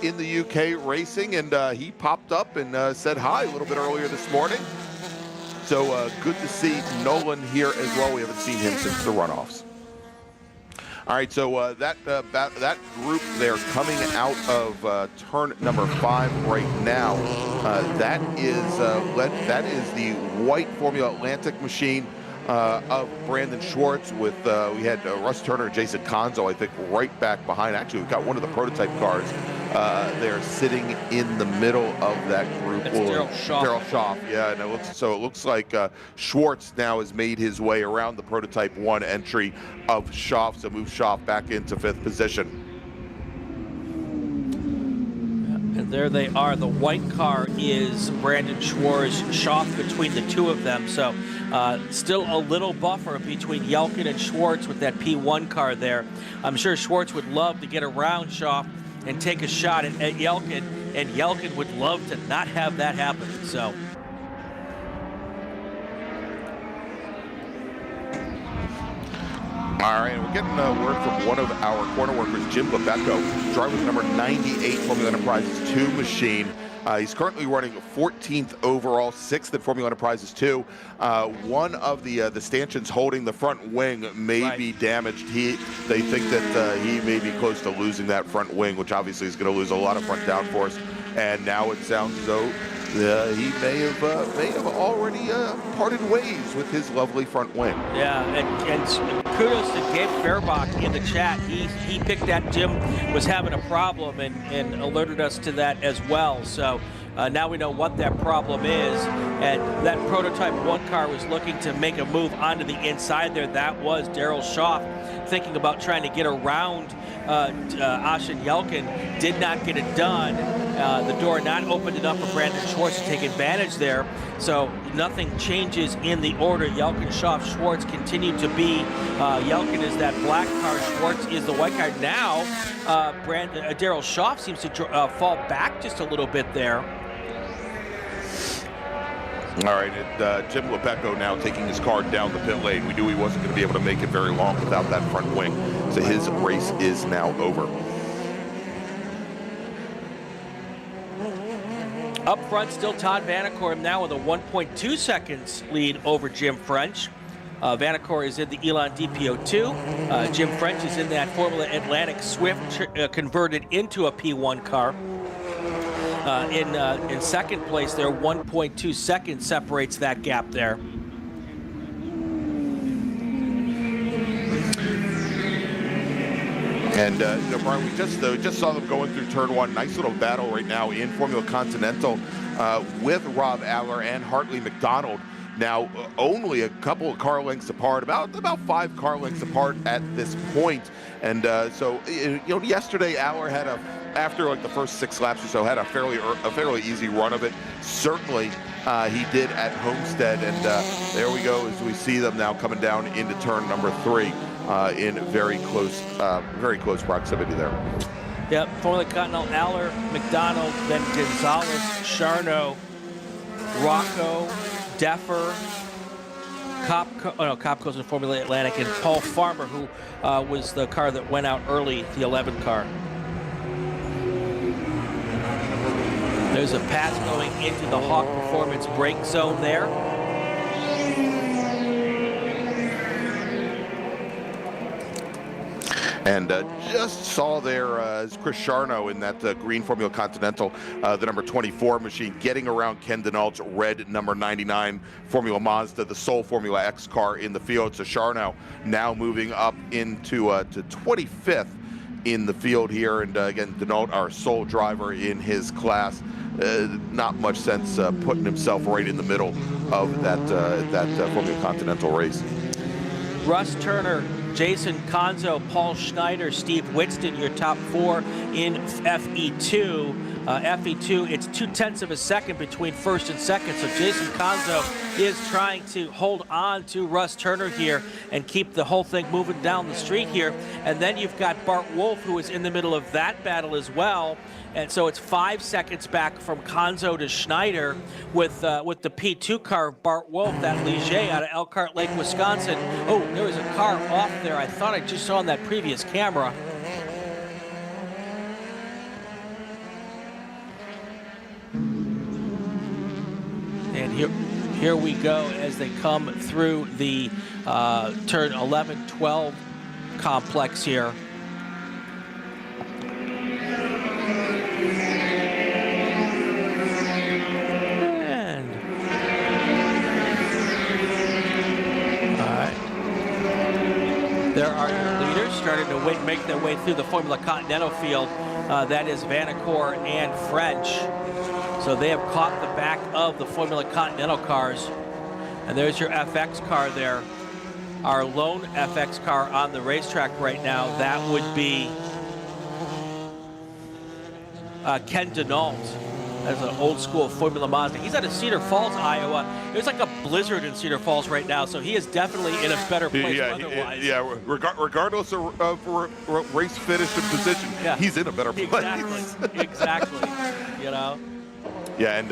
in the UK racing, and he popped up and said hi a little bit earlier this morning. So good to see Nolan here as well. We haven't seen him since the runoffs. All right, so that group there coming out of turn number 5 right now. That is the white Formula Atlantic machine of Brandon Schwartz with we had Russ Turner and Jason Conzo, I think, right back behind. Actually, we've got one of the prototype cars there sitting in the middle of that group. Daryl Schaff, yeah, and it looks like Schwartz now has made his way around the prototype 1 entry of Schaff, so moves Schaff back into 5th position. And there they are. The white car is Brandon Schwartz, Schaff between the two of them. So still a little buffer between Yelkin and Schwartz with that P1 car there. I'm sure Schwartz would love to get around Schaff and take a shot at Yelkin, and Yelkin would love to not have that happen. So. All right, we're getting word from one of our corner workers, Jim Lebecco, driver number 98 Formula Enterprises 2 machine. He's currently running 14th overall, 6th at Formula Enterprises 2. One of the stanchions holding the front wing may be damaged. They think that he may be close to losing that front wing, which obviously is going to lose a lot of front downforce. And now it sounds as though he may have already parted ways with his lovely front wing. Yeah, and kudos to Gabe Fairbach in the chat. He picked that Jim was having a problem and alerted us to that as well. So now we know what that problem is. And that prototype 1 car was looking to make a move onto the inside there. That was Daryl Schaff thinking about trying to get around Asen Yelkin. Did not get it done. The door not opened enough for Brandon Schwartz to take advantage there. So nothing changes in the order. Yelkin, Schaff, Schwartz continue to be. Yelkin is that black car. Schwartz is the white car. Now Daryl Schaff seems to fall back just a little bit there. All right, Jim Lebecco now taking his car down the pit lane. We knew he wasn't going to be able to make it very long without that front wing. So his race is now over. Up front, still Todd Vanacore now with a 1.2 seconds lead over Jim French. Vanacore is in the Elon DPO2. Jim French is in that Formula Atlantic Swift converted into a P1 car. In second place there, 1.2 seconds separates that gap there. And Brian, we just saw them going through turn 1. Nice little battle right now in Formula Continental with Rob Aller and Hartley McDonald now only a couple of car lengths apart, about 5 car lengths apart at this point. And so, yesterday Aller had after like the first 6 laps or so, had a fairly easy run of it. Certainly, he did at Homestead, and there we go as we see them now coming down into turn number 3 in very close proximity there. Yep, Formula Continental, Aller, McDonald, then Gonzalez, Charno, Rocco, Deffer, Kopko's in Formula Atlantic, and Paul Farmer, who was the car that went out early, the 11 car. There's a pass going into the Hawk Performance brake zone there. And just saw there as Chris Charno in that green Formula Continental, the number 24 machine, getting around Ken Denault's red number 99 Formula Mazda, the sole Formula X car in the field. So Charno now moving up into to 25th in the field here. And again, Denault, our sole driver in his class. Not much sense putting himself right in the middle of that Formula Continental race. Russ Turner, Jason Conzo, Paul Schneider, Steve Witston, your top 4 in FE2. FE2, it's 0.2 of a second between first and second, so Jason Conzo is trying to hold on to Russ Turner here and keep the whole thing moving down the street here. And then you've got Bart Wolf, who is in the middle of that battle as well. And so it's 5 seconds back from Conzo to Schneider with the P2 car, Bart Wolf, that Ligier out of Elkhart Lake, Wisconsin. Oh, there was a car off there. I thought I just saw on that previous camera. And here we go as they come through the turn 11, 12 complex here. There are your leaders starting to make their way through the Formula Continental field. That is Vanacore and French. So they have caught the back of the Formula Continental cars. And there's your FX car there. Our lone FX car on the racetrack right now, that would be Ken Denault. That's an old school Formula Mazda. He's out of Cedar Falls, Iowa. There's like a blizzard in Cedar Falls right now, so he is definitely in a better place weather-wise. Regardless of race finish and position, he's in a better place. Exactly. You know. Yeah, and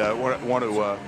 want to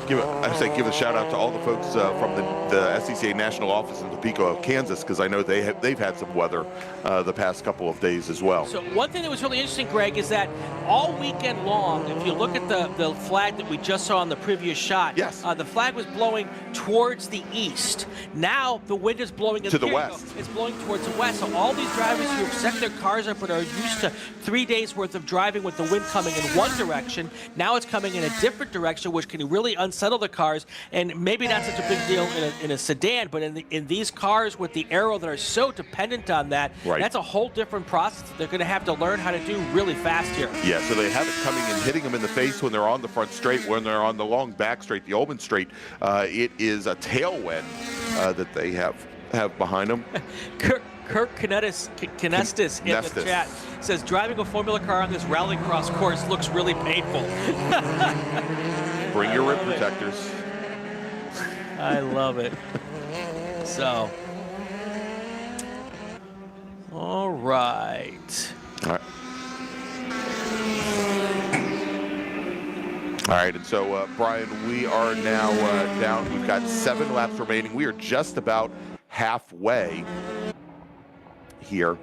give a shout out to all the folks from the SCCA National Office in Topeka, Kansas, because I know they've had some weather the past couple of days as well. So one thing that was really interesting, Greg, is that all weekend long, if you look at the flag that we just saw on the previous shot, the flag was blowing towards the east. Now the wind is blowing to the west. It's blowing towards the west. So all these drivers who have set their cars up and are used to 3 days worth of driving with the wind coming in one direction, now it's coming in a different direction, which can really unsettle the cars. And maybe not such a big deal in a sedan, but in these cars with the aero that are so dependent on that, that's a whole different process that they're going to have to learn how to do really fast here. Yeah, so they have it coming and hitting them in the face when they're on the front straight. When they're on the long back straight, the Ullman straight, it is a tailwind that they have behind them. Kirk Canestis in the chat says, driving a Formula car on this rallycross course looks really painful. Bring your rib protectors. I love it. So, all right. All right, and so, Brian, we are now down. We've got 7 laps remaining. We are just about halfway here.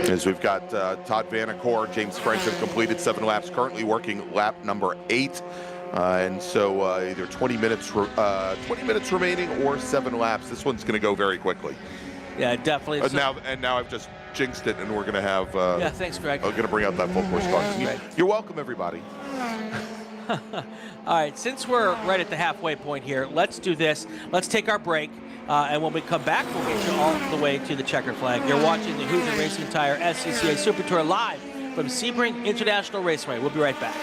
As we've got Todd Vanacore, James French have completed 7 laps, currently working lap number 8. And so either 20 minutes remaining or 7 laps. This one's going to go very quickly. Yeah, definitely. Now I've just jinxed it, and we're going to have. Yeah, thanks, Greg. I'm going to bring out that full course car. You're welcome, everybody. All right, since we're right at the halfway point here, let's do this. Let's take our break. And when we come back, we'll get you all the way to the checkered flag. You're watching the Hoosier Racing Tire SCCA Super Tour live from Sebring International Raceway. We'll be right back.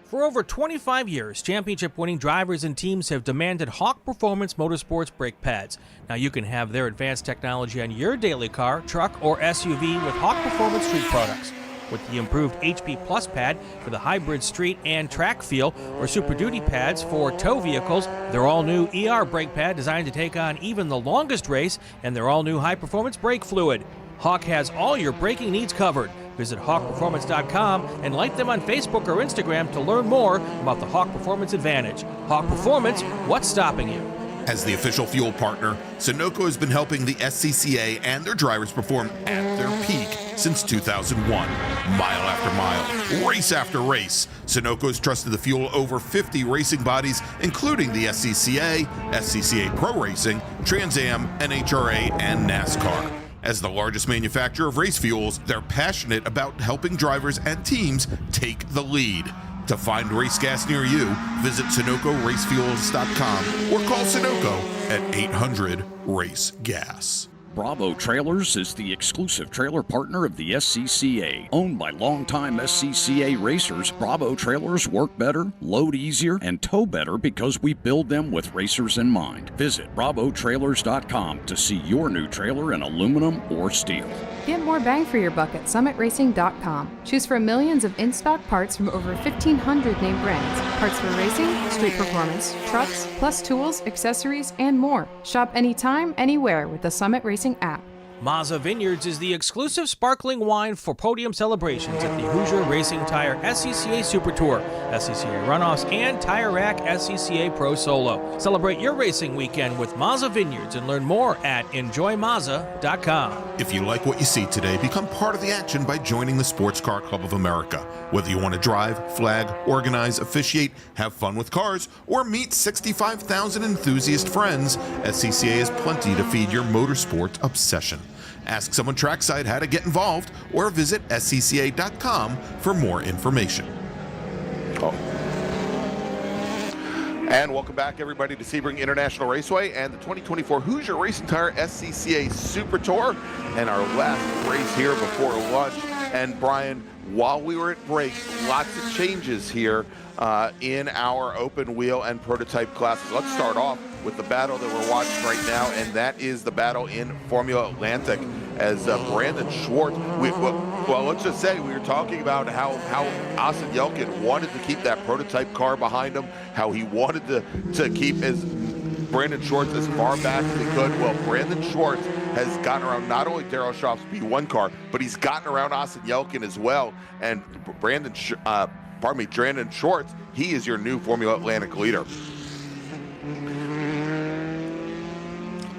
For over 25 years, championship-winning drivers and teams have demanded Hawk Performance Motorsports brake pads. Now you can have their advanced technology on your daily car, truck, or SUV with Hawk Performance Street products. With the improved HP Plus pad for the hybrid street and track feel, or Super Duty pads for tow vehicles, their all-new ER brake pad designed to take on even the longest race, and their all-new high-performance brake fluid. Hawk has all your braking needs covered. Visit hawkperformance.com and like them on Facebook or Instagram to learn more about the Hawk Performance Advantage. Hawk Performance, what's stopping you? As the official fuel partner, Sunoco has been helping the SCCA and their drivers perform at their peak since 2001. Mile after mile, race after race, Sunoco has trusted the fuel over 50 racing bodies, including the SCCA, SCCA Pro Racing, Trans Am, NHRA, and NASCAR. As the largest manufacturer of race fuels, they're passionate about helping drivers and teams take the lead. To find race gas near you, visit SunocoRacefuels.com or call Sunoco at 800-RACE-GAS. Bravo Trailers is the exclusive trailer partner of the SCCA. Owned by longtime SCCA racers, Bravo Trailers work better, load easier, and tow better because we build them with racers in mind. Visit BravoTrailers.com to see your new trailer in aluminum or steel. Get more bang for your buck at SummitRacing.com. Choose from millions of in-stock parts from over 1,500 name brands. Parts for racing, street performance, trucks, plus tools, accessories, and more. Shop anytime, anywhere with the Summit Racing app. Mazza Vineyards is the exclusive sparkling wine for podium celebrations at the Hoosier Racing Tire SCCA Super Tour, SCCA Runoffs, and Tire Rack SCCA Pro Solo. Celebrate your racing weekend with Mazza Vineyards and learn more at enjoymazza.com. If you like what you see today, become part of the action by joining the Sports Car Club of America. Whether you want to drive, flag, organize, officiate, have fun with cars, or meet 65,000 enthusiast friends, SCCA has plenty to feed your motorsport obsession. Ask someone trackside how to get involved or visit scca.com for more information. And welcome back, everybody, to Sebring International Raceway and the 2024 Hoosier Racing Tire SCCA Super Tour, and our last race here before lunch. And Brian, while we were at break, lots of changes here in our open wheel and prototype classes. Let's start off with the battle that we're watching right now, and that is the battle in Formula Atlantic as Brandon Schwartz, well, let's just say we were talking about how Austin Yelkin wanted to keep that prototype car behind him, how he wanted to keep his Brandon Schwartz as far back as he could. Well, Brandon Schwartz has gotten around not only Darrell Schroff's B1 car, but he's gotten around Austin Yelkin as well. And Brandon Schwartz, he is your new Formula Atlantic leader.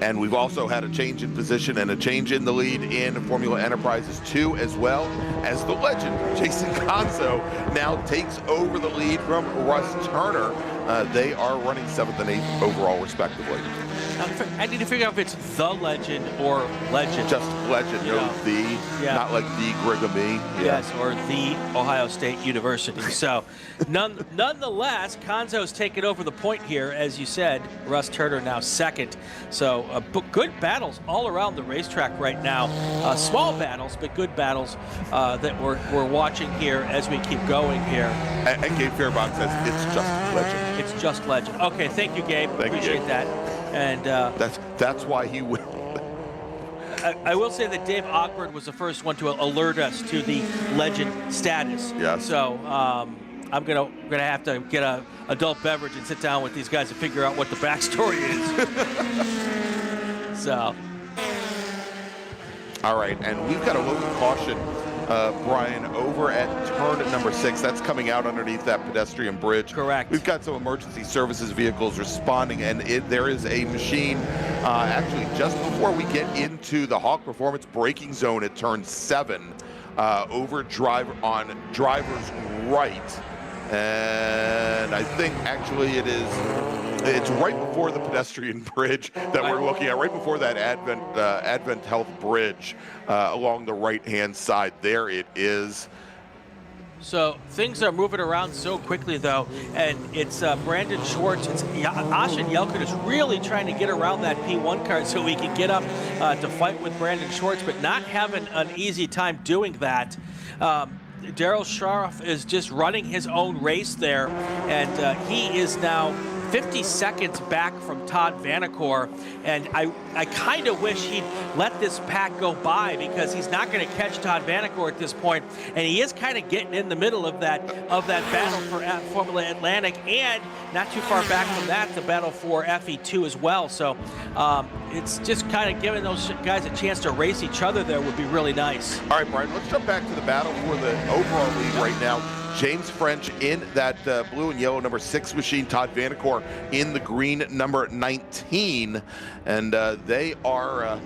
And we've also had a change in position and a change in the lead in Formula Enterprises 2, as well as the legend, Jason Conso, now takes over the lead from Russ Turner. They are running 7th and 8th overall, respectively. I need to figure out if it's the legend or legend. Just legend, no the, not like the Grigamy. Yes, or the Ohio State University. So, nonetheless, Conzo's taken over the point here, as you said. Russ Turner now second. So, good battles all around the racetrack right now. Small battles, but good battles that we're watching here as we keep going here. And Gabe Fairbanks says it's just legend. It's just legend. Okay, thank you, Gabe. Appreciate that. And that's why he will. I will say that Dave Ogburn was the first one to alert us to the legend status. Yes. So I'm gonna have to get a adult beverage and sit down with these guys and figure out what the backstory is. So. All right, and we've got a local caution, Brian, over at turn number 6. That's coming out underneath that pedestrian bridge. Correct. We've got some emergency services vehicles responding, and there is a machine actually just before we get into the Hawk Performance braking zone at turn 7, on driver's right. And I think actually it's right before the pedestrian bridge that we're looking at, right before that Advent Health Bridge along the right-hand side. There it is. So things are moving around so quickly, though, and it's Brandon Schwartz. It's Ashen Yelkin is really trying to get around that P1 car so he can get up to fight with Brandon Schwartz, but not having an easy time doing that. Daryl Sharoff is just running his own race there, and he is now 50 seconds back from Todd Vanacore, and I kind of wish he'd let this pack go by, because he's not going to catch Todd Vanacore at this point, and he is kind of getting in the middle of that battle for Formula Atlantic, and not too far back from that, the battle for FE2 as well. So it's just kind of giving those guys a chance to race each other there would be really nice. All right, Brian, let's jump back to the battle for the overall lead right now. James French in that blue and yellow number 6 machine, Todd Vanacore in the green number 19, and they are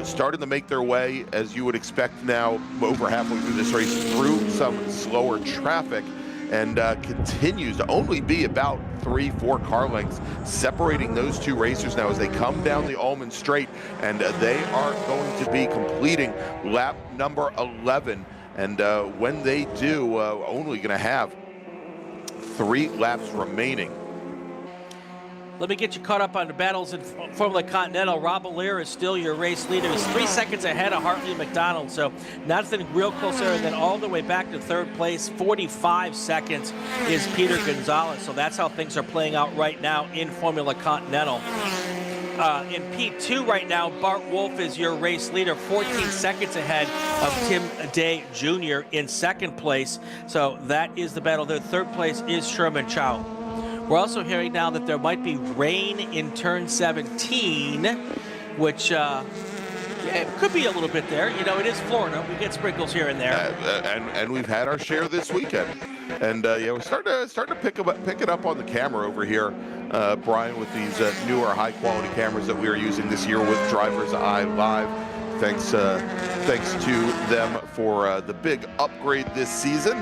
starting to make their way, as you would expect now, over halfway through this race, through some slower traffic, and continues to only be about 3-4 car lengths separating those two racers now as they come down the Ullman Straight, and they are going to be completing lap number 11. And when they do, only going to have 3 laps remaining. Let me get you caught up on the battles in Formula Continental. Rob Allaire is still your race leader. He's 3 seconds ahead of Hartley McDonald, so nothing real close there. And then all the way back to 3rd place, 45 seconds is Peter Gonzalez. So that's how things are playing out right now in Formula Continental. In P2 right now, Bart Wolf is your race leader, 14 seconds ahead of Tim Day Jr. in 2nd place. So that is the battle there. 3rd place is Sherman Chow. We're also hearing now that there might be rain in turn 17, which it could be a little bit there. You know, it is Florida. We get sprinkles here and there. And we've had our share this weekend. And we're starting to pick it up on the camera over here, Brian, with these newer high-quality cameras that we are using this year with DriversEye Live. Thanks to them for the big upgrade this season.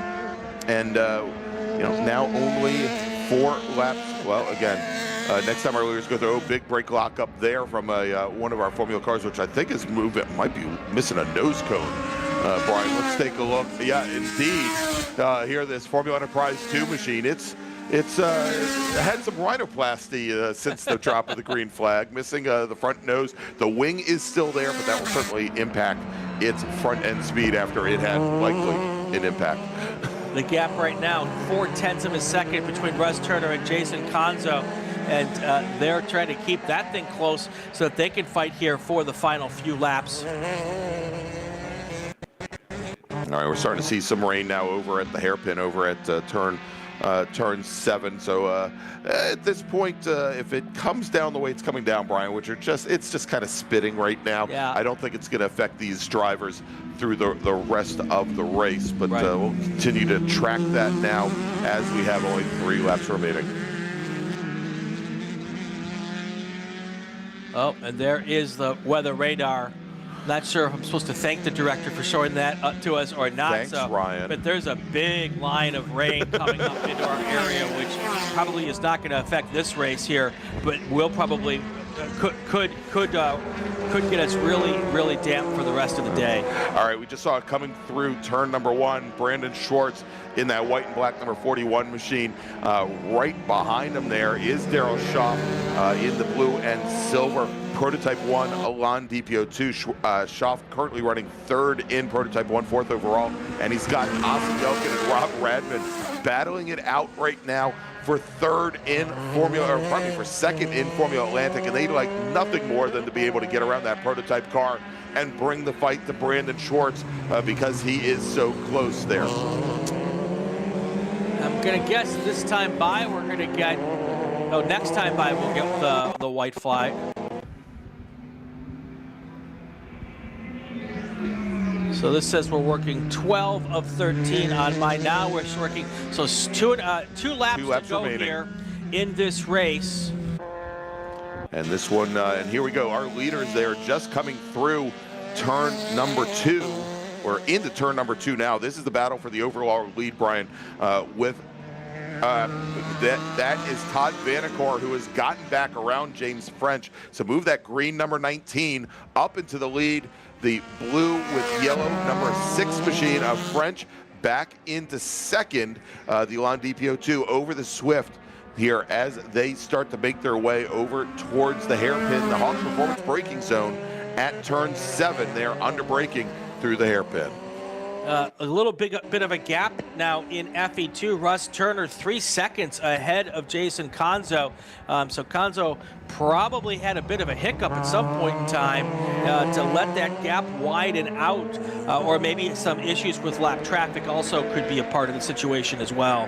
And now only 4 laps. Well, again, next time our leaders go through, big brake lock up there from one of our Formula cars, which I think is moving. Might be missing a nose cone. Brian, let's take a look. Yeah, indeed. Here, this Formula Enterprise 2 machine. It's had some rhinoplasty since the drop of the green flag, missing the front nose. The wing is still there, but that will certainly impact its front end speed after it had likely an impact. The gap right now, 0.4 of a second between Russ Turner and Jason Conzo. And they're trying to keep that thing close so that they can fight here for the final few laps. All right, we're starting to see some rain now over at the hairpin over at turn 7. So at this point, if it comes down the way it's coming down, Brian, which it's just kind of spitting right now. Yeah. I don't think it's going to affect these drivers through the rest of the race, but right. We'll continue to track that now as we have only 3 laps remaining. Oh, and there is the weather radar. Not sure if I'm supposed to thank the director for showing that up to us or not. Thanks, Ryan. But there's a big line of rain coming up into our area, which probably is not going to affect this race here, but will probably could get us really damp for the rest of the day. All right, we just saw it coming through turn number 1. Brandon Schwartz in that white and black number 41 machine. Right behind him there is Daryl Shaw in the blue and silver Prototype 1 Elan DPO2. Shaw currently running 3rd in Prototype 1, 4th overall, and he's got Austin Yelkin and Rob Radman battling it out right now for 3rd in Formula, or probably for 2nd in Formula Atlantic, and they'd like nothing more than to be able to get around that prototype car and bring the fight to Brandon Schwartz because he is so close there. I'm gonna guess this time by we're gonna get, no, next time by we'll get the white flag. So this says we're working 12 of 13 on mine. Now we're working, so two laps to go remaining here in this race. And this one, and here we go. Our leaders there just coming through turn number 2. We're into turn number 2 now. This is the battle for the overall lead, Brian, with that is Todd Vanacore, who has gotten back around James French. So move that green number 19 up into the lead. The blue with yellow number 6 machine of French back into second. The Elan DPO2 over the Swift here as they start to make their way over towards the hairpin, the Hawks Performance braking zone at turn 7. They're under braking through the hairpin. A little bit of a gap now in FE2. Russ Turner 3 seconds ahead of Jason Conzo. So Conzo probably had a bit of a hiccup at some point in time to let that gap widen out, or maybe some issues with lap traffic also could be a part of the situation as well.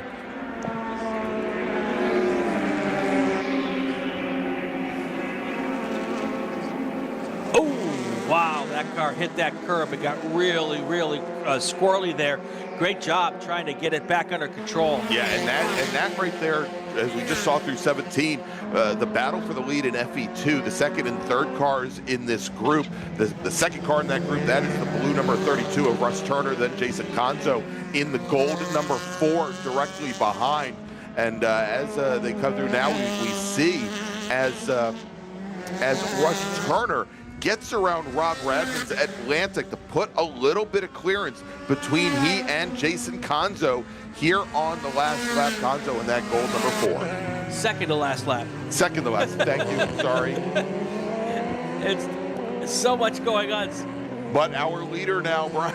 Wow, that car hit that curb. It got really squirrely there. Great job trying to get it back under control. Yeah, and that right there, as we just saw through 17, the battle for the lead in FE2, the second and third cars in this group. The second car in that group, that is the blue number 32 of Russ Turner, then Jason Conzo in the gold number 4 directly behind. And as they come through now, we see as Russ Turner gets around Rob Radman's Atlantic to put a little bit of clearance between he and Jason Conzo here on the last lap. Conzo in that gold number 4. Second to last lap. Second to last, thank you, sorry. It's so much going on. But our leader now, Brian,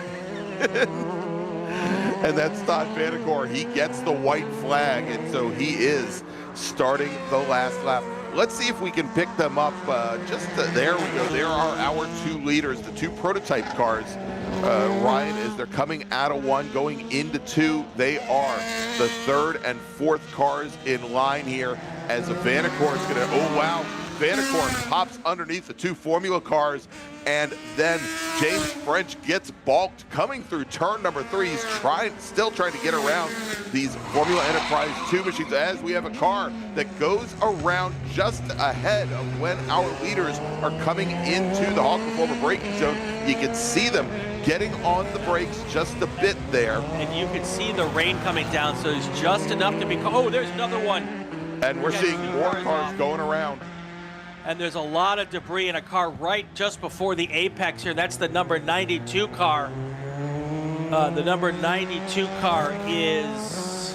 and that's Todd Vanacore. He gets the white flag, and so he is starting the last lap. Let's see if we can pick them up. There we go. There are our 2 leaders, the 2 prototype cars. Ryan, as they're coming out of 1, going into 2, they are the 3rd and 4th cars in line here. As the Vanacore is going to, oh wow, Vanacore pops underneath the 2 Formula cars, and then James French gets balked coming through turn number 3. He's still trying to get around these Formula Enterprise 2 machines, as we have a car that goes around just ahead of when our leaders are coming into the Hawk Performer braking zone. You can see them getting on the brakes just a bit there. And you can see the rain coming down, so it's just enough to be, oh, there's another one. And we're seeing more cars going around. And there's a lot of debris in a car right just before the apex here. That's the number 92 car. The number 92 car is,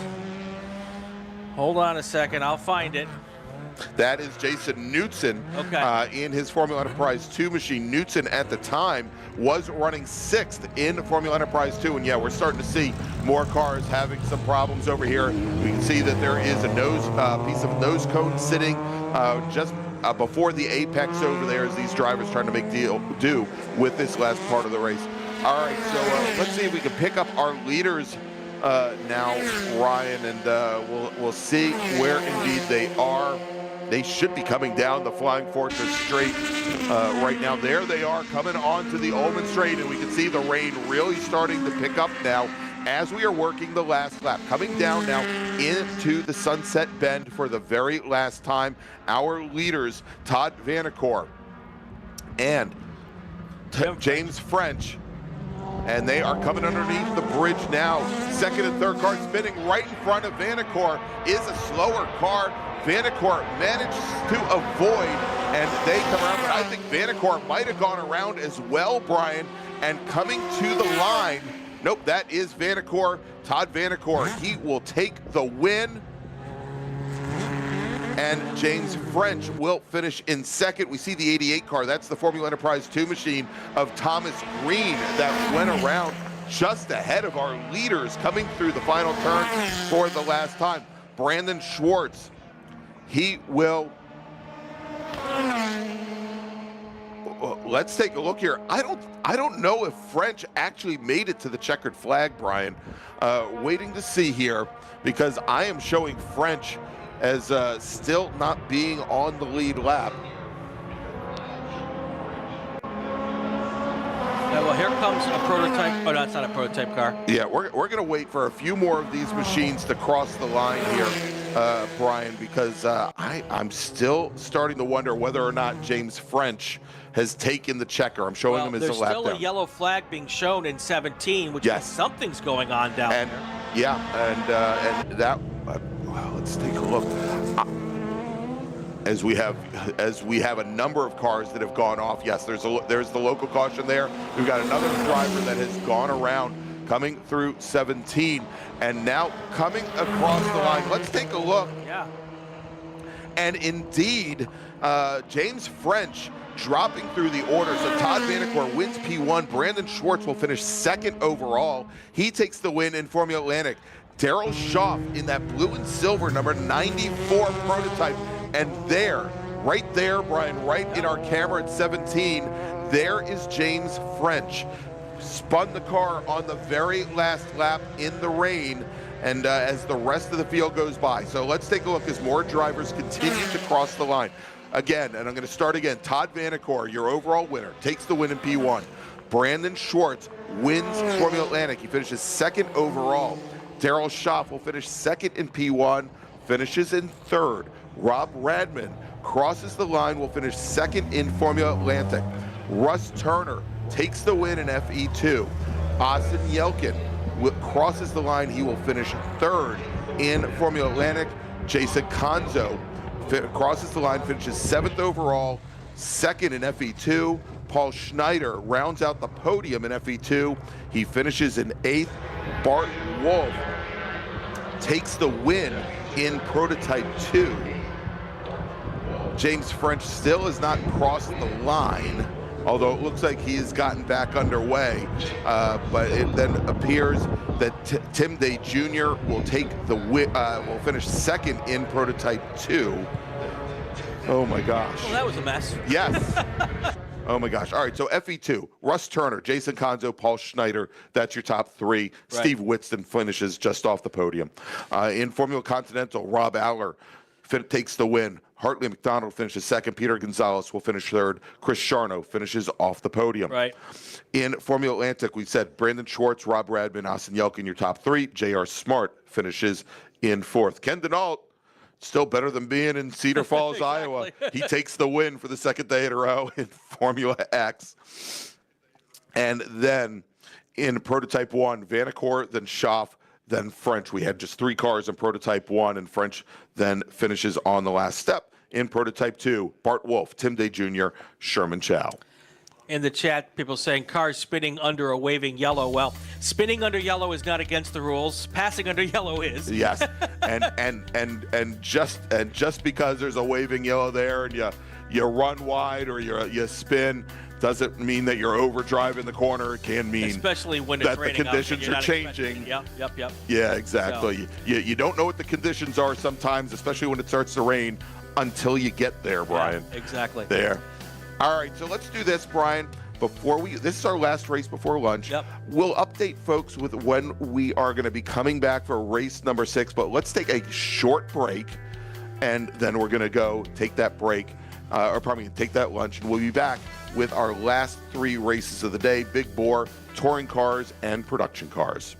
hold on a second, I'll find it. That is Jason Knutson in his Formula Enterprise 2 machine. Knutson at the time was running 6th in Formula Enterprise 2, and yeah, we're starting to see more cars having some problems over here. We can see that there is a piece of nose cone sitting just before the apex over there as these drivers trying to make do with this last part of the race. All right, so let's see if we can pick up our leaders now, Ryan, and we'll see where indeed they are. They should be coming down the Flying Fortress Straight right now. There they are coming onto the Ullman Straight, and we can see the rain really starting to pick up now as we are working the last lap. Coming down now into the Sunset Bend for the very last time. Our leaders, Todd Vanacore and James French, and they are coming underneath the bridge now. Second and third car spinning right in front of Vanacore is a slower car. Vanacore manages to avoid, and they come around, but I think Vanacore might have gone around as well, Brian, and coming to the line. Nope, that is Vanacore, Todd Vanacore. He will take the win. And James French will finish in second. We see the 88 car. That's the Formula Enterprise 2 machine of Thomas Green that went around just ahead of our leaders coming through the final turn for the last time. Brandon Schwartz, he will... Let's take a look here. I don't know if French actually made it to the checkered flag, Brian. Waiting to see here, because I am showing French as still not being on the lead lap. Well, here comes a prototype. Oh, no, it's not a prototype car. Yeah, we're going to wait for a few more of these machines to cross the line here, Brian, because I'm still starting to wonder whether or not James French has taken the checker. I'm showing him as a lap down. There's still a yellow flag being shown in 17, which means something's going on down there. Yeah, and that. Well, let's take a look. As we have a number of cars that have gone off. Yes, there's the local caution there. We've got another driver that has gone around coming through 17. And now coming across the line. Let's take a look. Yeah. And indeed, James French dropping through the order. So Todd Vanacore wins P1. Brandon Schwartz will finish second overall. He takes the win in Formula Atlantic. Daryl Schaff in that blue and silver number 94 prototype. And there, right there, Brian, right in our camera at 17, there is James French. Spun the car on the very last lap in the rain, and as the rest of the field goes by. So let's take a look as more drivers continue to cross the line. Again, and I'm going to start again, Todd Vanacore, your overall winner, takes the win in P1. Brandon Schwartz wins Formula Atlantic. He finishes second overall. Daryl Schaff will finish second in P1, finishes in third. Rob Radman crosses the line, will finish second in Formula Atlantic. Russ Turner takes the win in FE2. Austin Yelkin crosses the line. He will finish third in Formula Atlantic. Jason Conzo crosses the line, finishes seventh overall, second in FE2. Paul Schneider rounds out the podium in FE2. He finishes in eighth. Bart Wolf takes the win in Prototype 2. James French still has not crossed the line, although it looks like he has gotten back underway. But it then appears that Tim Day Jr. will take the will finish second in Prototype 2. Oh my gosh. Well, that was a mess. Yes. Oh my gosh. All right, so FE2, Russ Turner, Jason Conzo, Paul Schneider, that's your top three. Right. Steve Whitston finishes just off the podium. In Formula Continental, Rob Aller takes the win. Hartley McDonald finishes second. Peter Gonzalez will finish third. Chris Charno finishes off the podium. Right. In Formula Atlantic, we said Brandon Schwartz, Rob Radman, Austin Yelkin, your top three. J.R. Smart finishes in fourth. Ken Denault, still better than being in Cedar Falls, Exactly. Iowa. He takes the win for the second day in a row in Formula X. And then in Prototype 1, Vanacore, then Schaff, then French. We had just three cars in Prototype 1, and French then finishes on the last step. In Prototype 2, Bart Wolf, Tim Day Jr., Sherman Chow. In the chat, people saying cars spinning under a waving yellow. Well, spinning under yellow is not against the rules. Passing under yellow is. Yes, and just because there's a waving yellow there and you run wide or you spin doesn't mean that you're overdriving the corner. It can mean especially when it's that the raining conditions are changing. Yep. Yeah, exactly. So. You don't know what the conditions are sometimes, especially when it starts to rain, until you get there, Brian. Yeah, exactly. There. All right, so let's do this, Brian. This is our last race before lunch. Yep. We'll update folks with when we are going to be coming back for race number 6, but let's take a short break, and then we're going to go take that break, take that lunch, and we'll be back with our last three races of the day: big bore, touring cars, and production cars.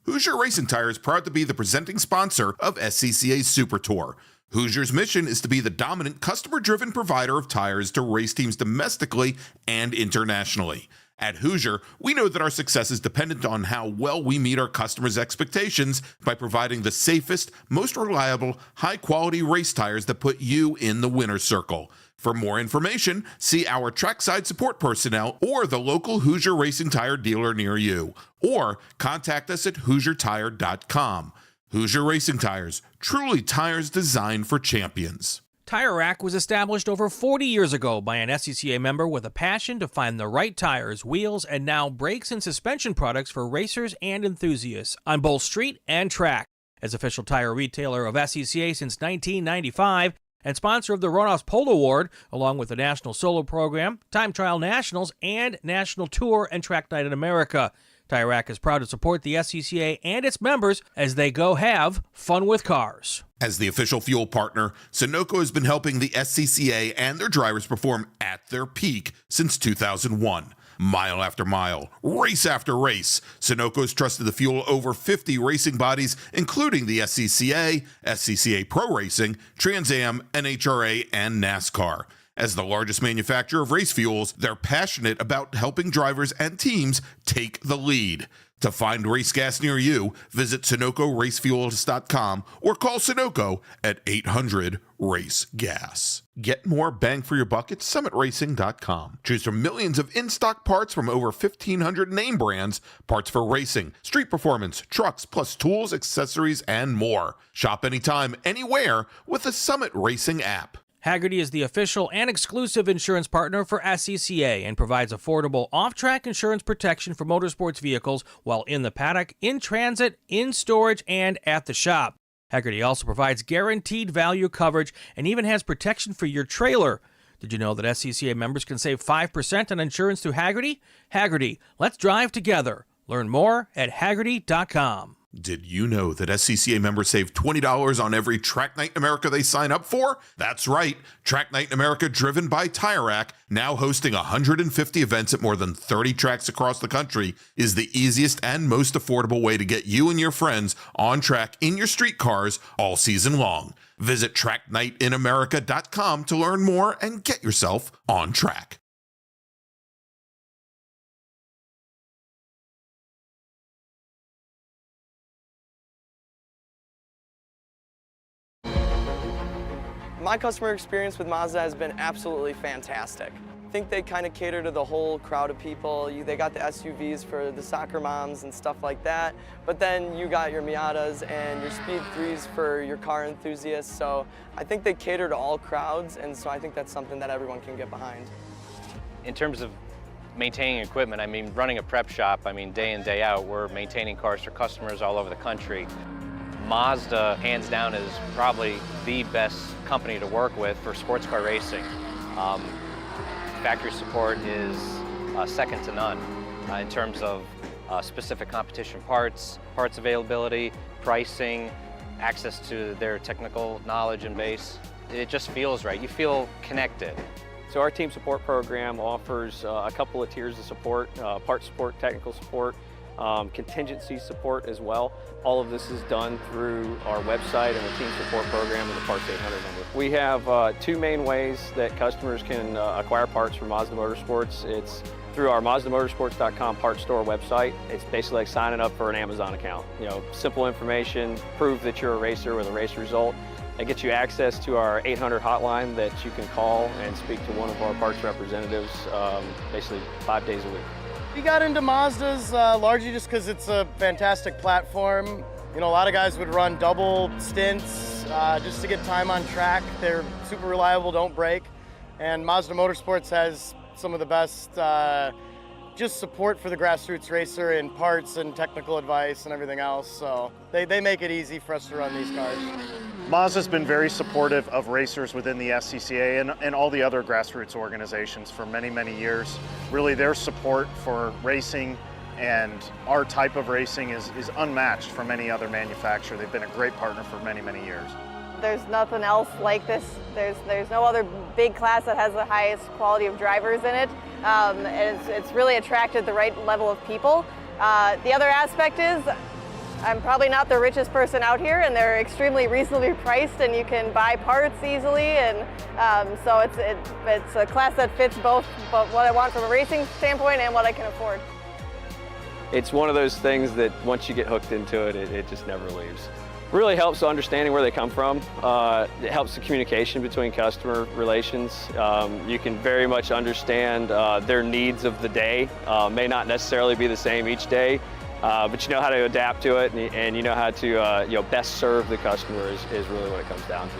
Hoosier Racing Tire is proud to be the presenting sponsor of SCCA Super Tour. Hoosier's mission is to be the dominant customer-driven provider of tires to race teams domestically and internationally. At Hoosier, we know that our success is dependent on how well we meet our customers' expectations by providing the safest, most reliable, high-quality race tires that put you in the winner's circle. For more information, see our trackside support personnel or the local Hoosier Racing Tire dealer near you, or contact us at HoosierTire.com. Hoosier Racing Tires, truly tires designed for champions. Tire Rack was established over 40 years ago by an SCCA member with a passion to find the right tires, wheels, and now brakes and suspension products for racers and enthusiasts on both street and track. As official tire retailer of SCCA since 1995, and sponsor of the Runoffs Pole Award, along with the National Solo Program, Time Trial Nationals, and National Tour and Track Night in America. Tire Rack is proud to support the SCCA and its members as they go have fun with cars. As the official fuel partner, Sunoco has been helping the SCCA and their drivers perform at their peak since 2001. Mile after mile, race after race, Sunoco's trusted the fuel over 50 racing bodies, including the SCCA, SCCA Pro Racing, Trans Am, NHRA, and NASCAR. As the largest manufacturer of race fuels, they're passionate about helping drivers and teams take the lead. To find race gas near you, visit SunocoRaceFuels.com or call Sunoco at 800-RACE-GAS. Get more bang for your buck at SummitRacing.com. Choose from millions of in-stock parts from over 1,500 name brands, parts for racing, street performance, trucks, plus tools, accessories, and more. Shop anytime, anywhere with the Summit Racing app. Hagerty is the official and exclusive insurance partner for SCCA and provides affordable off-track insurance protection for motorsports vehicles while in the paddock, in transit, in storage, and at the shop. Hagerty also provides guaranteed value coverage and even has protection for your trailer. Did you know that SCCA members can save 5% on insurance through Hagerty? Hagerty, let's drive together. Learn more at Hagerty.com. Did you know that SCCA members save $20 on every Track Night in America they sign up for? That's right. Track Night in America, driven by Tire Rack, now hosting 150 events at more than 30 tracks across the country, is the easiest and most affordable way to get you and your friends on track in your street cars all season long. Visit TrackNightInAmerica.com to learn more and get yourself on track. My customer experience with Mazda has been absolutely fantastic. I think they kind of cater to the whole crowd of people. They got the SUVs for the soccer moms and stuff like that, but then you got your Miatas and your Speed 3s for your car enthusiasts, so I think they cater to all crowds, and so I think that's something that everyone can get behind. In terms of maintaining equipment, I mean, running a prep shop, I mean, day in, day out, we're maintaining cars for customers all over the country. Mazda, hands down, is probably the best company to work with for sports car racing. Factory support is second to none in terms of specific competition parts availability, pricing, access to their technical knowledge and base. It just feels right. You feel connected. So our team support program offers a couple of tiers of support, parts support, technical support, contingency support as well. All of this is done through our website and the team support program and the Parts 800 number. We have two main ways that customers can acquire parts from Mazda Motorsports. It's through our MazdaMotorsports.com parts store website. It's basically like signing up for an Amazon account. You know, simple information, prove that you're a racer with a race result. It gets you access to our 800 hotline that you can call and speak to one of our parts representatives basically 5 days a week. We got into Mazdas largely just because it's a fantastic platform. You know, a lot of guys would run double stints just to get time on track. They're super reliable, don't break. And Mazda Motorsports has some of the best just support for the grassroots racer in parts and technical advice and everything else. So they make it easy for us to run these cars. Mazda's been very supportive of racers within the SCCA and all the other grassroots organizations for many, many years. Really, their support for racing and our type of racing is unmatched from any other manufacturer. They've been a great partner for many, many years. There's nothing else like this. There's no other big class that has the highest quality of drivers in it. And it's really attracted the right level of people. The other aspect is I'm probably not the richest person out here, and they're extremely reasonably priced, and you can buy parts easily, and so it's a class that fits both what I want from a racing standpoint and what I can afford. It's one of those things that once you get hooked into it, it just never leaves. Really helps understanding where they come from. It helps the communication between customer relations. You can very much understand their needs of the day. May not necessarily be the same each day, but you know how to adapt to it, and you know how to best serve the customer is really what it comes down to.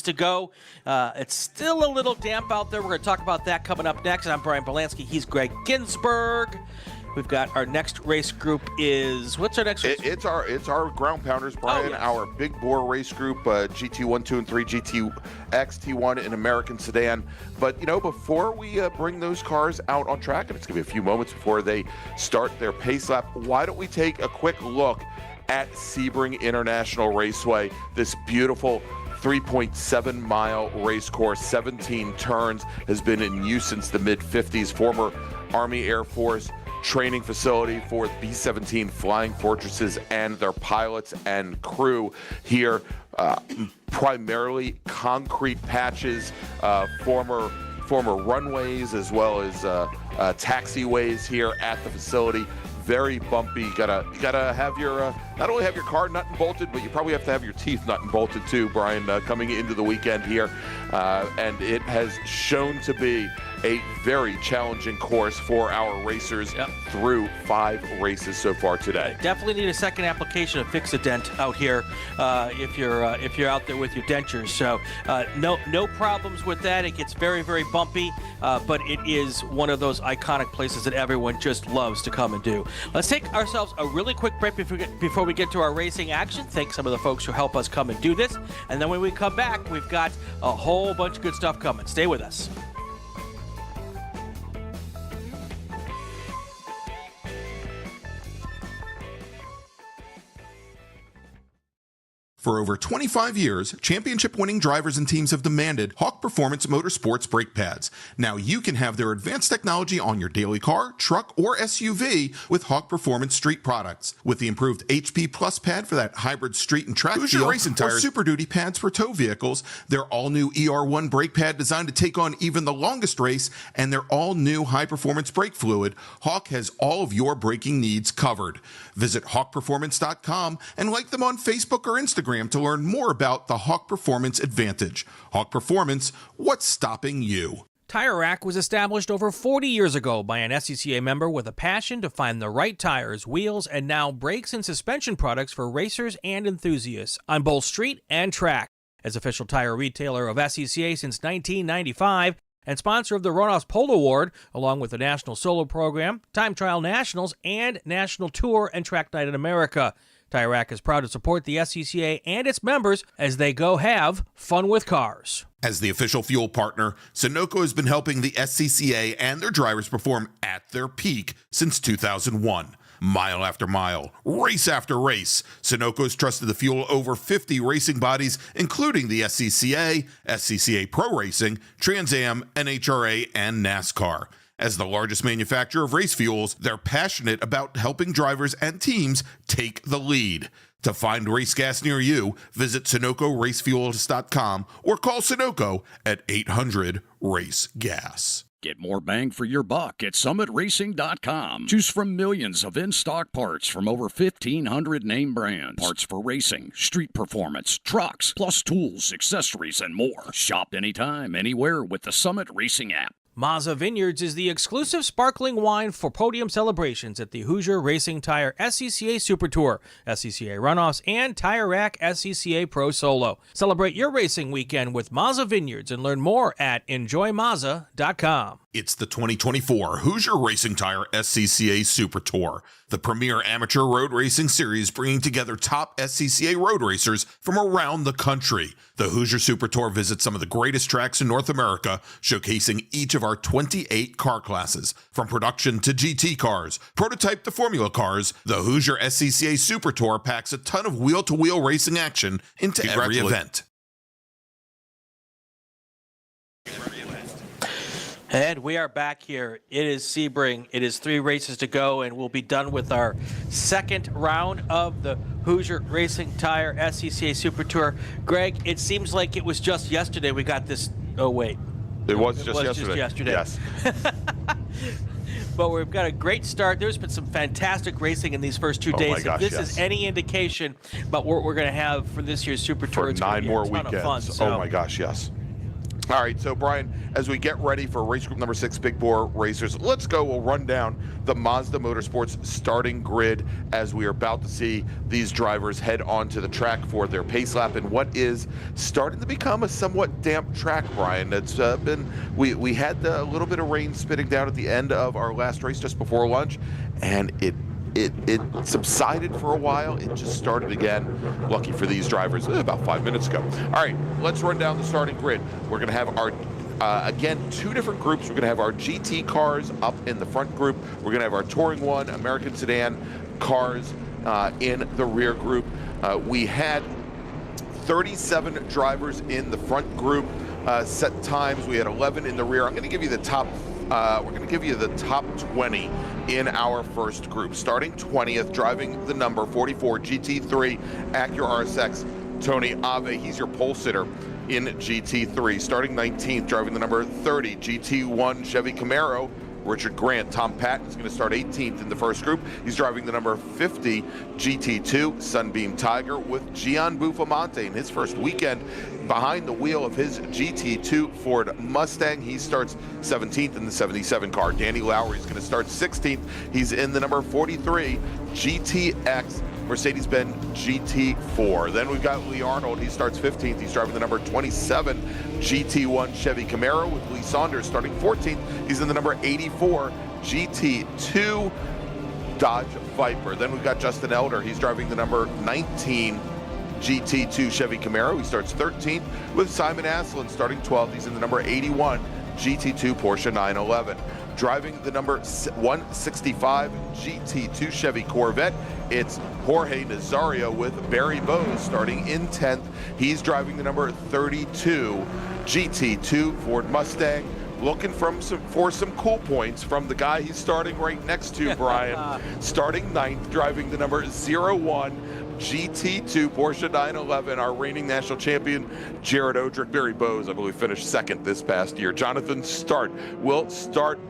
races to go. It's still a little damp out there. We're going to talk about that coming up next. I'm Brian Bielanski. He's Gregg Ginsberg. We've got our next race group is, what's our next race? It's our ground pounders, Brian. Oh, yes. Our big bore race group, GT1, 2, and 3, GTX, T1, and American Sedan. But, before we bring those cars out on track, and it's going to be a few moments before they start their pace lap, why don't we take a quick look at Sebring International Raceway, this beautiful 3.7-mile race course, 17 turns, has been in use since the mid-50s. Former Army Air Force training facility for the B-17 Flying Fortresses and their pilots and crew here. Primarily concrete patches, former runways as well as taxiways here at the facility. Very bumpy. You gotta have your not only have your car nut and bolted, but you probably have to have your teeth nut and bolted too, Brian, coming into the weekend here. And it has shown to be a very challenging course for our racers through 5 races so far today. Definitely need a second application to fix a dent out here if you're out there with your dentures. So no problems with that. It gets very, very bumpy, but it is one of those iconic places that everyone just loves to come and do. Let's take ourselves a really quick break before we get to our racing action. Thank some of the folks who help us come and do this. And then when we come back, we've got a whole bunch of good stuff coming. Stay with us. For over 25 years, championship-winning drivers and teams have demanded Hawk Performance Motorsports brake pads. Now you can have their advanced technology on your daily car, truck, or SUV with Hawk Performance Street products. With the improved HP Plus pad for that hybrid street and track Hoosier feel, racing tires, or Super Duty pads for tow vehicles, their all-new ER1 brake pad designed to take on even the longest race, and their all-new high-performance brake fluid, Hawk has all of your braking needs covered. Visit hawkperformance.com and like them on Facebook or Instagram to learn more about the Hawk Performance Advantage. Hawk Performance, what's stopping you? Tire Rack was established over 40 years ago by an SCCA member with a passion to find the right tires, wheels, and now brakes and suspension products for racers and enthusiasts on both street and track. As official tire retailer of SCCA since 1995 and sponsor of the Ronoff's Pole Award, along with the National Solo Program, Time Trial Nationals, and National Tour and Track Night in America. Tire Rack is proud to support the SCCA and its members as they go have fun with cars. As the official fuel partner, Sunoco has been helping the SCCA and their drivers perform at their peak since 2001. Mile after mile, race after race, Sunoco has trusted the fuel over 50 racing bodies, including the SCCA, SCCA Pro Racing, Trans Am, NHRA, and NASCAR. As the largest manufacturer of race fuels, they're passionate about helping drivers and teams take the lead. To find race gas near you, visit SunocoRacefuels.com or call Sunoco at 800-RACE-GAS. Get more bang for your buck at SummitRacing.com. Choose from millions of in-stock parts from over 1,500 name brands. Parts for racing, street performance, trucks, plus tools, accessories, and more. Shop anytime, anywhere with the Summit Racing app. Mazza Vineyards is the exclusive sparkling wine for podium celebrations at the Hoosier Racing Tire SCCA Super Tour, SCCA Runoffs, and Tire Rack SCCA Pro Solo. Celebrate your racing weekend with Mazza Vineyards and learn more at enjoymazza.com. It's the 2024 Hoosier Racing Tire SCCA Super Tour, the premier amateur road racing series bringing together top SCCA road racers from around the country. The Hoosier Super Tour visits some of the greatest tracks in North America, showcasing each of our 28 car classes. From production to GT cars, prototype to Formula cars, the Hoosier SCCA Super Tour packs a ton of wheel-to-wheel racing action into every event. And we are back here. It is Sebring. It is 3 races to go, and we'll be done with our second round of the Hoosier Racing Tire SCCA Super Tour. Greg, it seems like it was just yesterday we got this. Oh, wait. It was just yesterday. Yes. But we've got a great start. There's been some fantastic racing in these first 2 days. My gosh, if this is any indication about what we're going to have for this year's Super Tour, for it's 9 going to be more a ton weekends. of fun. So. Oh my gosh, yes. All right, so Brian, as we get ready for race group number 6, Big Bore Racers, let's go. We'll run down the Mazda Motorsports starting grid as we are about to see these drivers head onto the track for their pace lap in what is starting to become a somewhat damp track, Brian. It's we had a little bit of rain spitting down at the end of our last race just before lunch, and it subsided for a while. It just started again. Lucky for these drivers, about 5 minutes ago. All right, let's run down the starting grid. We're going to have our, again, 2 different groups. We're going to have our GT cars up in the front group. We're going to have our Touring 1 American Sedan cars in the rear group. We had 37 drivers in the front group. Set times, we had 11 in the rear. I'm going to give you the top we're going to give you the top 20 in our first group. Starting 20th, driving the number 44 GT3 Acura RSX, Tony Ave. He's your pole sitter in GT3. Starting 19th, driving the number 30 GT1 Chevy Camaro, Richard Grant. Tom Patton is going to start 18th in the first group. He's driving the number 50 GT2 Sunbeam Tiger with Gian Buffalmonte in his first weekend behind the wheel of his GT2 Ford Mustang. He starts 17th in the 77 car. Danny Lowry is going to start 16th. He's in the number 43 GTX Mercedes-Benz GT4. Then we've got Lee Arnold. He starts 15th. He's driving the number 27 GT1 Chevy Camaro with Lee Saunders starting 14th. He's in the number 84 GT2 Dodge Viper. Then we've got Justin Elder. He's driving the number 19 GT2 Chevy Camaro. He starts 13th with Simon Aslin starting 12th. He's in the number 81 GT2 Porsche 911. Driving the number 165 GT2 Chevy Corvette, it's Jorge Nazario with Barry Bowes starting in 10th. He's driving the number 32 GT2 Ford Mustang. Looking for some cool points from the guy he's starting right next to, Brian. Starting 9th, driving the number 01 GT2 Porsche 911, our reigning national champion, Jared Odrick. Barry Bowes, I believe, finished 2nd this past year. Jonathan Start will start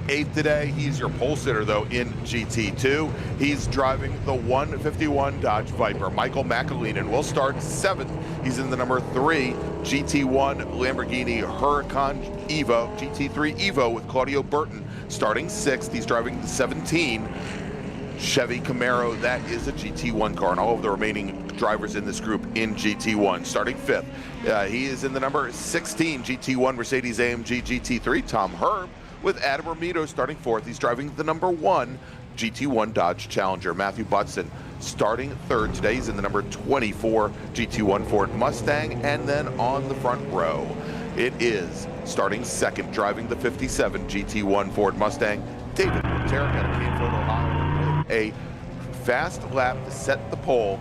8th today. He's your pole sitter, though, in GT2. He's driving the 151 Dodge Viper. Michael McAleenan will start 7th. He's in the number 3 GT1 Lamborghini Huracan Evo, GT3 Evo with Claudio Burton starting 6th. He's driving the 17 Chevy Camaro. That is a GT1 car, and all of the remaining drivers in this group in GT1. Starting 5th, he is in the number 16 GT1 Mercedes-AMG GT3 Tom Herb with Adam Romito starting 4th. He's driving the number 1 GT1 Dodge Challenger. Matthew Butson starting 3rd today. He's in the number 24 GT1 Ford Mustang. And then on the front row, it is starting 2nd, driving the 57 GT1 Ford Mustang, David Terek out of Canfield, Ohio. A fast lap to set the pole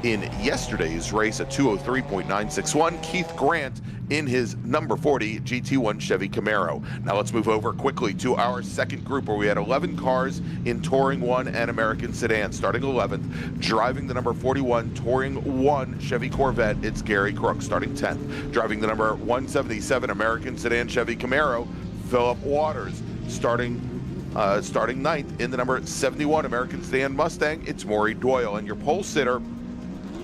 in yesterday's race at 2:03.961. Keith Grant in his number 40 GT1 Chevy Camaro. Now let's move over quickly to our second group where we had 11 cars in Touring 1 and American Sedan. Starting 11th, driving the number 41 Touring 1 Chevy Corvette, it's Gary Crook. Starting 10th, driving the number 177 American Sedan Chevy Camaro, Philip Waters. Starting 9th in the number 71 American Sedan Mustang, it's Maury Doyle. And your pole sitter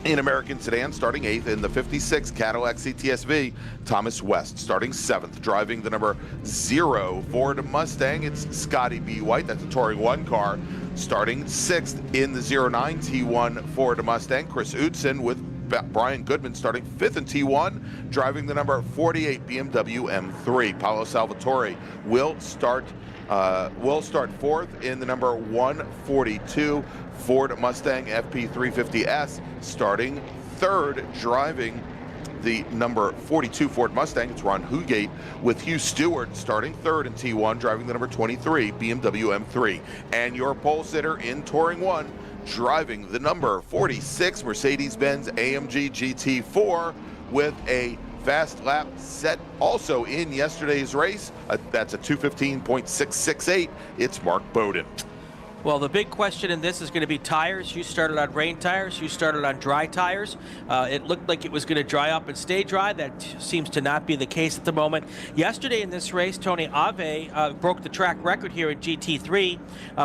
in American Sedan, starting 8th in the 56 Cadillac CTS-V, Thomas West. Starting 7th, driving the number 0 Ford Mustang, it's Scotty B. White. That's a Touring 1 car. Starting 6th in the 09 T1 Ford Mustang, Chris Utzon with Brian Goodman starting 5th in T1, driving the number 48 BMW M3. Paolo Salvatore will start 4th in the number 142 Ford Mustang FP350S, starting 3rd, driving the number 42 Ford Mustang. It's Ron Hugate with Hugh Stewart starting 3rd in T1, driving the number 23 BMW M3. And your pole sitter in Touring 1, driving the number 46 Mercedes-Benz AMG GT4 with a fast lap set also in yesterday's race. That's a 2:15.668. It's Mark Bowden. Well, the big question in this is going to be tires. You started on rain tires. You started on dry tires. It looked like it was going to dry up and stay dry. That seems to not be the case at the moment. Yesterday in this race, Tony Ave broke the track record here at GT3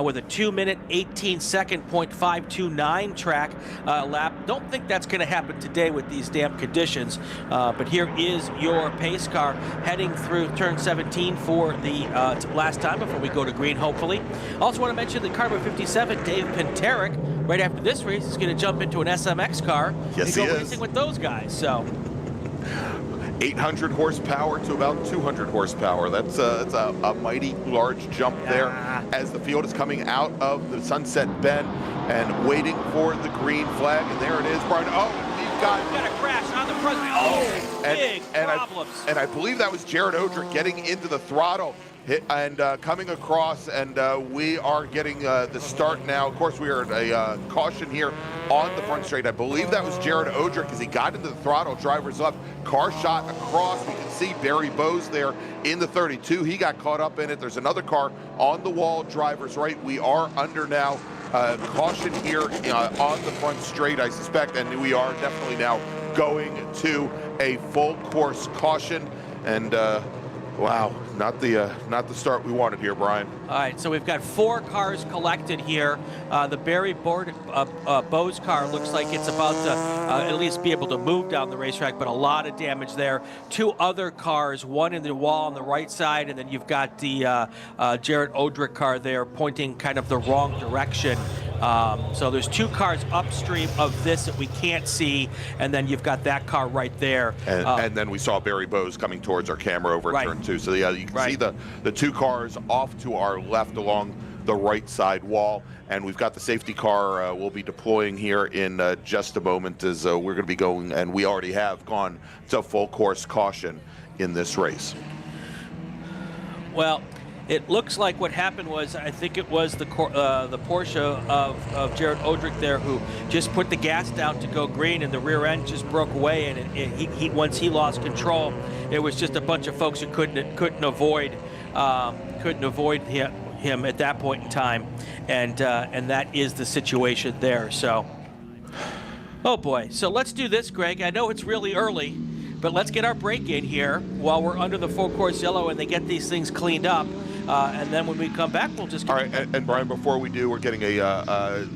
with a 2-minute, 18-second .529 track lap. Don't think that's going to happen today with these damp conditions. But here is your pace car heading through turn 17 for the last time before we go to green, hopefully. Also want to mention the car 57, Dave Pinterick, right after this race, is going to jump into an SMX car and go racing with those guys. So 800 horsepower to about 200 horsepower. That's a mighty large jump there as the field is coming out of the Sunset Bend and waiting for the green flag. And there it is, Brian. Oh, we've got a crash on the front. Oh, big problems. I believe that was Jared Odrick getting into the throttle and coming across, and we are getting the start now. Of course, we are at a caution here on the front straight. I believe that was Jared Odrick as he got into the throttle, driver's left, car shot across. We can see Barry Bose there in the 32. He got caught up in it. There's another car on the wall, driver's right. We are under now caution here on the front straight, I suspect, and we are definitely now going to a full course caution. And wow, not the start we wanted here, Brian. All right, so we've got 4 cars collected here. The Barry Bose car looks like it's about to at least be able to move down the racetrack, but a lot of damage there. 2 other cars, one in the wall on the right side, and then you've got the Jared Odrick car there pointing kind of the wrong direction. So there's 2 cars upstream of this that we can't see, and then you've got that car right there. And then we saw Barry Bose coming towards our camera over at turn 2. So yeah, you can see the 2 cars off to our left along the right side wall, and we've got the safety car we'll be deploying here in just a moment as we're going to be going, and we already have gone to full course caution in this race. Well, it looks like what happened was, I think it was the Porsche of Jared Odrick there who just put the gas down to go green, and the rear end just broke away, and once he lost control, it was just a bunch of folks who couldn't avoid him at that point in time, and that is the situation there. So, oh boy. So let's do this, Greg. I know it's really early, but let's get our break in here while we're under the full course yellow and they get these things cleaned up. And then when we come back, we'll just... All right, and Brian, before we do, we're getting command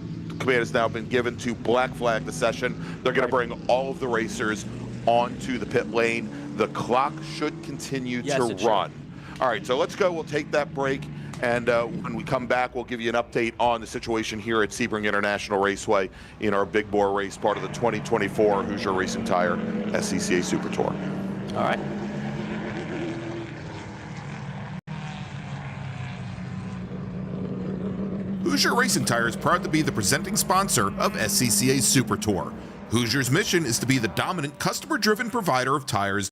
has now been given to Black Flag the session. They're going to bring all of the racers onto the pit lane. The clock should continue to run. All right, so let's go. We'll take that break. And when we come back, we'll give you an update on the situation here at Sebring International Raceway in our Big Bore race, part of the 2024 Hoosier Racing Tire SCCA Super Tour. All right. Hoosier Racing Tire is proud to be the presenting sponsor of SCCA Super Tour. Hoosier's mission is to be the dominant customer-driven provider of tires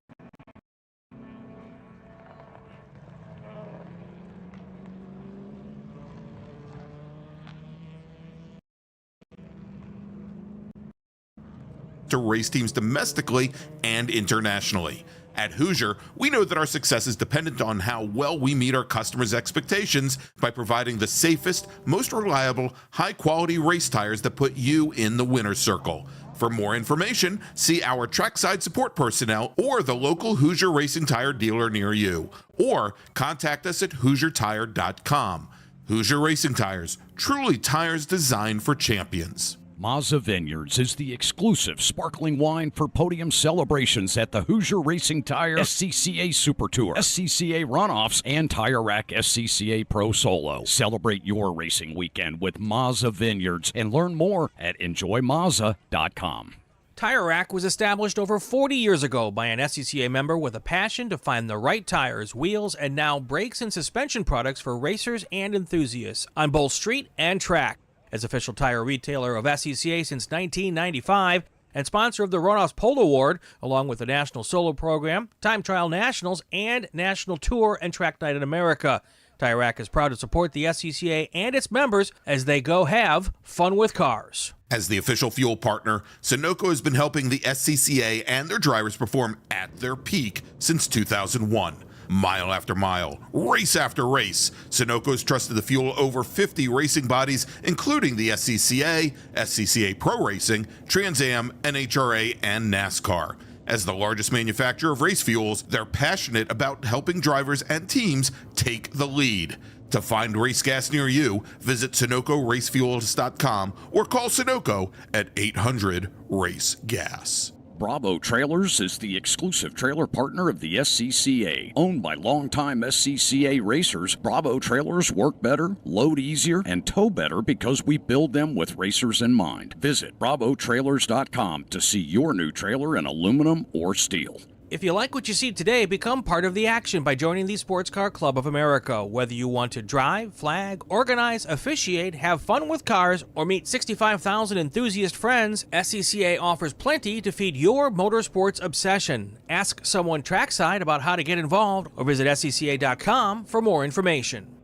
to race teams domestically and internationally. At Hoosier, we know that our success is dependent on how well we meet our customers' expectations by providing the safest, most reliable, high-quality race tires that put you in the winner's circle. For more information, see our trackside support personnel or the local Hoosier Racing Tire dealer near you, or contact us at HoosierTire.com. Hoosier Racing Tires, truly tires designed for champions. Mazza Vineyards is the exclusive sparkling wine for podium celebrations at the Hoosier Racing Tire SCCA Super Tour, SCCA Runoffs, and Tire Rack SCCA Pro Solo. Celebrate your racing weekend with Mazza Vineyards and learn more at enjoymazza.com. Tire Rack was established over 40 years ago by an SCCA member with a passion to find the right tires, wheels, and now brakes and suspension products for racers and enthusiasts on both street and track. As official tire retailer of SCCA since 1995 and sponsor of the Runoffs Polo Award, along with the National Solo Program, Time Trial Nationals, and National Tour and Track Night in America. Tire Rack is proud to support the SCCA and its members as they go have fun with cars. As the official fuel partner, Sunoco has been helping the SCCA and their drivers perform at their peak since 2001. Mile after mile, race after race, Sunoco's trusted the fuel over 50 racing bodies, including the SCCA, SCCA Pro Racing, Trans Am, NHRA, and NASCAR. As the largest manufacturer of race fuels, they're passionate about helping drivers and teams take the lead. To find race gas near you, visit SunocoRacefuels.com or call Sunoco at 800-RACE-GAS. Bravo Trailers is the exclusive trailer partner of the SCCA. Owned by longtime SCCA racers, Bravo Trailers work better, load easier, and tow better because we build them with racers in mind. Visit BravoTrailers.com to see your new trailer in aluminum or steel. If you like what you see today, become part of the action by joining the Sports Car Club of America. Whether you want to drive, flag, organize, officiate, have fun with cars, or meet 65,000 enthusiast friends, SCCA offers plenty to feed your motorsports obsession. Ask someone trackside about how to get involved or visit SCCA.com for more information.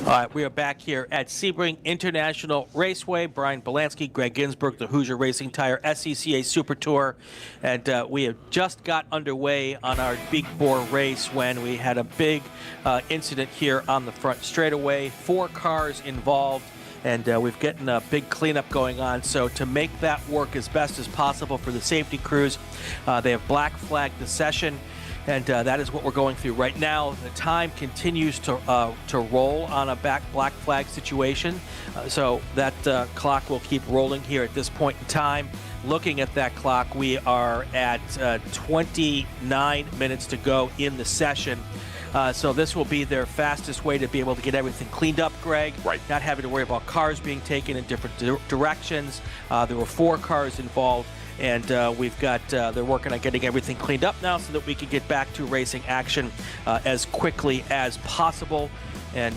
All right, we are back here at Sebring International Raceway. Brian Bielanski, Gregg Ginsberg, the Hoosier Racing Tire SCCA Super Tour. And we have just got underway on our big bore race when we had a big incident here on the front straightaway. 4 cars involved, and we've gotten a big cleanup going on. So to make that work as best as possible for the safety crews, they have black flagged the session. And that is what we're going through right now. The time continues to roll on a black flag situation. So that clock will keep rolling here at this point in time. Looking at that clock, we are at 29 minutes to go in the session. So this will be their fastest way to be able to get everything cleaned up, Greg. Right. Not having to worry about cars being taken in different directions. There were 4 cars involved. And we've got, they're working on getting everything cleaned up now so that we can get back to racing action as quickly as possible. And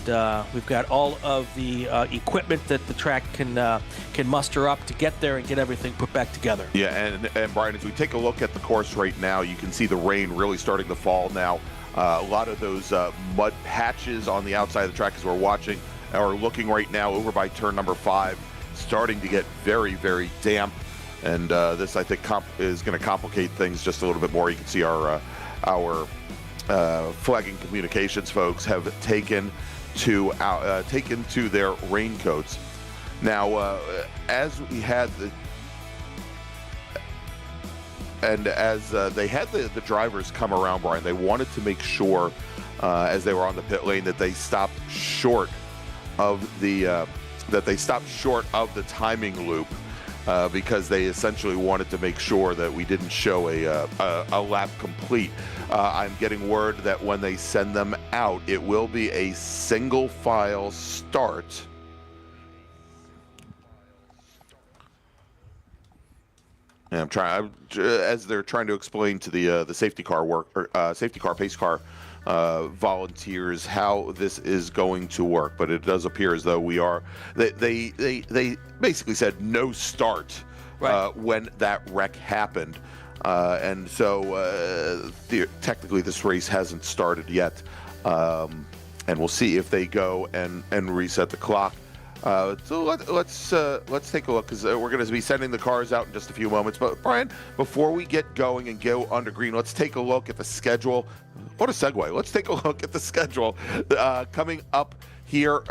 we've got all of the equipment that the track can muster up to get there and get everything put back together. Yeah, and Brian, as we take a look at the course right now, you can see the rain really starting to fall now. A lot of those mud patches on the outside of the track as we're watching are looking right now over by turn number 5, starting to get very, very damp. And this, I think, is going to complicate things just a little bit more. You can see our flagging communications folks have taken to their raincoats. Now, as we had they had the drivers come around, Brian, they wanted to make sure, as they were on the pit lane, that they stopped short of the timing loop. Because they essentially wanted to make sure that we didn't show a lap complete. I'm getting word that when they send them out, it will be a single file start. And as they're trying to explain to the safety car pace car volunteers how this is going to work, but it does appear as though they basically said no start when that wreck happened, and so technically this race hasn't started yet, and we'll see if they go and reset the clock. So let's take a look, because we're going to be sending the cars out in just a few moments. But Brian, before we get going and go under green, let's take a look at the schedule. What a segue. Let's take a look at the schedule coming up here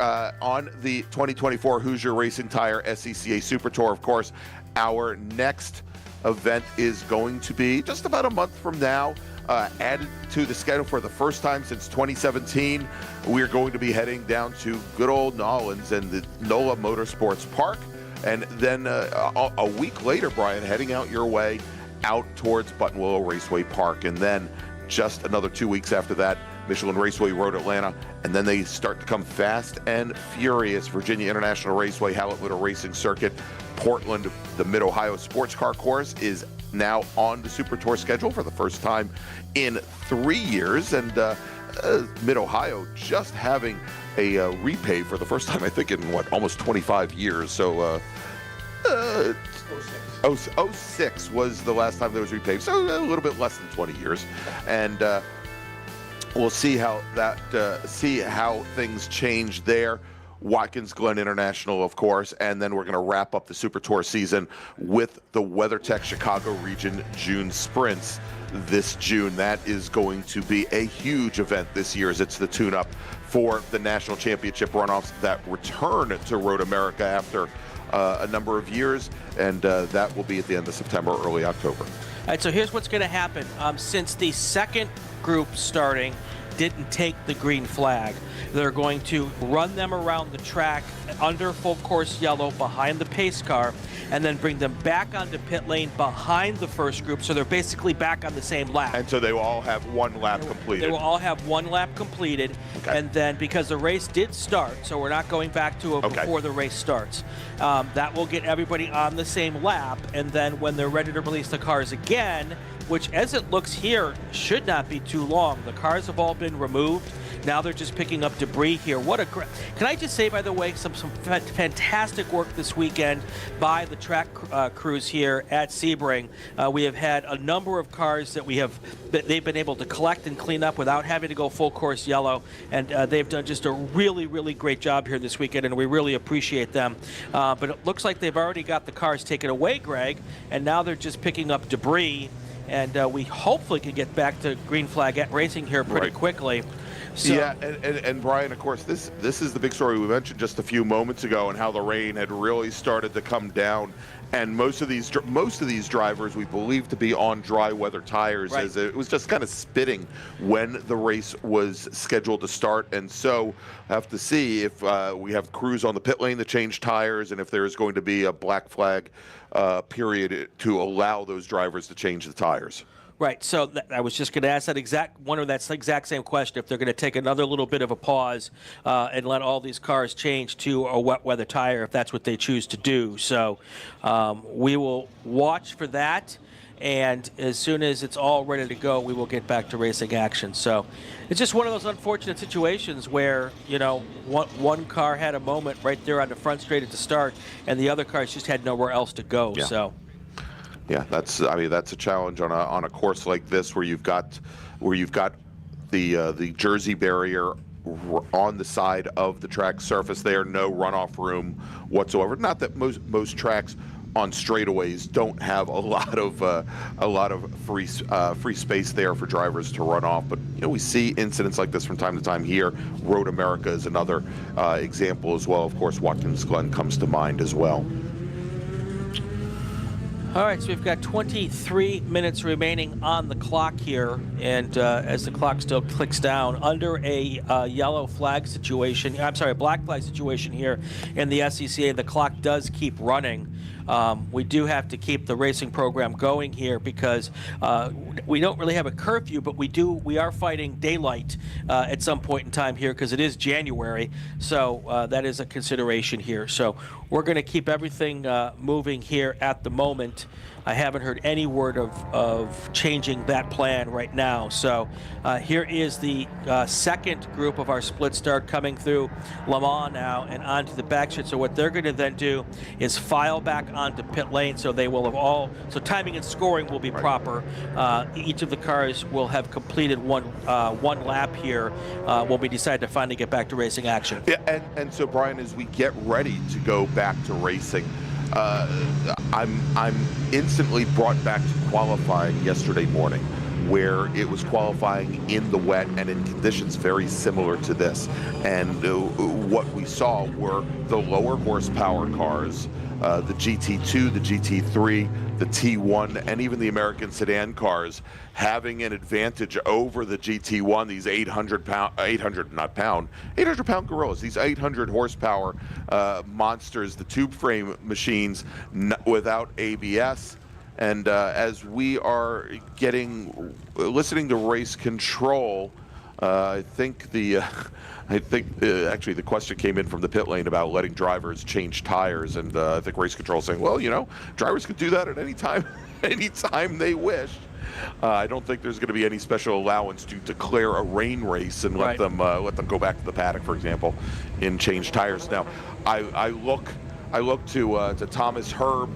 on the 2024 Hoosier Racing Tire SCCA Super Tour. Of course, our next event is going to be just about a month from now. Added to the schedule for the first time since 2017. We're going to be heading down to good old Nolans and the NOLA Motorsports Park. And then a week later, Brian, heading out your way out towards Buttonwillow Raceway Park. And then just another 2 weeks after that, Michelin Raceway Road Atlanta. And then they start to come fast and furious. Virginia International Raceway, Hallett Little Racing Circuit, Portland, the Mid-Ohio Sports Car Course is now on the Super Tour schedule for the first time in 3 years. And Mid-Ohio just having a repave for the first time, I think, in almost 25 years. So 06 was the last time there was repaved, so a little bit less than 20 years. And we'll see how things change there. Watkins Glen International, of course, and then we're going to wrap up the Super Tour season with the WeatherTech Chicago Region June Sprints this June. That is going to be a huge event this year, as it's the tune-up for the National Championship runoffs that return to Road America after a number of years, and that will be at the end of September, early October. All right, so here's what's going to happen. Since the second group starting didn't take the green flag, they're going to run them around the track under full course yellow behind the pace car, and then bring them back onto pit lane behind the first group, so they're basically back on the same lap. And so they will all have one lap completed. They will all have one lap completed, and then because the race did start, so we're not going back to it before the race starts, that will get everybody on the same lap, and then when they're ready to release the cars again, which as it looks here should not be too long. The cars have all been removed. Now they're just picking up debris here. What a can I just say, by the way, some fantastic work this weekend by the track crews here at Sebring. We have had a number of cars that they've been able to collect and clean up without having to go full course yellow, and they've done just a really, really great job here this weekend, and we really appreciate them. But it looks like they've already got the cars taken away, Greg, and now they're just picking up debris. And we hopefully can get back to green flag racing here pretty quickly. So, yeah, and Brian, of course, this is the big story we mentioned just a few moments ago, and how the rain had really started to come down. And most of these drivers we believe to be on dry weather tires, as it was just kind of spitting when the race was scheduled to start. And so I have to see if we have crews on the pit lane to change tires, and if there's going to be a black flag period to allow those drivers to change the tires. Right, so I was just going to ask that exact same question, if they're going to take another little bit of a pause and let all these cars change to a wet weather tire, if that's what they choose to do. So we will watch for that, and as soon as it's all ready to go, we will get back to racing action. So it's just one of those unfortunate situations where, you know, one car had a moment right there on the front straight at the start, and the other cars just had nowhere else to go. Yeah. So. Yeah, that's a challenge on a course like this, where you've got the Jersey barrier on the side of the track surface there, no runoff room whatsoever. Not that most tracks on straightaways don't have a lot of free space there for drivers to run off, but you know, we see incidents like this from time to time here. Road America is another example as well. Of course, Watkins Glen comes to mind as well. All right, so we've got 23 minutes remaining on the clock here, and as the clock still clicks down, under a yellow flag situation, I'm sorry, a black flag situation here in the SCCA, the clock does keep running. We do have to keep the racing program going here because we don't really have a curfew, but we are fighting daylight at some point in time here because it is January, so that is a consideration here. So we're going to keep everything moving here at the moment. I haven't heard any word of changing that plan right now. So here is the second group of our split start coming through Le Mans now and onto the backstretch. So what they're going to then do is file back onto pit lane. So they will have so timing and scoring will be proper. Each of the cars will have completed one lap here when we decide to finally get back to racing action. Yeah, and so Brian, as we get ready to go back to racing, I'm instantly brought back to qualifying yesterday morning, where it was qualifying in the wet and in conditions very similar to this. And what we saw were the lower horsepower cars, the GT2, the GT3, the T1, and even the American sedan cars having an advantage over the GT1, these 800-pound gorillas, these 800 horsepower monsters, the tube frame machines without ABS. And as we are listening to race control, I think actually the question came in from the pit lane about letting drivers change tires, and I think race control saying, well, you know, drivers could do that at any time they wish. I don't think there's going to be any special allowance to declare a rain race and let them go back to the paddock, for example, and change tires. Now, I look to Thomas Herb,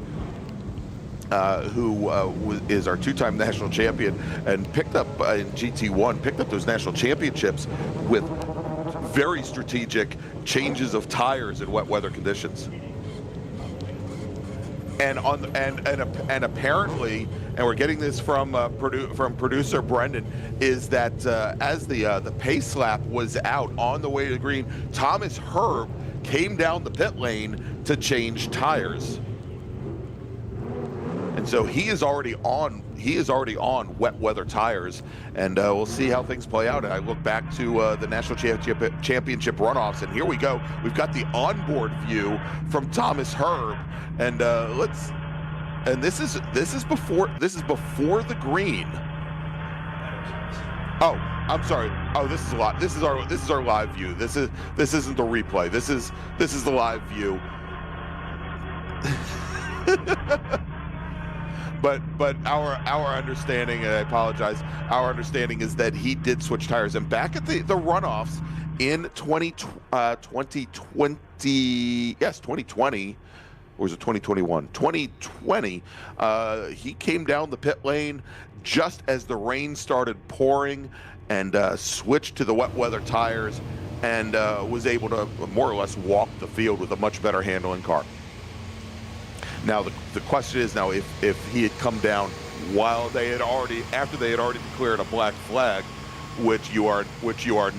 who is our two-time national champion and picked up in GT1, picked up those national championships with very strategic changes of tires in wet weather conditions. and apparently, and we're getting this from producer Brendan, is that as the pace lap was out on the way to the green, Thomas Herb came down the pit lane to change tires, and so he is already on wet weather tires, and we'll see how things play out. And I look back to the national championship runoffs, and here we go. We've got the onboard view from Thomas Herb, and this is before the green. Oh, I'm sorry. Oh, this is a lot. This is our live view. This isn't the replay. This is the live view. But our understanding, and I apologize, our understanding is that he did switch tires. And back at the runoffs in 2020, yes, 2020, or was it 2021? 2020, he came down the pit lane just as the rain started pouring and switched to the wet weather tires, and was able to more or less walk the field with a much better handling car. Now the question is now if he had come down after they had already declared a black flag, which you are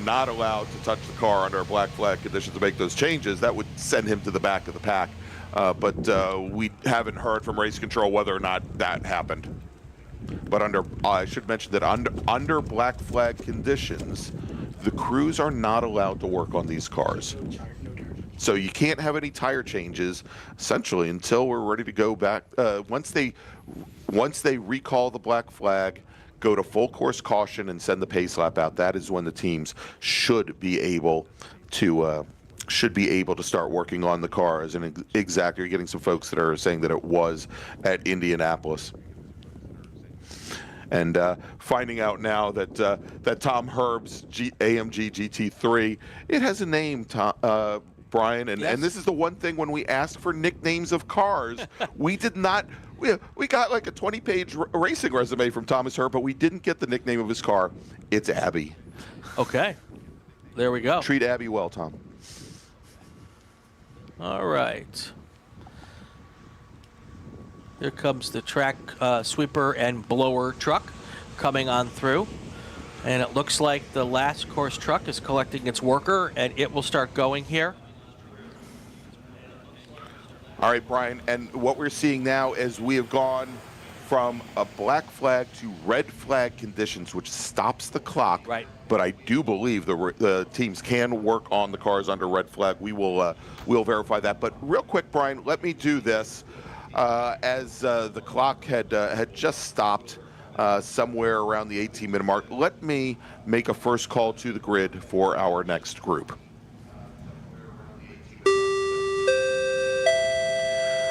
not allowed to touch the car under a black flag condition to make those changes, that would send him to the back of the pack. But we haven't heard from race control whether or not that happened. But I should mention that under black flag conditions, the crews are not allowed to work on these cars. So you can't have any tire changes, essentially, until we're ready to go back. Once they recall the black flag, go to full course caution, and send the pace lap out, that is when the teams should be able to start working on the cars. And exactly, you're getting some folks that are saying that it was at Indianapolis. And finding out now that Tom Herb's AMG GT3, it has a name, Brian, and, yes. And this is the one thing when we ask for nicknames of cars, we did not. We got like a 20-page racing resume from Thomas Herb, but we didn't get the nickname of his car. It's Abby. Okay, there we go. Treat Abby well, Tom. All right. Here comes the track sweeper and blower truck coming on through. And it looks like the last course truck is collecting its worker, and it will start going here. All right, Brian, and what we're seeing now is we have gone from a black flag to red flag conditions, which stops the clock. Right. But I do believe the teams can work on the cars under red flag. We'll verify that. But real quick, Brian, let me do this. As the clock had just stopped somewhere around the 18-minute mark, let me make a first call to the grid for our next group.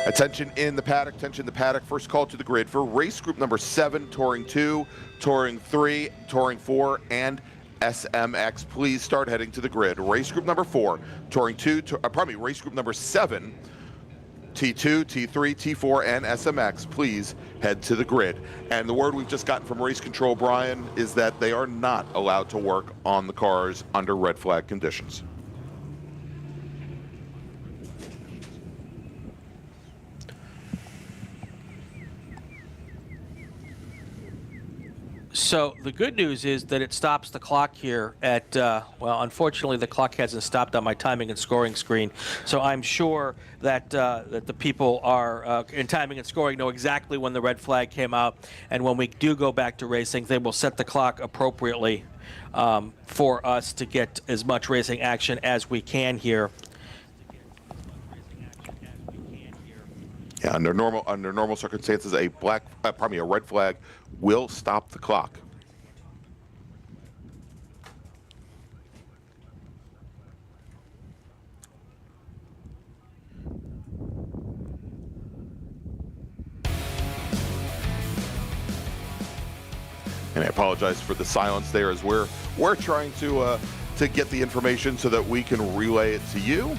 Attention in the paddock, first call to the grid for race group number 7, Touring 2, Touring 3, Touring 4, and SMX. Please start heading to the grid. Race group number 4, race group number 7, T2, T3, T4, and SMX, please head to the grid. And the word we've just gotten from race control, Brian, is that they are not allowed to work on the cars under red flag conditions. So the good news is that it stops the clock here at, well, unfortunately the clock hasn't stopped on my timing and scoring screen. So I'm sure that that the people are in timing and scoring know exactly when the red flag came out. And when we do go back to racing, they will set the clock appropriately for us to get as much racing action as we can here. Yeah, under normal circumstances, a red flag will stop the clock. And I apologize for the silence there, as we're trying to get the information so that we can relay it to you.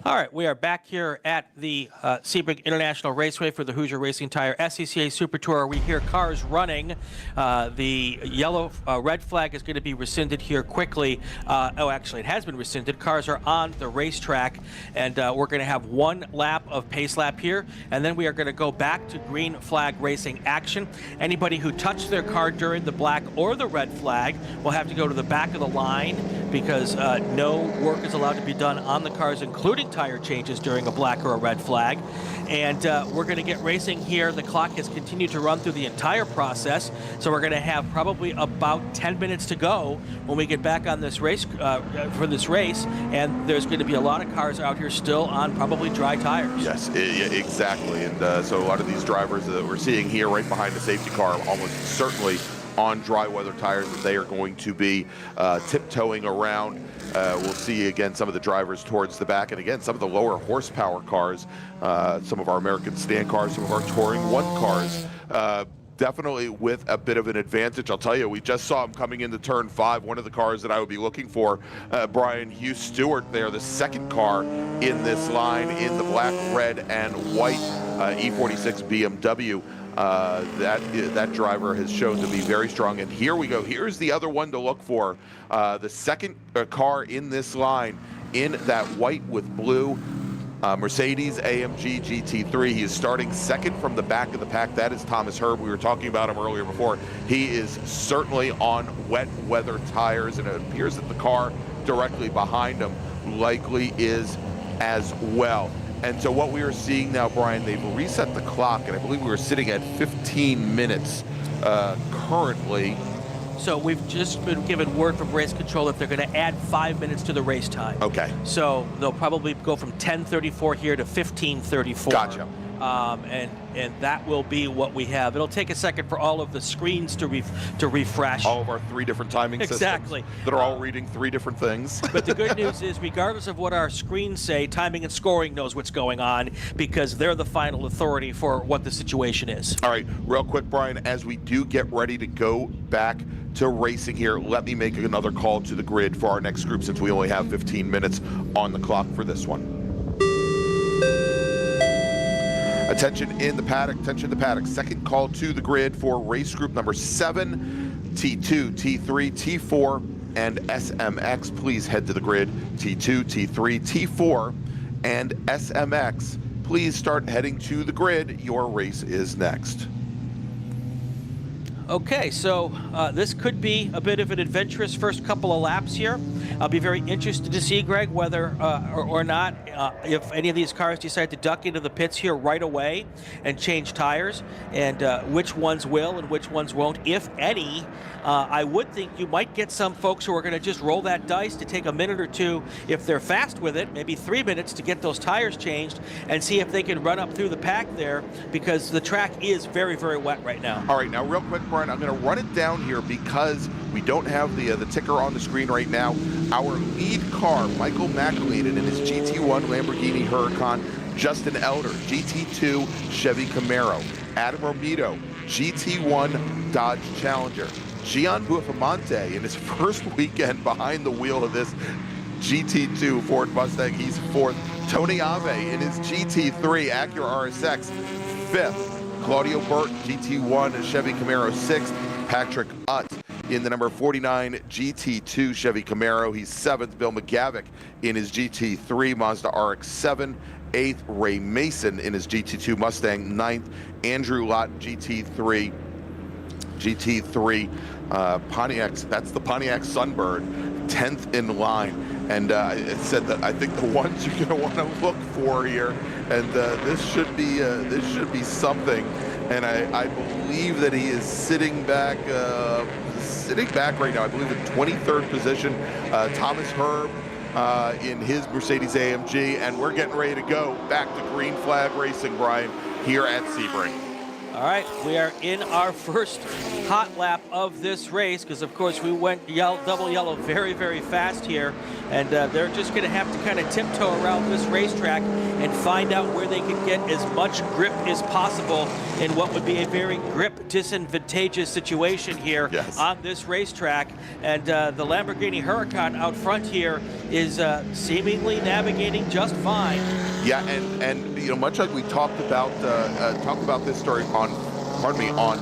All right, we are back here at the Sebring International Raceway for the Hoosier Racing Tire SCCA Super Tour. We hear cars running. The yellow red flag is going to be rescinded here quickly. Actually, it has been rescinded. Cars are on the racetrack, and we're going to have one lap of pace lap here, and then we are going to go back to green flag racing action. Anybody who touched their car during the black or the red flag will have to go to the back of the line, because no work is allowed to be done on the cars, including tire changes during a black or a red flag. And we're going to get racing here. The clock has continued to run through the entire process, so we're going to have probably about 10 minutes to go when we get back on this race for this race, and there's going to be a lot of cars out here still on probably dry tires. Yes, exactly. And so a lot of these drivers that we're seeing here right behind the safety car almost certainly on dry weather tires that they are going to be tiptoeing around. We'll see again some of the drivers towards the back, and again some of the lower horsepower cars, some of our American stand cars, some of our Touring 1 cars, definitely with a bit of an advantage. I'll tell you, we just saw him coming into turn 5. One of the cars that I would be looking for, Brian Hughes Stewart there, the second car in this line in the black, red, and white E46 BMW. That driver has shown to be very strong. And here we go. Here's the other one to look for. The second car in this line in that white with blue Mercedes AMG GT3. He is starting second from the back of the pack. That is Thomas Herb. We were talking about him earlier before. He is certainly on wet weather tires, and it appears that the car directly behind him likely is as well. And so what we are seeing now, Brian, they've reset the clock, and I believe we were sitting at 15 minutes currently. So we've just been given word from race control that they're going to add 5 minutes to the race time. Okay. So they'll probably go from 10:34 here to 15:34. Gotcha. And that will be what we have. It'll take a second for all of the screens to refresh. All of our 3 different timing exactly. systems that are all reading 3 different things. But the good news is, regardless of what our screens say, timing and scoring knows what's going on, because they're the final authority for what the situation is. All right, real quick, Brian, as we do get ready to go back to racing here, let me make another call to the grid for our next group, since we only have 15 minutes on the clock for this one. Attention in the paddock, attention in the paddock. Second call to the grid for race group number 7, T2, T3, T4, and SMX. Please head to the grid. T2, T3, T4, and SMX. Please start heading to the grid. Your race is next. Okay, so this could be a bit of an adventurous first couple of laps here. I'll be very interested to see, Greg, whether or not, if any of these cars decide to duck into the pits here right away and change tires, and which ones will and which ones won't, if any. I would think you might get some folks who are going to just roll that dice to take a minute or two, if they're fast with it, maybe 3 minutes to get those tires changed and see if they can run up through the pack there, because the track is very, very wet right now. All right, now real quick, Brian, I'm going to run it down here because we don't have the ticker on the screen right now. Our lead car, Michael McAleenan in his GT1 Lamborghini Huracan, Justin Elder, GT2 Chevy Camaro, Adam Romito, GT1 Dodge Challenger, Gian Buifamonte in his first weekend behind the wheel of this GT2 Ford Mustang, he's 4th. Tony Ave in his GT3 Acura RSX, 5th. Claudio Burton, GT1 Chevy Camaro, 6th. Patrick Utt in the number 49 GT2 Chevy Camaro, he's 7th. Bill McGavick in his GT3 Mazda RX-7, 8th. Ray Mason in his GT2 Mustang, 9th. Andrew Lott GT3 Pontiac, that's the Pontiac Sunbird, 10th in line. And it said that I think the ones you're going to want to look for here, and this should be something. And I believe that he is sitting back right now. I believe in 23rd position. Thomas Herb in his Mercedes AMG, and we're getting ready to go back to green flag racing, Brian, here at Sebring. All right, we are in our first hot lap of this race, because of course we went double yellow very, very fast here, and they're just going to have to kind of tiptoe around this racetrack and find out where they can get as much grip as possible in what would be a very grip disadvantageous situation here on this racetrack. And the Lamborghini Huracan out front here is seemingly navigating just fine. Yeah, and you know, much like we talked about this story on, on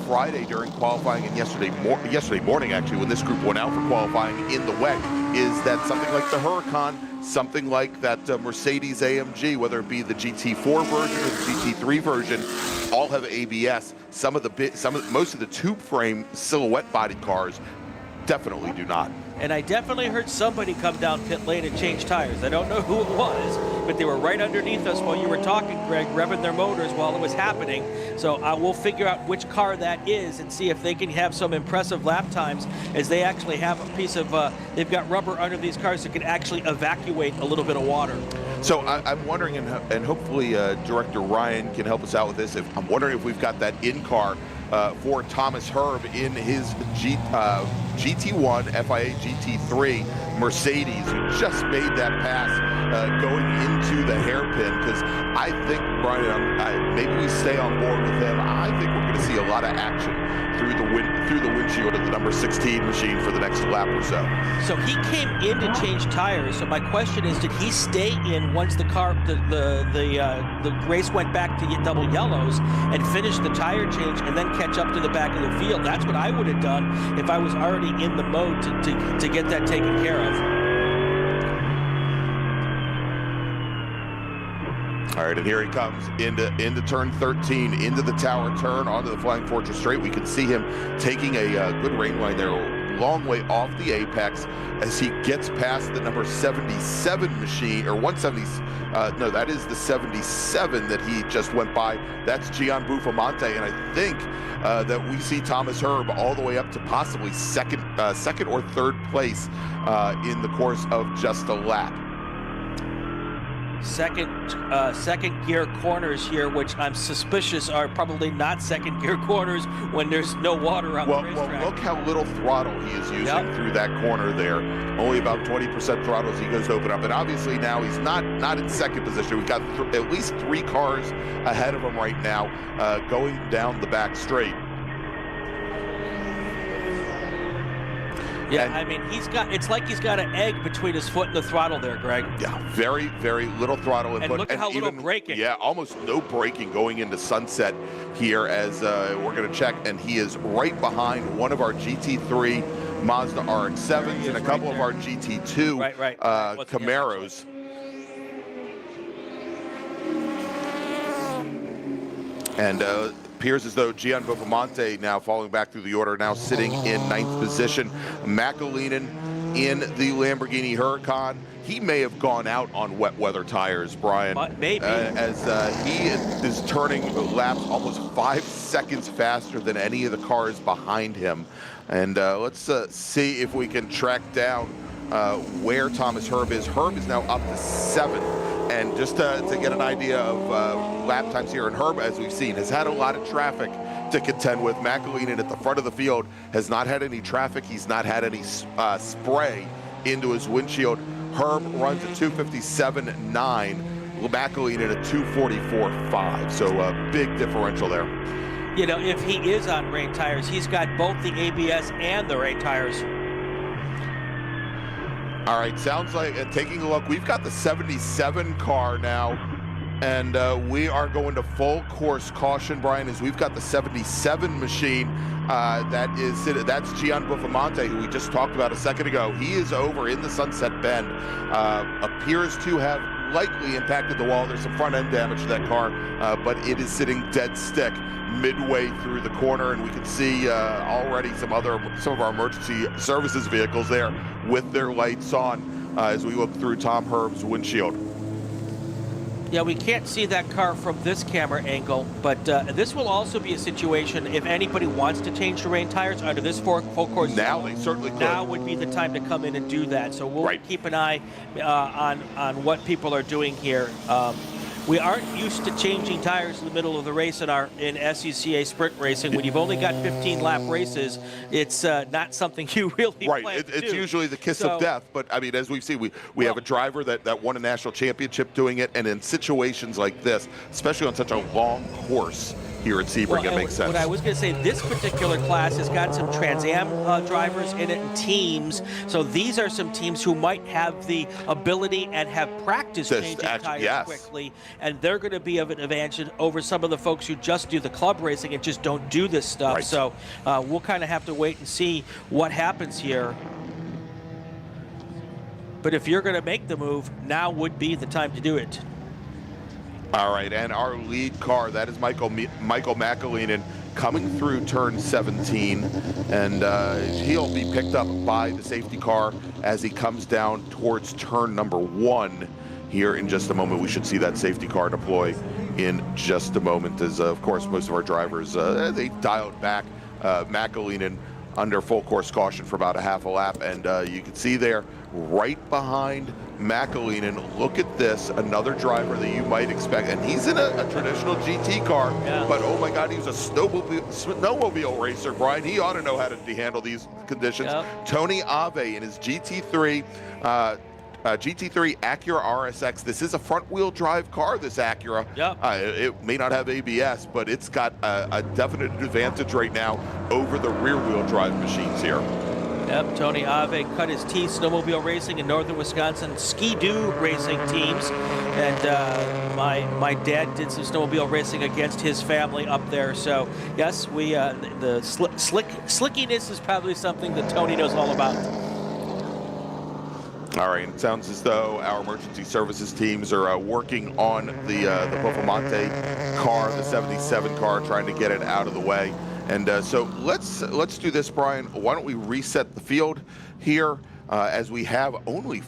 Friday during qualifying and yesterday morning actually, when this group went out for qualifying in the wet, is that something like the Huracan, something like that Mercedes AMG, whether it be the GT4 version or the GT3 version, all have ABS. Most of the tube frame silhouette body cars definitely do not. And I definitely heard somebody come down pit lane and change tires. I don't know who it was, but they were right underneath us while you were talking, Greg, revving their motors while it was happening. So I will figure out which car that is and see if they can have some impressive lap times, as they actually have a piece of, they've got rubber under these cars that can actually evacuate a little bit of water. So I'm wondering, and hopefully Director Ryan can help us out with this, I'm wondering if we've got that in-car for Thomas Herb in his GT1 FIA GT3 Mercedes, who just made that pass going into the hairpin. Because I think, Brian, maybe we stay on board with him. I think we're going to see a lot of action through the windshield of the number 16 machine for the next lap or so. So he came in to change tires. So my question is, did he stay in once the race went back to double yellows and finish the tire change and then catch up to the back of the field? That's what I would have done if I was already in the mode to get that taken care of. All right, and here he comes into turn 13, into the tower turn, onto the Flying Fortress straight. We can see him taking a good rain line there, a long way off the apex as he gets past the number 77 machine, or 170. No, that is the 77 that he just went by. That's Gian Buffalmante, and I think that we see Thomas Herb all the way up to possibly second or third place in the course of just a lap. Second gear corners here, which I'm suspicious are probably not second gear corners when there's no water on the racetrack. Well, look how little throttle he is using through that corner there. Only about 20% throttle as he goes to open up. And obviously now he's not in second position. We've got at least 3 cars ahead of him right now going down the back straight. Yeah, I mean, it's like he's got an egg between his foot and the throttle there, Greg. Yeah, very, very little throttle input. And look at how little braking. Yeah, almost no braking going into sunset here as we're going to check. And he is right behind one of our GT3 Mazda RX-7s and a couple of our GT2 Camaros. And appears as though Gian Buffalmante now falling back through the order, now sitting in 9th position. McAleenan in the Lamborghini Huracan. He may have gone out on wet weather tires, Brian. Maybe. As he is turning laps almost 5 seconds faster than any of the cars behind him. And let's see if we can track down where Thomas Herb is. Herb is now up to 7th. And just to get an idea of lap times here, and Herb, as we've seen, has had a lot of traffic to contend with. McAleenan at the front of the field has not had any traffic. He's not had any spray into his windshield. Herb runs at 257.9. McAleenan at 244.5. So a big differential there. You know, if he is on rain tires, he's got both the ABS and the rain tires. All right, sounds like, taking a look, we've got the 77 car now, and we are going to full course caution, Brian, as we've got the 77 machine. That's Gian Buffalmante, who we just talked about a second ago. He is over in the Sunset Bend, appears to have likely impacted the wall. There's some front end damage to that car, but it is sitting dead stick midway through the corner, and we can see already some of our emergency services vehicles there with their lights on as we look through Tom Herb's windshield. Yeah, we can't see that car from this camera angle, but this will also be a situation if anybody wants to change the rain tires under this full course. Now they certainly could. Now would be the time to come in and do that. So we'll keep an eye on what people are doing here. We aren't used to changing tires in the middle of the race in SCCA sprint racing. When you've only got 15-lap races, it's not something you really plan to do. It's usually the kiss of death. But I mean, as we've seen, we have a driver that won a national championship doing it, and in situations like this, especially on such a long course here at Sebring. It makes sense. What I was going to say, this particular class has got some Trans Am drivers in it and teams. So these are some teams who might have the ability and have practiced changing tires quickly, and they're going to be of an advantage over some of the folks who just do the club racing and just don't do this stuff. So we'll kind of have to wait and see what happens here. But if you're going to make the move, now would be the time to do it. All right, and our lead car, that is Michael McAleenan coming through turn 17, and he'll be picked up by the safety car as he comes down towards turn number 1 here in just a moment. We should see that safety car deploy in just a moment, as of course most of our drivers, they dialed back McAleenan under full course caution for about a half a lap, and you can see there right behind McAleenan, look at this, another driver that you might expect, and he's in a traditional GT car, but oh my God, he's a snowmobile racer, Brian. He ought to know how to handle these conditions. Tony Ave in his GT3 Acura RSX. This is a front-wheel drive car, this Acura. It may not have ABS, but it's got a definite advantage right now over the rear-wheel drive machines here. Yep, Tony Ave cut his teeth snowmobile racing in northern Wisconsin, ski-doo racing teams, and my dad did some snowmobile racing against his family up there. So yes, we the slickiness is probably something that Tony knows all about. All right, it sounds as though our emergency services teams are working on the Bofamonte car, the 77 car, trying to get it out of the way. And so let's do this, Brian. Why don't we reset the field here as we have only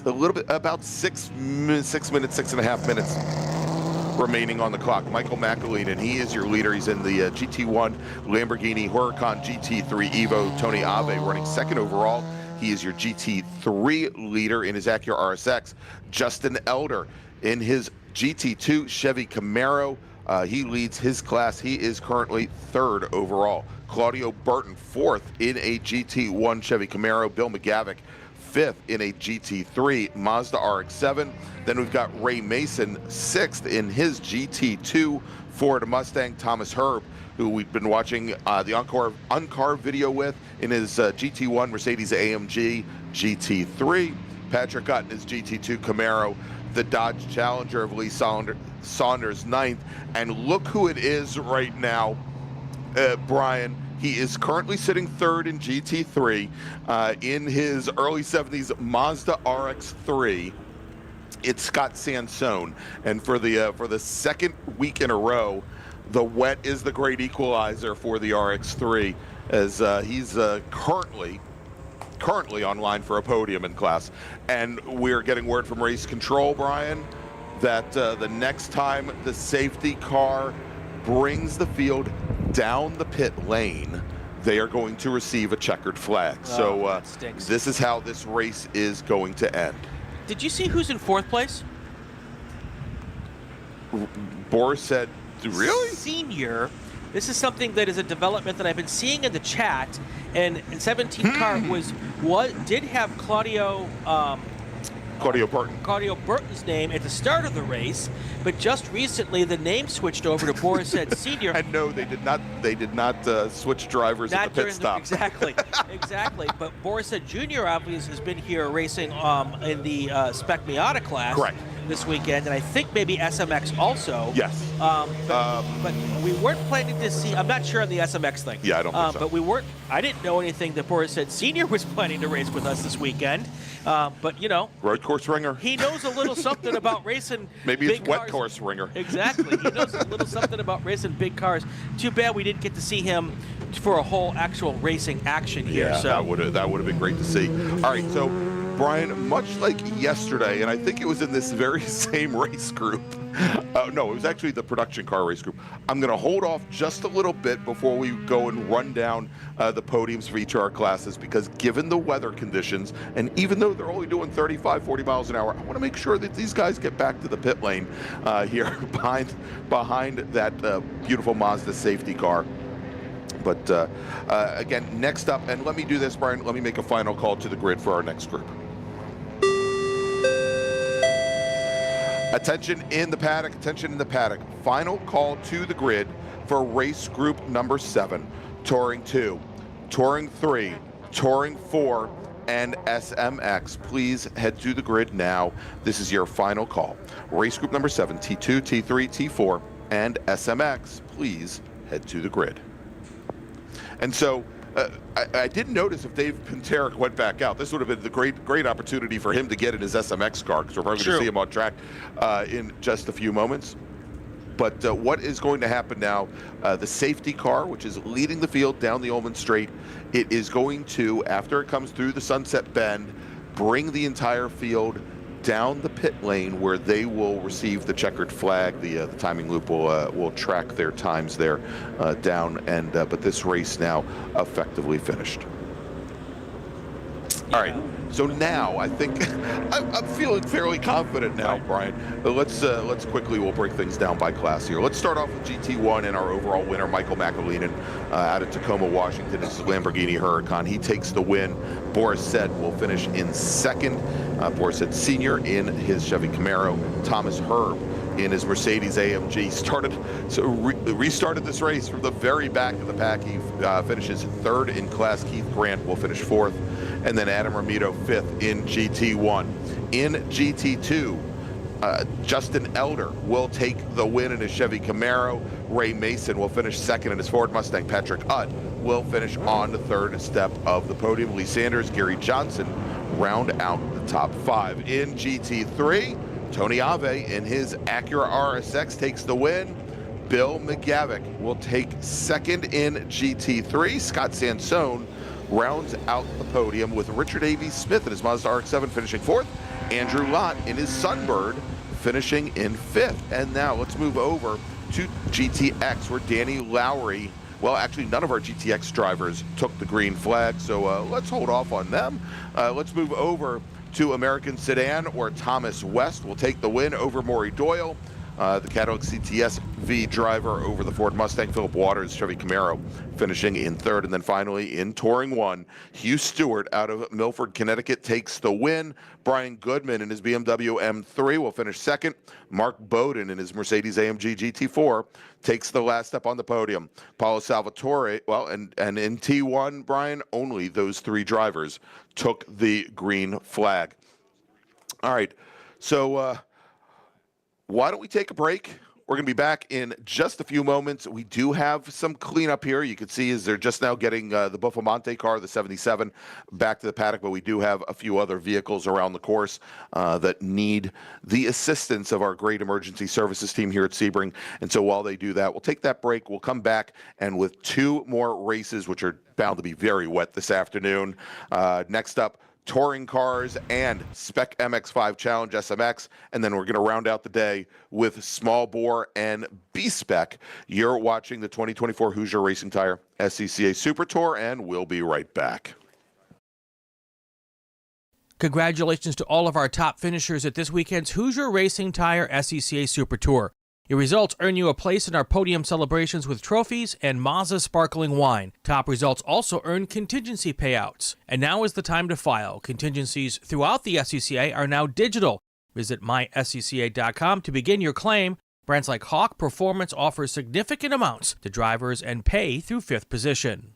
a little bit, about 6 minutes, 6.5 minutes remaining on the clock. Michael McAleenan, he is your leader. He's in the GT1 Lamborghini Huracan GT3 Evo. Tony Ave running second overall. He is your GT3 leader in his Acura RSX. Justin Elder in his GT2 Chevy Camaro. He leads his class. He is currently third overall. Claudio Burton, fourth in a GT1 Chevy Camaro. Bill McGavick, fifth in a GT3 Mazda RX-7. Then we've got Ray Mason, sixth in his GT2 Ford Mustang. Thomas Herb, who we've been watching the Encore video with in his GT1 Mercedes-AMG GT3. Patrick Utt in his GT2 Camaro. The Dodge Challenger of Lee Saunders, ninth. And look who it is right now, Brian. He is currently sitting third in GT3 in his early 70s Mazda RX-3. It's Scott Sansone. And for the second week in a row, the wet is the great equalizer for the RX-3, as he's currently online for a podium in class. And we're getting word from race control, Brian, that the next time the safety car brings the field down the pit lane, they are going to receive a checkered flag. So this is how this race is going to end. Did you see who's in fourth place? Boris said, really? Senior. This is something that is a development that I've been seeing in the chat, and 17 car did have Claudio Burton's name at the start of the race, but just recently the name switched over to Boris said Senior. And no, they did not switch drivers at the pit stop. Exactly. But Boris said Junior obviously has been here racing in the Spec Miata class. Correct. This weekend, and I think maybe SMX also. Yes. But we weren't planning to see. I'm not sure on the SMX thing. Yeah, I don't think so. But we weren't. I didn't know anything that Boris said Senior was planning to race with us this weekend. But you know, road course ringer. He knows a little something about racing. Maybe big it's wet cars. course ringer. Exactly. He knows a little something about racing big cars. Too bad we didn't get to see him for a whole actual racing action here. Yeah, so that would have been great to see. All right, so Brian, much like yesterday, and I think it was in this very same race group. No, it was actually the production car race group. I'm going to hold off just a little bit before we go and run down the podiums for each of our classes, because given the weather conditions, and even though they're only doing 35, 40 miles an hour, I want to make sure that these guys get back to the pit lane here behind that beautiful Mazda safety car. But again, next up, and let me do this, Brian, let me make a final call to the grid for our next group. Attention in the paddock, attention in the paddock. Final call to the grid for race group number 7, Touring 2, Touring 3, Touring 4, and SMX. Please head to the grid now. This is your final call. Race group number 7, T2, T3, T4, and SMX. Please head to the grid. And so I didn't notice if Dave Pinteric went back out. This would have been the great opportunity for him to get in his SMX car, because we're probably going to see him on track in just a few moments. But what is going to happen now, the safety car, which is leading the field down the Ullman Straight, it is going to, after it comes through the Sunset Bend, bring the entire field down the pit lane, where they will receive the checkered flag. The timing loop will track their times there down, and but this race now effectively finished. All right, so now I think I'm feeling fairly confident now, Brian. But let's quickly, we'll break things down by class here. Let's start off with GT1 and our overall winner, Michael McAleenan, out of Tacoma, Washington. This is Lamborghini Huracan. He takes the win. Boris Said will finish in second. Boris Said Sr. in his Chevy Camaro. Thomas Herb in his Mercedes AMG restarted this race from the very back of the pack. He finishes third in class. Keith Grant will finish fourth, and then Adam Ramito fifth in GT1. In GT2, Justin Elder will take the win in his Chevy Camaro. Ray Mason will finish second in his Ford Mustang. Patrick Utt will finish on the third step of the podium. Lee Sanders, Gary Johnson round out the top 5. In GT3, Tony Ave in his Acura RSX takes the win. Bill McGavick will take second in GT3. Scott Sansone rounds out the podium, with Richard A.V. Smith in his Mazda RX-7 finishing fourth. Andrew Lott in his Sunbird finishing in fifth. And now let's move over to GTX, where Danny Lowry, well, actually none of our GTX drivers took the green flag, so let's hold off on them. Let's move over to American Sedan, where Thomas West will take the win over Maury Doyle. The Cadillac CTS V driver over the Ford Mustang. Philip Waters, Chevy Camaro, finishing in third. And then finally, in Touring 1, Hugh Stewart out of Milford, Connecticut, takes the win. Brian Goodman in his BMW M3 will finish second. Mark Bowden in his Mercedes AMG GT4 takes the last step on the podium. Paulo Salvatore, well, and in T1, Brian, only those 3 drivers took the green flag. All right, so why don't we take a break? We're going to be back in just a few moments. We do have some cleanup here. You can see as they're just now getting the Buffamonte car, the 77, back to the paddock, but we do have a few other vehicles around the course that need the assistance of our great emergency services team here at Sebring. And so while they do that, we'll take that break. We'll come back, and with 2 more races, which are bound to be very wet this afternoon. Next up, Touring Cars and Spec MX-5 Challenge SMX, and then we're going to round out the day with Small Bore and B-Spec. You're watching the 2024 Hoosier Racing Tire SCCA Super Tour, and we'll be right back. Congratulations to all of our top finishers at this weekend's Hoosier Racing Tire SCCA Super Tour. Your results earn you a place in our podium celebrations with trophies and Mazda sparkling wine. Top results also earn contingency payouts. And now is the time to file. Contingencies throughout the SCCA are now digital. Visit myscca.com to begin your claim. Brands like Hawk Performance offer significant amounts to drivers and pay through 5th position.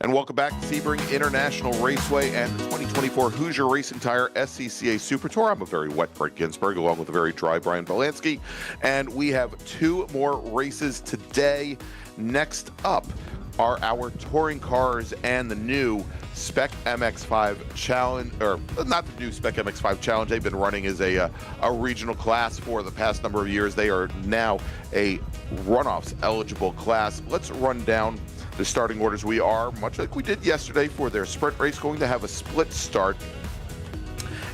And welcome back to Sebring International Raceway and the 2024 Hoosier Racing Tire SCCA Super Tour. I'm a very wet Gregg Ginsberg along with a very dry Brian Bielanski. And we have two more races today. Next up are our touring cars and the new Spec MX-5 Challenge, or not the new Spec MX-5 Challenge. They've been running as a regional class for the past number of years. They are now a runoffs eligible class. Let's run down the starting orders. We are, much like we did yesterday for their sprint race, going to have a split start.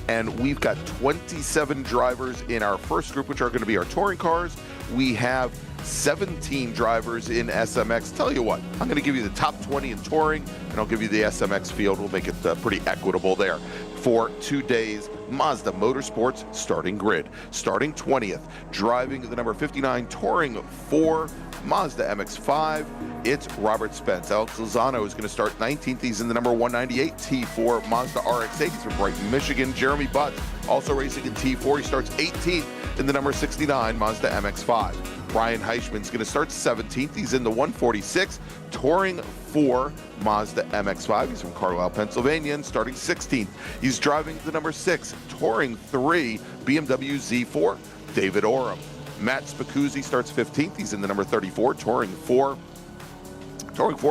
And we've got 27 drivers in our first group, which are going to be our touring cars. We have 17 drivers in SMX. Tell you what, I'm going to give you the top 20 in touring, and I'll give you the SMX field. We'll make it pretty equitable there. for today's Mazda Motorsports starting grid. Starting 20th, driving the number 59 Touring for Mazda MX-5, it's Robert Spence. Alex Lozano is going to start 19th. He's in the number 198 T4 Mazda RX-8. He's from Brighton, Michigan. Jeremy Butts, also racing in T4. He starts 18th in the number 69 Mazda MX-5. Brian Heischman's going to start 17th. He's in the 146 Touring for Mazda MX-5. He's from Carlisle, Pennsylvania, and starting 16th. He's driving the number 6 Touring 3 BMW Z4, David Oram. Matt Spicuzzi starts 15th. He's in the number 34 Touring 4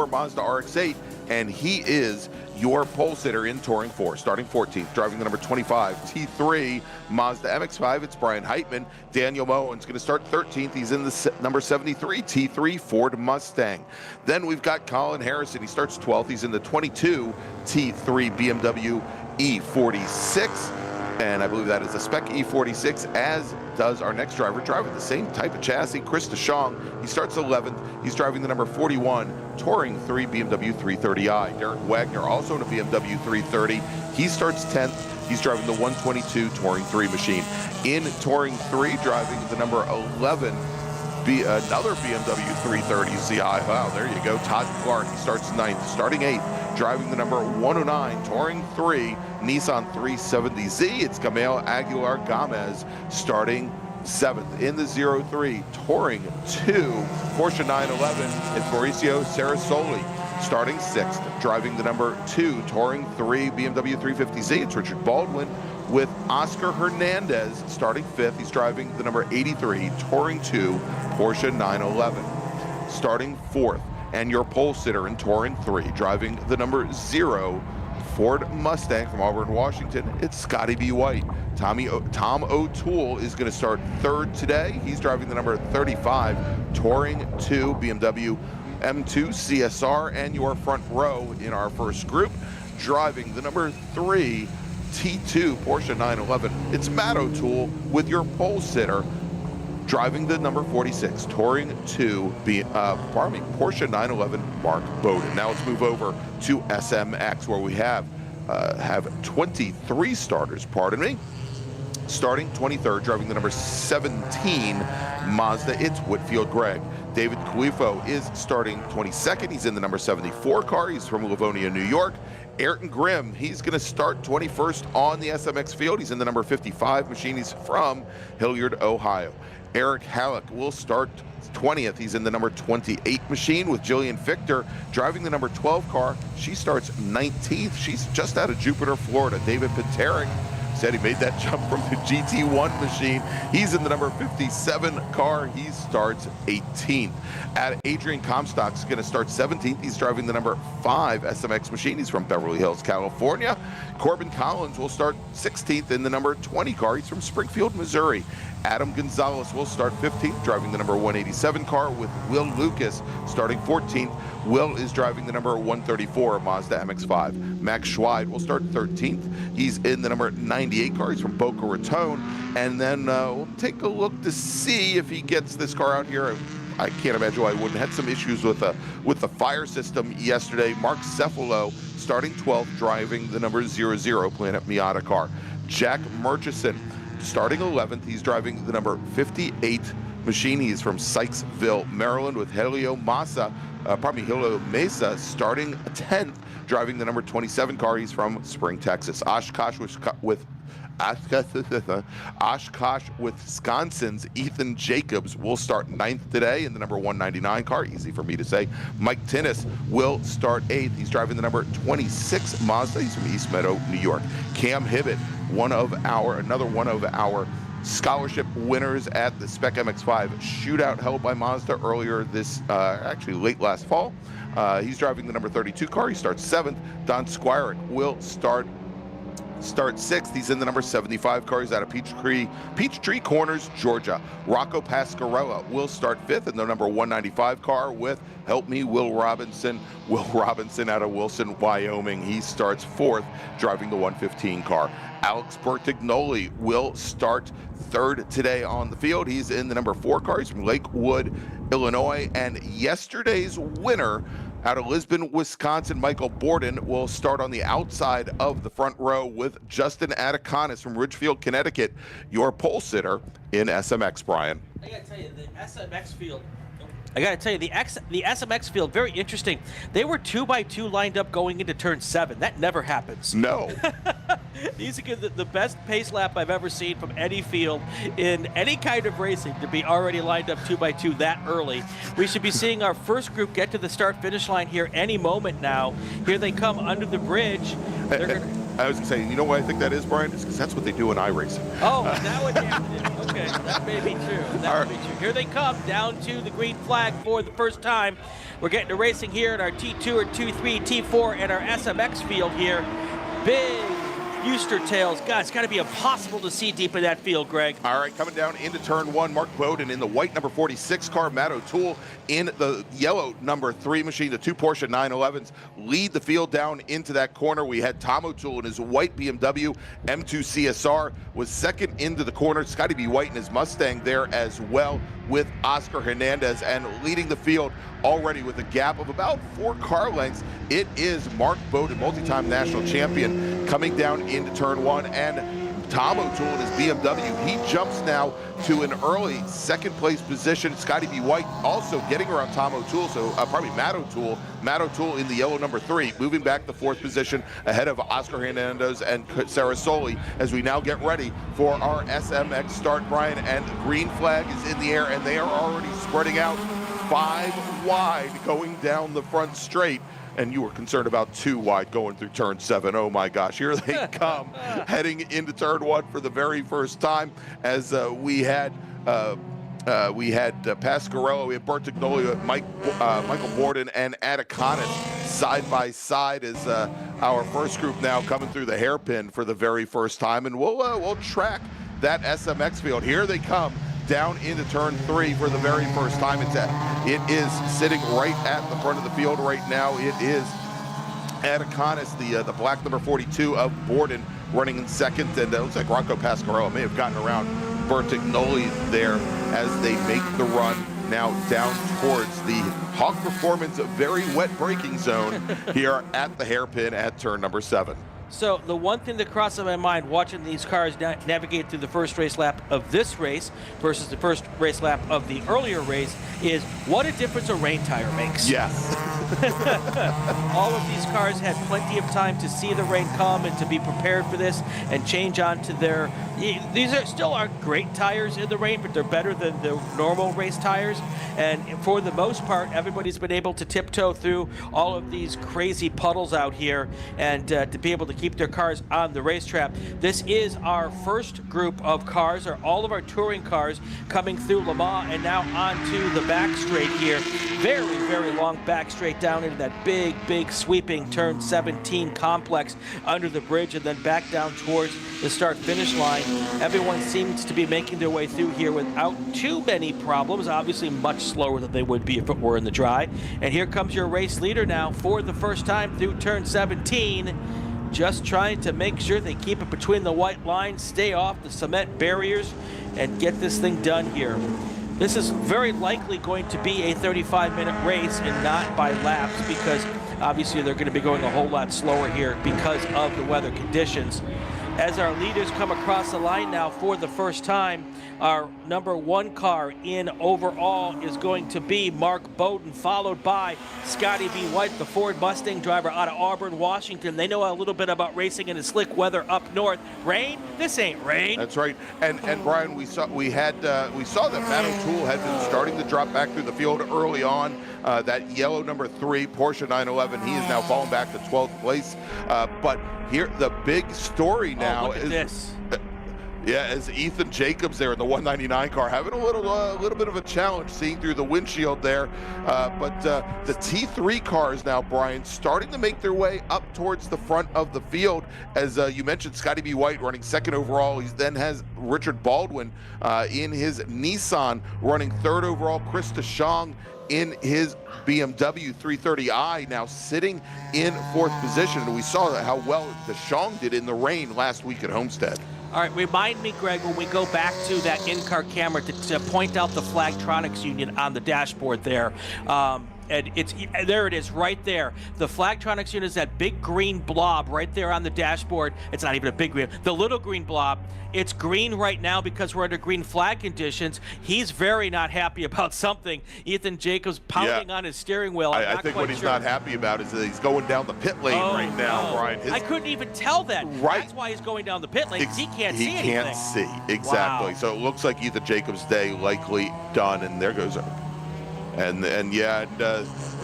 Mazda RX-8, and he is your pole sitter in Touring 4. Starting 14th, driving the number 25 T3 Mazda MX-5, it's Brian Heitman. Daniel Moen's going to start 13th. He's in the number 73 T3 Ford Mustang. Then we've got Colin Harrison. He starts 12th. He's in the 22 T3 BMW E46. And I believe that is a Spec E46, as does our next driver, driving the same type of chassis, Chris DeShong. He starts 11th. He's driving the number 41 Touring 3 BMW 330i. Derek Wagner, also in a BMW 330. He starts 10th. He's driving the 122 Touring 3 machine. In Touring 3, driving the number 11, another BMW 330 Zi. Wow, there you go. Todd Clark, he starts 9th. Starting 8th, driving the number 109 Touring 3 Nissan 370Z. It's Gamal Aguilar Gomez starting 7th. In the 03 Touring 2 Porsche 911, it's Mauricio Sarasoli starting 6th. Driving the number 2 Touring 3 BMW 350Z, it's Richard Baldwin with Oscar Hernandez starting 5th. He's driving the number 83 Touring 2 Porsche 911. Starting 4th, and your pole sitter in Touring 3, driving the number 0 Ford Mustang from Auburn, Washington, it's Scotty B. White. Tom O'Toole is going to start 3rd today. He's driving the number 35 Touring 2 BMW M2 CSR, and your front row in our first group, driving the number 3 T2 Porsche 911. It's Matt O'Toole with your pole sitter, driving the number 46 Touring 2 Porsche 911 Mark Bowden. Now let's move over to SMX, where we have 23 starters, pardon me. Starting 23rd, driving the number 17 Mazda, it's Whitfield Gregg. David Cuifo is starting 22nd. He's in the number 74 car. He's from Livonia, New York. Ayrton Grimm, he's going to start 21st on the SMX field. He's in the number 55 machine. He's from Hilliard, Ohio. Eric Halleck will start 20th. He's in the number 28 machine with Jillian Fichter driving the number 12 car. She starts 19th. She's just out of Jupiter, Florida. David Paterick said he made that jump from the GT1 machine. He's in the number 57 car. He starts 18th. Adrian Comstock's going to start 17th. He's driving the number 5 SMX machine. He's from Beverly Hills, California. Corbin Collins will start 16th in the number 20 car. He's from Springfield, Missouri. Adam Gonzalez will start 15th, driving the number 187 car, with Will Lucas starting 14th. Will is driving the number 134 Mazda MX-5. Max Schweid will start 13th. He's in the number 98 car. He's from Boca Raton. And then we'll take a look to see if he gets this car out here. I can't imagine why he wouldn't. Had some issues with the fire system yesterday. Mark Cefalo starting 12th, driving the number 00 Planet Miata car. Jack Murchison starting 11th. He's driving the number 58 machine. He's from Sykesville, Maryland, with Helio Mesa starting 10th, driving the number 27 car. He's from Spring, Texas. Oshkosh, Wisconsin's Ethan Jacobs will start 9th today in the number 199 car. Easy for me to say. Mike Tinnis will start 8th. He's driving the number 26 Mazda. He's from East Meadow, New York. Cam Hibbett, another one of our scholarship winners at the Spec MX-5 shootout held by Mazda earlier actually late last fall. He's driving the number 32 car. He starts 7th. Don Squirick will start 6th. He's in the number 75 car. He's out of Peachtree Corners, Georgia. Rocco Pascarella will start 5th in the number 195 car with, help me, Will Robinson. Will Robinson out of Wilson, Wyoming. He starts 4th, driving the 115 car. Alex Bertignoli will start 3rd today on the field. He's in the number 4 car. He's from Lakewood, Illinois. And yesterday's winner Out of Lisbon, Wisconsin, Michael Borden will start on the outside of the front row with Justin Atticonis from Ridgefield, Connecticut, your pole sitter in SMX, Brian. I gotta tell you, the SMX field. I gotta tell you, the SMX field, very interesting. They were 2x2 lined up going into turn 7. That never happens. No. These are the best pace lap I've ever seen from any field in any kind of racing to be already lined up 2x2 that early. We should be seeing our first group get to the start-finish line here any moment now. Here they come under the bridge. I was going to say, you know what I think that is, Brian? It's because that's what they do in iRacing. Oh, that would be okay. That may be true. That would be true. Here they come down to the green flag for the first time. We're getting to racing here in our T2 or T3, T4, and our SMX field here. Big Hoosier tails. God, it's got to be impossible to see deep in that field, Greg. All right, coming down into turn 1, Mark Bowden in the white number 46 car, Matt O'Toole in the yellow number 3 machine. The 2 Porsche 911s lead the field down into that corner. We had Tom O'Toole in his white BMW M2 CSR was second into the corner. Scotty B. White in his Mustang there as well with Oscar Hernandez, and leading the field already with a gap of about 4 car lengths. It is Mark Bowden, multi-time national champion, coming down into turn 1, and Tom O'Toole in his BMW, he jumps now to an early second place position. Scotty B. White also getting around Tom O'Toole, so probably Matt O'Toole. Matt O'Toole in the yellow number 3, moving back the 4th position ahead of Oscar Hernandez and Sarah Soli as we now get ready for our SMX start, Brian, and green flag is in the air, and they are already spreading out 5 wide going down the front straight. And you were concerned about 2 wide going through turn 7. Oh my gosh, here they come heading into turn 1 for the very first time, as we had Pasquarello, we had Bertignoli, we had Michael Borden and Atticonis side by side as our first group now coming through the hairpin for the very first time, and we'll track that SMX field. Here they come down into turn 3 for the very first time. It is sitting right at the front of the field right now. It is Atticonis, the black number 42 of Borden, running in second, and it looks like Rocco Pasquarello may have gotten around Bertignoli there as they make the run now down towards the Hawk Performance very wet braking zone here at the hairpin at turn number 7. So the one thing that crosses my mind watching these cars navigate through the first race lap of this race versus the first race lap of the earlier race is what a difference a rain tire makes. Yes. All of these cars had plenty of time to see the rain come and to be prepared for this and change on to their... These still aren't great tires in the rain, but they're better than the normal race tires. And for the most part, everybody's been able to tiptoe through all of these crazy puddles out here and to be able to keep their cars on the racetrack. This is our first group of cars, or all of our touring cars coming through Le Mans and now onto the back straight here. Very, very long back straight down into that big sweeping turn 17 complex under the bridge and then back down towards the start-finish line. Everyone seems to be making their way through here without too many problems, obviously much slower than they would be if it were in the dry. And here comes your race leader now for the first time through turn 17. Just trying to make sure they keep it between the white lines, stay off the cement barriers, and get this thing done here. This is very likely going to be a 35-minute race and not by laps, because obviously they're going to be going a whole lot slower here because of the weather conditions. As our leaders come across the line now for the first time, our number 1 car in overall is going to be Mark Bowden, followed by Scotty B. White, the Ford Mustang driver out of Auburn, Washington. They know a little bit about racing in the slick weather up north. Rain? This ain't rain. That's right. And Brian, we saw that Matt O'Toole had been starting to drop back through the field early on. That yellow number 3 Porsche 911, he is now falling back to 12th place. But here, the big story now look at this. As Ethan Jacobs there in the 199 car having a little bit of a challenge seeing through the windshield there. But the T3 cars now, Brian, starting to make their way up towards the front of the field. As you mentioned, Scotty B. White running second overall. He then has Richard Baldwin in his Nissan running third overall. Chris DeShong in his BMW 330i now sitting in 4th position. And we saw how well DeShong did in the rain last week at Homestead. All right, remind me, Greg, when we go back to that in-car camera to point out the Flagtronics union on the dashboard there. And there it is right there. The Flagtronics unit is that big green blob right there on the dashboard. It's not even a big green, the little green blob. It's green right now because we're under green flag conditions. He's very not happy about something. Ethan Jacobs pounding on his steering wheel. I think what he's not happy about is that he's going down the pit lane right now, Brian. I couldn't even tell that. Right. That's why he's going down the pit lane, because he can't see anything. He can't see, exactly. Wow. So it looks like Ethan Jacobs' day likely done, and there goes. And yeah,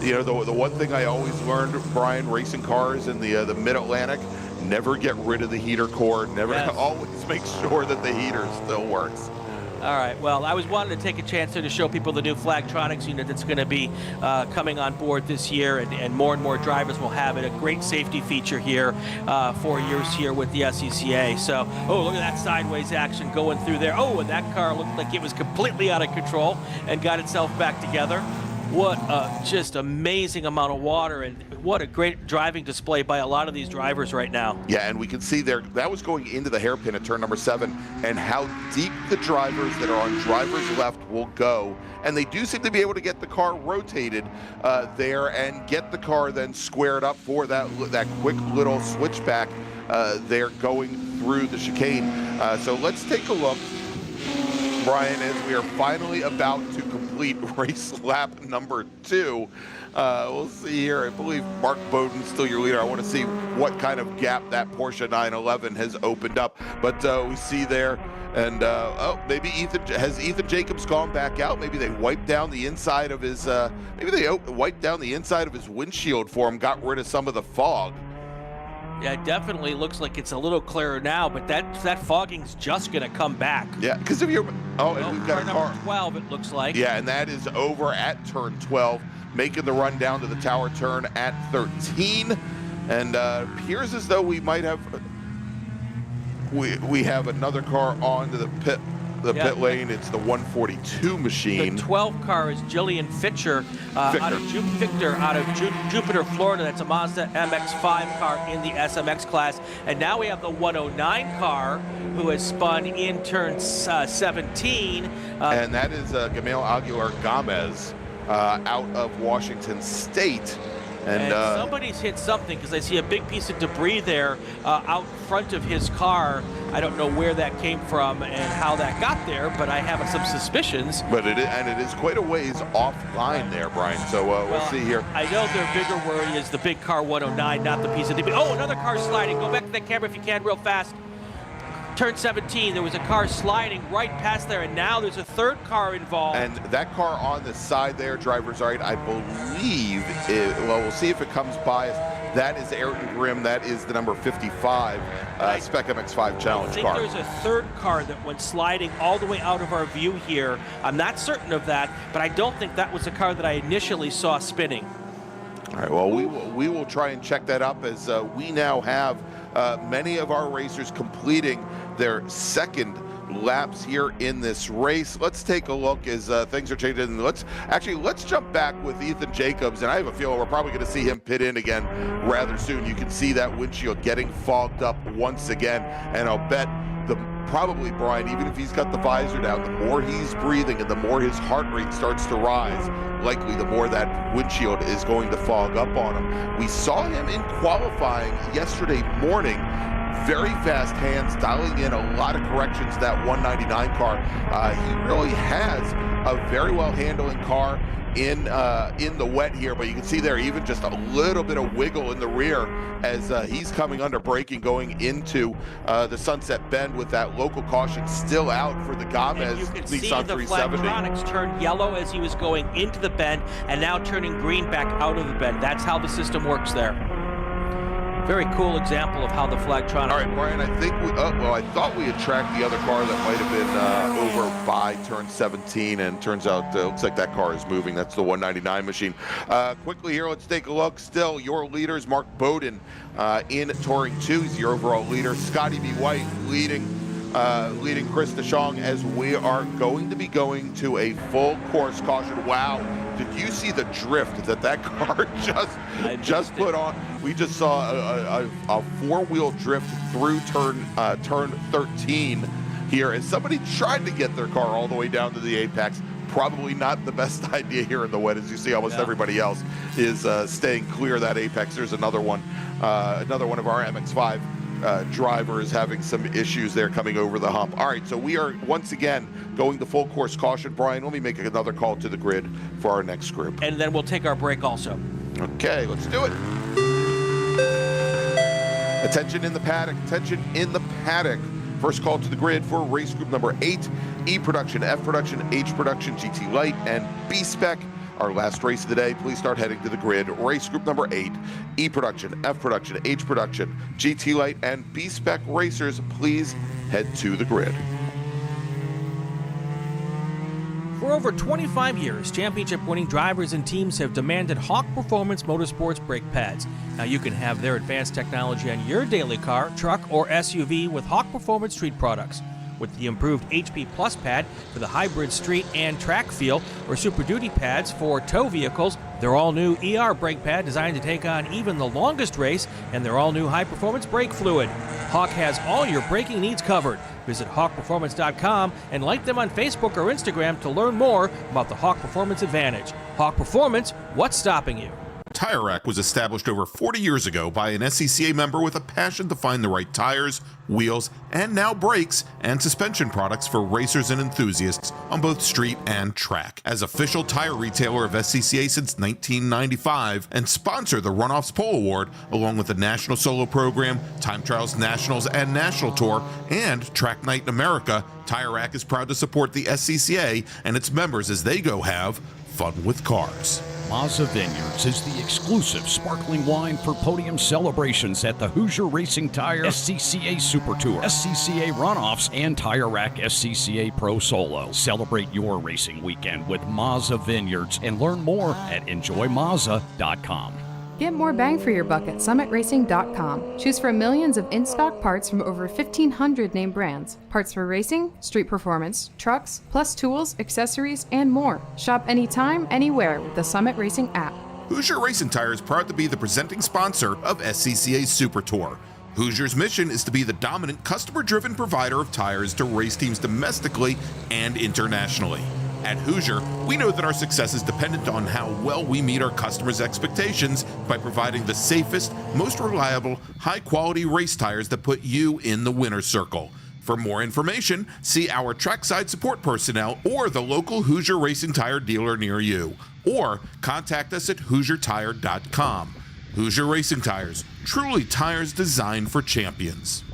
you know, the one thing I always learned, Brian, racing cars in the Mid-Atlantic, never get rid of the heater core. Never, always make sure that the heater still works. All right, well, I was wanting to take a chance here to show people the new Flagtronics unit that's going to be coming on board this year, and more drivers will have it. A great safety feature here for years here with the SCCA. So, oh, look at that sideways action going through there. Oh, and that car looked like it was completely out of control and got itself back together. What a just amazing amount of water, and what a great driving display by a lot of these drivers right now. Yeah, and we can see there, that was going into the hairpin at turn number 7, and how deep the drivers that are on driver's left will go. And they do seem to be able to get the car rotated there and get the car then squared up for that quick little switchback there going through the chicane. So let's take a look, Brian, as we are finally about to complete race lap number 2. We'll see here. I believe Mark Bowden's still your leader. I want to see what kind of gap that Porsche 911 has opened up. But we see there, and oh, maybe has Ethan Jacobs gone back out? Maybe they wiped down the inside of his. Maybe they wiped down the inside of his windshield for him, got rid of some of the fog. Yeah, it definitely looks like it's a little clearer now, but that fogging's just going to come back. Yeah, because if you're... Oh, and we've got a car... number 12, it looks like. Yeah, and that is over at turn 12, making the run down to the tower turn at 13. And appears as though we might have... We have another car onto the pit lane. It's the 142 machine. The 12 car is Jillian Victor out of Jupiter, Florida. That's a Mazda MX-5 car in the SMX class. And now we have the 109 car who has spun in turn 17. And that is Gamel Aguilar Gomez out of Washington State. And somebody's hit something, because I see a big piece of debris there out front of his car. I don't know where that came from and how that got there, but I have some suspicions. But it is quite a ways offline there, Brian. So we'll see here. I know their bigger worry is the big car 109, not the piece of debris. Oh, another car sliding. Go back to that camera if you can real fast. Turn 17, there was a car sliding right past there, and now there's a third car involved. And that car on the side there, DriverSeye, I believe, well, we'll see if it comes by us. That is Ayrton Grimm. That is the number 55 Spec MX-5 challenge car. I think there's a third car that went sliding all the way out of our view here. I'm not certain of that, but I don't think that was the car that I initially saw spinning. All right, well, we will try and check that up, as we now have many of our racers completing their second laps here in this race. Let's take a look as things are changing. And let's jump back with Ethan Jacobs, and I have a feeling we're probably going to see him pit in again rather soon. You can see that windshield getting fogged up once again, and I'll bet probably, Brian, even if he's got the visor down, the more he's breathing and the more his heart rate starts to rise, likely the more that windshield is going to fog up on him. We saw him in qualifying yesterday morning. Very fast hands, dialing in a lot of corrections to that 199 car. He really has a very well handling car in the wet here, but you can see there even just a little bit of wiggle in the rear as he's coming under braking going into the Sunset Bend with that local caution still out for the Gomez Nissan 370. The Flagtronics turned yellow as he was going into the bend, and now turning green back out of the bend. That's how the system works there. Very cool example of how the Flagtronics. All right, Brian, I think I thought we had tracked the other car that might have been over by turn 17, and turns out it looks like that car is moving. That's the 199 machine. Quickly here, let's take a look. Still, your leaders, Mark Bowden in Touring 2. He's your overall leader. Scotty B. White leading Chris DeShong, as we are going to be going to a full course caution. Wow. Did you see the drift that car just put on? We just saw a four-wheel drift through turn 13 here, as somebody tried to get their car all the way down to the apex, probably not the best idea here in the wet. As you see, almost everybody else is staying clear of that apex. There's another one of our MX-5 drivers having some issues there coming over the hump. All right, so we are once again going to full course caution. Brian, let me make another call to the grid for our next group. And then we'll take our break also. Okay, let's do it. Attention in the paddock, attention in the paddock. First call to the grid for race group number 8, E Production, F Production, H Production, GT Light, and B-Spec. Our last race of the day, please start heading to the grid. Race group number 8, E Production, F Production, H Production, GT Light, and B-Spec racers, please head to the grid. For over 25 years, championship-winning drivers and teams have demanded Hawk Performance Motorsports brake pads. Now you can have their advanced technology on your daily car, truck, or SUV with Hawk Performance Street products. With the improved HP Plus pad for the hybrid street and track feel, or Super Duty pads for tow vehicles, their all-new ER brake pad designed to take on even the longest race, and their all-new high-performance brake fluid. Hawk has all your braking needs covered. Visit hawkperformance.com and like them on Facebook or Instagram to learn more about the Hawk Performance Advantage. Hawk Performance, what's stopping you? Tire Rack was established over 40 years ago by an SCCA member with a passion to find the right tires, wheels, and now brakes and suspension products for racers and enthusiasts on both street and track. As official tire retailer of SCCA since 1995 and sponsor the Runoffs Pole Award, along with the National Solo Program, Time Trials Nationals and National Tour, and Track Night in America, Tire Rack is proud to support the SCCA and its members as they go have fun with cars. Mazda Vineyards is the exclusive sparkling wine for podium celebrations at the Hoosier Racing Tire SCCA Super Tour, SCCA Runoffs, and Tire Rack SCCA Pro Solo. Celebrate your racing weekend with Mazda Vineyards and learn more at enjoymazda.com. Get more bang for your buck at summitracing.com. Choose from millions of in-stock parts from over 1,500 name brands. Parts for racing, street performance, trucks, plus tools, accessories, and more. Shop anytime, anywhere with the Summit Racing app. Hoosier Racing Tire is proud to be the presenting sponsor of SCCA Super Tour. Hoosier's mission is to be the dominant customer-driven provider of tires to race teams domestically and internationally. At Hoosier, we know that our success is dependent on how well we meet our customers' expectations by providing the safest, most reliable, high-quality race tires that put you in the winner's circle. For more information, see our trackside support personnel or the local Hoosier Racing Tire dealer near you, or contact us at HoosierTire.com. Hoosier Racing Tires, truly tires designed for champions.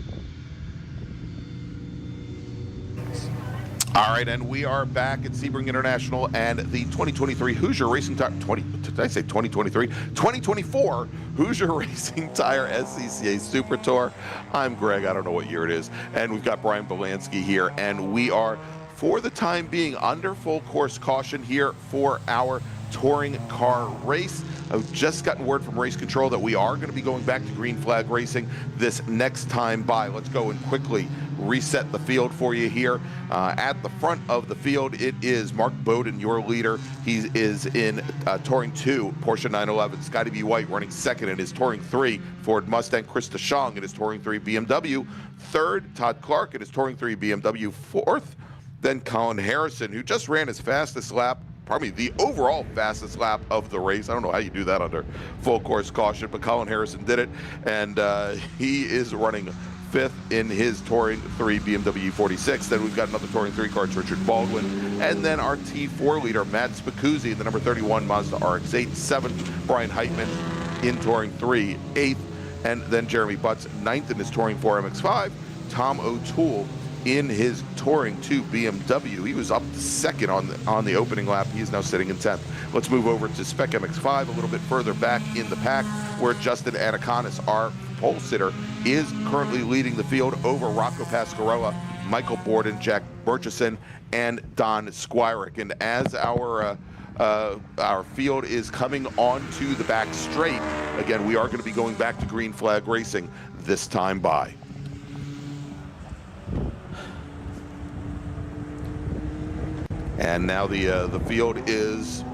All right, and we are back at Sebring International and the 2023 Hoosier Racing Tire, did I say 2023? 2024 Hoosier Racing Tire SCCA Super Tour. I'm Greg, I don't know what year it is, and we've got Brian Bielanski here, and we are, for the time being, under full course caution here for our touring car race. I've just gotten word from race control that we are going to be going back to green flag racing this next time by. Let's go and quickly reset the field for you here. At the front of the field, it is Mark Bowden, your leader. He is in Touring 2, Porsche 911. Scotty B. White running second in his Touring 3, Ford Mustang. Chris DeShong in his Touring 3, BMW. Third, Todd Clark in his Touring 3, BMW. Fourth, then Colin Harrison, who just ran his fastest lap, the overall fastest lap of the race. I don't know how you do that under full course caution, but Colin Harrison did it, and he is running fifth in his Touring 3 BMW 46. Then we've got another Touring 3 car, it's Richard Baldwin, and then our T4 leader, Matt Spicuzzi, in the number 31 Mazda RX-8. 7th, Brian Heitman in Touring 3. 8th, and then Jeremy Butts, 9th in his Touring 4 MX-5. Tom O'Toole in his Touring 2 BMW. He was up second on the opening lap. He is now sitting in 10th. Let's move over to Spec MX-5 a little bit further back in the pack, where Justin Anaconis, our pole sitter, is currently leading the field over Rocco Pasquarella, Michael Borden, Jack Murchison, and Don Squirick. And as our field is coming onto the back straight, again, we are going to be going back to green flag racing this time by. And now the field is,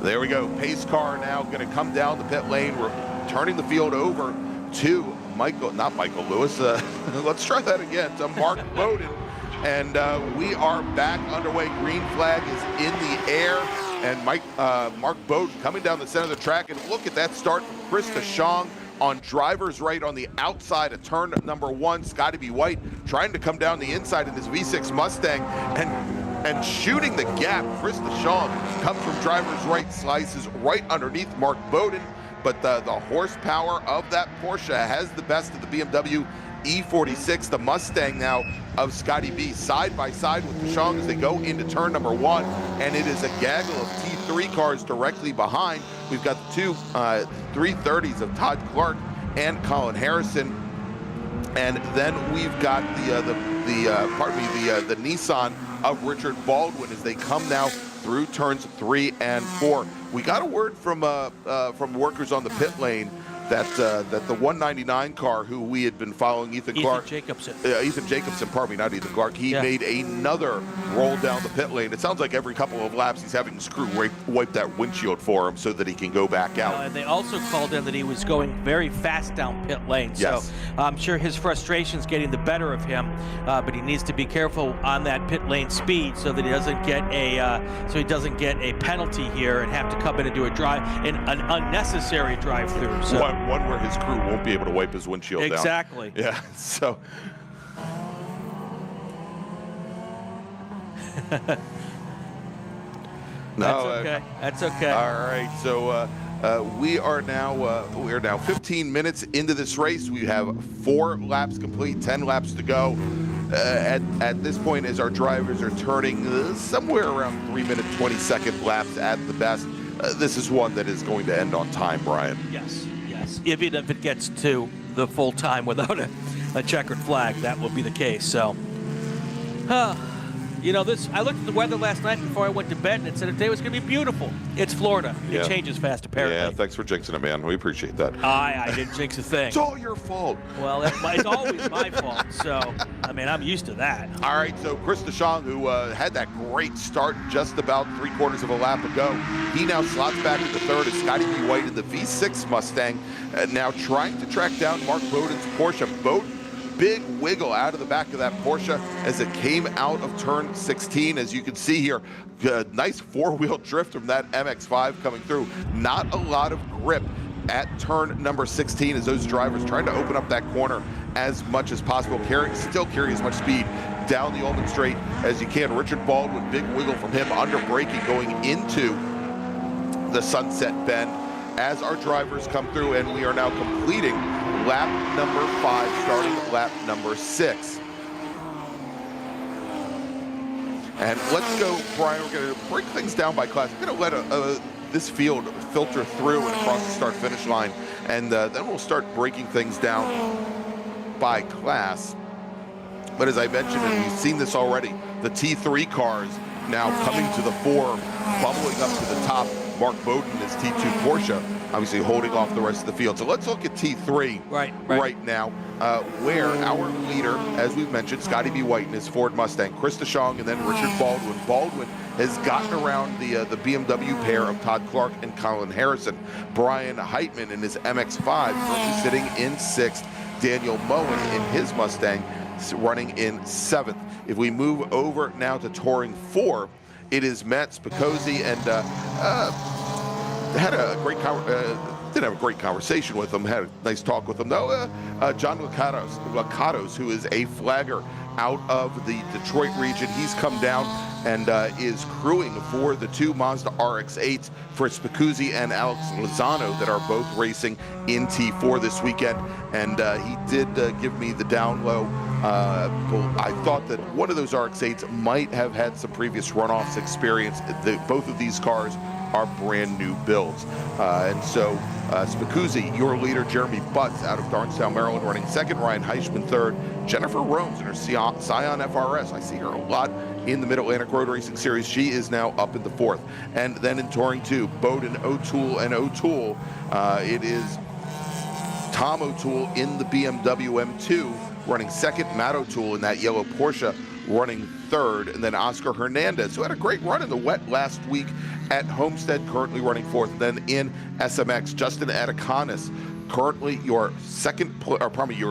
there we go, pace car now going to come down the pit lane. We're turning the field over to not Michael Lewis, let's try that again, to Mark Bowden and we are back underway. Green flag is in the air, and Mark Bowden coming down the center of the track, and look at that start from Chris DeShong on driver's right on the outside of turn number 1. Scotty B. White trying to come down the inside in his V6 Mustang, and shooting the gap. Chris DeShong comes from driver's right, slices right underneath Mark Bowden, but the horsepower of that Porsche has the best of the BMW E46. The Mustang now of Scotty B side by side with DeShong as they go into turn number 1, and it is a gaggle of T3 cars directly behind. We've got the two 330s of Todd Clark and Colin Harrison, and then we've got the Nissan of Richard Baldwin as they come now through turns 3 and 4. We got a word from workers on the pit lane that the 199 car, who we had been following, Ethan Jacobson, pardon me, not Ethan Clark, he made another roll down the pit lane. It sounds like every couple of laps he's having the screw wipe that windshield for him so that he can go back out. And they also called in that he was going very fast down pit lane. Yes. So I'm sure his frustration's getting the better of him, but he needs to be careful on that pit lane speed so that he doesn't get a penalty here and have to come in and do an unnecessary drive-through. So one where his crew won't be able to wipe his windshield down. Exactly. Yeah, so. That's okay. All right, so we are now 15 minutes into this race. We have 4 laps complete, 10 laps to go. At this point, as our drivers are turning somewhere around 3-minute, 20-second laps at the best, this is one that is going to end on time, Brian. Yes. Even if it gets to the full time without a checkered flag, that will be the case. So, I looked at the weather last night before I went to bed, and it said today was going to be beautiful. It's Florida. It changes fast, apparently. Yeah, thanks for jinxing it, man. We appreciate that. I didn't jinx a thing. It's all your fault. Well, it's always my fault. So, I'm used to that. All right, so Chris DeShong, who had that great start just about 3/4 of a lap ago, he now slots back into third as Scotty B. White in the V6 Mustang, now trying to track down Mark Bowden's Porsche. Bowden, big wiggle out of the back of that Porsche as it came out of turn 16. As you can see here, nice 4-wheel drift from that MX-5 coming through. Not a lot of grip at turn number 16 as those drivers trying to open up that corner as much as possible, still carry as much speed down the Ullman Straight as you can. Richard Baldwin, big wiggle from him, under braking going into the Sunset Bend as our drivers come through, and we are now completing lap number 5, starting lap number 6. And let's go, Brian, we're going to break things down by class. We're going to let this field filter through and across the start-finish line, and then we'll start breaking things down by class. But as I mentioned, and we've seen this already, the T3 cars now coming to the fore, bubbling up to the top. Mark Bowden is T2 Porsche, obviously holding off the rest of the field. So let's look at T3 right now, where our leader, as we've mentioned, Scotty B. White in his Ford Mustang, Chris DeShong, and then Richard Baldwin. Baldwin has gotten around the BMW pair of Todd Clark and Colin Harrison. Brian Heitman in his MX-5 currently sitting in 6th. Daniel Moen in his Mustang running in 7th. If we move over now to Touring 4, it is Matt Spicozzi, and didn't have a great conversation with him. Had a nice talk with him though. John Lacatos, who is a flagger out of the Detroit region, he's come down and is crewing for the 2 Mazda RX-8s for Spicuzzi and Alex Lozano that are both racing in T4 this weekend. And he did give me the down low. I thought that one of those RX-8s might have had some previous runoffs experience. Both of these cars are brand new builds. And so Spicuzzi, your leader, Jeremy Butts out of Darnestown, Maryland, running 2nd, Ryan Heichman 3rd, Jennifer Romes in her Scion FRS. I see her a lot in the Mid-Atlantic Road Racing Series. She is now up in the 4th. And then in Touring 2, Bowden, O'Toole, and O'Toole. It is Tom O'Toole in the BMW M2 running 2nd, Matt O'Toole in that yellow Porsche running 3rd, and then Oscar Hernandez, who had a great run in the wet last week at Homestead, currently running 4th. And then in SMX, Justin Atakanis, currently your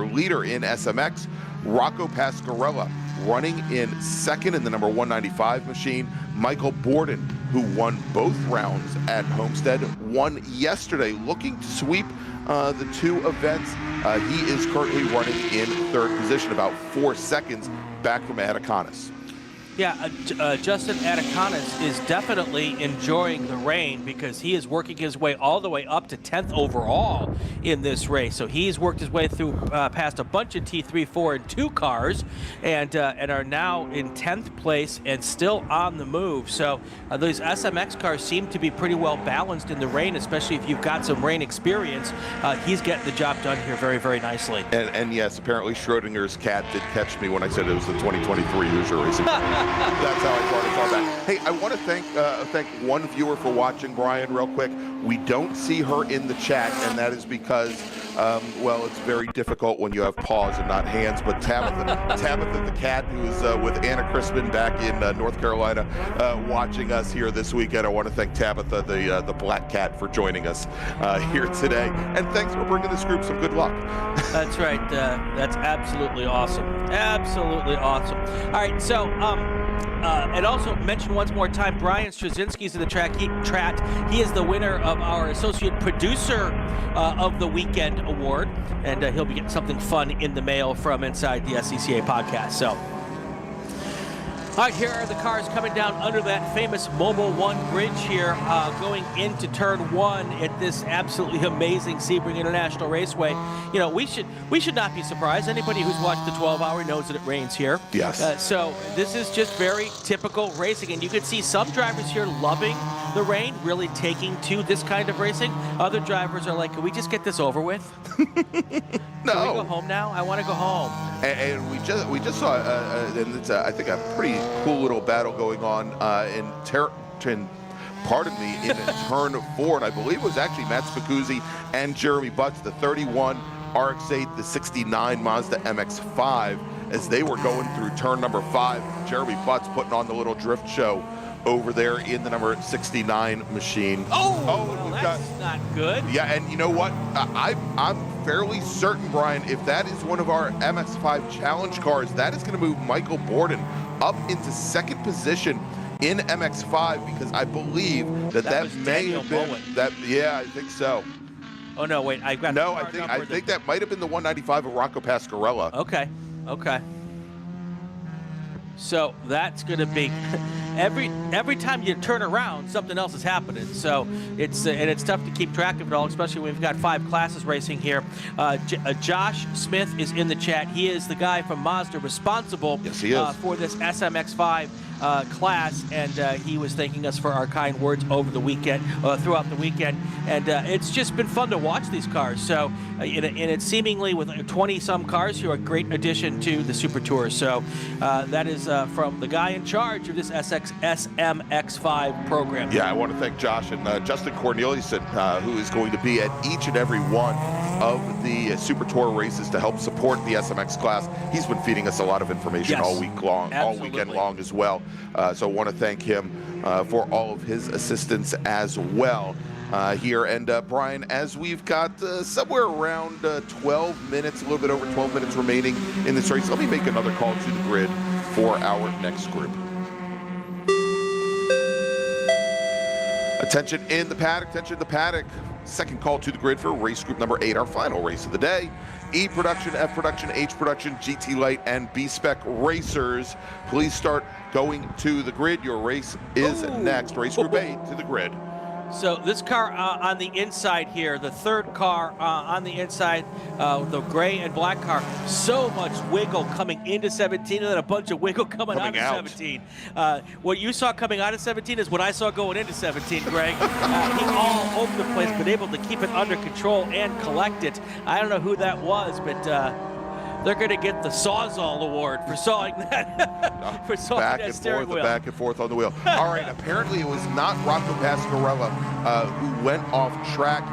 leader in SMX. Rocco Pascarella running in second in the number 195 machine. Michael Borden, who won both rounds at Homestead, won yesterday, looking to sweep the two events. He is currently running in third position, about 4 seconds back from Atticanis. Yeah, Justin Atticanis is definitely enjoying the rain because he is working his way all the way up to 10th overall in this race. So he's worked his way through past a bunch of T3, 4, and 2 cars and are now in 10th place and still on the move. So those SMX cars seem to be pretty well balanced in the rain, especially if you've got some rain experience. He's getting the job done here very, very nicely. And yes, apparently Schrodinger's cat did catch me when I said it was the 2023 Hoosier Racing. That's how I brought it all back. Hey, I want to thank one viewer for watching, Brian, real quick. We don't see her in the chat, and that is because, well, it's very difficult when you have paws and not hands. But Tabitha the cat, who is with Anna Crispin back in North Carolina, watching us here this weekend. I want to thank Tabitha, the black cat, for joining us here today. And thanks for bringing this group some good luck. That's right. That's absolutely awesome. Absolutely awesome. All right, so and also mention once more time, Brian Straczynski's in the track. He is the winner of our Associate Producer of the Weekend Award, and he'll be getting something fun in the mail from inside the SCCA podcast. So, all right, here are the cars coming down under that famous Mobil 1 bridge here, going into turn 1 at this absolutely amazing Sebring International Raceway. You know, we should not be surprised. Anybody who's watched the 12-hour knows that it rains here. Yes. So this is just very typical racing, and you can see some drivers here loving the rain, really taking to this kind of racing. Other drivers are like, can we just get this over with? No. Can we go home now? I want to go home. And we just saw, and it's I think a pretty cool little battle going on in turn 4, and I believe it was actually Matt Spicuzzi and Jeremy Butts, the 31 RX-8, the 69 Mazda MX-5, as they were going through turn number 5. Jeremy Butts putting on the little drift show over there in the number 69 machine. Well, that's not good. Yeah, and you know what? I'm fairly certain, Brian, if that is one of our MX-5 challenge cars, that is going to move Michael Borden up into second position in MX-5, because I believe that may have been Bowen. that. Yeah, I think so. Oh no, wait, I got no. I think that might have been the 195 of Rocco Pasquarella. Okay. So that's going to be every time you turn around, something else is happening. So it's and it's tough to keep track of it all, especially when we've got 5 classes racing here. Josh Smith is in the chat. He is the guy from Mazda responsible for this SMX5 class, and he was thanking us for our kind words over the weekend, throughout the weekend, and it's just been fun to watch these cars. So, and it's seemingly with 20-some cars here, a great addition to the Super Tour. So that is from the guy in charge of this SMX5 program. Yeah, I want to thank Josh and Justin Corneliuson, who is going to be at each and every one of the Super Tour races to help support the SMX class. He's been feeding us a lot of information all week long, all weekend long as well. So I want to thank him for all of his assistance as well here. And Brian, as we've got somewhere around 12 minutes, a little bit over 12 minutes remaining in this race, let me make another call to the grid for our next group. Attention in the paddock, attention in the paddock. Second call to the grid for race group number 8, our final race of the day. E production, F production, H production, GT Light, and B-Spec racers. Please start going to the grid. Your race is next. Race group 8 to the grid. So this car on the inside here, the third car on the inside, the gray and black car, so much wiggle coming into 17 and then a bunch of wiggle coming out of 17. What you saw coming out of 17 is what I saw going into 17, Greg. He all over the place, but able to keep it under control and collect it. I don't know who that was, but they're going to get the Sawzall Award for sawing that, for sawing that steering wheel. Back and forth on the wheel. All right, apparently it was not Rocco Pasquarella who went off track,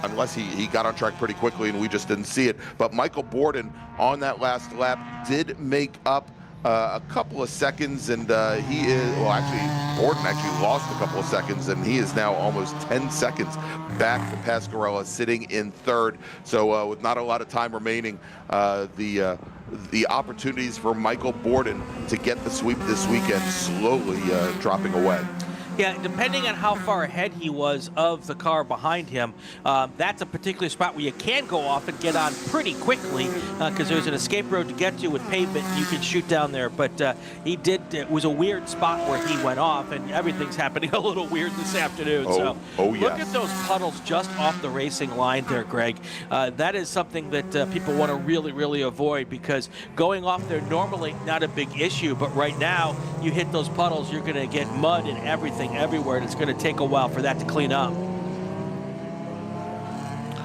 unless he got on track pretty quickly and we just didn't see it. But Michael Borden on that last lap did make up a couple of seconds, and he is, well, actually, Borden actually lost a couple of seconds, and he is now almost 10 seconds back to Pasquarella, sitting in third. So with not a lot of time remaining, the opportunities for Michael Borden to get the sweep this weekend slowly dropping away. Yeah, depending on how far ahead he was of the car behind him, that's a particular spot where you can go off and get on pretty quickly because there's an escape road to get to with pavement. You can shoot down there, but he did. It was a weird spot where he went off, and everything's happening a little weird this afternoon. Look at those puddles just off the racing line there, Greg. That is something that people want to really, really avoid, because going off there normally not a big issue, but right now you hit those puddles, you're going to get mud and everything everywhere, and it's going to take a while for that to clean up.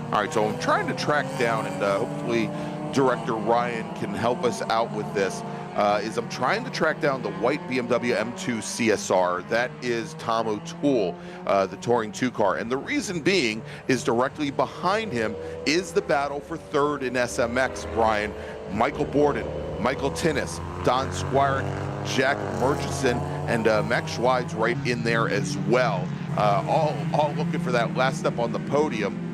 All right, so I'm trying to track down, and hopefully Director Ryan can help us out with this. I'm trying to track down the white BMW M2 CSR. That is Tom O'Toole, the Touring 2 car. And the reason being is directly behind him is the battle for third in SMX, Brian. Michael Borden, Michael Tinnis, Don Squire, Jack Murchison, and Max Schweid's right in there as well. All looking for that last step on the podium.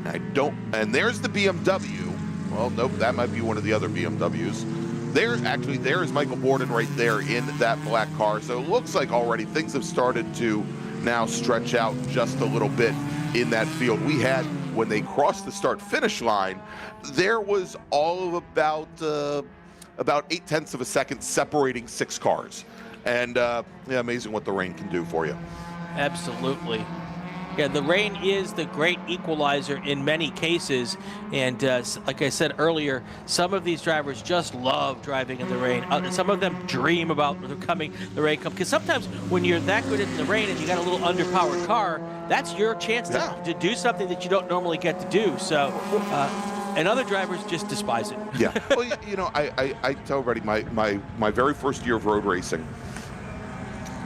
And there's the BMW. Well, nope, that might be one of the other BMWs. There is Michael Borden right there in that black car. So it looks like already things have started to now stretch out just a little bit in that field. We had, when they crossed the start-finish line, there was all of about 0.8 of a second separating 6 cars. And yeah, amazing what the rain can do for you. Absolutely. Yeah, the rain is the great equalizer in many cases, and like I said earlier, some of these drivers just love driving in the rain. Some of them dream about the rain come, because sometimes when you're that good in the rain and you got a little underpowered car, that's your chance to do something that you don't normally get to do. So, and other drivers just despise it. Yeah. Well, you know, I tell everybody my very first year of road racing,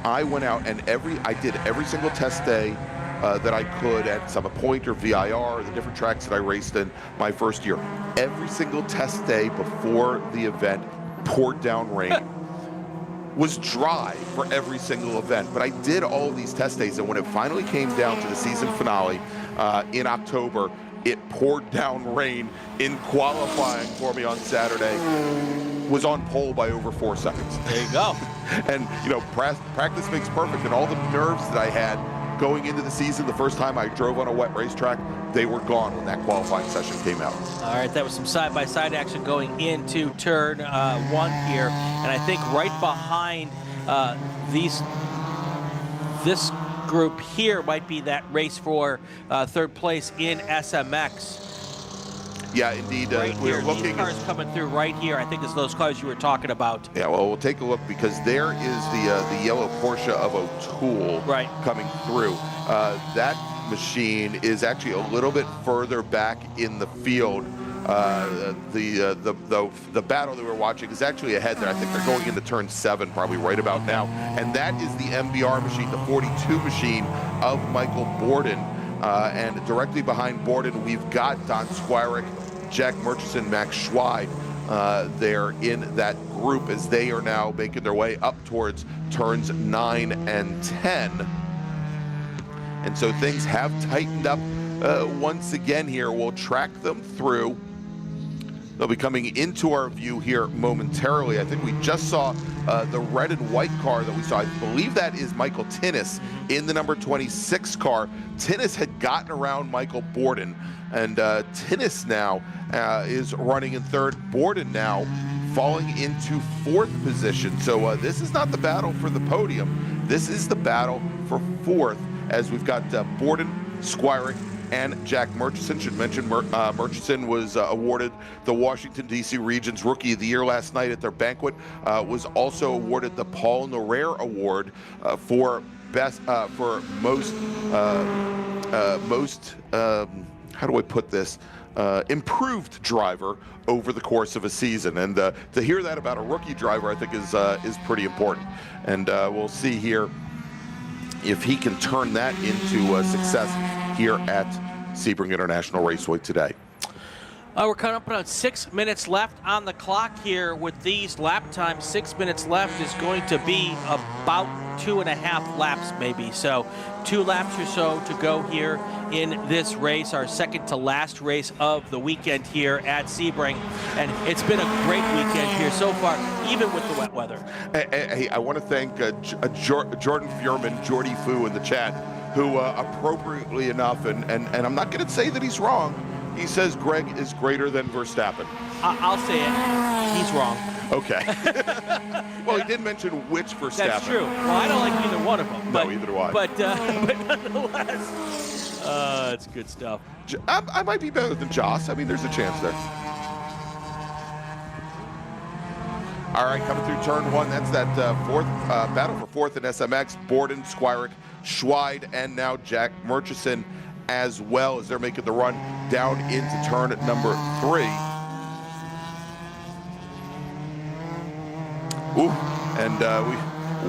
I went out and I did every single test day that I could at Summit Point or VIR, the different tracks that I raced in my first year. Every single test day before the event poured down rain. Was dry for every single event, but I did all of these test days, and when it finally came down to the season finale in October, it poured down rain in qualifying for me on Saturday. Was on pole by over 4 seconds. There you go. And you know, practice makes perfect, and all the nerves that I had going into the season, the first time I drove on a wet racetrack, they were gone when that qualifying session came out. All right, that was some side-by-side action going into turn 1 here, and I think right behind this group here might be that race for third place in SMX. Yeah, indeed. Right We're here, looking. these cars coming through right here. I think it's those cars you were talking about. Yeah, well, we'll take a look, because there is the yellow Porsche of O'Toole coming through. That machine is actually a little bit further back in the field. The battle that we're watching is actually ahead there. I think they're going into turn 7 probably right about now. And that is the MBR machine, the 42 machine of Michael Borden. And directly behind Borden, we've got Don Squirick, Jack Murchison, Max Schweid there in that group, as they are now making their way up towards turns 9 and 10. And so things have tightened up once again here. We'll track them through. They'll be coming into our view here momentarily. I think we just saw the red and white car that we saw. I believe that is Michael Tinnis in the number 26 car. Tinnis had gotten around Michael Borden, and Tinnis now is running in third. Borden now falling into 4th position. So this is not the battle for the podium. This is the battle for 4th, as we've got Borden, Squirick, and Jack Murchison. Should mention Murchison was awarded the Washington, D.C. Region's Rookie of the Year last night at their banquet. Was also awarded the Paul Norer Award for most how do I put this? Improved driver over the course of a season. And to hear that about a rookie driver, I think is pretty important. And we'll see here if he can turn that into success here at Sebring International Raceway today. We're coming up on 6 minutes left on the clock here with these lap times. 6 minutes left is going to be about 2.5 laps maybe. So 2 laps or so to go here in this race, our second to last race of the weekend here at Sebring. And it's been a great weekend here so far, even with the wet weather. Hey, I want to thank Jordan Furman, Jordy Fu in the chat, who appropriately enough, and I'm not going to say that he's wrong, he says Gregg is greater than Verstappen. I'll say it. He's wrong. Okay. Well, he did mention which Verstappen. That's true. Well, I don't like either one of them. No, either do I. But nonetheless, it's good stuff. I might be better than Joss. I mean, there's a chance there. All right, coming through turn 1, that's that fourth battle for fourth in SMX. Borden, Squirick, Schweid, and now Jack Murchison as well as they're making the run down into turn number 3. Ooh, and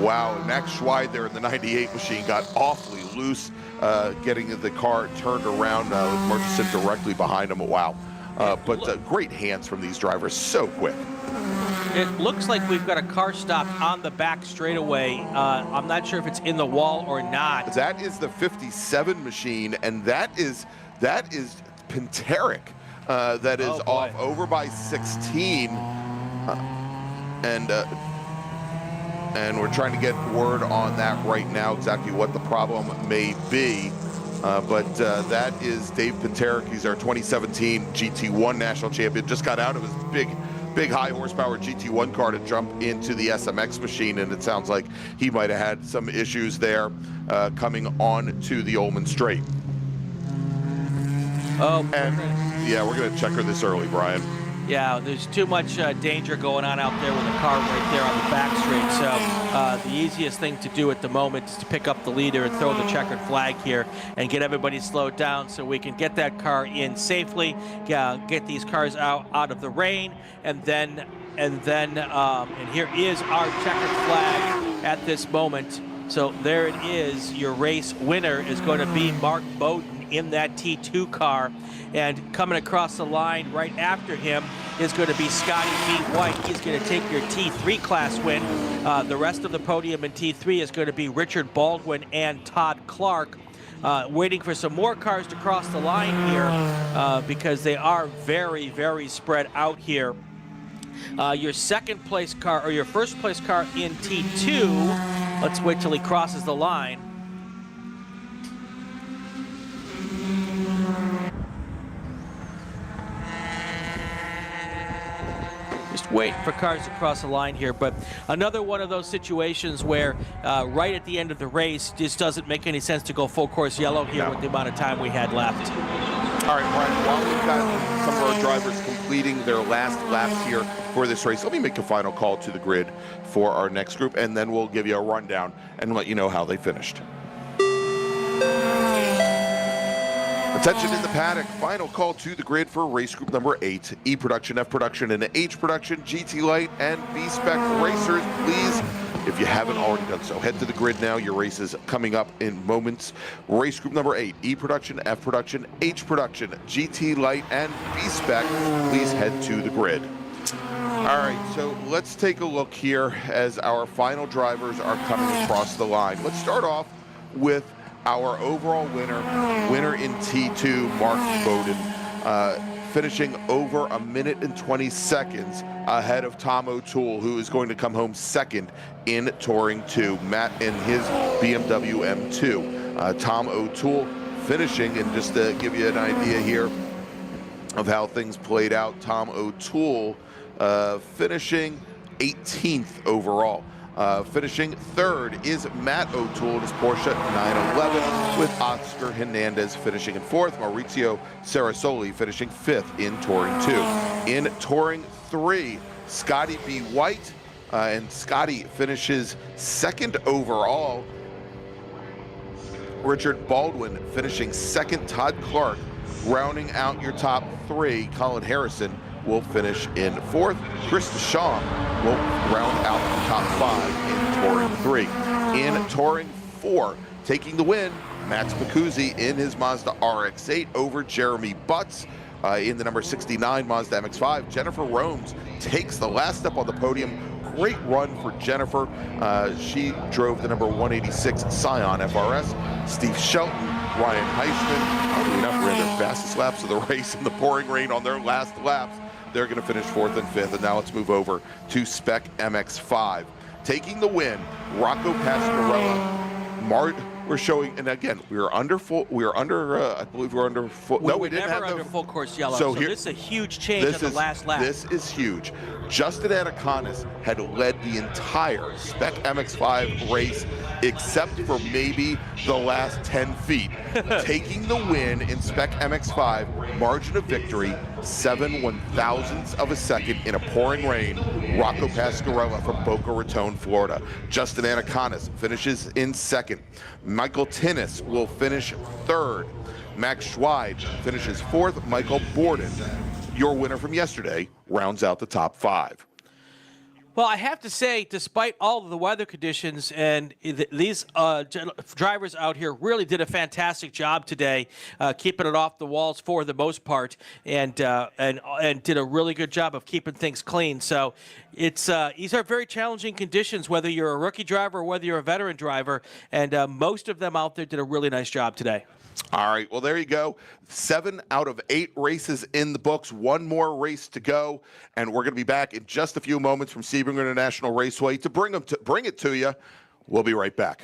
wow, Max Schweid there in the 98 machine got awfully loose, getting the car turned around with Murchison directly behind him. Wow, but great hands from these drivers, so quick. It looks like we've got a car stopped on the back straightaway. I'm not sure if it's in the wall or not. That is the 57 machine, and that is Pinteric. That is off over by 16, and we're trying to get word on that right now, exactly what the problem may be. But that is Dave Pinteric. He's our 2017 GT1 national champion. Just got out of his big high horsepower GT1 car to jump into the SMX machine, and it sounds like he might have had some issues there coming on to the Ullman Straight. And yeah, we're gonna check her this early, Brian. Yeah, there's too much danger going on out there with a car right there on the back straight. So the easiest thing to do at the moment is to pick up the leader and throw the checkered flag here and get everybody slowed down so we can get that car in safely, get these cars out of the rain, and here is our checkered flag at this moment. So there it is. Your race winner is going to be Mark Bowden in that T2 car, and coming across the line right after him is going to be Scotty B. White. He's going to take your T3 class win. The rest of the podium in T3 is going to be Richard Baldwin and Todd Clark. Waiting for some more cars to cross the line here because they are very, very spread out here. Your second place car, or your first place car in T2, let's wait till he crosses the line. Just wait for cars to cross the line here, but another one of those situations where right at the end of the race just doesn't make any sense to go full course yellow here with the amount of time we had left. All right, Brian, while we've got some of our drivers completing their last laps here for this race, let me make a final call to the grid for our next group, and then we'll give you a rundown and let you know how they finished. Attention in the paddock, final call to the grid for race group number 8. E Production, F Production, and H Production, GT Light, and B-Spec racers, please, if you haven't already done so, head to the grid now. Your race is coming up in moments. Race group number 8, E Production, F Production, H Production, GT Light, and B-Spec, please head to the grid. All right, so let's take a look here as our final drivers are coming across the line. Let's start off with our overall winner in T2, Mark Bowden, finishing over 1 minute and 20 seconds ahead of Tom O'Toole, who is going to come home second in Touring 2, Matt in his BMW M2. Tom O'Toole finishing, and just to give you an idea here of how things played out, Tom O'Toole finishing 18th overall. Finishing third is Matt O'Toole in his Porsche 911, with Oscar Hernandez finishing in fourth, Maurizio Sarasoli finishing fifth in Touring 2. In Touring 3, Scotty B. White, and Scotty finishes second overall. Richard Baldwin finishing second, Todd Clark rounding out your top 3. Colin Harrison will finish in fourth. Chris Deschamps will round out the top 5 in Touring 3. In Touring 4, taking the win, Max Pacuzzi in his Mazda RX-8 over Jeremy Butts. in the number 69 Mazda MX-5. Jennifer Romes takes the last step on the podium. Great run for Jennifer. She drove the number 186 Scion FRS. Steve Shelton, Ryan Heisman, oddly enough, ran their fastest laps of the race in the pouring rain on their last laps. They're going to finish 4th and 5th. And now let's move over to Spec MX-5. Taking the win, Rocco Pasquarella. We're showing, and again, we were under full. We were under. I believe we were under full. We were never under full course yellow. So this is a huge change on the last lap. This is huge. Justin Anaconis had led the entire Spec MX-5 race, except for maybe the last 10 feet, taking the win in Spec MX-5. Margin of victory, 7/1000ths of a second in a pouring rain. Rocco Pasquarella from Boca Raton, Florida. Justin Anaconis finishes in 2nd. Michael Tinnis will finish 3rd. Max Schweid finishes 4th. Michael Borden, your winner from yesterday, rounds out the top 5. Well, I have to say, despite all of the weather conditions, and these drivers out here really did a fantastic job today, keeping it off the walls for the most part, and did a really good job of keeping things clean. So these are very challenging conditions, whether you're a rookie driver or whether you're a veteran driver, and most of them out there did a really nice job today. All right, well, there you go. 7 out of 8 races in the books. 1 more race to go, and we're going to be back in just a few moments from Sebring International Raceway to bring it to you. We'll be right back.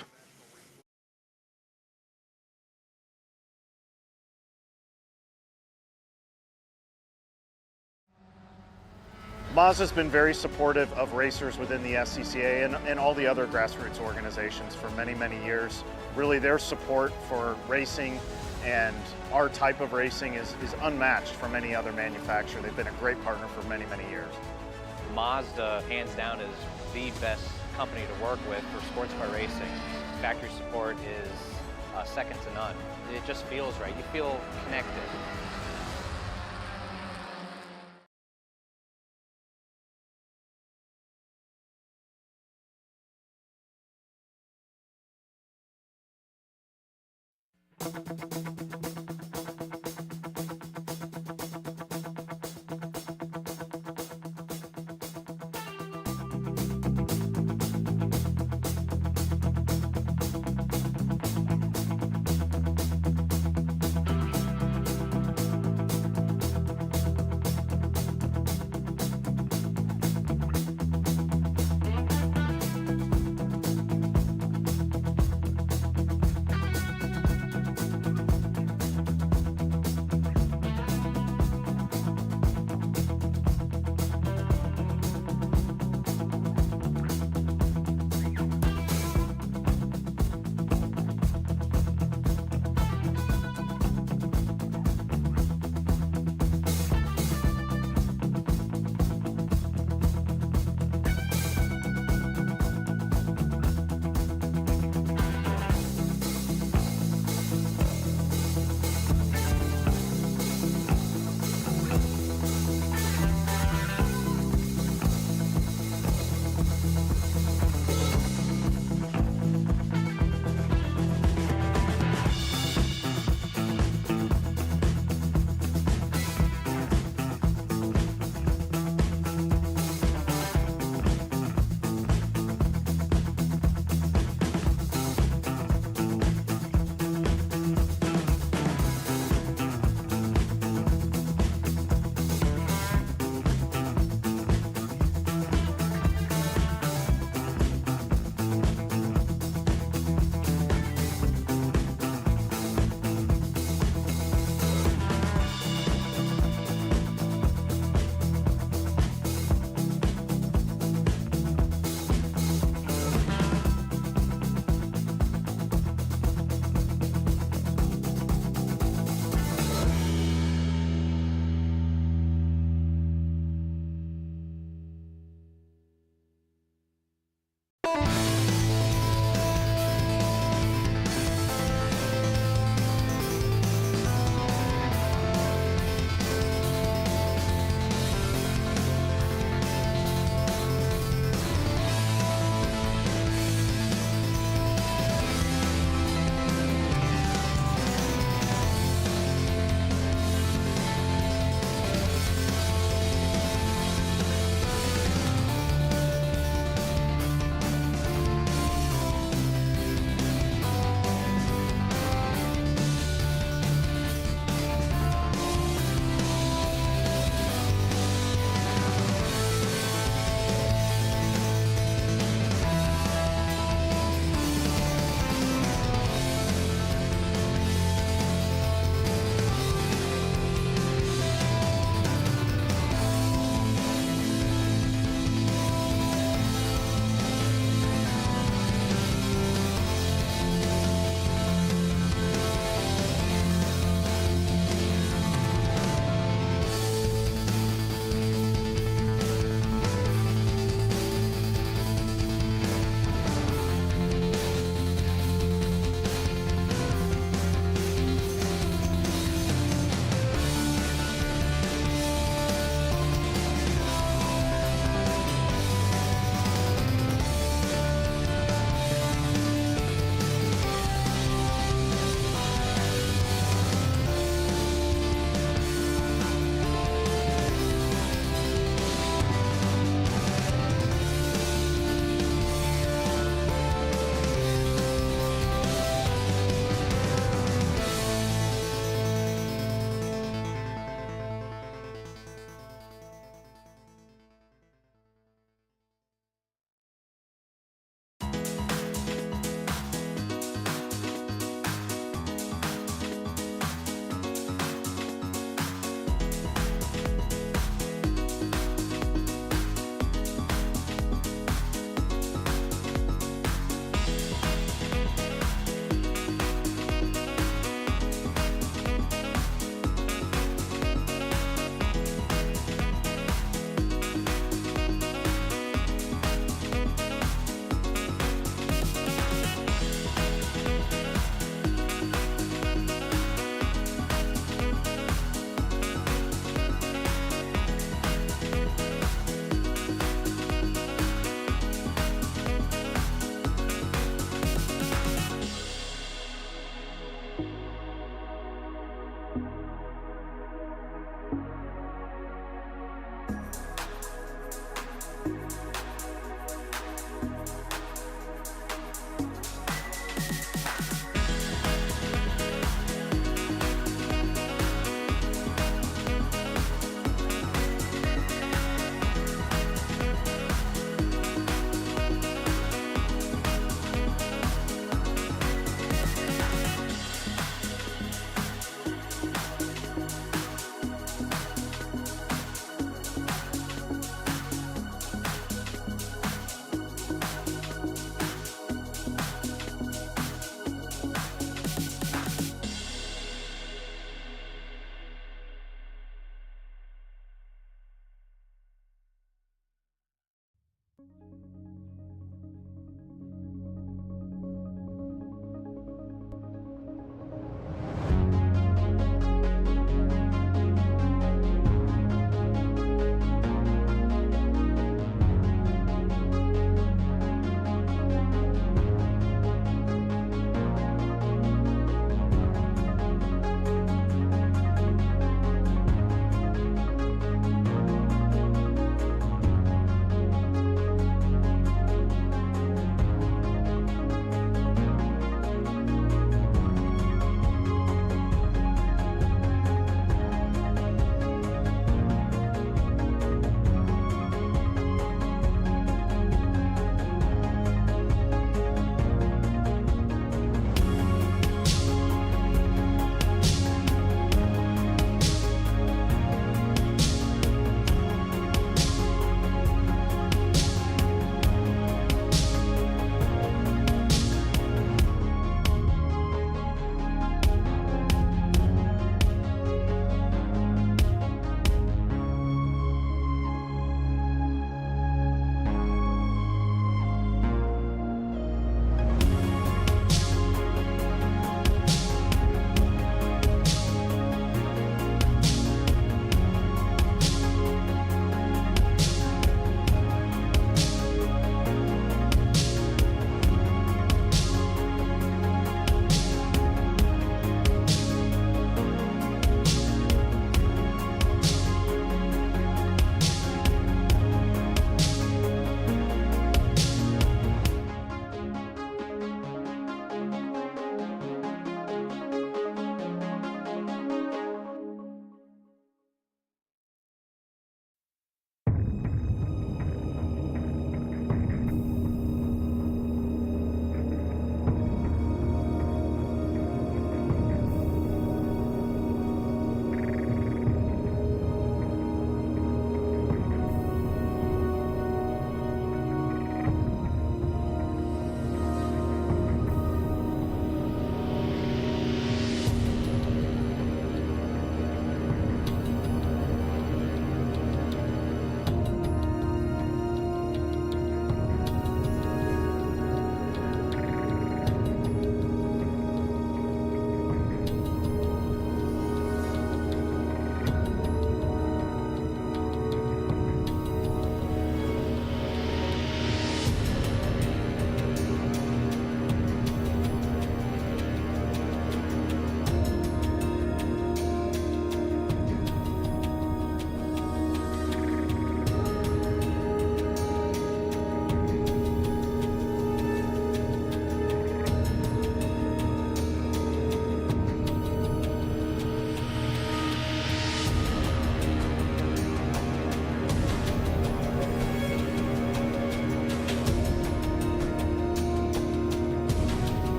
Mazda's been very supportive of racers within the SCCA and all the other grassroots organizations for many, many years. Really, their support for racing and our type of racing is unmatched from any other manufacturer. They've been a great partner for many, many years. Mazda, hands down, is the best company to work with for sports car racing. Factory support is second to none. It just feels right. You feel connected.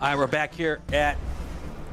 All right, we're back here at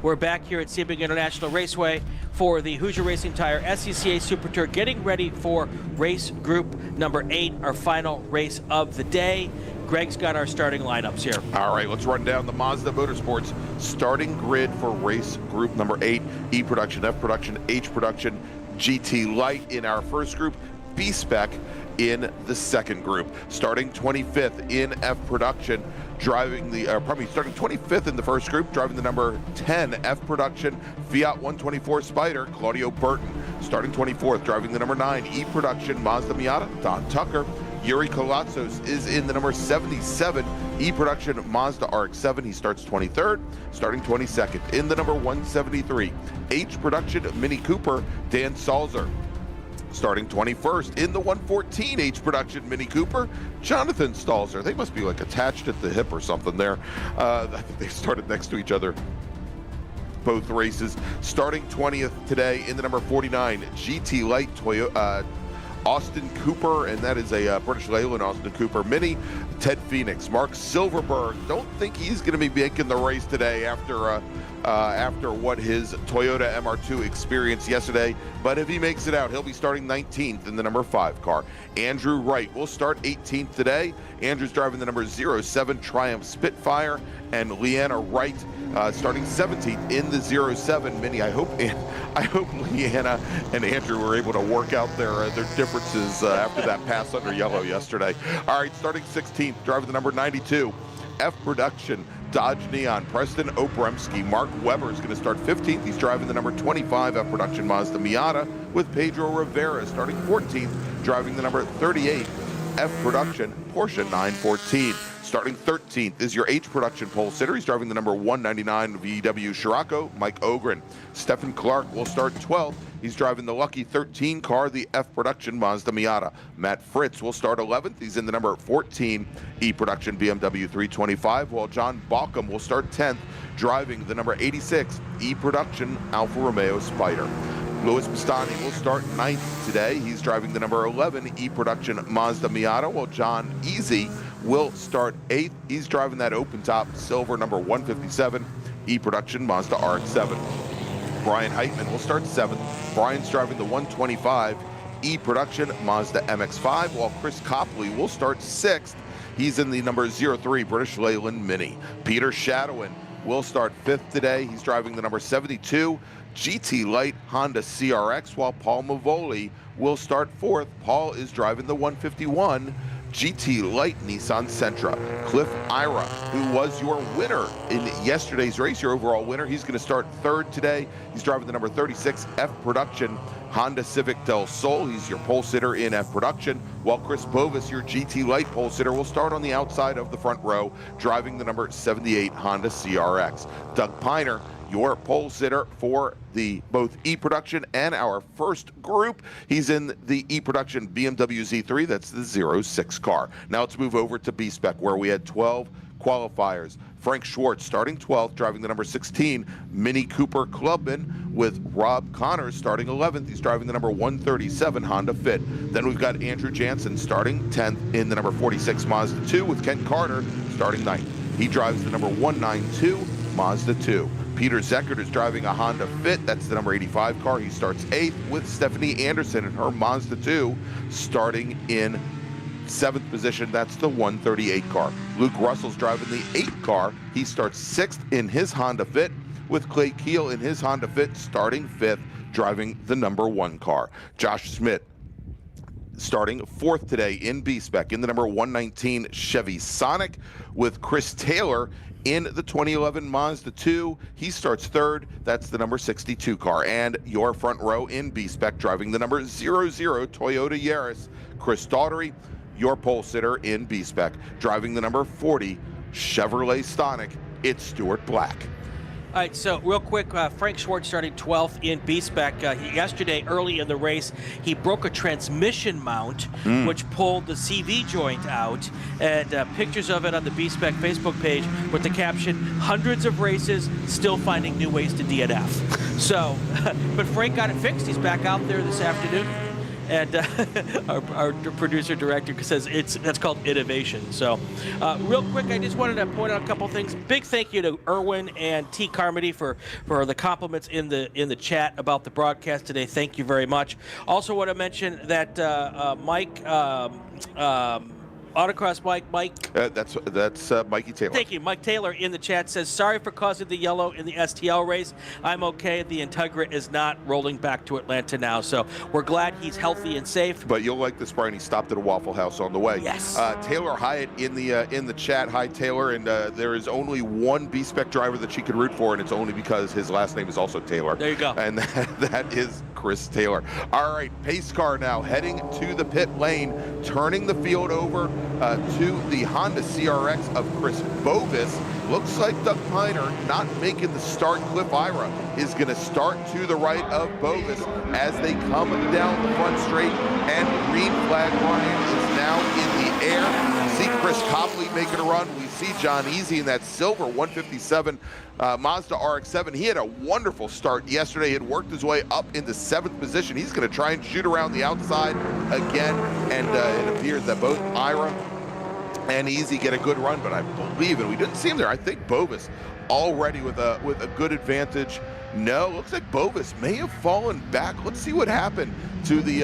Sebring International Raceway for the Hoosier Racing Tire SCCA Super Tour, getting ready for race group number 8, our final race of the day. Gregg's got our starting lineups here. All right, let's run down the Mazda Motorsports starting grid for race group number 8. E Production, F Production, H Production, GT Light in our first group, B-Spec in the second group. Starting 25th in F Production, starting 25th in the first group, driving the number 10 F Production Fiat 124 Spider, Claudio Burton. Starting 24th, driving the number 9 E Production Mazda Miata, Don Tucker. Yuri Kolatzos is in the number 77 E Production Mazda RX-7. He starts 23rd. Starting 22nd in the number 173 H Production Mini Cooper, Dan Salzer. Starting 21st in the 114 H Production Mini Cooper, Jonathan Stalzer. They must be like attached at the hip or something there. I think they started next to each other both races. Starting 20th today in the number 49 GT Light Toyota Austin Cooper, and that is a British Leyland Austin Cooper Mini. Ted Phoenix, Mark Silverberg. Don't think he's going to be making the race today after what his Toyota MR2 experienced yesterday. But if he makes it out, he'll be starting 19th in the number 5 car. Andrew Wright will start 18th today. Andrew's driving the number 07 Triumph Spitfire, and Leanna Wright starting 17th in the 07 Mini. I hope Leanna and Andrew were able to work out their differences after that pass under yellow yesterday. All right, starting 16th, driving the number 92 F Production Dodge Neon, Preston Obremski. Mark Weber is going to start 15th. He's driving the number 25 F Production Mazda Miata with Pedro Rivera starting 14th, driving the number 38 F Production Porsche 914. Starting 13th is your H Production pole sitter. He's driving the number 199 VW Scirocco, Mike Ogren. Stephen Clark will start 12th. He's driving the lucky 13 car, the F Production Mazda Miata. Matt Fritz will start 11th. He's in the number 14 E Production BMW 325, while John Balcom will start 10th, driving the number 86 E Production Alfa Romeo Spider. Louis Bastani will start 9th today. He's driving the number 11 E Production Mazda Miata, while John Easy will start 8th. He's driving that open top silver number 157 E Production Mazda RX-7. Brian Heitman will start 7th. Brian's driving the 125 E Production Mazda MX-5, while Chris Copley will start 6th. He's in the number 03 British Leyland Mini. Peter Shadowin will start 5th today. He's driving the number 72 GT Light Honda CRX, while Paul Mavoli will start 4th. Paul is driving the 151 GT Light Nissan Sentra. Cliff Ira, who was your winner in yesterday's race, your overall winner, he's going to start 3rd today. He's driving the number 36 F Production Honda Civic Del Sol. He's your pole sitter in F Production, while Chris Bovis, your GT Light pole sitter, will start on the outside of the front row, driving the number 78 Honda CRX. Doug Piner, your pole sitter for the both E Production and our first group. He's in the E Production BMW Z3. That's the 06 car. Now let's move over to B-Spec, where we had 12 qualifiers. Frank Schwartz starting 12th, driving the number 16 Mini Cooper Clubman, with Rob Connors starting 11th. He's driving the number 137 Honda Fit. Then we've got Andrew Jansen starting 10th in the number 46 Mazda 2, with Ken Carter starting 9th. He drives the number 192 Mazda 2. Peter Zeckert is driving a Honda Fit. That's the number 85 car. He starts 8th, with Stephanie Anderson in her Mazda 2 starting in 7th position. That's the 138 car. Luke Russell's driving the 8 car. He starts 6th in his Honda Fit, with Clay Keel in his Honda Fit starting 5th, driving the number 1 car. Josh Smith starting 4th today in B-Spec in the number 119 Chevy Sonic, with Chris Taylor in the 2011 Mazda 2. He starts 3rd. That's the number 62 car. And your front row in B-Spec, driving the number 00 Toyota Yaris, Chris Daughtery. Your pole sitter in B-Spec, driving the number 40 Chevrolet Stonic, it's Stuart Black. All right, so real quick, Frank Schwartz started 12th in B-Spec. Yesterday, early in the race, he broke a transmission mount, which pulled the CV joint out, and pictures of it on the B-Spec Facebook page with the caption, "Hundreds of races, still finding new ways to DNF." So, but Frank got it fixed. He's back out there this afternoon. And our producer director says that's called innovation. So real quick, I just wanted to point out a couple things. Big thank you to Erwin and T. Carmody for the compliments in the chat about the broadcast today. Thank you very much. Also want to mention that Mike, Autocross Mike. That's Mikey Taylor. Thank you. Mike Taylor in the chat says, sorry for causing the yellow in the STL race. I'm okay. The Integra is not rolling back to Atlanta now. So we're glad he's healthy and safe. But you'll like this, Brian. He stopped at a Waffle House on the way. Yes. Taylor Hyatt in the chat. Hi, Taylor. And there is only one B-Spec driver that she could root for, and it's only because his last name is also Taylor. There you go. And that is Chris Taylor. All right, pace car now heading to the pit lane, turning the field over to the Honda CRX of Chris Bovis. Looks like Doug Piner not making the start. Cliff Ira is going to start to the right of Bovis as they come down the front straight, and green flag Ryan is now in the air. We see Chris Copley making a run. We see John Easy in that silver 157 Mazda RX-7. He had a wonderful start yesterday. He had worked his way up into 7th position. He's going to try and shoot around the outside again, and it appears that both Ira and Easy get a good run, but I believe, and we didn't see him there, I think Bovis already with a good advantage. No, looks like Bovis may have fallen back. Let's see what happened to the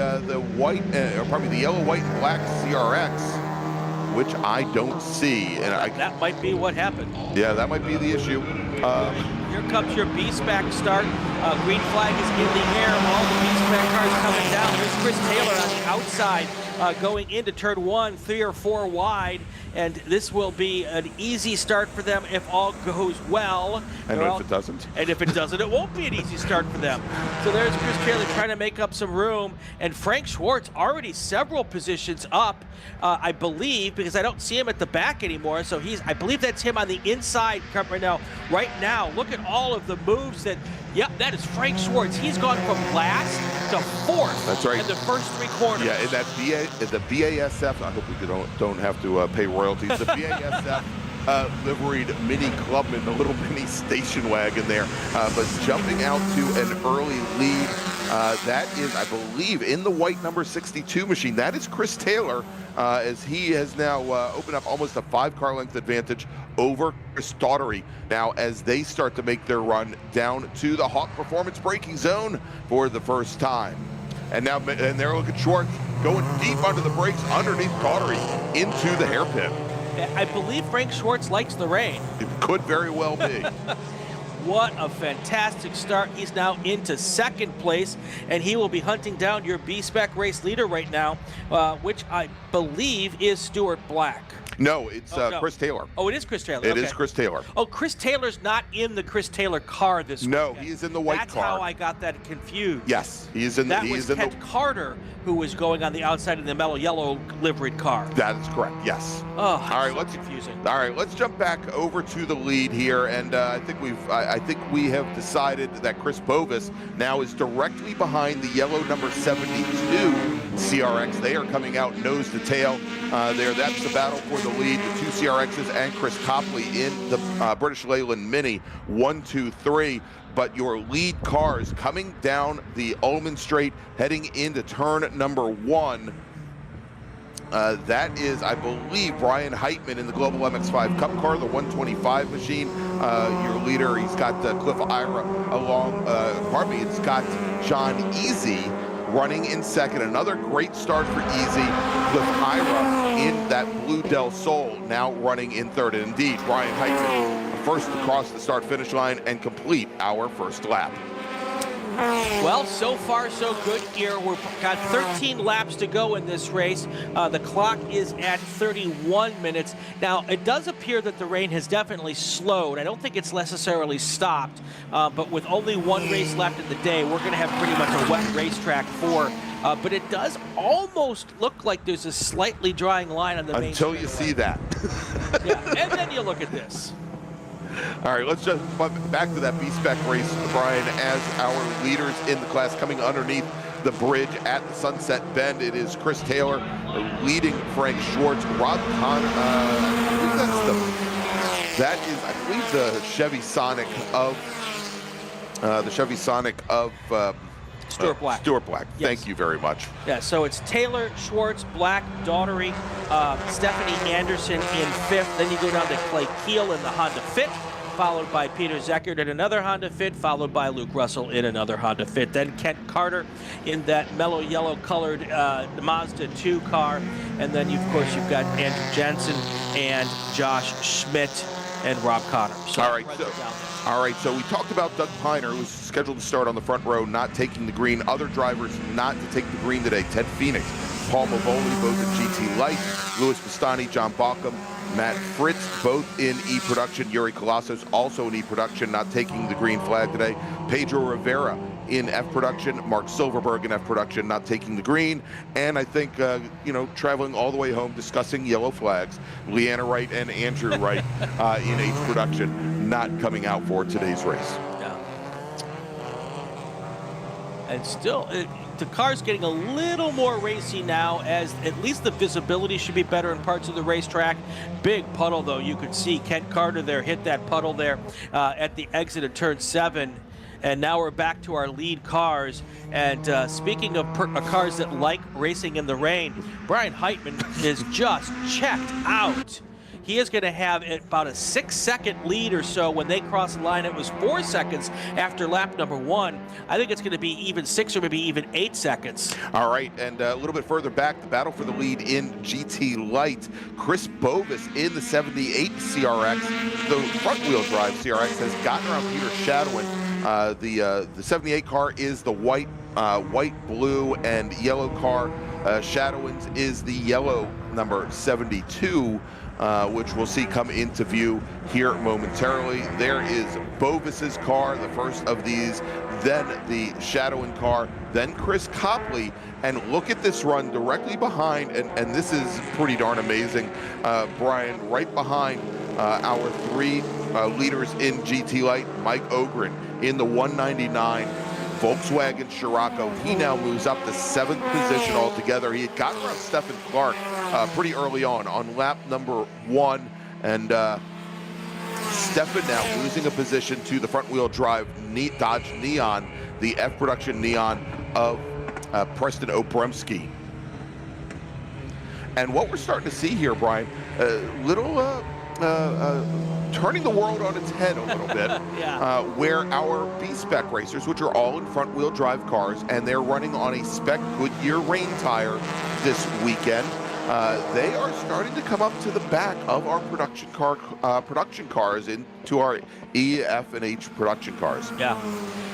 white, or probably the yellow, white, and black CRX, which I don't see. And that might be what happened. Yeah, that might be the issue. Here comes your B-Spec start. Green flag is in the air. All the B-Spec cars coming down. There's Chris Taylor on the outside going into turn 1, 3 or 4 wide. And this will be an easy start for them if all goes well. And if it doesn't? And if it doesn't, it won't be an easy start for them. So there's Chris Taylor trying to make up some room. And Frank Schwartz already several positions up, I believe, because I don't see him at the back anymore. So I believe that's him on the inside right now. Right now, look at all of the moves that, yep, that is Frank Schwartz. He's gone from last to 4th. That's right. In the first 3 corners. Yeah, in that the BASF, I hope we don't have to pay royalties. The BASF liveried Mini Clubman, the little mini station wagon there, but jumping out to an early lead. That is, I believe, in the white number 62 machine. That is Chris Taylor, as he has now opened up almost a 5-car length advantage over Chris Daughtery. Now, as they start to make their run down to the Hawk Performance braking zone for the first time. And now, and they're looking short, going deep under the brakes underneath Daughtery into the hairpin. I believe Frank Schwartz likes the rain. It could very well be. What a fantastic start. He's now into 2nd place, and he will be hunting down your B-Spec race leader right now, which I believe is Stuart Black. No, it's no. Chris Taylor. Oh, it is Chris Taylor. It is Chris Taylor. Oh, Chris Taylor's not in the Chris Taylor car this No, weekend. he is in the white That's car. That's how I got that confused. Yes, he is in the. That was Kent Carter who was going on the outside in the mellow yellow liveried car. That is correct. Yes. Oh, all right, so let's confusing. All right, let's jump back over to the lead here, and I think we have decided that Chris Bovis now is directly behind the yellow number 72 CRX. They are coming out nose to tail there. That's the battle for the lead. The 2 CRXs and Chris Copley in the British Leyland Mini 1, 2, 3. But your lead cars coming down the Ullman Straight, heading into turn number 1. That is, I believe, Brian Heitman in the Global MX-5 Cup car, the 125 machine. Your leader, he's got Cliff Ira along, it's got John Easy running in 2nd. Another great start for Easy. Cliff Ira in that Blue Del Sol now running in 3rd. And indeed, Brian Heitman first to cross the start-finish line and complete our first lap. Well, so far so good here. We've got 13 laps to go in this race. The clock is at 31 minutes. Now, it does appear that the rain has definitely slowed. I don't think it's necessarily stopped, but with only 1 race left in the day, we're going to have pretty much a wet racetrack for. But it does almost look like there's a slightly drying line on the main Until you see that. Yeah, and then you look at this. All right, let's just back to that B-Spec race, Brian, as our leaders in the class coming underneath the bridge at the Sunset Bend. It is Chris Taylor leading Frank Schwartz. Rob Kahn, that is, I believe, the Chevy Sonic of Stuart Black. Stuart Black. Yes. Thank you very much. Yeah, so it's Taylor, Schwartz, Black, Daughtery, Stephanie Anderson in 5th. Then you go down to Clay Keel in the Honda Fit, followed by Peter Zeckert in another Honda Fit, followed by Luke Russell in another Honda Fit. Then Kent Carter in that mellow yellow colored Mazda 2 car. And then, of course, you've got Andrew Jensen and Josh Schmidt and Rob Connor. So all right, so we talked about Doug Piner, who was scheduled to start on the front row, not taking the green. Other drivers not to take the green today. Ted Phoenix, Paul Mavoli, both in GT Light, Louis Bastani, John Bauckham, Matt Fritz, both in E-Production. Yuri Colossos, also in E-Production, not taking the green flag today. Pedro Rivera in F-Production. Mark Silverberg in F-Production, not taking the green. And I think, traveling all the way home, discussing yellow flags, Leanna Wright and Andrew Wright in H-Production, not coming out for today's race. Yeah. And still, the car's getting a little more racy now, as at least the visibility should be better in parts of the racetrack. Big puddle, though. You could see Kent Carter there hit that puddle there at the exit of turn 7. And now we're back to our lead cars. And speaking of cars that like racing in the rain, Brian Heitman is just checked out. He is going to have about a 6-second lead or so. When they cross the line, it was 4 seconds after lap number 1. I think it's going to be even 6 or maybe even 8 seconds. All right, and a little bit further back, the battle for the lead in GT Light. Chris Bovis in the 78 CRX. The front-wheel drive CRX has gotten around Peter Shadowin. The 78 car is the white, blue, and yellow car. Shadowin's is the yellow number 72. Which we'll see come into view here momentarily. There is Bovis's car, the first of these, then the Shadowin car, then Chris Copley. And look at this run directly behind, and this is pretty darn amazing, Brian, right behind our 3 leaders in GT Light, Mike Ogren in the 199 Volkswagen Scirocco. He now moves up to 7th position altogether. He had gotten around Stephen Clark pretty early on lap number 1, and Stephen now losing a position to the front-wheel drive Dodge Neon, the F-Production Neon of Preston Opremski. And what we're starting to see here, Brian, turning the world on its head a little bit, yeah. Where our B-Spec racers, which are all in front-wheel drive cars, and they're running on a Spec Goodyear rain tire this weekend, they are starting to come up to the back of our production cars into our E, F, and H production cars. Yeah.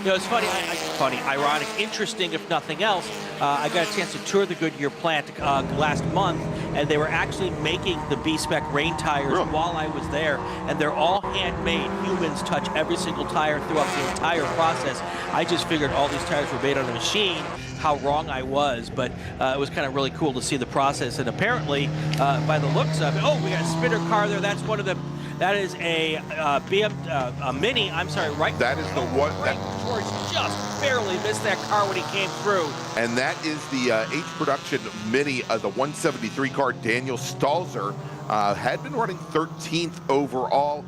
It's funny, ironic, interesting, if nothing else. I got a chance to tour the Goodyear plant last month, and they were actually making the B-Spec rain tires while I was there, and they're all handmade. Humans touch every single tire throughout the entire process. I just figured all these tires were made on a machine. How wrong I was, but it was kind of really cool to see the process. And apparently, by the looks of it, we got a spinner car there. That's one of the. That is a Mini. I'm sorry, right? That is the one. Right, George just barely missed that car when he came through. And that is the H Production Mini, the 173 car. Daniel Stalzer had been running 13th overall.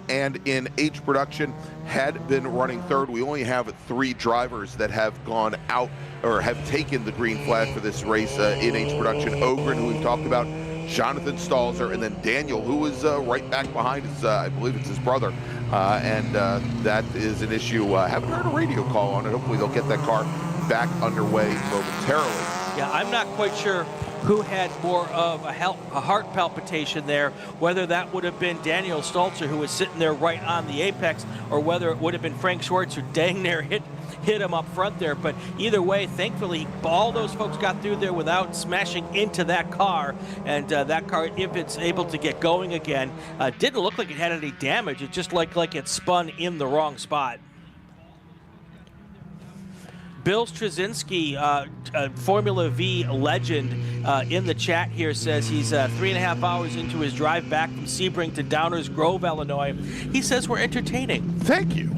And in H Production had been running 3rd. We only have 3 drivers that have gone out or have taken the green flag for this race in H Production. Ogren, who we've talked about, Jonathan Stalzer, and then Daniel, who was right back behind his, I believe it's his brother. And that is an issue. Haven't heard a radio call on it. Hopefully they'll get that car back underway momentarily. Yeah, I'm not quite sure who had more of a heart palpitation there, whether that would have been Daniel Stalzer, who was sitting there right on the apex, or whether it would have been Frank Schwartz, who dang near hit him up front there. But either way, thankfully, all those folks got through there without smashing into that car. And that car, if it's able to get going again, didn't look like it had any damage. It just looked like it spun in the wrong spot. Bill Straczynski, Formula V legend, in the chat here says he's 3.5 hours into his drive back from Sebring to Downers Grove, Illinois. He says we're entertaining. Thank you.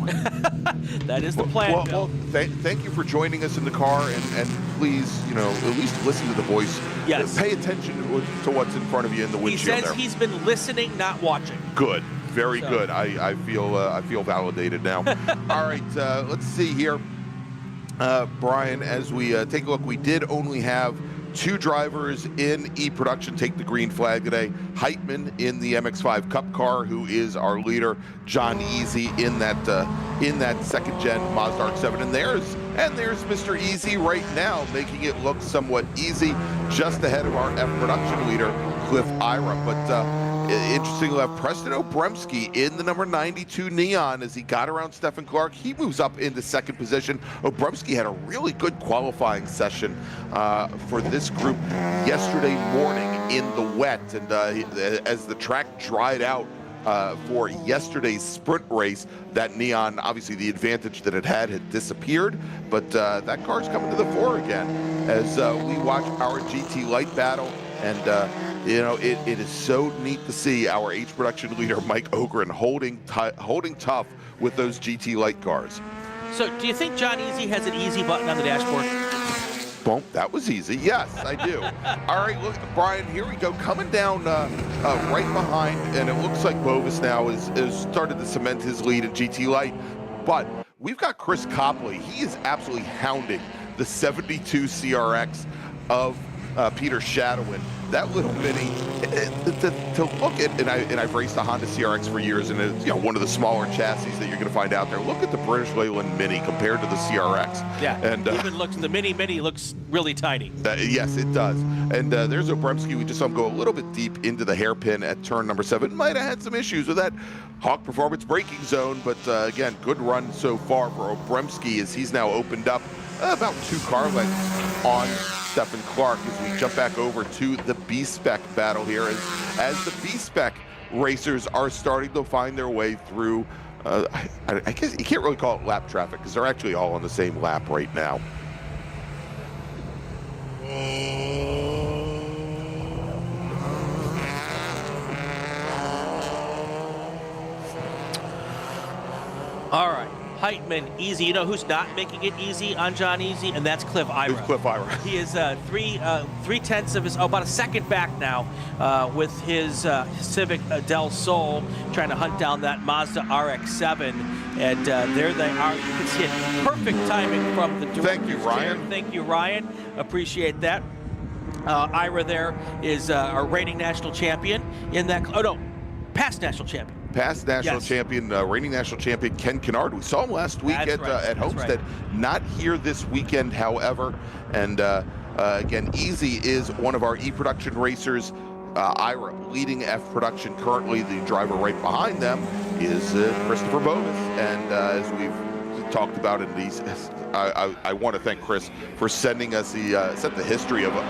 That is the plan, Bill. Thank you for joining us in the car, and please, at least listen to the voice. Yes. Pay attention to what's in front of you in the windshield. He says he's been listening, not watching. Good. Very good. I feel validated now. All right, let's see here. Brian, as we take a look, we did only have 2 drivers in E-Production take the green flag today. Heitman in the MX-5 Cup car, who is our leader. John Easy in that second-gen Mazda RX-7. And there's Mr. Easy right now, making it look somewhat easy, just ahead of our F-Production leader, Cliff Ira. But interesting, we'll have Preston Obremski in the number 92 Neon as he got around Stephen Clark. He moves up into second position. Obremski had a really good qualifying session for this group yesterday morning in the wet. And as the track dried out for yesterday's sprint race, that Neon, obviously the advantage that it had disappeared, but that car's coming to the fore again as we watch our GT Light battle. And you know, it is so neat to see our H-Production leader, Mike Ogren, holding tough with those GT Light cars. So do you think John Easy has an easy button on the dashboard? Boom, that was easy. Yes, I do. All right, look, Brian, here we go. Coming down right behind, and it looks like Bovis now is started to cement his lead in GT Light. But we've got Chris Copley. He is absolutely hounding the 72 CRX of Peter Shadowin. That little mini, to look at, and I've raced a Honda CRX for years, and it's, you know, one of the smaller chassis that you're going to find out there. Look at the British Leyland Mini compared to the CRX. Yeah, and even looks, the Mini looks really tiny. Yes, it does. And there's Obremski. We just saw him go a little bit deep into the hairpin at turn number 7. Might have had some issues with that Hawk Performance braking zone, but again, good run so far for Obremski as he's now opened up about 2 car lengths on Stephen Clark as we jump back over to the B-Spec battle here as the B-Spec racers are starting to find their way through, I guess you can't really call it lap traffic because they're actually all on the same lap right now. All right. Heitman, Easy. You know who's not making it easy on John Easy? And that's Cliff Ira. Who's Cliff Ira? He is three-tenths of his, about a second back now with his Civic Del Sol, trying to hunt down that Mazda RX-7. And there they are. You can see it. Perfect timing from the director's Thank you, Ryan. chair. Thank you, Ryan. Appreciate that. Ira there is our reigning national champion in that. Oh, no. Past national champion. Past national champion, reigning national champion Ken Kennard. We saw him last week at Homestead. Right. Not here this weekend, however. And again, Easy is one of our E-Production racers. Ira leading F-Production currently. The driver right behind them is Christopher Bovis. And as we've talked about in these, I want to thank Chris for sending us the history of a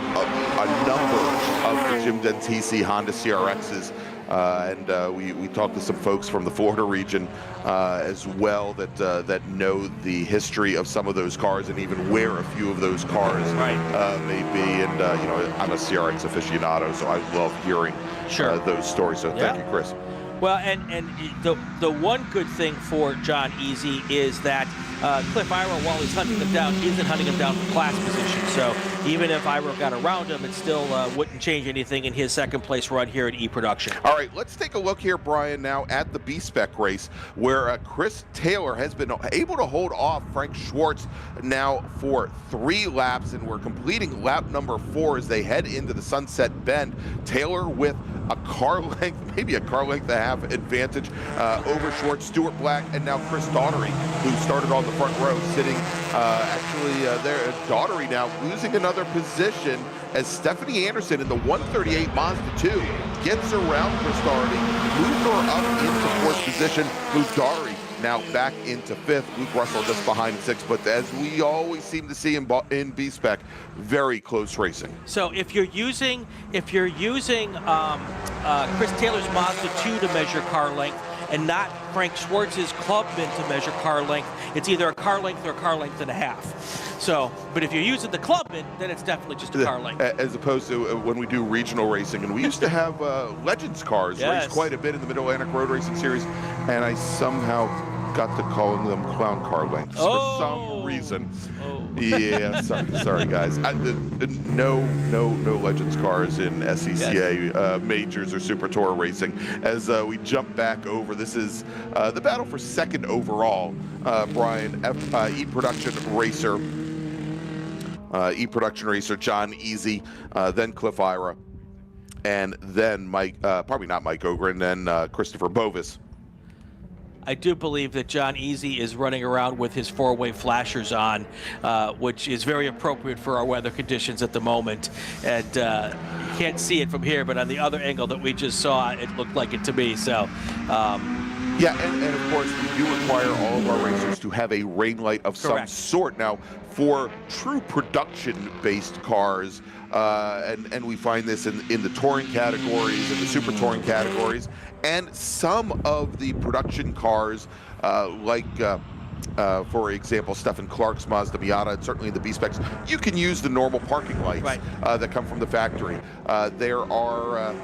number of the Jim Dentisi Honda CRXs. And we talked to some folks from the Florida region as well that know the history of some of those cars and even where a few of those cars may be. And you know, I'm a CRX aficionado, so I love hearing those stories. So thank you, Chris. Well, and the one good thing for John Easy is that Cliff Ira, while he's hunting them down, isn't hunting them down for class position. So even if Ira got around him, it still wouldn't change anything in his second place run here at E-Production. All right, let's take a look here, Brian, now at the B-Spec race, where Chris Taylor has been able to hold off Frank Schwartz now for 3 laps, and we're completing lap number 4 as they head into the Sunset Bend. Taylor with a car length, maybe a car length and a half advantage over Schwartz. Stuart Black and now Chris Daughtery, who started on the front row, sitting there. Daughtery now losing another position as Stephanie Anderson in the 138 Mazda 2 gets around Chris Daughtery, moved her up into 4th position, moved Daughtery now back into 5th. Luke Russell just behind 6th, but as we always seem to see in B-Spec, very close racing. So if you're using Chris Taylor's Mazda 2 to measure car length and not Frank Schwartz's Clubman to measure car length, it's either a car length or a car length and a half. So, but if you're using the Clubman, then it's definitely just a car length. As opposed to when we do regional racing, and we used to have Legends cars race quite a bit in the Mid-Atlantic Road Racing Series, and I somehow got to calling them clown car lengths for some reason. Yeah, sorry guys. No Legends cars in SCCA majors or Super Tour racing. As we jump back over, this is the battle for second overall. Brian, E-Production Racer. E-Production Racer John Easy, then Cliff Ira, and then Mike, probably not Mike Ogren, then Christopher Bovis. I do believe that John Easy is running around with his four-way flashers on, which is very appropriate for our weather conditions at the moment. And you can't see it from here, but on the other angle that we just saw, it looked like it to me. So. Yeah, and of course, we do require all of our racers to have a rain light of some sort. Now, for true production-based cars, and we find this in the touring categories, in the super touring categories, and some of the production cars, for example, Stephen Clark's Mazda Miata, and certainly the B-Specs, you can use the normal parking lights that come from the factory. There are...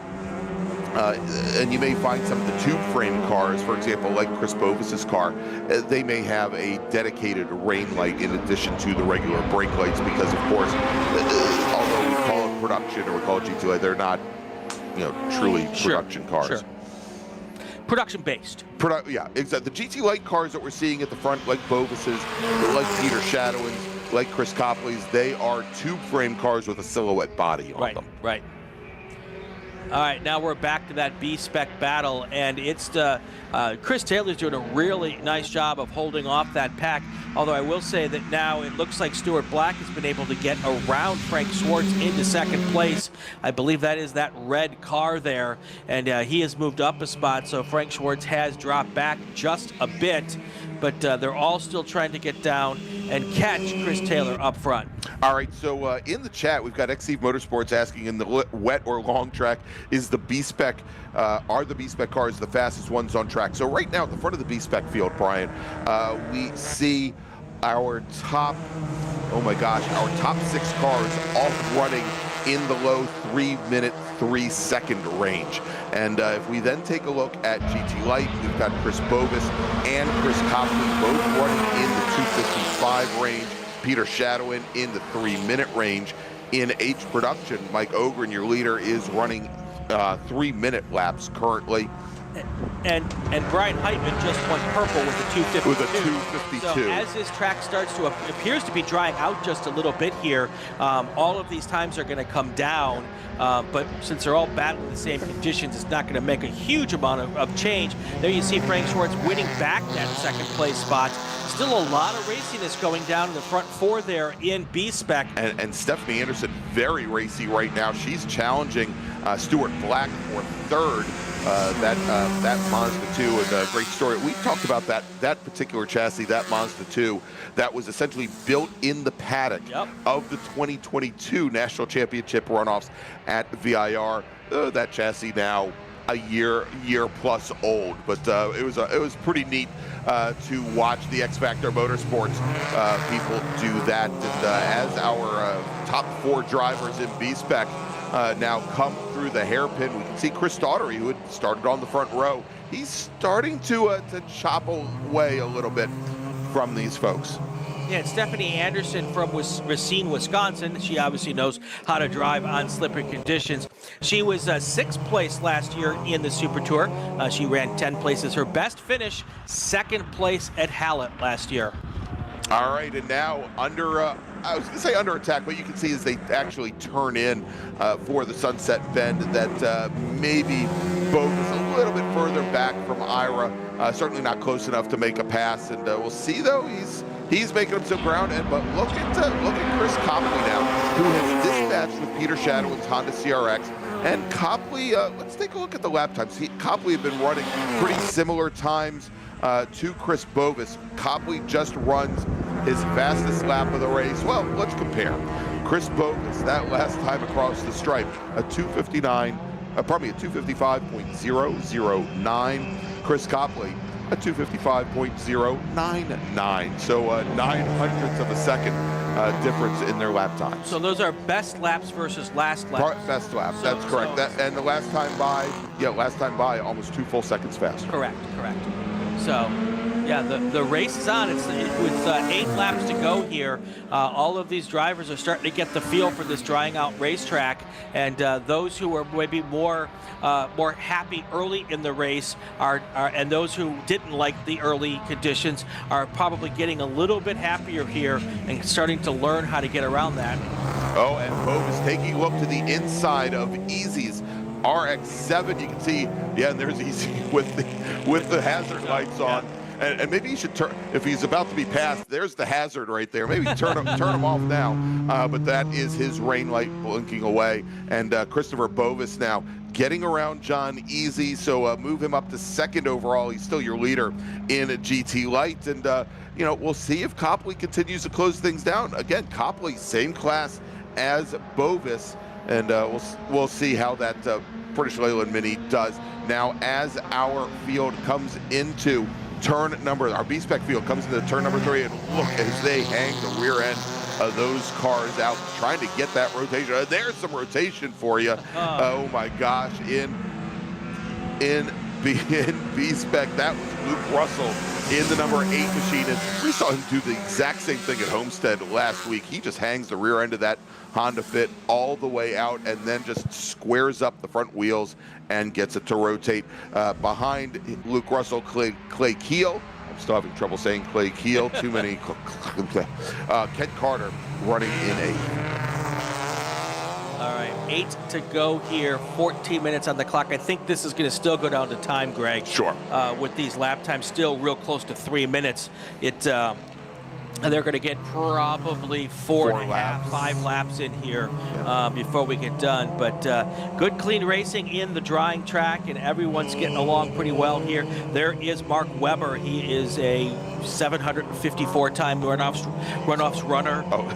and you may find some of the tube frame cars, for example, like Chris Bovis's car, they may have a dedicated rain light in addition to the regular brake lights because, of course, although we call it production or we call it GT light, they're not, truly production cars. Sure. Production-based. Yeah, exactly. The GT light cars that we're seeing at the front, like Bovis's, like Peter Shadowin's, like Chris Copley's, they are tube frame cars with a silhouette body on them. Right. All right, now we're back to that B-Spec battle, and it's Chris Taylor's doing a really nice job of holding off that pack, although I will say that now it looks like Stuart Black has been able to get around Frank Schwartz into second place. I believe that is that red car there, and he has moved up a spot, so Frank Schwartz has dropped back just a bit, but they're all still trying to get down and catch Chris Taylor up front. All right, so in the chat, we've got Xsteve Motorsports asking, in the wet or long track, is the B-Spec, are the B-Spec cars the fastest ones on track? So right now at the front of the B-Spec field, Brian, we see our top, our top 6 cars all running in the low 3-minute, 3-second range. And if we then take a look at GT Light, we've got Chris Bovis and Chris Copley both running in the 2:55 range. Peter Shadowin in the 3-minute range. In H Production, Mike Ogren, your leader, is running 3-minute laps currently. And Brian Heitman just went purple with the 252. With a 252. So as this track starts to appears to be drying out just a little bit here, all of these times are going to come down. But since they're all battling the same conditions, it's not going to make a huge amount of change. There you see Frank Schwartz winning back that second place spot. Still a lot of raciness going down in the front 4 there in B-Spec. And Stephanie Anderson, very racy right now. She's challenging Stuart Black for 3rd. That Mazda 2 is a great story. We talked about that particular chassis, that Mazda 2, that was essentially built in the paddock of the 2022 National Championship runoffs at VIR. That chassis now a year plus old, but it was pretty neat to watch the X Factor Motorsports people do that. And as our top 4 drivers in B-Spec now come through the hairpin, we can see Chris Daughtery, who had started on the front row. He's starting to chop away a little bit from these folks. Yeah, it's Stephanie Anderson from Racine, Wisconsin. She obviously knows how to drive on slippery conditions. She was 6th place last year in the Super Tour. She ran 10 places. Her best finish, 2nd place at Hallett last year. All right, and now under, I was going to say under attack, but you can see as they actually turn in for the Sunset Bend that maybe Bovis a little bit further back from Ira. Certainly not close enough to make a pass, and we'll see though. He's making up some ground, but look at Chris Copley now, who has dispatched with Peter Shadowin's Honda CRX. And Copley, let's take a look at the lap times. Copley had been running pretty similar times to Chris Bovis. Copley just runs his fastest lap of the race. Well, let's compare. Chris Bovis, that last time across the stripe, a 255.009. Chris Copley, a 255.099. So 9/100ths of a second difference in their lap times. So those are best laps versus last laps. Best laps, that's correct. And the last time by, almost 2 full seconds faster. Correct. So Yeah, the race is on. With 8 laps to go here. All of these drivers are starting to get the feel for this drying out racetrack, and those who are maybe more happy early in the race and those who didn't like the early conditions are probably getting a little bit happier here and starting to learn how to get around that. Oh, and Bob is taking a look to the inside of Easy's RX-7. You can see, yeah, and there's Easy with the hazard lights on. And maybe he should turn, if he's about to be passed, there's the hazard right there. Maybe turn him off now. But that is his rain light blinking away. And Christopher Bovis now getting around John Easy. So move him up to 2nd overall. He's still your leader in a GT Light. And, we'll see if Copley continues to close things down. Again, Copley, same class as Bovis. And we'll see how that British Leyland Mini does. Now, as our field comes into our B-Spec field comes into turn number 3, and look as they hang the rear end of those cars out, trying to get that rotation. There's some rotation for you. Oh my gosh, in B-Spec, that was Luke Russell in the number 8 machine. And we saw him do the exact same thing at Homestead last week. He just hangs the rear end of that Honda Fit all the way out and then just squares up the front wheels and gets it to rotate. Behind Luke Russell, Clay Keel. I'm still having trouble saying Clay Keel. Too many. Kent Carter running in 8. All right, 8 to go here, 14 minutes on the clock. I think this is going to still go down to time, Greg. Sure. With these lap times still real close to 3 minutes. And they're going to get probably 5 laps in here before we get done. But good, clean racing in the drying track, and everyone's getting along pretty well here. There is Mark Webber. He is a 754-time runoffs runner. Oh,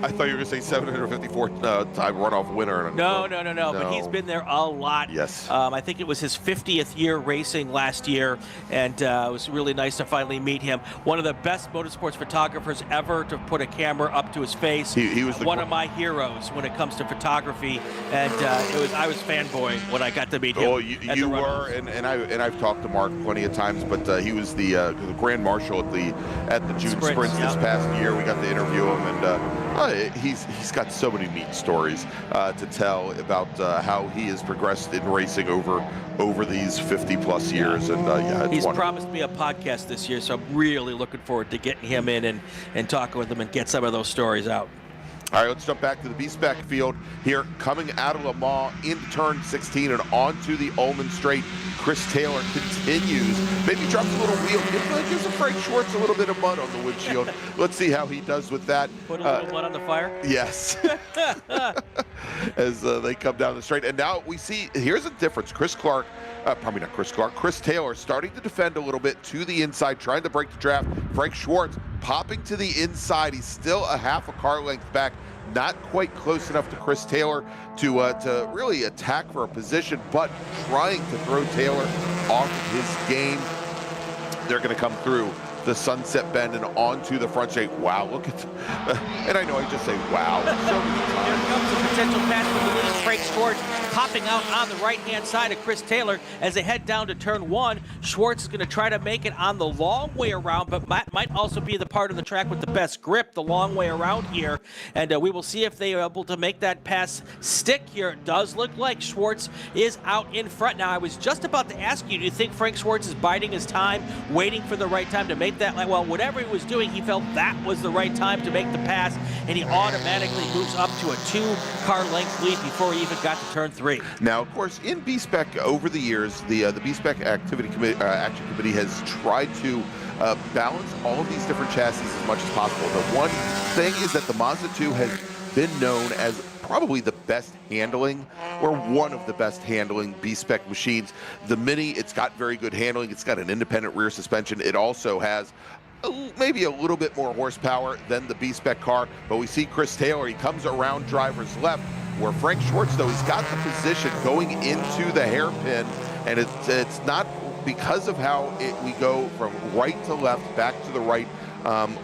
I thought you were going to say 754-time runoff winner. No. But he's been there a lot. Yes. I think it was his 50th year racing last year, and it was really nice to finally meet him. One of the best motorsports photographers ever to put a camera up to his face. He was one of my heroes when it comes to photography, and I was fanboy when I got to meet him. Oh, you were, and I've talked to Mark plenty of times, but he was the Grand Marshal at the June Sprints this past year. We got to interview him, and he's got so many neat stories to tell about how he has progressed in racing over these 50-plus years. And it's he's wonderful. Promised me a podcast this year, so I'm really looking forward to getting him in and talking with him and get some of those stories out. All right, let's jump back to the B-Spec field here. Coming out of Le Mans into turn 16 and onto the Ullman Straight, Chris Taylor continues. Maybe drops a little wheel. Gives Frank Schwartz a little bit of mud on the windshield. Let's see how he does with that. Put a little mud on the fire? Yes. As they come down the straight. And now we see, here's a difference. Chris Taylor starting to defend a little bit to the inside, trying to break the draft. Frank Schwartz popping to the inside. He's still a half a car length back. Not quite close enough to Chris Taylor to really attack for a position, but trying to throw Taylor off of his game. They're going to come through the Sunset Bend and onto the front straight. Wow, look at, and I know I just say wow so many times. Here comes a potential pass for the lead. Frank Schwartz hopping out on the right-hand side of Chris Taylor as they head down to turn 1. Schwartz is going to try to make it on the long way around, but might also be the part of the track with the best grip, the long way around here. And we will see if they are able to make that pass stick here. It does look like Schwartz is out in front. Now, I was just about to ask you, do you think Frank Schwartz is biding his time, waiting for the right time to make that? Well, whatever he was doing, he felt that was the right time to make the pass, and he automatically moves up to a 2-car length lead before he even got to turn 3. Now, of course, in B-Spec over the years, the B-Spec Action Committee has tried to balance all of these different chassis as much as possible. The one thing is that the Mazda 2 has been known as probably the best handling, or one of the best handling B-Spec machines. The Mini, it's got very good handling. It's got an independent rear suspension. It also has maybe a little bit more horsepower than the B-Spec car, but we see Chris Taylor, he comes around driver's left, where Frank Schwartz, though, he's got the position going into the hairpin, and it's not because of how we go from right to left, back to the right,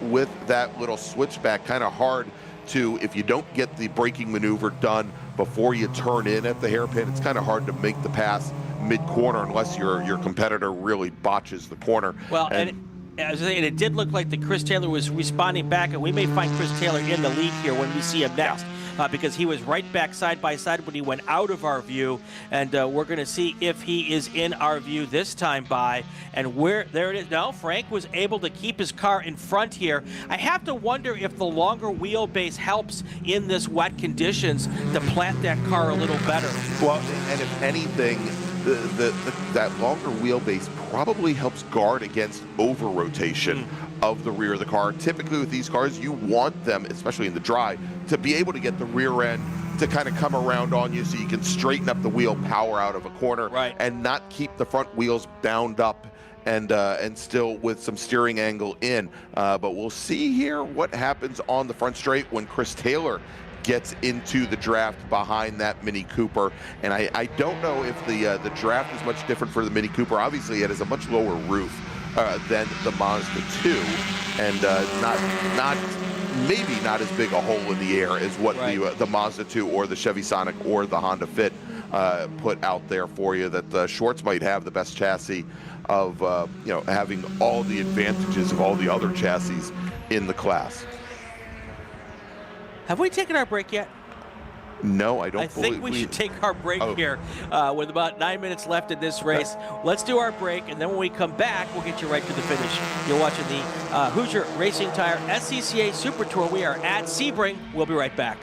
with that little switchback, kind of hard to, if you don't get the braking maneuver done before you turn in at the hairpin, it's kind of hard to make the pass mid-corner unless your competitor really botches the corner. Well, and it did look like that Chris Taylor was responding back, and we may find Chris Taylor in the lead here when we see him next. Because he was right back side by side when he went out of our view, and we're going to see if he is in our view this time by, and there it is. Now Frank was able to keep his car in front here. I have to wonder if the longer wheelbase helps in this wet conditions to plant that car a little better. Well, and if anything, that longer wheelbase probably helps guard against over-rotation of the rear of the car. Typically with these cars, you want them, especially in the dry, to be able to get the rear end to kind of come around on you so you can straighten up the wheel power out of a corner and not keep the front wheels bound up and still with some steering angle in. But we'll see here what happens on the front straight when Chris Taylor gets into the draft behind that Mini Cooper. And I don't know if the draft is much different for the Mini Cooper. Obviously, it has a much lower roof than the Mazda 2, and maybe not as big a hole in the air as what the Mazda 2 or the Chevy Sonic or the Honda Fit put out there for you. That the Schwartz might have the best chassis of having all the advantages of all the other chassis in the class. Have we taken our break yet? No, I don't I think we should take our break here with about 9 minutes left in this race. Let's do our break, and then when we come back, we'll get you right to the finish. You're watching the Hoosier Racing Tire SCCA Super Tour. We are at Sebring. We'll be right back.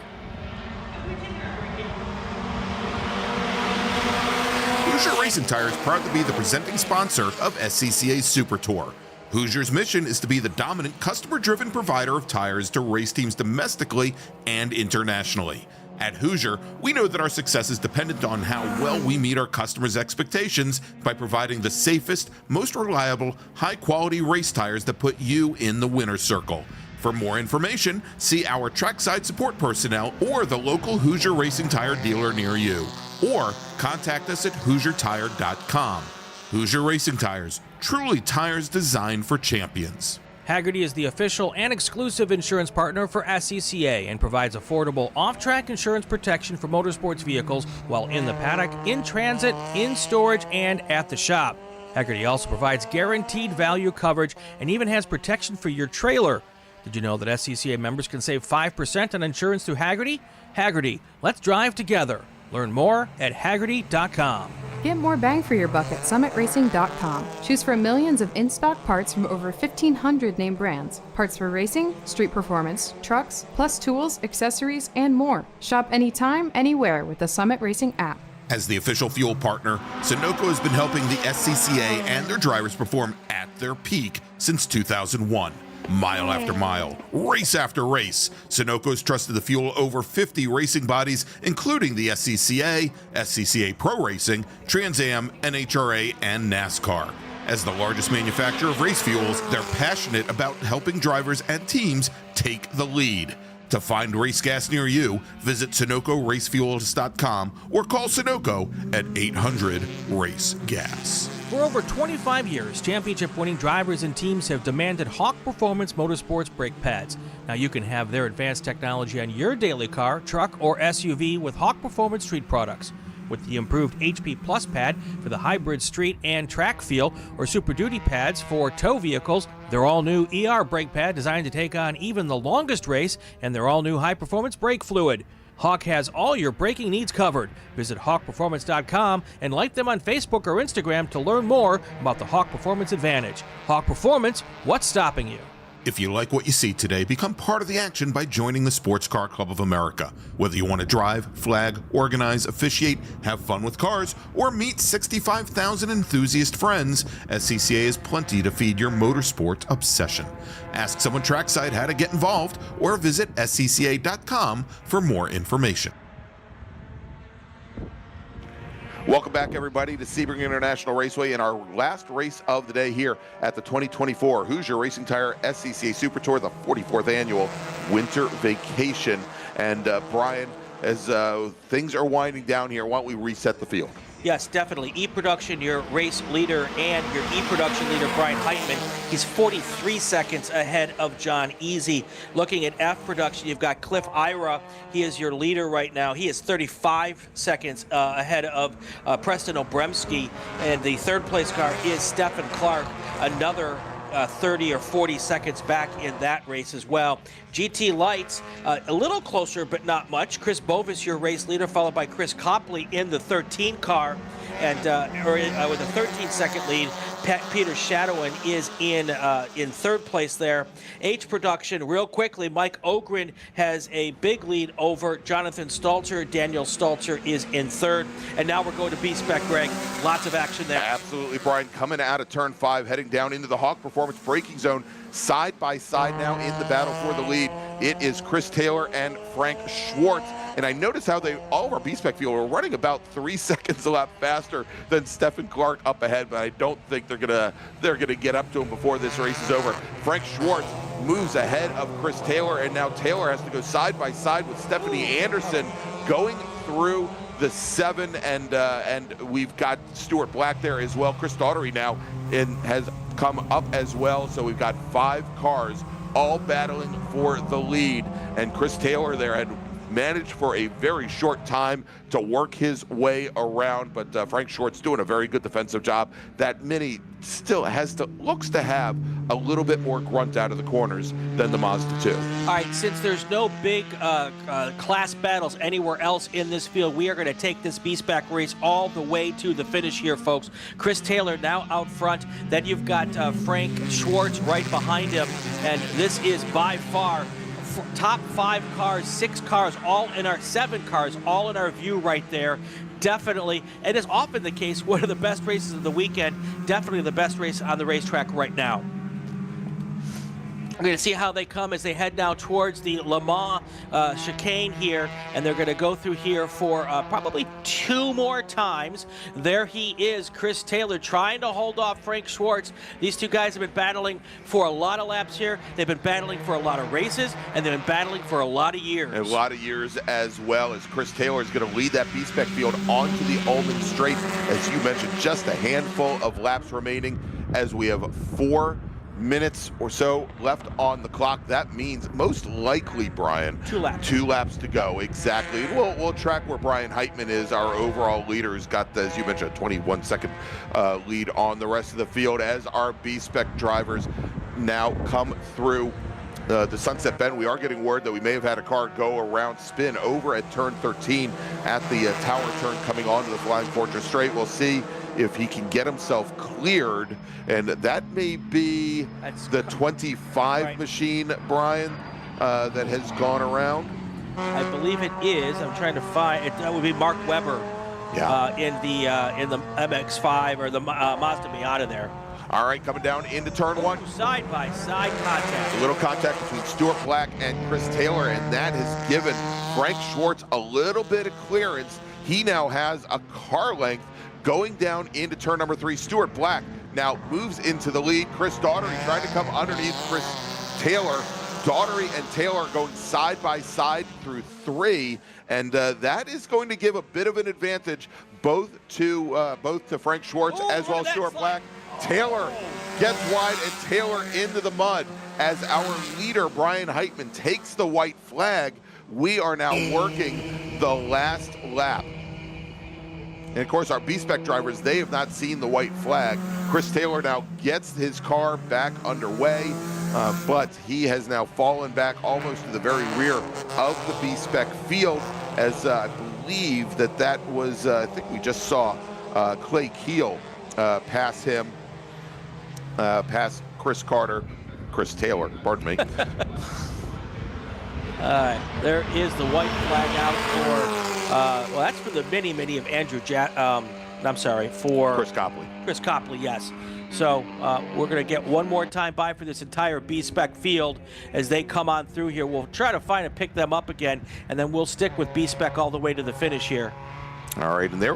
Hoosier Racing Tire is proud to be the presenting sponsor of SCCA Super Tour. Hoosier's mission is to be the dominant customer-driven provider of tires to race teams domestically and internationally. At Hoosier, we know that our success is dependent on how well we meet our customers' expectations by providing the safest, most reliable, high-quality race tires that put you in the winner's circle. For more information, see our trackside support personnel or the local Hoosier Racing Tire dealer near you. Or contact us at HoosierTire.com. Hoosier Racing Tires, truly tires designed for champions. Hagerty is the official and exclusive insurance partner for SCCA and provides affordable off-track insurance protection for motorsports vehicles while in the paddock, in transit, in storage, and at the shop. Hagerty also provides guaranteed value coverage and even has protection for your trailer. Did you know that SCCA members can save 5% on insurance through Hagerty? Hagerty, let's drive together. Learn more at Hagerty.com. Get more bang for your buck at SummitRacing.com. Choose from millions of in-stock parts from over 1,500 name brands. Parts for racing, street performance, trucks, plus tools, accessories, and more. Shop anytime, anywhere with the Summit Racing app. As the official fuel partner, Sunoco has been helping the SCCA and their drivers perform at their peak since 2001. Mile after mile, race after race, Sunoco's trusted the fuel over 50 racing bodies, including the SCCA, SCCA Pro Racing, Trans Am, NHRA, and NASCAR. As the largest manufacturer of race fuels, they're passionate about helping drivers and teams take the lead. To find race gas near you, visit SunocoRacefuels.com or call Sunoco at 800-RACE-GAS. For over 25 years, championship-winning drivers and teams have demanded Hawk Performance Motorsports brake pads. Now you can have their advanced technology on your daily car, truck, or SUV with Hawk Performance Street products. With the improved HP Plus pad for the hybrid street and track feel, or Super Duty pads for tow vehicles, their all-new ER brake pad designed to take on even the longest race, and their all-new high-performance brake fluid. Hawk has all your braking needs covered. Visit HawkPerformance.com and like them on Facebook or Instagram to learn more about the Hawk Performance Advantage. Hawk Performance, what's stopping you? If you like what you see today, become part of the action by joining the Sports Car Club of America. Whether you want to drive, flag, organize, officiate, have fun with cars, or meet 65,000 enthusiast friends, SCCA has plenty to feed your motorsport obsession. Ask someone trackside how to get involved or visit scca.com for more information. Welcome back, everybody, to Sebring International Raceway and our last race of the day here at the 2024 Hoosier Racing Tire SCCA Super Tour, the 44th annual winter vacation. And Brian, as things are winding down here, why don't we reset the field? Yes, definitely. E-Production, your race leader, and your E-Production leader, Brian Heitman. He's 43 seconds ahead of John Easy. Looking at F-Production, you've got Cliff Ira. He is your leader right now. He is 35 seconds ahead of Preston Obremski. And the third place car is Stephen Clark, another 30 or 40 seconds back in that race as well. GT Lights, a little closer, but not much. Chris Bovis, your race leader, followed by Chris Copley in the 13 car, and with a 13-second lead. Peter Shadowin is in third place there. H Production, real quickly, Mike Ogren has a big lead over Jonathan Stalter. Daniel Stalter is in third. And now we're going to B-Spec, Greg. Lots of action there. Absolutely, Brian. Coming out of turn 5, heading down into the Hawk Performance braking zone. Side by side now in the battle for the lead. It is Chris Taylor and Frank Schwartz. And I noticed how all of our B-Spec field were running about 3 seconds a lap faster than Stephen Clark up ahead, but I don't think they're gonna get up to him before this race is over. Frank Schwartz moves ahead of Chris Taylor, and now Taylor has to go side by side with Stephanie Anderson going through the 7, and we've got Stuart Black there as well. Chris Daughtery now has come up as well, so we've got 5 cars all battling for the lead, and Chris Taylor there had managed for a very short time to work his way around, but Frank Schwartz doing a very good defensive job. That Mini still looks to have a little bit more grunt out of the corners than the Mazda 2. All right, since there's no big class battles anywhere else in this field, we are going to take this B-Spec race all the way to the finish here, folks. Chris Taylor now out front. Then you've got Frank Schwartz right behind him, and this is by far top 5 cars, 6 cars, 7 cars, all in our view right there. Definitely, and is often the case, one of the best races of the weekend. Definitely the best race on the racetrack right now. We're going to see how they come as they head now towards the Le Mans chicane here, and they're going to go through here for probably 2 more times. There he is, Chris Taylor, trying to hold off Frank Schwartz. These 2 guys have been battling for a lot of laps here. They've been battling for a lot of races, and they've been battling for a lot of years. A lot of years as well, as Chris Taylor is going to lead that B-Spec field onto the Ullman Straight. As you mentioned, just a handful of laps remaining as we have 4 minutes or so left on the clock. That means most likely, Brian, 2 laps. 2 laps to go, exactly. We'll track where Brian Heitman is, our overall leader, who's got, as you mentioned, a 21-second lead on the rest of the field as our B-Spec drivers now come through the Sunset Bend. We are getting word that we may have had a car go around spin over at turn 13 at the tower turn coming onto the Flying Fortress Straight. We'll see if he can get himself cleared, and that may be the 25 machine, Brian, that has gone around. I believe it is. I'm trying to find it. That would be Mark Webber, in the MX-5 or the Mazda Miata there. All right, coming down into turn 1. Side-by-side contact. A little contact between Stuart Black and Chris Taylor, and that has given Frank Schwartz a little bit of clearance. He now has a car length going down into turn number 3. Stuart Black now moves into the lead. Chris Daughtery trying to come underneath Chris Taylor. Daughtery and Taylor going side by side through 3, and that is going to give a bit of an advantage both to Frank Schwartz as well as Stuart Black. Taylor gets wide, and Taylor into the mud as our leader Brian Heitman takes the white flag. We are now working the last lap. And of course, our B-Spec drivers, they have not seen the white flag. Chris Taylor now gets his car back underway, but he has now fallen back almost to the very rear of the B-Spec field, as I believe that was, I think we just saw Clay Keel pass him, past Chris Taylor, pardon me. There is the white flag out for, well, that's for the mini of Andrew for Chris Copley. Chris Copley, yes. So we're going to get one more time by for this entire B-Spec field as they come on through here. We'll try to find and pick them up again, and then we'll stick with B-Spec all the way to the finish here. All right, and that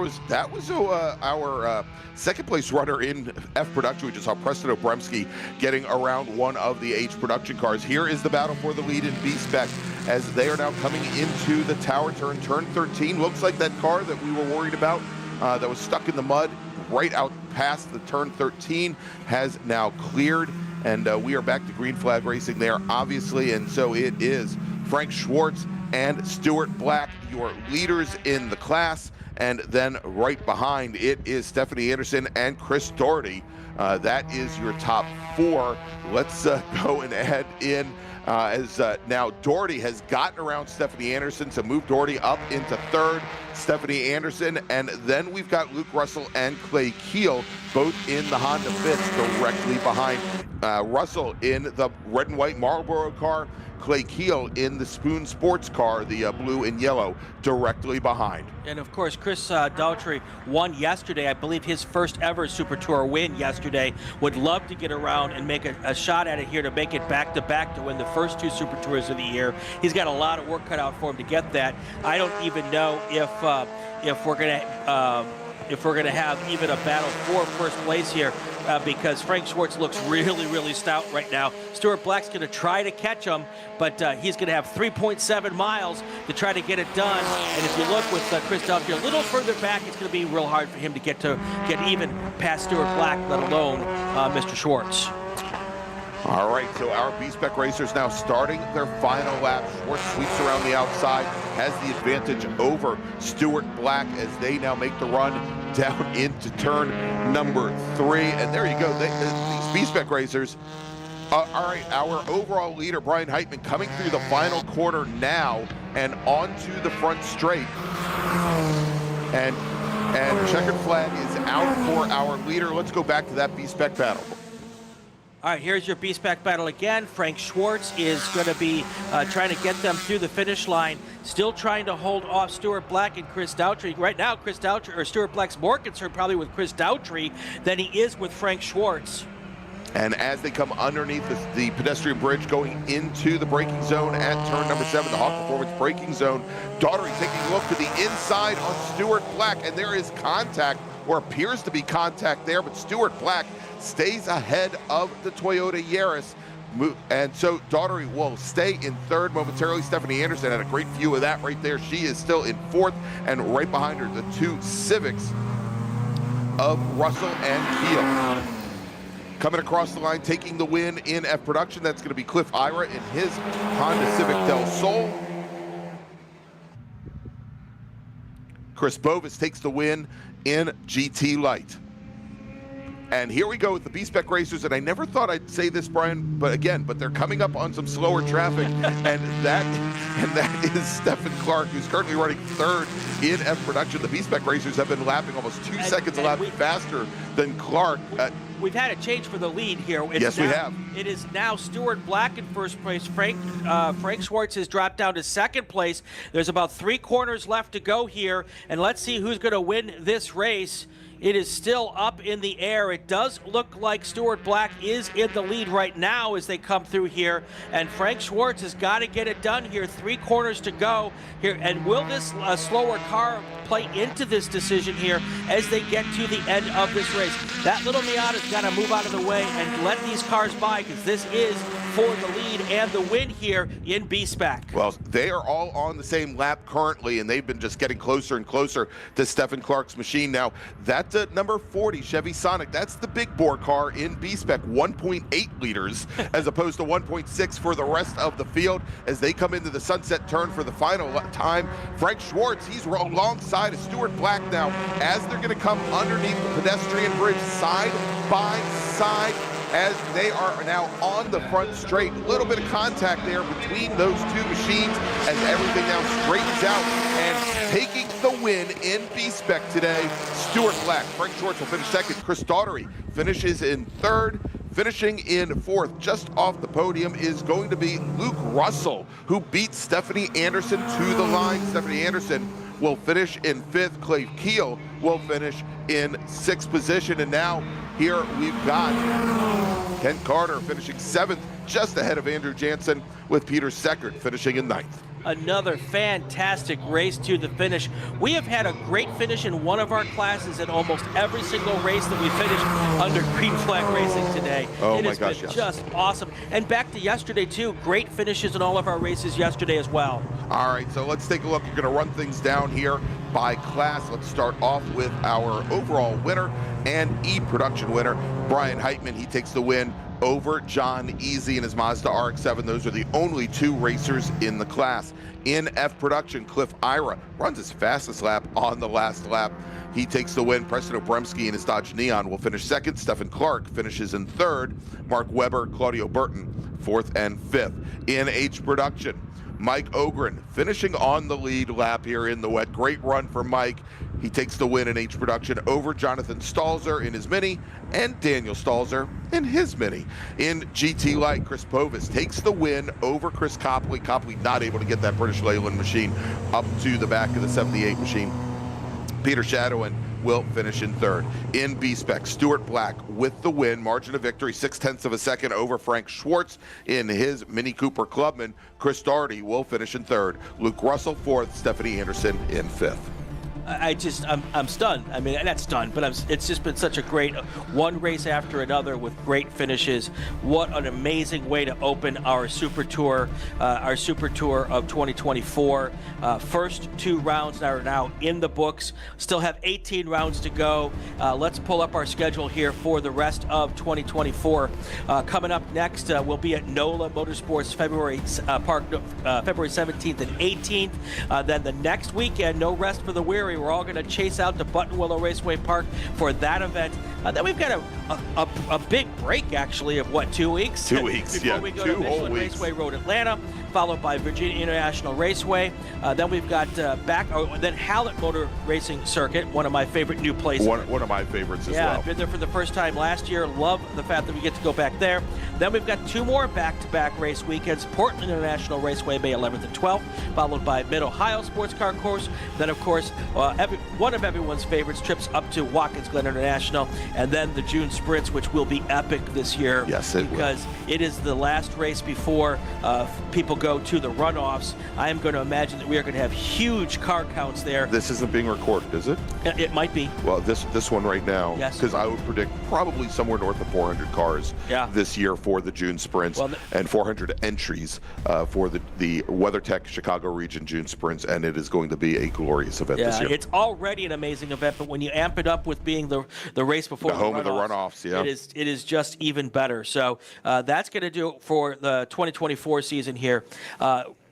was our second place runner in F Production. We just saw Preston Obremski getting around one of the H Production cars. Here is the battle for the lead in B-Spec as they are now coming into the tower turn. Turn 13 looks like that car that we were worried about that was stuck in the mud right out past the turn 13 has now cleared, and we are back to green flag racing there, obviously, and so it is Frank Schwartz and Stuart Black, your leaders in the class. and then right behind it is Stephanie Anderson and Chris Doherty. That is your top 4. Let's go and add in as now Doherty has gotten around Stephanie Anderson, so move Doherty up into 3rd, Stephanie Anderson, and then we've got Luke Russell and Clay Keel, both in the Honda Fits, directly behind Russell in the red and white Marlboro car, Clay Keel in the Spoon Sports car, the blue and yellow, directly behind. And of course, Chris Daughtry won yesterday. I believe his first ever Super Tour win yesterday. Would love to get around and make a shot at it here to make it back-to-back to win the first 2 Super Tours of the year. He's got a lot of work cut out for him to get that. I don't even know if we're gonna have even a battle for first place here. Because Frank Schwartz looks really, really stout right now. Stuart Black's going to try to catch him, but he's going to have 3.7 miles to try to get it done. And if you look with Chris Daughtry a little further back, it's going to be real hard for him to get even past Stuart Black, let alone Mr. Schwartz. All right, so our B-Spec racers now starting their final lap. Schwartz sweeps around the outside, has the advantage over Stuart Black as they now make the run down into turn number 3. And there you go, these B-Spec racers. All right, our overall leader, Brian Heitman, coming through the final quarter now and onto the front straight. And checkered flag is out for our leader. Let's go back to that B-Spec battle. All right, here's your B-Spec battle again. Frank Schwartz is going to be trying to get them through the finish line, still trying to hold off Stuart Black and Chris Daughtry. Right now, Stuart Black's more concerned probably with Chris Daughtry than he is with Frank Schwartz. And as they come underneath the pedestrian bridge going into the braking zone at turn number 7, the Hawk Performance braking zone, Daughtry taking a look to the inside on Stuart Black, and there is contact, or appears to be contact there, but Stuart Black stays ahead of the Toyota Yaris. And so Daughtry will stay in 3rd momentarily. Stephanie Anderson had a great view of that right there. She is still in 4th, and right behind her, the 2 Civics of Russell and Keel. Coming across the line, taking the win in F production, that's going to be Cliff Ira in his Honda Civic Del Sol. Chris Bovis takes the win in GT Light. And here we go with the B-Spec racers, and I never thought I'd say this, Brian, but they're coming up on some slower traffic, and that is Stephen Clark, who's currently running 3rd in F production. The B-Spec racers have been lapping almost 2 seconds a lap faster than Clark. We've had a change for the lead here. Yes, we have. It is now Stuart Black in first place. Frank Schwartz has dropped down to 2nd place. There's about 3 corners left to go here, and let's see who's going to win this race. It is still up in the air. It does look like Stuart Black is in the lead right now as they come through here. And Frank Schwartz has got to get it done here. 3 corners to go here. And will this slower car play into this decision here as they get to the end of this race? That little Miata's got to move out of the way and let these cars by, because this is for the lead and the win here in B-Spec. Well, they are all on the same lap currently, and they've been just getting closer and closer to Stephen Clark's machine. Now, that's number 40 Chevy Sonic. That's the big bore car in B-Spec, 1.8 liters as opposed to 1.6 for the rest of the field as they come into the sunset turn for the final time. Frank Schwartz, he's alongside of Stuart Black now as they're going to come underneath the pedestrian bridge side by side as they are now on the front straight. A little bit of contact there between those 2 machines as everything now straightens out, and taking the win in B-Spec today, Stuart Black. Frank Schwartz will finish 2nd. Chris Daughtry finishes in 3rd. Finishing in 4th, just off the podium, is going to be Luke Russell, who beat Stephanie Anderson to the line. Stephanie Anderson will finish in 5th. Clay Keel will finish in 6th position. And now here we've got Kent Carter finishing 7th, just ahead of Andrew Jansen, with Peter Seckert finishing in 9th. Another fantastic race to the finish. We have had a great finish in one of our classes in almost every single race that we finished under green flag racing today. Oh it my has gosh, been yes. Just awesome. And back to yesterday too, great finishes in all of our races yesterday as well. All right, so let's take a look. We're going to run things down here by class. Let's start off with our overall winner and E-production winner, Brian Heitman. He takes the win over John Easy in his Mazda RX-7. Those are the only 2 racers in the class. In F production, Cliff Ira runs his fastest lap on the last lap. He takes the win. Preston Obremski in his Dodge Neon will finish 2nd. Stephen Clark finishes in 3rd. Mark Webber, Claudio Burton, 4th and 5th. In H production, Mike Ogren finishing on the lead lap here in the wet. Great run for Mike. He takes the win in H production over Jonathan Stalzer in his Mini and Daniel Stalzer in his Mini. In GT Light, Chris Povis takes the win over Chris Copley. Copley not able to get that British Leyland machine up to the back of the 78 machine. Peter Shadowin will finish in 3rd. In B-Spec, Stuart Black with the win, margin of victory 0.6 of a second over Frank Schwartz in his Mini Cooper Clubman. Chris Doherty will finish in 3rd. Luke Russell 4th, Stephanie Anderson in 5th. I'm stunned. I mean, not stunned, but it's just been such a great one race after another with great finishes. What an amazing way to open our Super Tour of 2024. First 2 rounds are now in the books. Still have 18 rounds to go. Let's pull up our schedule here for the rest of 2024. Coming up next, we'll be at NOLA Motorsports February 17th and 18th. Then the next weekend, no rest for the weary. We're all going to chase out to Buttonwillow Raceway Park for that event. Then we've got a big break, actually, of what, 2 weeks? 2 weeks, Before yeah, we go 2 to whole Michelin weeks. Raceway Road Atlanta, followed by Virginia International Raceway. Then we've got then Hallett Motor Racing Circuit, one of my favorite new places. One of my favorites as well. Yeah, I've been there for the first time last year. Love the fact that we get to go back there. Then we've got 2 more back-to-back race weekends. Portland International Raceway, May 11th and 12th, followed by Mid-Ohio Sports Car Course. Then, of course, one of everyone's favorites, trips up to Watkins Glen International. And then the June Sprints, which will be epic this year. Yes, it will. Because it is the last race before people go to the runoffs. I am going to imagine that we are going to have huge car counts there. This isn't being recorded, is it? It might be. Well, this one right now, Yes. because I would predict probably somewhere north of 400 cars this year for the June Sprints, and 400 entries for the WeatherTech Chicago Region June Sprints, and it is going to be a glorious event this year. It's already an amazing event, but when you amp it up with being the race before the home of the runoffs, it is just even better. So that's going to do it for the 2024 season here.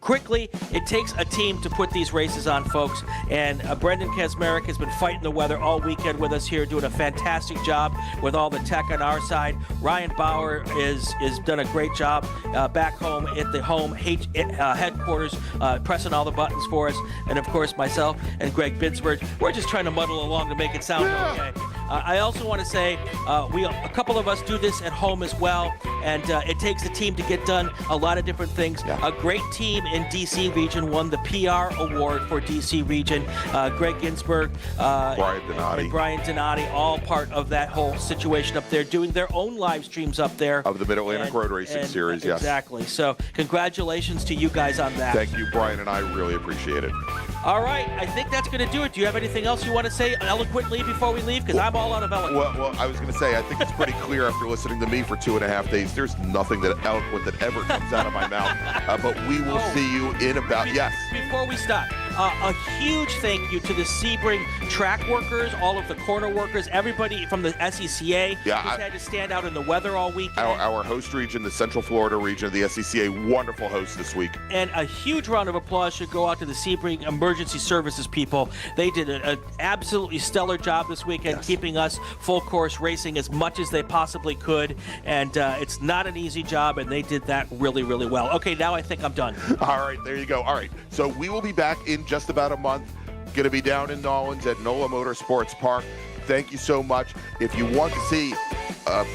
Quickly, it takes a team to put these races on, folks, and Brendan Kaczmarek has been fighting the weather all weekend with us here, doing a fantastic job with all the tech on our side. Ryan Bauer is done a great job back home at the home headquarters, pressing all the buttons for us, and of course myself and Gregg Ginsberg. We're just trying to muddle along to make it sound okay. I also want to say a couple of us do this at home as well, and it takes a team to get done a lot of different things. A great team in DC Region won the PR award for DC Region. Gregg Ginsberg, and Brian Donati, all part of that whole situation up there, doing their own live streams up there. Of the Mid-Atlantic Road Racing Series, yes. Exactly. So congratulations to you guys on that. Thank you, Brian, and I really appreciate it. All right, I think that's going to do it. Do you have anything else you want to say eloquently before we leave? Because I'm all out of eloquence. Well, I was going to say, I think it's pretty clear after listening to me for 2.5 days, there's nothing that eloquent that ever comes out of my mouth. But we will see you in about, Before we stop, a huge thank you to the Sebring track workers, all of the corner workers, everybody from the SCCA who's had to stand out in the weather all weekend. Our host region, the Central Florida region of the SCCA, wonderful host this week. And a huge round of applause should go out to the Sebring Emergency Services people. They did an absolutely stellar job this weekend, keeping us full course racing as much as they possibly could. And it's not an easy job, and they did that really, really well. Okay, now I think I'm done. All right, there you go. All right, so we will be back in just about a month. Going to be down in Nolens at NOLA Motorsports Park. Thank you so much. If you want to see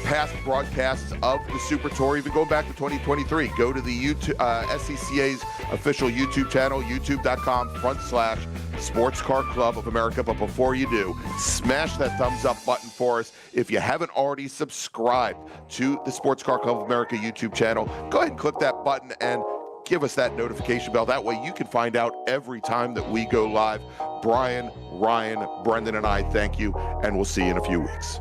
past broadcasts of the Super Tour, even going back to 2023, go to the SCCA's official YouTube channel, youtube.com/Sports Car Club of America. But before you do, smash that thumbs up button for us. If you haven't already subscribed to the Sports Car Club of America YouTube channel, go ahead and click that button and give us that notification bell. That way you can find out every time that we go live. Brian, Ryan, Brendan, and I thank you, and we'll see you in a few weeks.